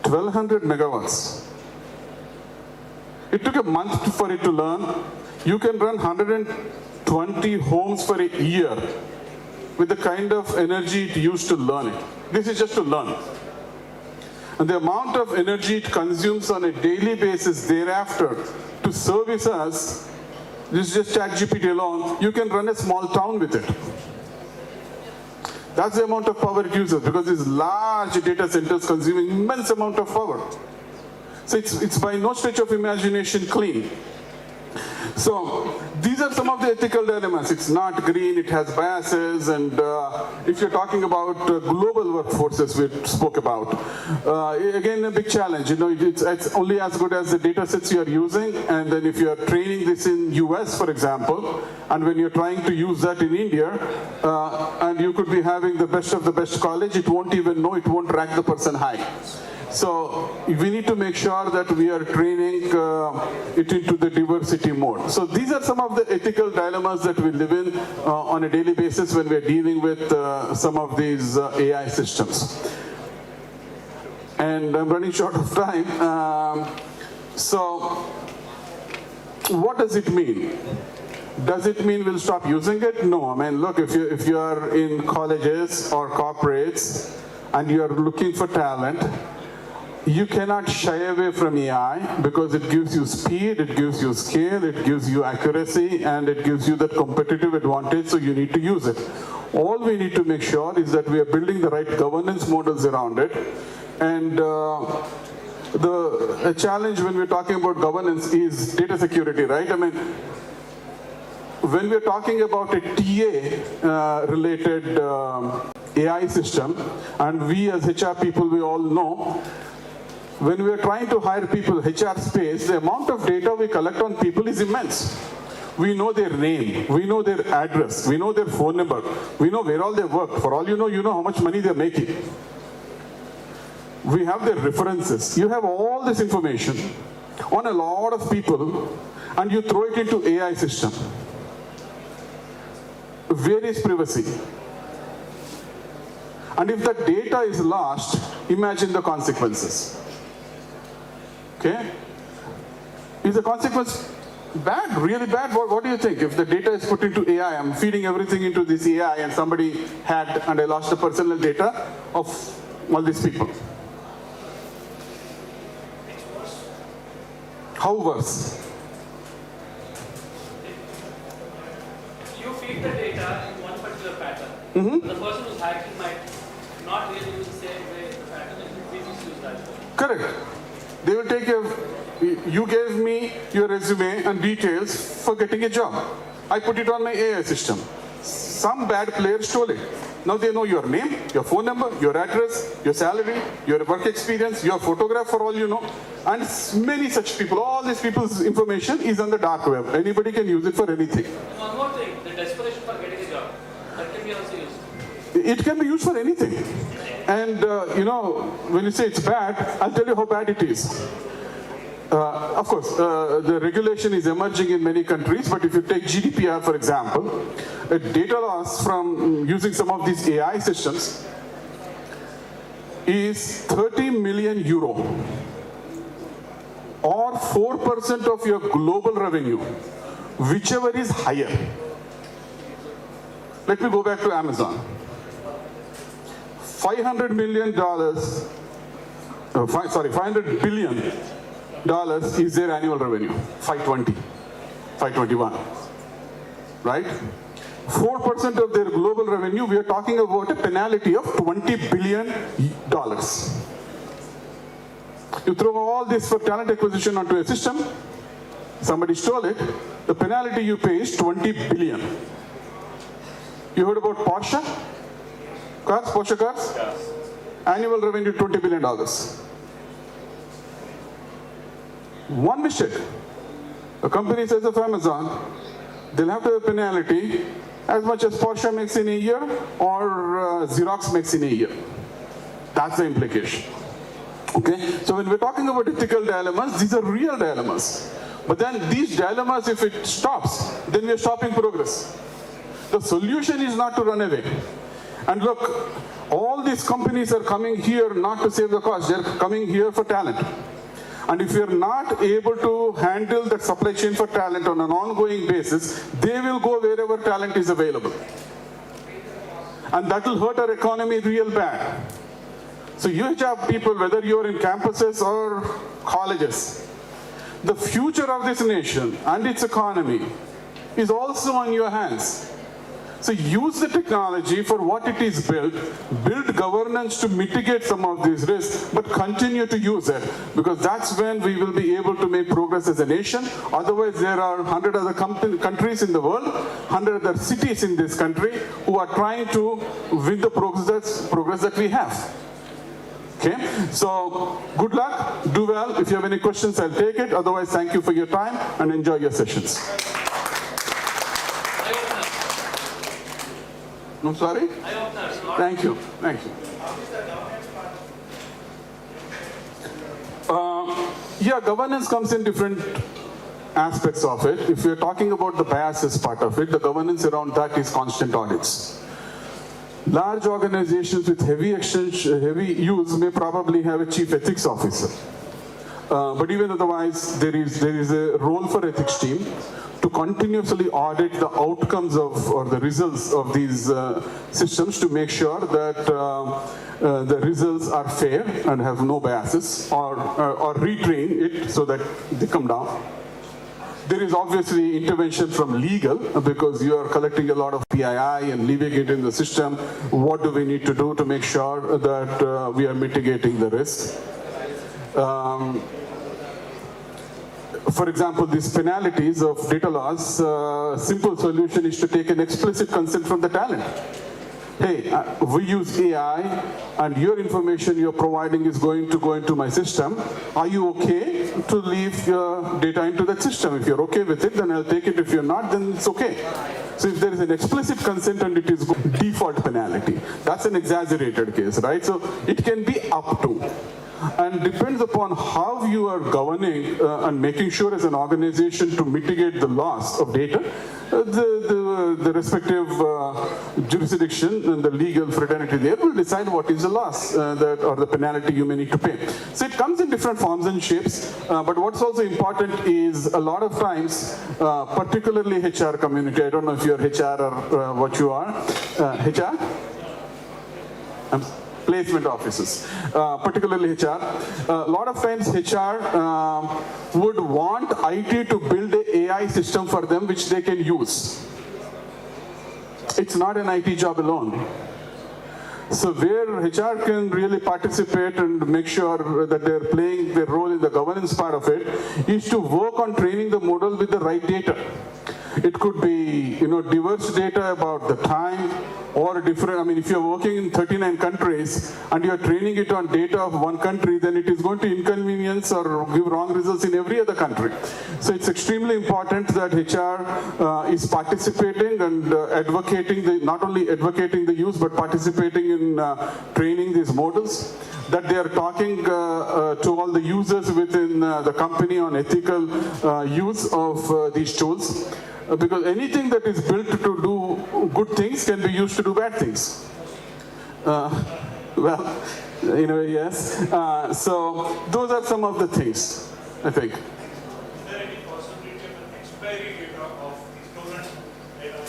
G: 1200 megawatts. It took a month for it to learn. You can run 120 homes for a year with the kind of energy it used to learn it. This is just to learn. And the amount of energy it consumes on a daily basis thereafter to service us, this is just ChatGPT alone, you can run a small town with it. That's the amount of power it uses, because these large data centers consuming immense amount of power. So it's by no stretch of imagination clean. So these are some of the ethical dilemmas. It's not green, it has biases, and if you're talking about global workforces we spoke about, again a big challenge. You know, it's only as good as the data sets you're using, and then if you're training this in US, for example, and when you're trying to use that in India, and you could be having the best of the best college, it won't even know, it won't rank the person high. So we need to make sure that we are training it into the diversity mode. So these are some of the ethical dilemmas that we live in on a daily basis when we're dealing with some of these AI systems. And I'm running short of time. So what does it mean? Does it mean we'll stop using it? No. I mean, look, if you are in colleges or corporates and you are looking for talent, you cannot shy away from AI because it gives you speed, it gives you scale, it gives you accuracy, and it gives you that competitive advantage, so you need to use it. All we need to make sure is that we are building the right governance models around it. And the challenge when we're talking about governance is data security, right? I mean, when we're talking about a TA related AI system, and we as HR people, we all know, when we are trying to hire people, HR space, the amount of data we collect on people is immense. We know their name, we know their address, we know their phone number, we know where all they work. For all you know how much money they're making. We have their references. You have all this information on a lot of people, and you throw it into AI system. Where is privacy? And if that data is lost, imagine the consequences. Okay? Is the consequence bad, really bad? What do you think? If the data is put into AI, I'm feeding everything into this AI and somebody hacked and I lost the personal data of all these people. How worse?
K: You feed the data in one particular pattern. The person who's hacking might not really use the same way the pattern that you use that for.
G: Correct. They will take you gave me your resume and details for getting a job. I put it on my AI system. Some bad player stole it. Now they know your name, your phone number, your address, your salary, your work experience, your photograph for all you know. And many such people, all these people's information is on the dark web. Anybody can use it for anything.
K: And one more thing, the desperation for getting a job, that can be also used.
G: It can be used for anything. And when you say it's bad, I'll tell you how bad it is. Of course, the regulation is emerging in many countries, but if you take GDPR, for example, a data loss from using some of these AI systems is 30 million euro, or 4% of your global revenue, whichever is higher. Let me go back to Amazon. $500 billion is their annual revenue. 521, right? 4% of their global revenue, we are talking about a penalty of $20 billion. You throw all this for talent acquisition onto a system, somebody stole it, the penalty you pay is 20 billion. You heard about Porsche cars? Annual revenue $20 billion. One mistake. A company says of Amazon, they'll have to have a penalty as much as Porsche makes in a year or Xerox makes in a year. That's the implication. Okay, so when we're talking about ethical dilemmas, these are real dilemmas. But then these dilemmas, if it stops, then we're stopping progress. The solution is not to run away. And look, all these companies are coming here not to save the cost, they're coming here for talent. And if you're not able to handle the supply chain for talent on an ongoing basis, they will go wherever talent is available. And that will hurt our economy real bad. So you have people, whether you're in campuses or colleges, the future of this nation and its economy is also on your hands. So use the technology for what it is built, build governance to mitigate some of these risks, but continue to use it, because that's when we will be able to make progress as a nation. Otherwise, there are 100 other countries in the world, 100 other cities in this country who are trying to win the progress that we have. Okay, so good luck, do well. If you have any questions, I'll take it. Otherwise, thank you for your time and enjoy your sessions. I'm sorry? Thank you, thank you. Yeah, governance comes in different aspects of it. If we're talking about the biases part of it, the governance around that is constant audits. Large organizations with heavy use may probably have a chief ethics officer. But even otherwise, there is a role for ethics team to continuously audit the outcomes of or the results of these systems to make sure that the results are fair and have no biases, or retrain it so that they come down. There is obviously intervention from legal, because you are collecting a lot of PII and leaving it in the system. What do we need to do to make sure that we are mitigating the risk? For example, these penalties of data loss, simple solution is to take an explicit consent from the talent. Hey, we use AI and your information you're providing is going to go into my system. Are you okay to leave your data into that system? If you're okay with it, then I'll take it. If you're not, then it's okay. So if there is an explicit consent and it is default penalty, that's an exaggerated case, right? So it can be up to. And depends upon how you are governing and making sure as an organization to mitigate the loss of data, the respective jurisdiction and the legal fraternity there will decide what is the loss or the penalty you may need to pay. So it comes in different forms and shapes, but what's also important is a lot of times, particularly HR community, I don't know if you're HR or what you are, HR? Placement offices, particularly HR. A lot of times HR would want IT to build an AI system for them which they can use. It's not an IT job alone. So where HR can really participate and make sure that they're playing their role in the governance part of it is to work on training the model with the right data. It could be, diverse data about the time or different, if you're working in 39 countries and you're training it on data of one country, then it is going to inconvenience or give wrong results in every other country. So it's extremely important that HR is participating and advocating, not only advocating the use, but participating in training these models, that they are talking to all the users within the company on ethical use of these tools. Because anything that is built to do good things can be used to do bad things. Yes. So those are some of the things, I think.
N: Is there any possibility of an expiry date of the stolen data?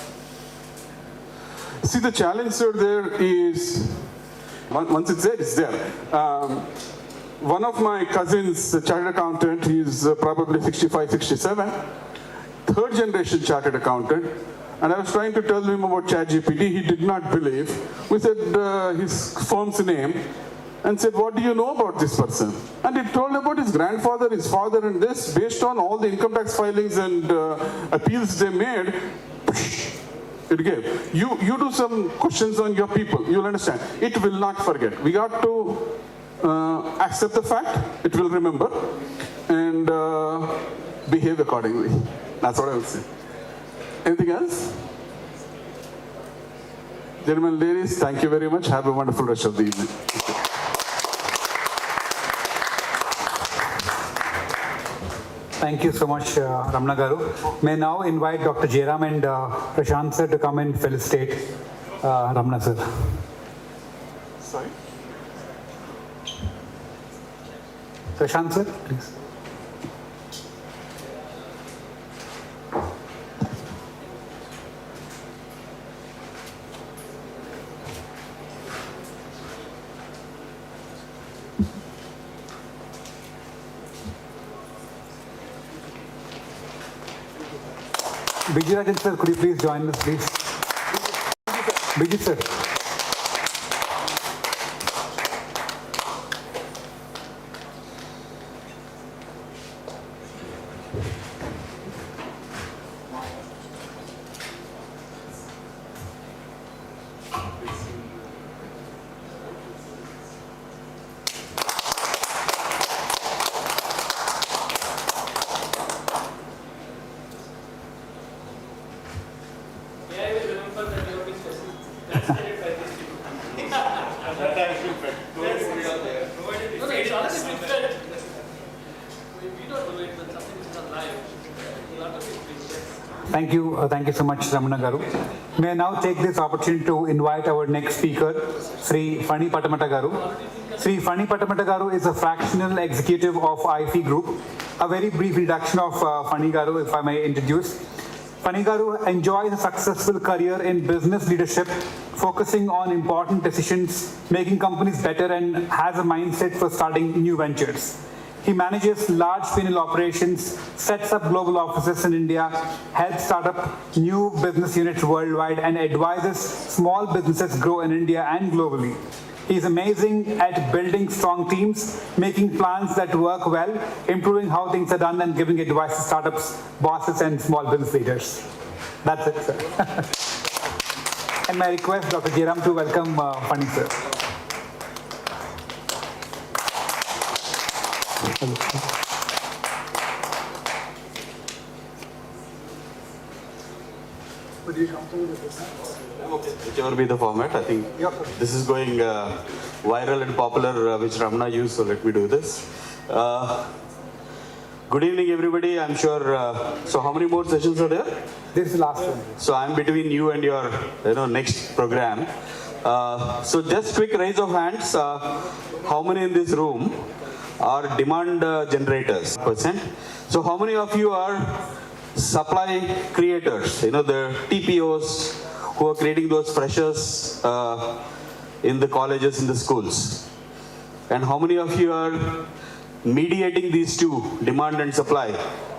G: See, the challenge there is, once it's there, it's there. one of my cousins, a chartered accountant, he's probably 65, 67, third generation chartered accountant, and I was trying to tell him about ChatGPT. He did not believe. We said his firm's name and said, what do you know about this person? And he told about his grandfather, his father, and this, based on all the income tax filings and appeals they made, it gave. You do some questions on your people, you'll understand. It will not forget. We got to accept the fact, it will remember, and behave accordingly. That's what I would say. Anything else? Gentlemen, ladies, thank you very much. Have a wonderful rest of the evening.
B: Thank you so much, Ramana Garu. May now invite Dr. Jairam and Prashant sir to come and felicitate Ramana sir.
G: Sorry?
B: Prashant sir, please. Biju Rajan sir, could you please join us, please? Biju sir. Thank you so much, Ramana Garu. May I now take this opportunity to invite our next speaker, Sri Fani Pattamata Garu. Sri Fani Pattamata Garu is a fractional executive of IFE Group. A very brief introduction of Fani Garu, if I may introduce. Fani Garu enjoys a successful career in business leadership, focusing on important decisions, making companies better, and has a mindset for starting new ventures. He manages large P&L operations, sets up global offices in India, helps start up new business units worldwide, and advises small businesses grow in India and globally. He's amazing at building strong teams, making plans that work well, improving how things are done, and giving advice to startups, bosses, and small business leaders. That's it, sir. And my request, Dr. Jairam, to welcome Fani, sir.
O: Would you comfortable with this? Okay, whichever be the format, I think this is going viral and popular, which Ramana used, so let me do this. Good evening, everybody. I'm sure. So, how many more sessions are there?
B: This is the last one.
O: So, I'm between you and your, next program. So, just quick raise of hands. How many in this room are demand generators? So, how many of you are supply creators? The TPOs who are creating those freshers in the colleges, in the schools. And how many of you are mediating these two, demand and supply?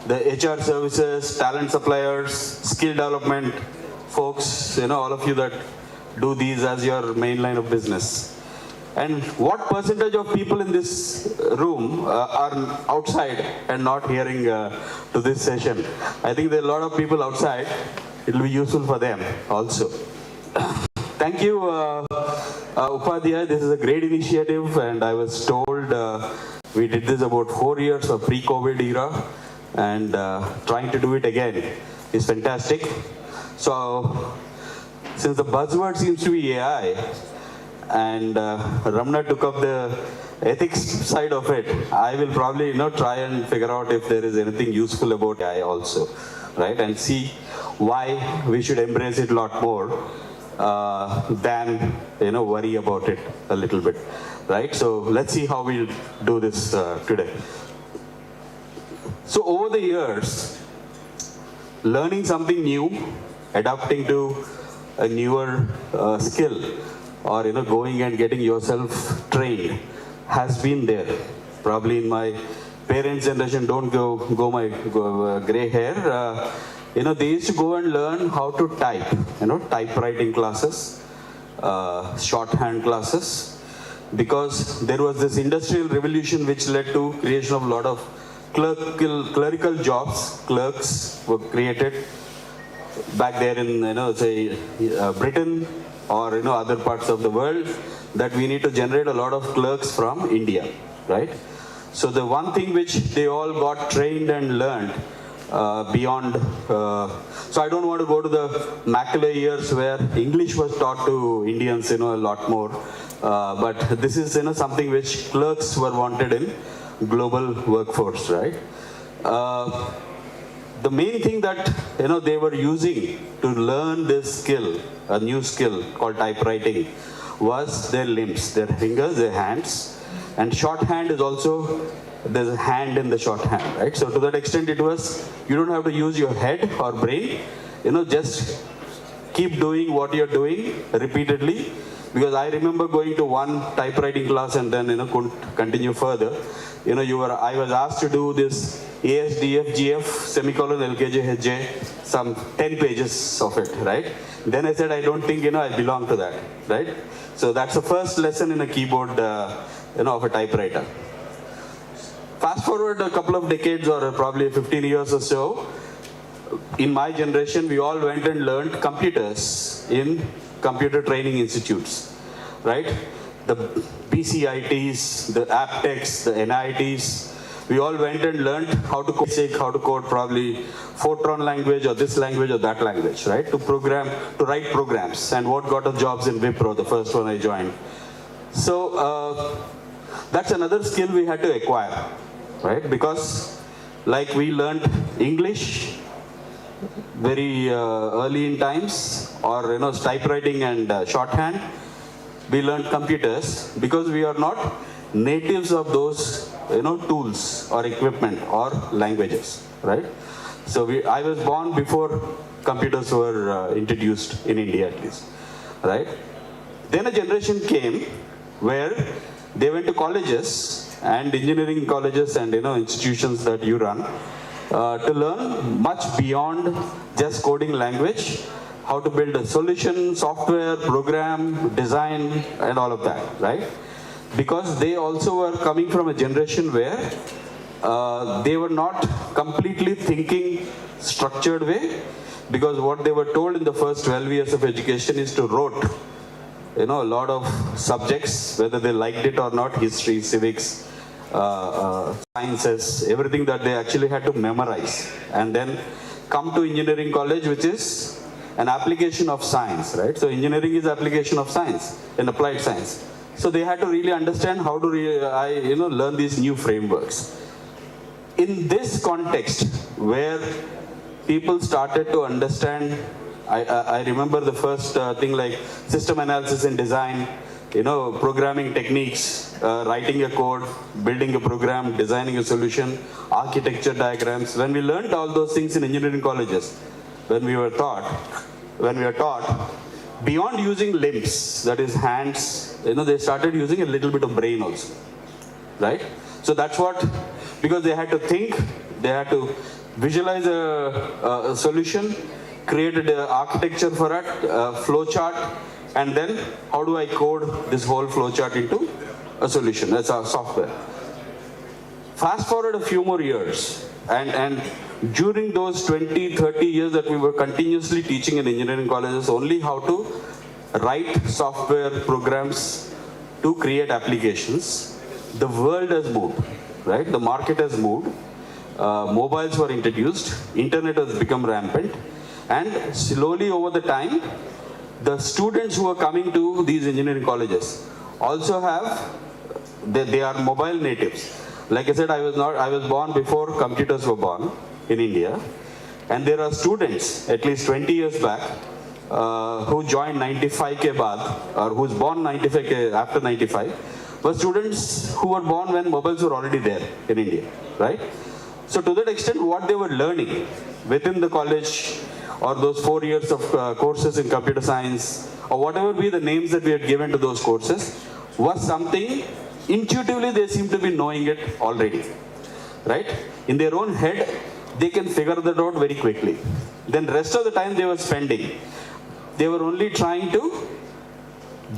O: The HR services, talent suppliers, skill development folks, all of you that do these as your main line of business. And what percentage of people in this room are outside and not hearing to this session? I think there are a lot of people outside. It will be useful for them also. Thank you, Upadhay. This is a great initiative, and I was told we did this about 4 years of pre-COVID era, and trying to do it again is fantastic. So, since the buzzword seems to be AI, and Ramana took up the ethics side of it, I will probably try and figure out if there is anything useful about AI also, right? And see why we should embrace it a lot more than worry about it a little bit, right? So let's see how we'll do this today. So over the years, learning something new, adapting to a newer skill, or going and getting yourself trained has been there. probably in my parents' generation don't go my gray hair. They used to go and learn how to type, typewriting classes, shorthand classes, because there was this industrial revolution which led to creation of a lot of clerical jobs. Clerks were created back there in, say, Britain or, other parts of the world, that we need to generate a lot of clerks from India, right? So the one thing which they all got trained and learned beyond, so I don't want to go to the Macaulay years where English was taught to Indians, a lot more, but this is, something which clerks were wanted in global workforce, right? The main thing that, they were using to learn this skill, a new skill called typewriting, was their limbs, their fingers, their hands. And shorthand is also, there's a hand in the shorthand, right? So to that extent it was, you don't have to use your head or brain, just keep doing what you're doing repeatedly. Because I remember going to one typewriting class and then, couldn't continue further. I was asked to do this ASDF, semicolon, LKJ, HJ, some 10 pages of it, right? Then I said, I don't think, I belong to that, right? So that's the first lesson in a keyboard, of a typewriter. Fast forward a couple of decades or probably 15 years or so, in my generation, we all went and learned computers in computer training institutes, right? The BCITs, the aptechs, the NITs, we all went and learned how to code probably Fortran language or this language or that language, right? To write programs. And what got us jobs in Wipro, the first one I joined. So that's another skill we had to acquire, right? Because like we learned English very early in times, or typewriting and shorthand, we learned computers because we are not natives of those tools or equipment or languages, right? So I was born before computers were introduced in India at least, right? Then a generation came where they went to colleges and engineering colleges and institutions that you run to learn much beyond just coding language, how to build a solution, software, program, design, and all of that, right? Because they also were coming from a generation where they were not completely thinking structured way, because what they were told in the first 12 years of education is to rote, a lot of subjects, whether they liked it or not, history, civics, sciences, everything that they actually had to memorize, and then come to engineering college, which is an application of science, right? So engineering is application of science and applied science. So they had to really understand how to learn these new frameworks. In this context, where people started to understand, I remember the first thing like system analysis and design, programming techniques, writing a code, building a program, designing a solution, architecture diagrams. When we learned all those things in engineering colleges, when we were taught, beyond using limbs, that is hands, they started using a little bit of brain also, right? So that's what, because they had to think, they had to visualize a solution, create an architecture for it, a flow chart, and then how do I code this whole flow chart into a solution? That's our software. Fast forward a few more years, and during those 20, 30 years that we were continuously teaching in engineering colleges only how to write software programs to create applications, the world has moved, right? The market has moved. Mobiles were introduced, internet has become rampant, and slowly over the time, the students who are coming to these engineering colleges also have, they are mobile natives. Like I said, I was born before computers were born in India, and there are students at least 20 years back who joined 95 ke baad, or who's born 95 after 95, were students who were born when mobiles were already there in India, right? So to that extent, what they were learning within the college, or those 4 years of courses in computer science, or whatever be the names that we had given to those courses, was something intuitively they seem to be knowing it already, right? In their own head, they can figure that out very quickly. Then rest of the time they were spending, they were only trying to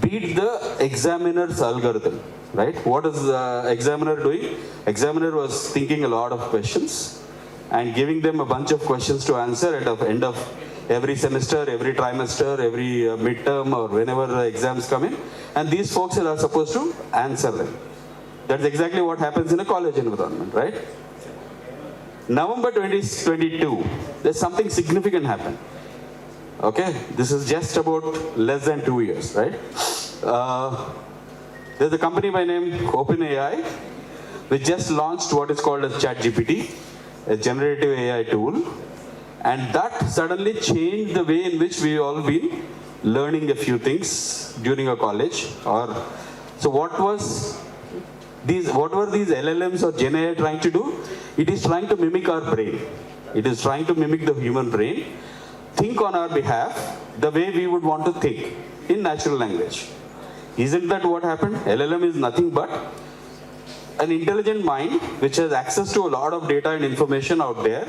O: beat the examiner's algorithm, right? What is the examiner doing? Examiner was thinking a lot of questions and giving them a bunch of questions to answer at the end of every semester, every trimester, every midterm, or whenever the exams come in. And these folks are supposed to answer them. That's exactly what happens in a college environment, right? November 2022, there's something significant happened. Okay, this is just about less than 2 years, right? There's a company by name OpenAI, which just launched what is called as ChatGPT, a generative AI tool. And that suddenly changed the way in which we all been learning a few things during a college. So what were these LLMs or Gen AI trying to do? It is trying to mimic our brain. It is trying to mimic the human brain, think on our behalf the way we would want to think in natural language. Isn't that what happened? LLM is nothing but an intelligent mind which has access to a lot of data and information out there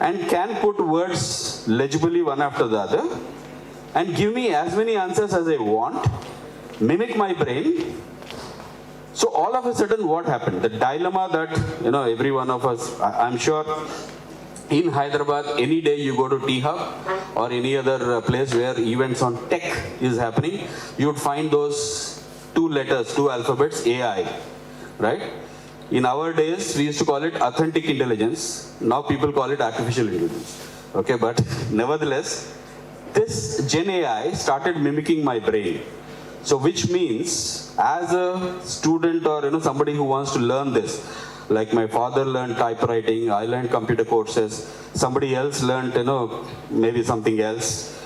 O: and can put words legibly one after the other and give me as many answers as I want, mimic my brain. So all of a sudden what happened? The dilemma that, every one of us, I'm sure in Hyderabad, any day you go to T-Hub or any other place where events on tech is happening, you would find those 2 letters, 2 alphabets, AI, right? In our days, we used to call it authentic intelligence. Now people call it artificial intelligence. Okay, but nevertheless, this Gen AI started mimicking my brain. So which means, as a student or somebody who wants to learn this, like my father learned typewriting, I learned computer courses, somebody else learned, maybe something else.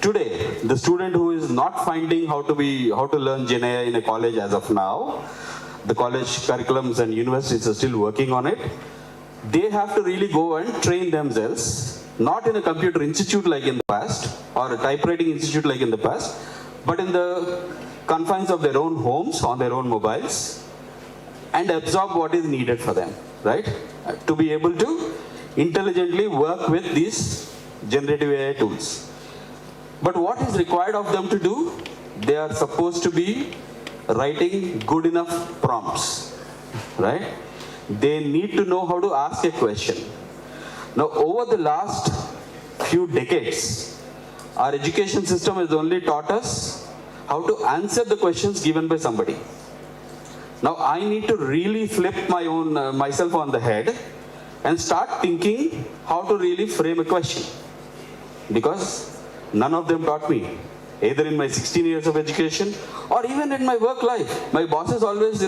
O: Today, the student who is not finding how to learn Gen AI in a college as of now, the college curriculums and universities are still working on it. They have to really go and train themselves, not in a computer institute like in the past, or a typewriting institute like in the past, but in the confines of their own homes, on their own mobiles, and absorb what is needed for them, right? To be able to intelligently work with these generative AI tools. But what is required of them to do? They are supposed to be writing good enough prompts, right? They need to know how to ask a question. Now, over the last few decades, our education system has only taught us how to answer the questions given by somebody. Now, I need to really flip myself on the head and start thinking how to really frame a question. Because none of them taught me. Either in my 16 years of education or even in my work life. My bosses always,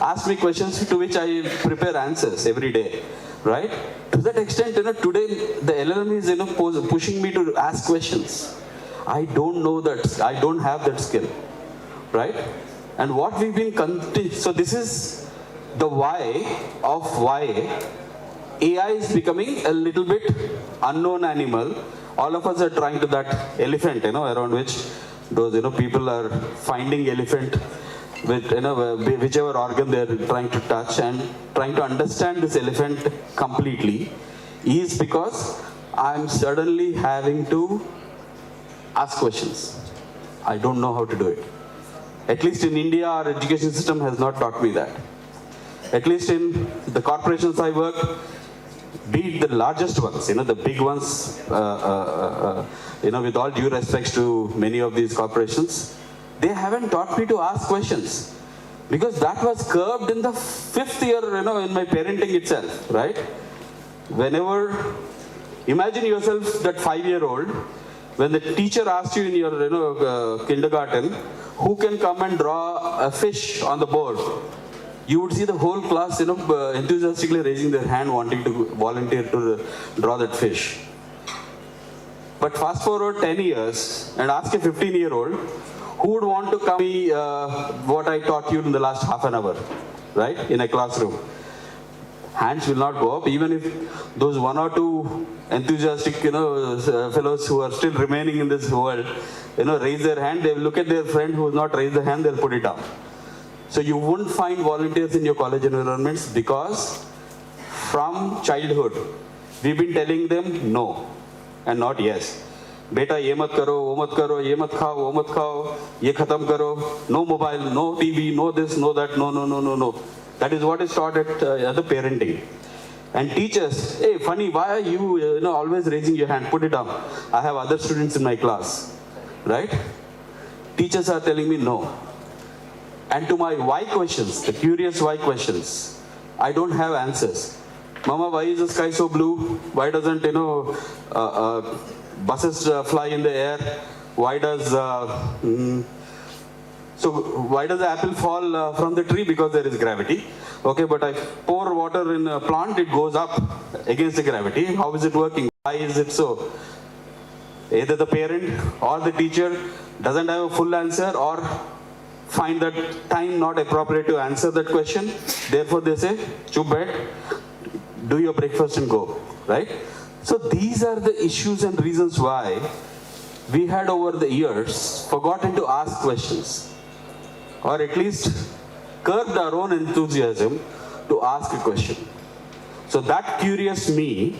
O: ask me questions to which I prepare answers every day, right? To that extent, today the LLM is, pushing me to ask questions. I don't know that, I don't have that skill, right? And what we've been, so this is the why of why AI is becoming a little bit unknown animal. All of us are trying to that elephant, around which those, people are finding elephant with, whichever organ they're trying to touch and trying to understand this elephant completely is because I'm suddenly having to ask questions. I don't know how to do it. At least in India, our education system has not taught me that. At least in the corporations I work, be it the largest ones, the big ones, with all due respects to many of these corporations, they haven't taught me to ask questions. Because that was curbed in the 5th year, in my parenting itself, right? Whenever, imagine yourself that 5-year-old, when the teacher asked you in your, kindergarten, who can come and draw a fish on the board? You would see the whole class, enthusiastically raising their hand, wanting to volunteer to draw that fish. But fast forward 10 years and ask a 15-year-old, who would want to come me what I taught you in the last half an hour, right, in a classroom? Hands will not go up, even if those 1 or 2 enthusiastic, fellows who are still remaining in this world, raise their hand, they will look at their friend who has not raised their hand, they'll put it down. So you wouldn't find volunteers in your college environments because from childhood, we've been telling them no and not yes. Beta, ye mat karo, wo mat karo, ye mat khao, ye khatam karo, no mobile, no TV, no this, no that, no, no, no, no, no. That is what is taught at the parenting. And teachers, hey, funny, why are you, always raising your hand? Put it down. I have other students in my class, right? Teachers are telling me no. And to my why questions, the curious why questions, I don't have answers. Mama, why is the sky so blue? Why doesn't, buses fly in the air? Why does, so why does the apple fall from the tree? Because there is gravity. Okay, but I pour water in a plant, it goes up against the gravity. How is it working? Why is it so? Either the parent or the teacher doesn't have a full answer or find that time not appropriate to answer that question. Therefore they say, chup bed, do your breakfast and go, right? So these are the issues and reasons why we had over the years forgotten to ask questions, or at least curbed our own enthusiasm to ask a question. So that curious me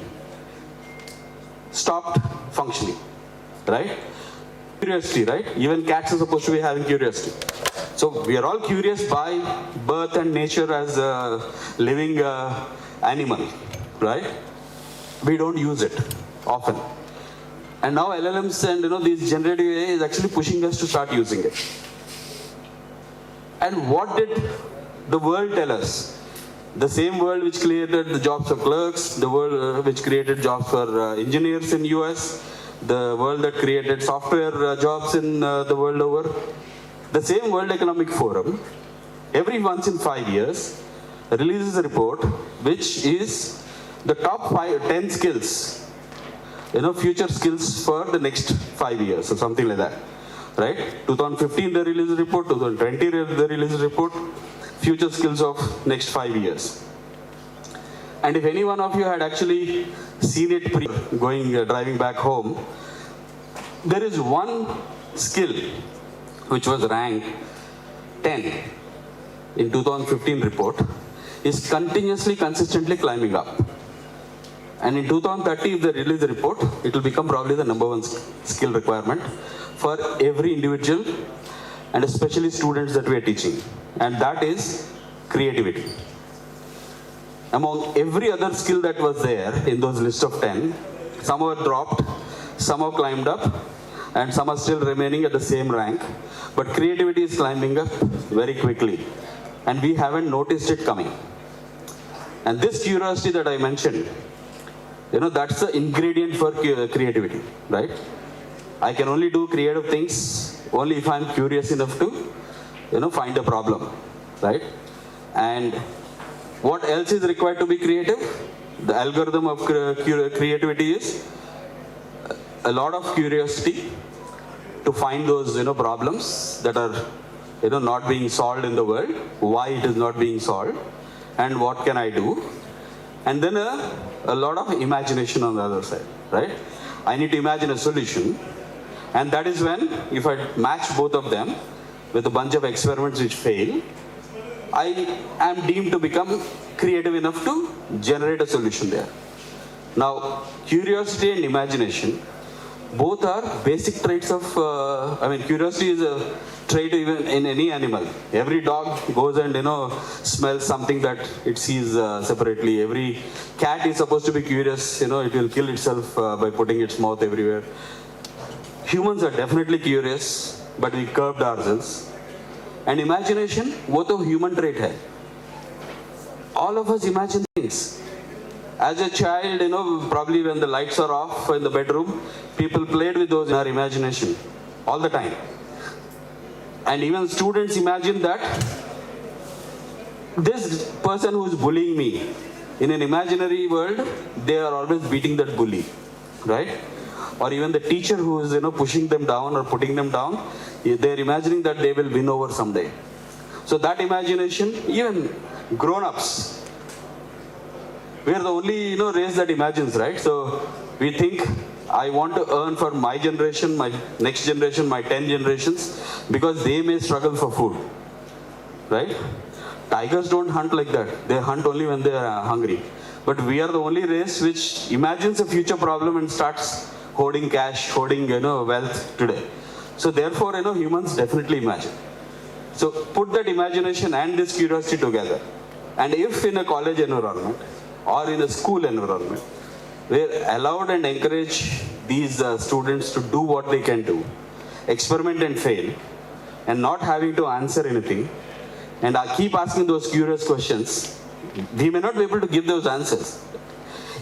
O: stopped functioning, right? Curiosity, right? Even cats are supposed to be having curiosity. So we are all curious by birth and nature as a living animal, right? We don't use it often. And now LLMs and these generative AI is actually pushing us to start using it. And what did the world tell us? The same world which created the jobs for clerks, the world which created jobs for engineers in US, the world that created software jobs in the world over, the same World Economic Forum, every once in 5 years, releases a report which is the top 10 skills, future skills for the next 5 years or something like that. Right? 2015 they released a report, 2020 they released a report, future skills of next 5 years. And if any one of you had actually seen it driving back home, there is one skill which was ranked 10 in 2015 report, is continuously, consistently climbing up. And in 2030, if they release the report, it will become probably the #1 skill requirement for every individual and especially students that we are teaching. And that is creativity. Among every other skill that was there in those list of 10, some were dropped, some have climbed up, and some are still remaining at the same rank. But creativity is climbing up very quickly, and we haven't noticed it coming. And this curiosity that I mentioned, that's the ingredient for creativity, right? I can only do creative things only if I'm curious enough to, find a problem, right? And what else is required to be creative? The algorithm of creativity is a lot of curiosity to find those, problems that are, not being solved in the world, why it is not being solved, and what can I do? And then a lot of imagination on the other side, right? I need to imagine a solution. And that is when, if I match both of them with a bunch of experiments which fail, I am deemed to become creative enough to generate a solution there. Now, curiosity and imagination, both are basic traits of, curiosity is a trait even in any animal. Every dog goes and, smells something that it sees separately. Every cat is supposed to be curious, it will kill itself by putting its mouth everywhere. Humans are definitely curious, but we curbed ourselves. And imagination, वो तो human trait है. All of us imagine things. As a child, probably when the lights are off in the bedroom, people played with those in our imagination all the time. And even students imagine that this person who is bullying me, in an imaginary world, they are always beating that bully, right? Or even the teacher who is, pushing them down or putting them down, they're imagining that they will win over someday. So that imagination, even grown-ups, we are the only, race that imagines, right? So we think, I want to earn for my generation, my next generation, my 10 generations, because they may struggle for food. right? Tigers don't hunt like that. They hunt only when they are hungry. But we are the only race which imagines a future problem and starts hoarding cash, hoarding, wealth today. So therefore, humans definitely imagine. So put that imagination and this curiosity together. And if in a college environment or in a school environment, we're allowed and encourage these students to do what they can do, experiment and fail, and not having to answer anything, and I keep asking those curious questions, we may not be able to give those answers.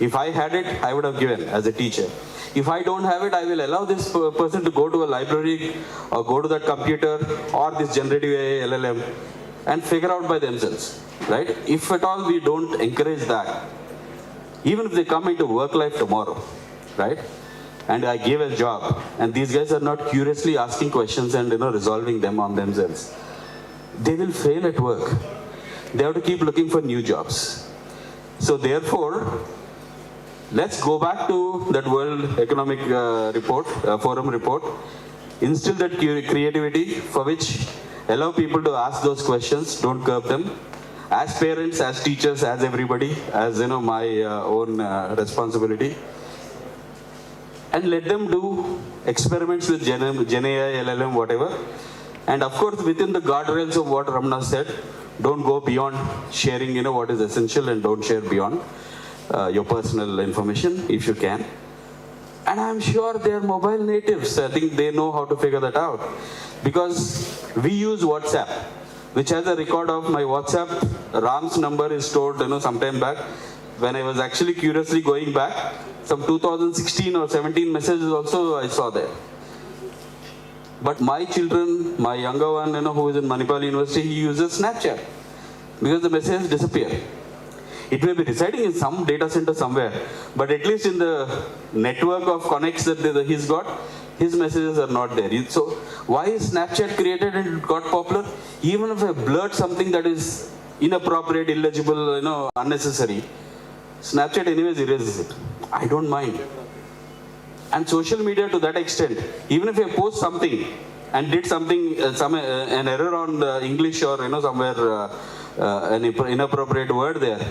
O: If I had it, I would have given as a teacher. If I don't have it, I will allow this person to go to a library or go to that computer or this generative AI, LLM, and figure out by themselves, right? If at all we don't encourage that, even if they come into work life tomorrow, right? And I give a job, and these guys are not curiously asking questions and resolving them on themselves, they will fail at work. They have to keep looking for new jobs. So therefore, let's go back to that World Economic Forum report, instill that creativity for which allow people to ask those questions, don't curb them. As parents, as teachers, as everybody, as my own responsibility. And let them do experiments with Gen AI, LLM, whatever. And of course, within the guardrails of what Ramana said, don't go beyond sharing, what is essential, and don't share beyond your personal information if you can. And I'm sure they're mobile natives. I think they know how to figure that out. Because we use WhatsApp, which has a record of my WhatsApp. Ram's number is stored, sometime back. When I was actually curiously going back, some 2016 or 17 messages also I saw there. But my children, my younger one, who is in Manipal University, he uses Snapchat because the messages disappear. It may be residing in some data center somewhere, but at least in the network of connects that he's got, his messages are not there. So why is Snapchat created and it got popular? Even if I blurt something that is inappropriate, illegible, unnecessary, Snapchat anyways erases it. I don't mind. And social media to that extent, even if I post something and did something, an error on English or somewhere an inappropriate word there,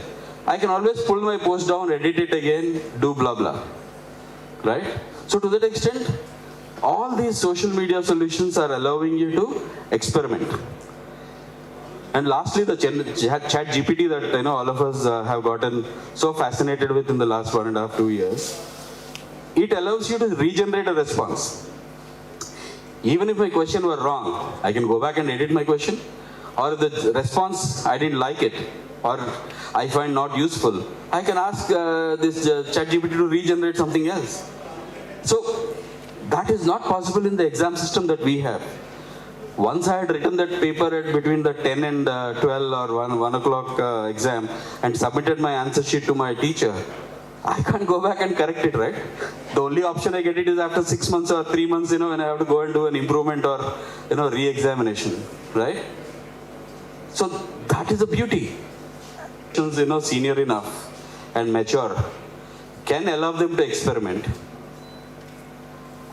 O: I can always pull my post down, edit it again, do blah blah, right? So to that extent, all these social media solutions are allowing you to experiment. And lastly, the chat GPT that all of us have gotten so fascinated with in the last 1.5 to 2 years, it allows you to regenerate a response. Even if my question were wrong, I can go back and edit my question, or the response, I didn't like it, or I find not useful, I can ask this ChatGPT to regenerate something else. So that is not possible in the exam system that we have. Once I had written that paper at between the 10 and 12 or 1 o'clock exam and submitted my answer sheet to my teacher, I can't go back and correct it, right? The only option I get it is after 6 months or 3 months, when I have to go and do an improvement or, re-examination, right? So that is the beauty. Senior enough and mature can allow them to experiment.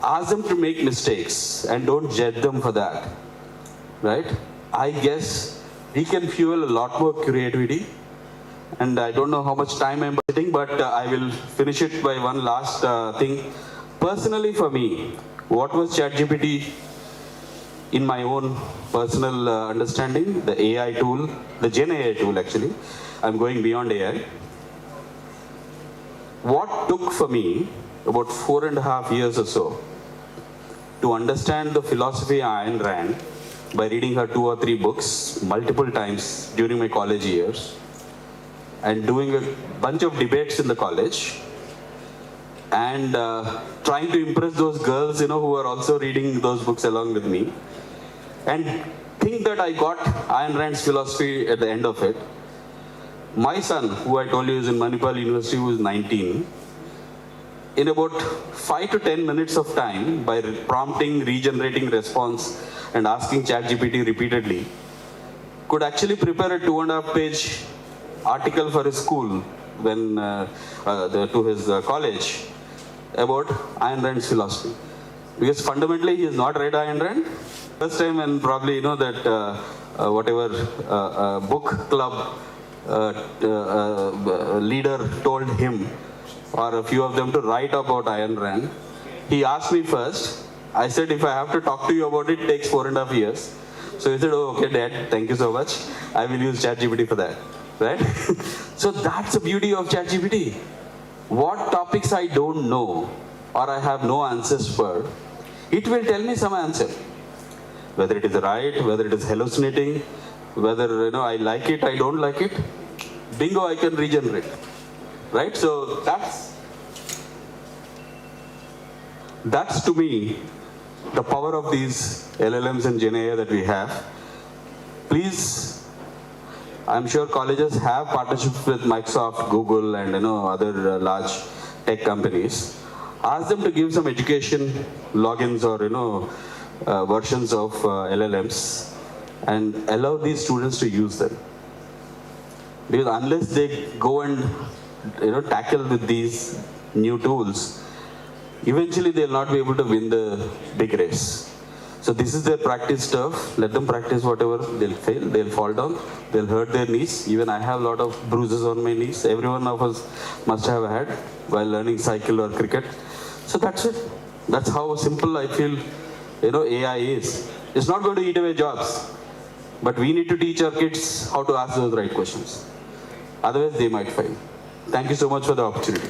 O: Ask them to make mistakes and don't judge them for that, right? I guess we can fuel a lot more creativity. And I don't know how much time I'm sitting, but I will finish it by one last thing. Personally for me, what was ChatGPT in my own personal understanding? The AI tool, the Gen AI tool actually. I'm going beyond AI. What took for me about 4.5 years or so to understand the philosophy of Ayn Rand by reading her 2 or 3 books multiple times during my college years, and doing a bunch of debates in the college, and trying to impress those girls, who are also reading those books along with me, and think that I got Ayn Rand's philosophy at the end of it. My son, who I told you is in Manipal University, who is 19, in about 5 to 10 minutes of time, by prompting, regenerating response, and asking ChatGPT repeatedly, could actually prepare a 2.5-page article for his school when to his college about Ayn Rand's philosophy. Because fundamentally he has not read Ayn Rand, First time, and probably that whatever book club leader told him or a few of them to write about Ayn Rand, he asked me first. I said, if I have to talk to you about it, it takes 4.5 years. So he said, oh, okay, Dad, thank you so much. I will use ChatGPT for that, right? So that's the beauty of ChatGPT. What topics I don't know or I have no answers for, it will tell me some answer. Whether it is right, whether it is hallucinating, whether I like it, I don't like it, bingo, I can regenerate, right? So that's to me the power of these LLMs and Gen AI that we have. Please, I'm sure colleges have partnerships with Microsoft, Google, and other large tech companies. Ask them to give some education logins or versions of LLMs and allow these students to use them. Because unless they go and tackle with these new tools, eventually they'll not be able to win the big race. So this is their practice stuff. Let them practice whatever. They'll fail, they'll fall down, they'll hurt their knees. Even I have a lot of bruises on my knees. Every one of us must have had while learning cycle or cricket. So that's it. That's how simple I feel AI is. It's not going to eat away jobs. But we need to teach our kids how to ask those right questions. Otherwise they might fail. Thank you so much for the opportunity.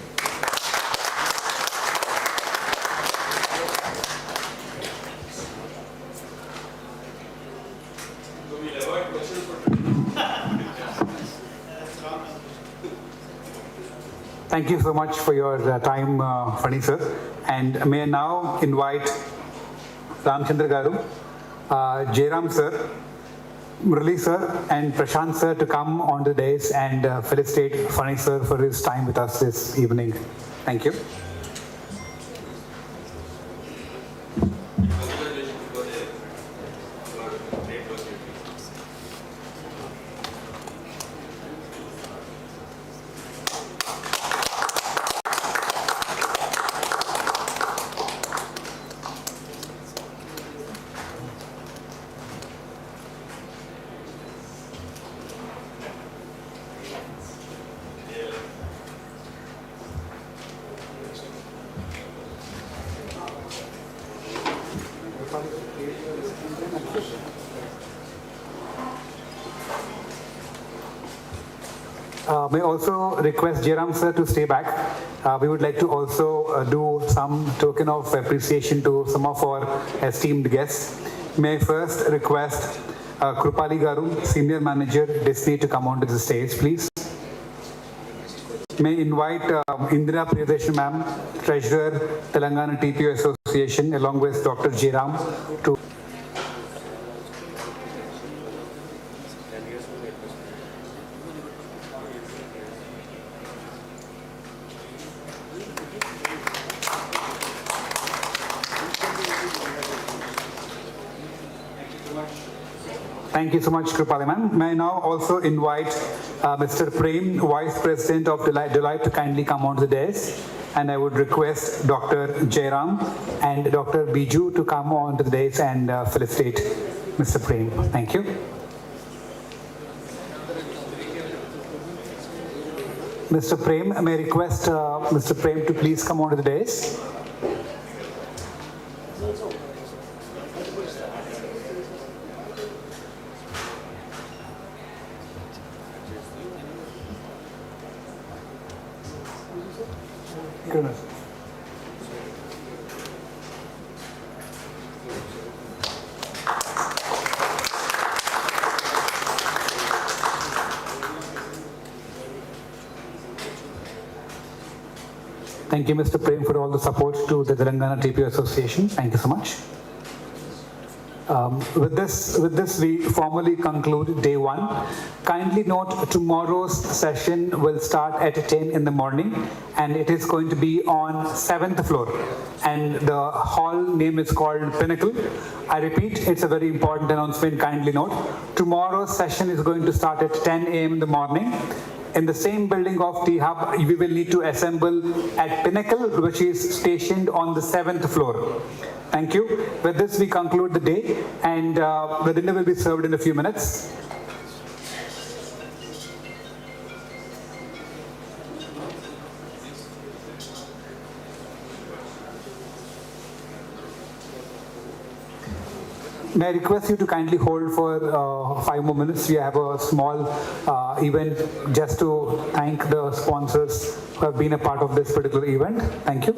B: Thank you so much for your time, Fani sir. And may I now invite Ramchandra Garu, Jairam sir, Murali sir, and Prashant sir to come on the dais and felicitate Fani sir for his time with us this evening. Thank you. May also request Jairam sir to stay back. We would like to also do some token of appreciation to some of our esteemed guests. May I first request Krupali Garu, Senior Manager, Disney, to come onto the stage, please. May I invite Indira Priyadarshini ma'am, Treasurer, Telangana TPO Association, along with Dr. Jairam to Thank you so much, Krupali ma'am. May I now also invite Mr. Prem, Vice President of Deloitte, to kindly come on to the dais. And I would request Dr. Jairam and Dr. Biju to come on to the dais and felicitate Mr. Prem. Thank you. Mr. Prem, may I request Mr. Prem to please come on to the dais. Thank you, Mr. Prem, for all the support to the Telangana TPO Association. Thank you so much. With this, we formally conclude day one. Kindly note, tomorrow's session will start at 10 in the morning, and it is going to be on 7th floor. And the hall name is called Pinnacle. I repeat, it's a very important announcement. Kindly note, tomorrow's session is going to start at 10 a.m. in the morning. in the same building of T-Hub, we will need to assemble at Pinnacle, which is stationed on the 7th floor. Thank you. With this, we conclude the day, and the dinner will be served in a few minutes. May I request you to kindly hold for 5 more minutes. We have a small event just to thank the sponsors who have been a part of this particular event. Thank you.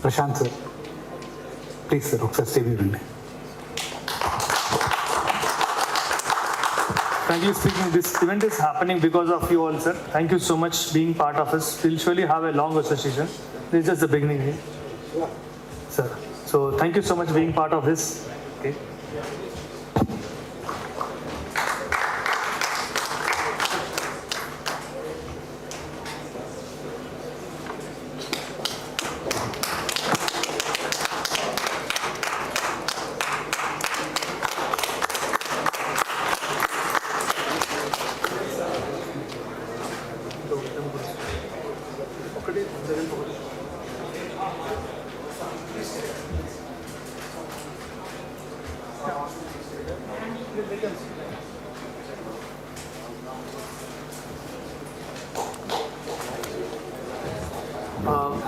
B: Prashant sir, please sir, stay with me.
H: Frankly speaking, this event is happening because of you all, sir. Thank you so much being part of us. We'll surely have a long association. This is just the beginning, sir. So thank you so much being part of this. Okay.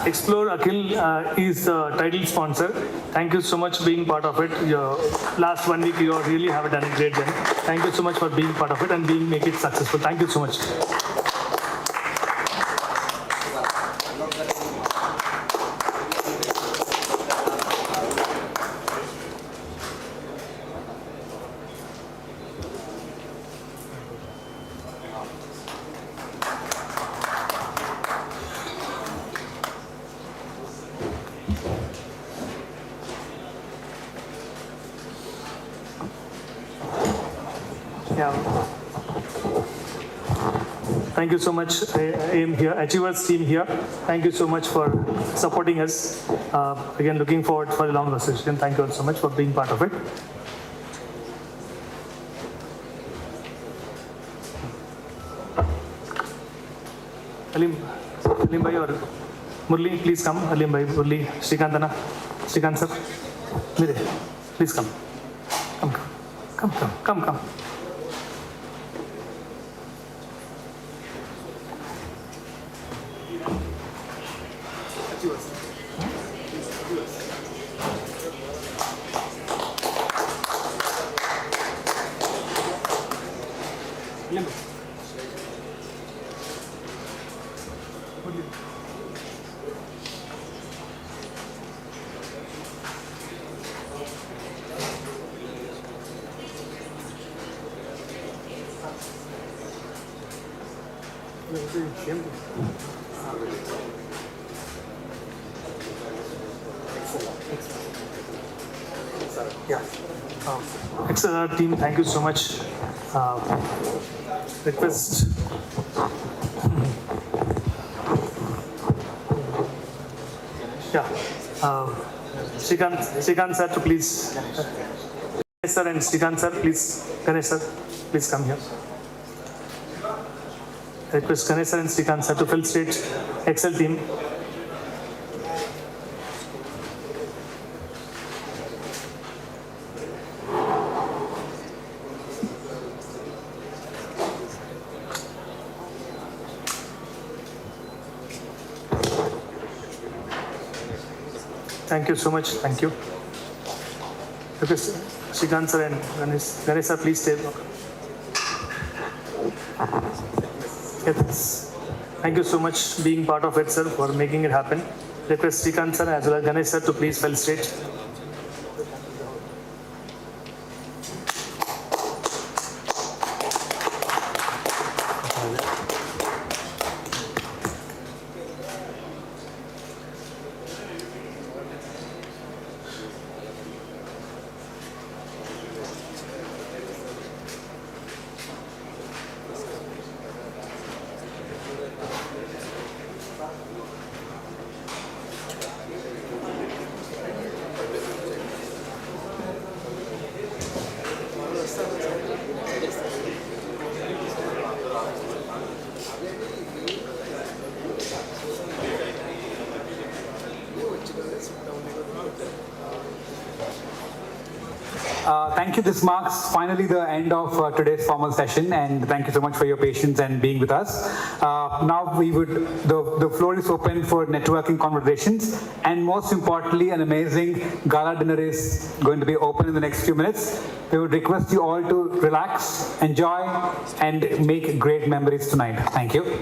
H: Explore Akhil is the title sponsor. Thank you so much being part of it. Your last 1 week you really have done a great job. Thank you so much for being part of it and make it successful. Thank you so much. Thank you so much, AIM here, Achievers team here. Thank you so much for supporting us. Again, looking forward for a long session. Thank you all so much for being part of it. Alim bhai or Murli, please come. Alim bhai, Murli, Shrikant sir, Mire, please come. Come. Excellent team, thank you so much. Request. Yeah. Shrikant sir to please. Ganesh sir and Shrikant sir, please. Ganesh sir, please come here. Request Ganesh sir and Shrikant sir to fill stage. Excel team. Thank you so much. Thank you. Request Shrikant sir and Ganesh sir, please stay. Yes. Thank you so much being part of it, sir, for making it happen. Request Shrikant sir as well as Ganesh sir to please fill stage.
B: Thank you. This marks finally the end of today's formal session, and thank you so much for your patience and being with us. Now the floor is open for networking conversations, and most importantly, an amazing gala dinner is going to be open in the next few minutes. We would request you all to relax, enjoy, and make great memories tonight. Thank you.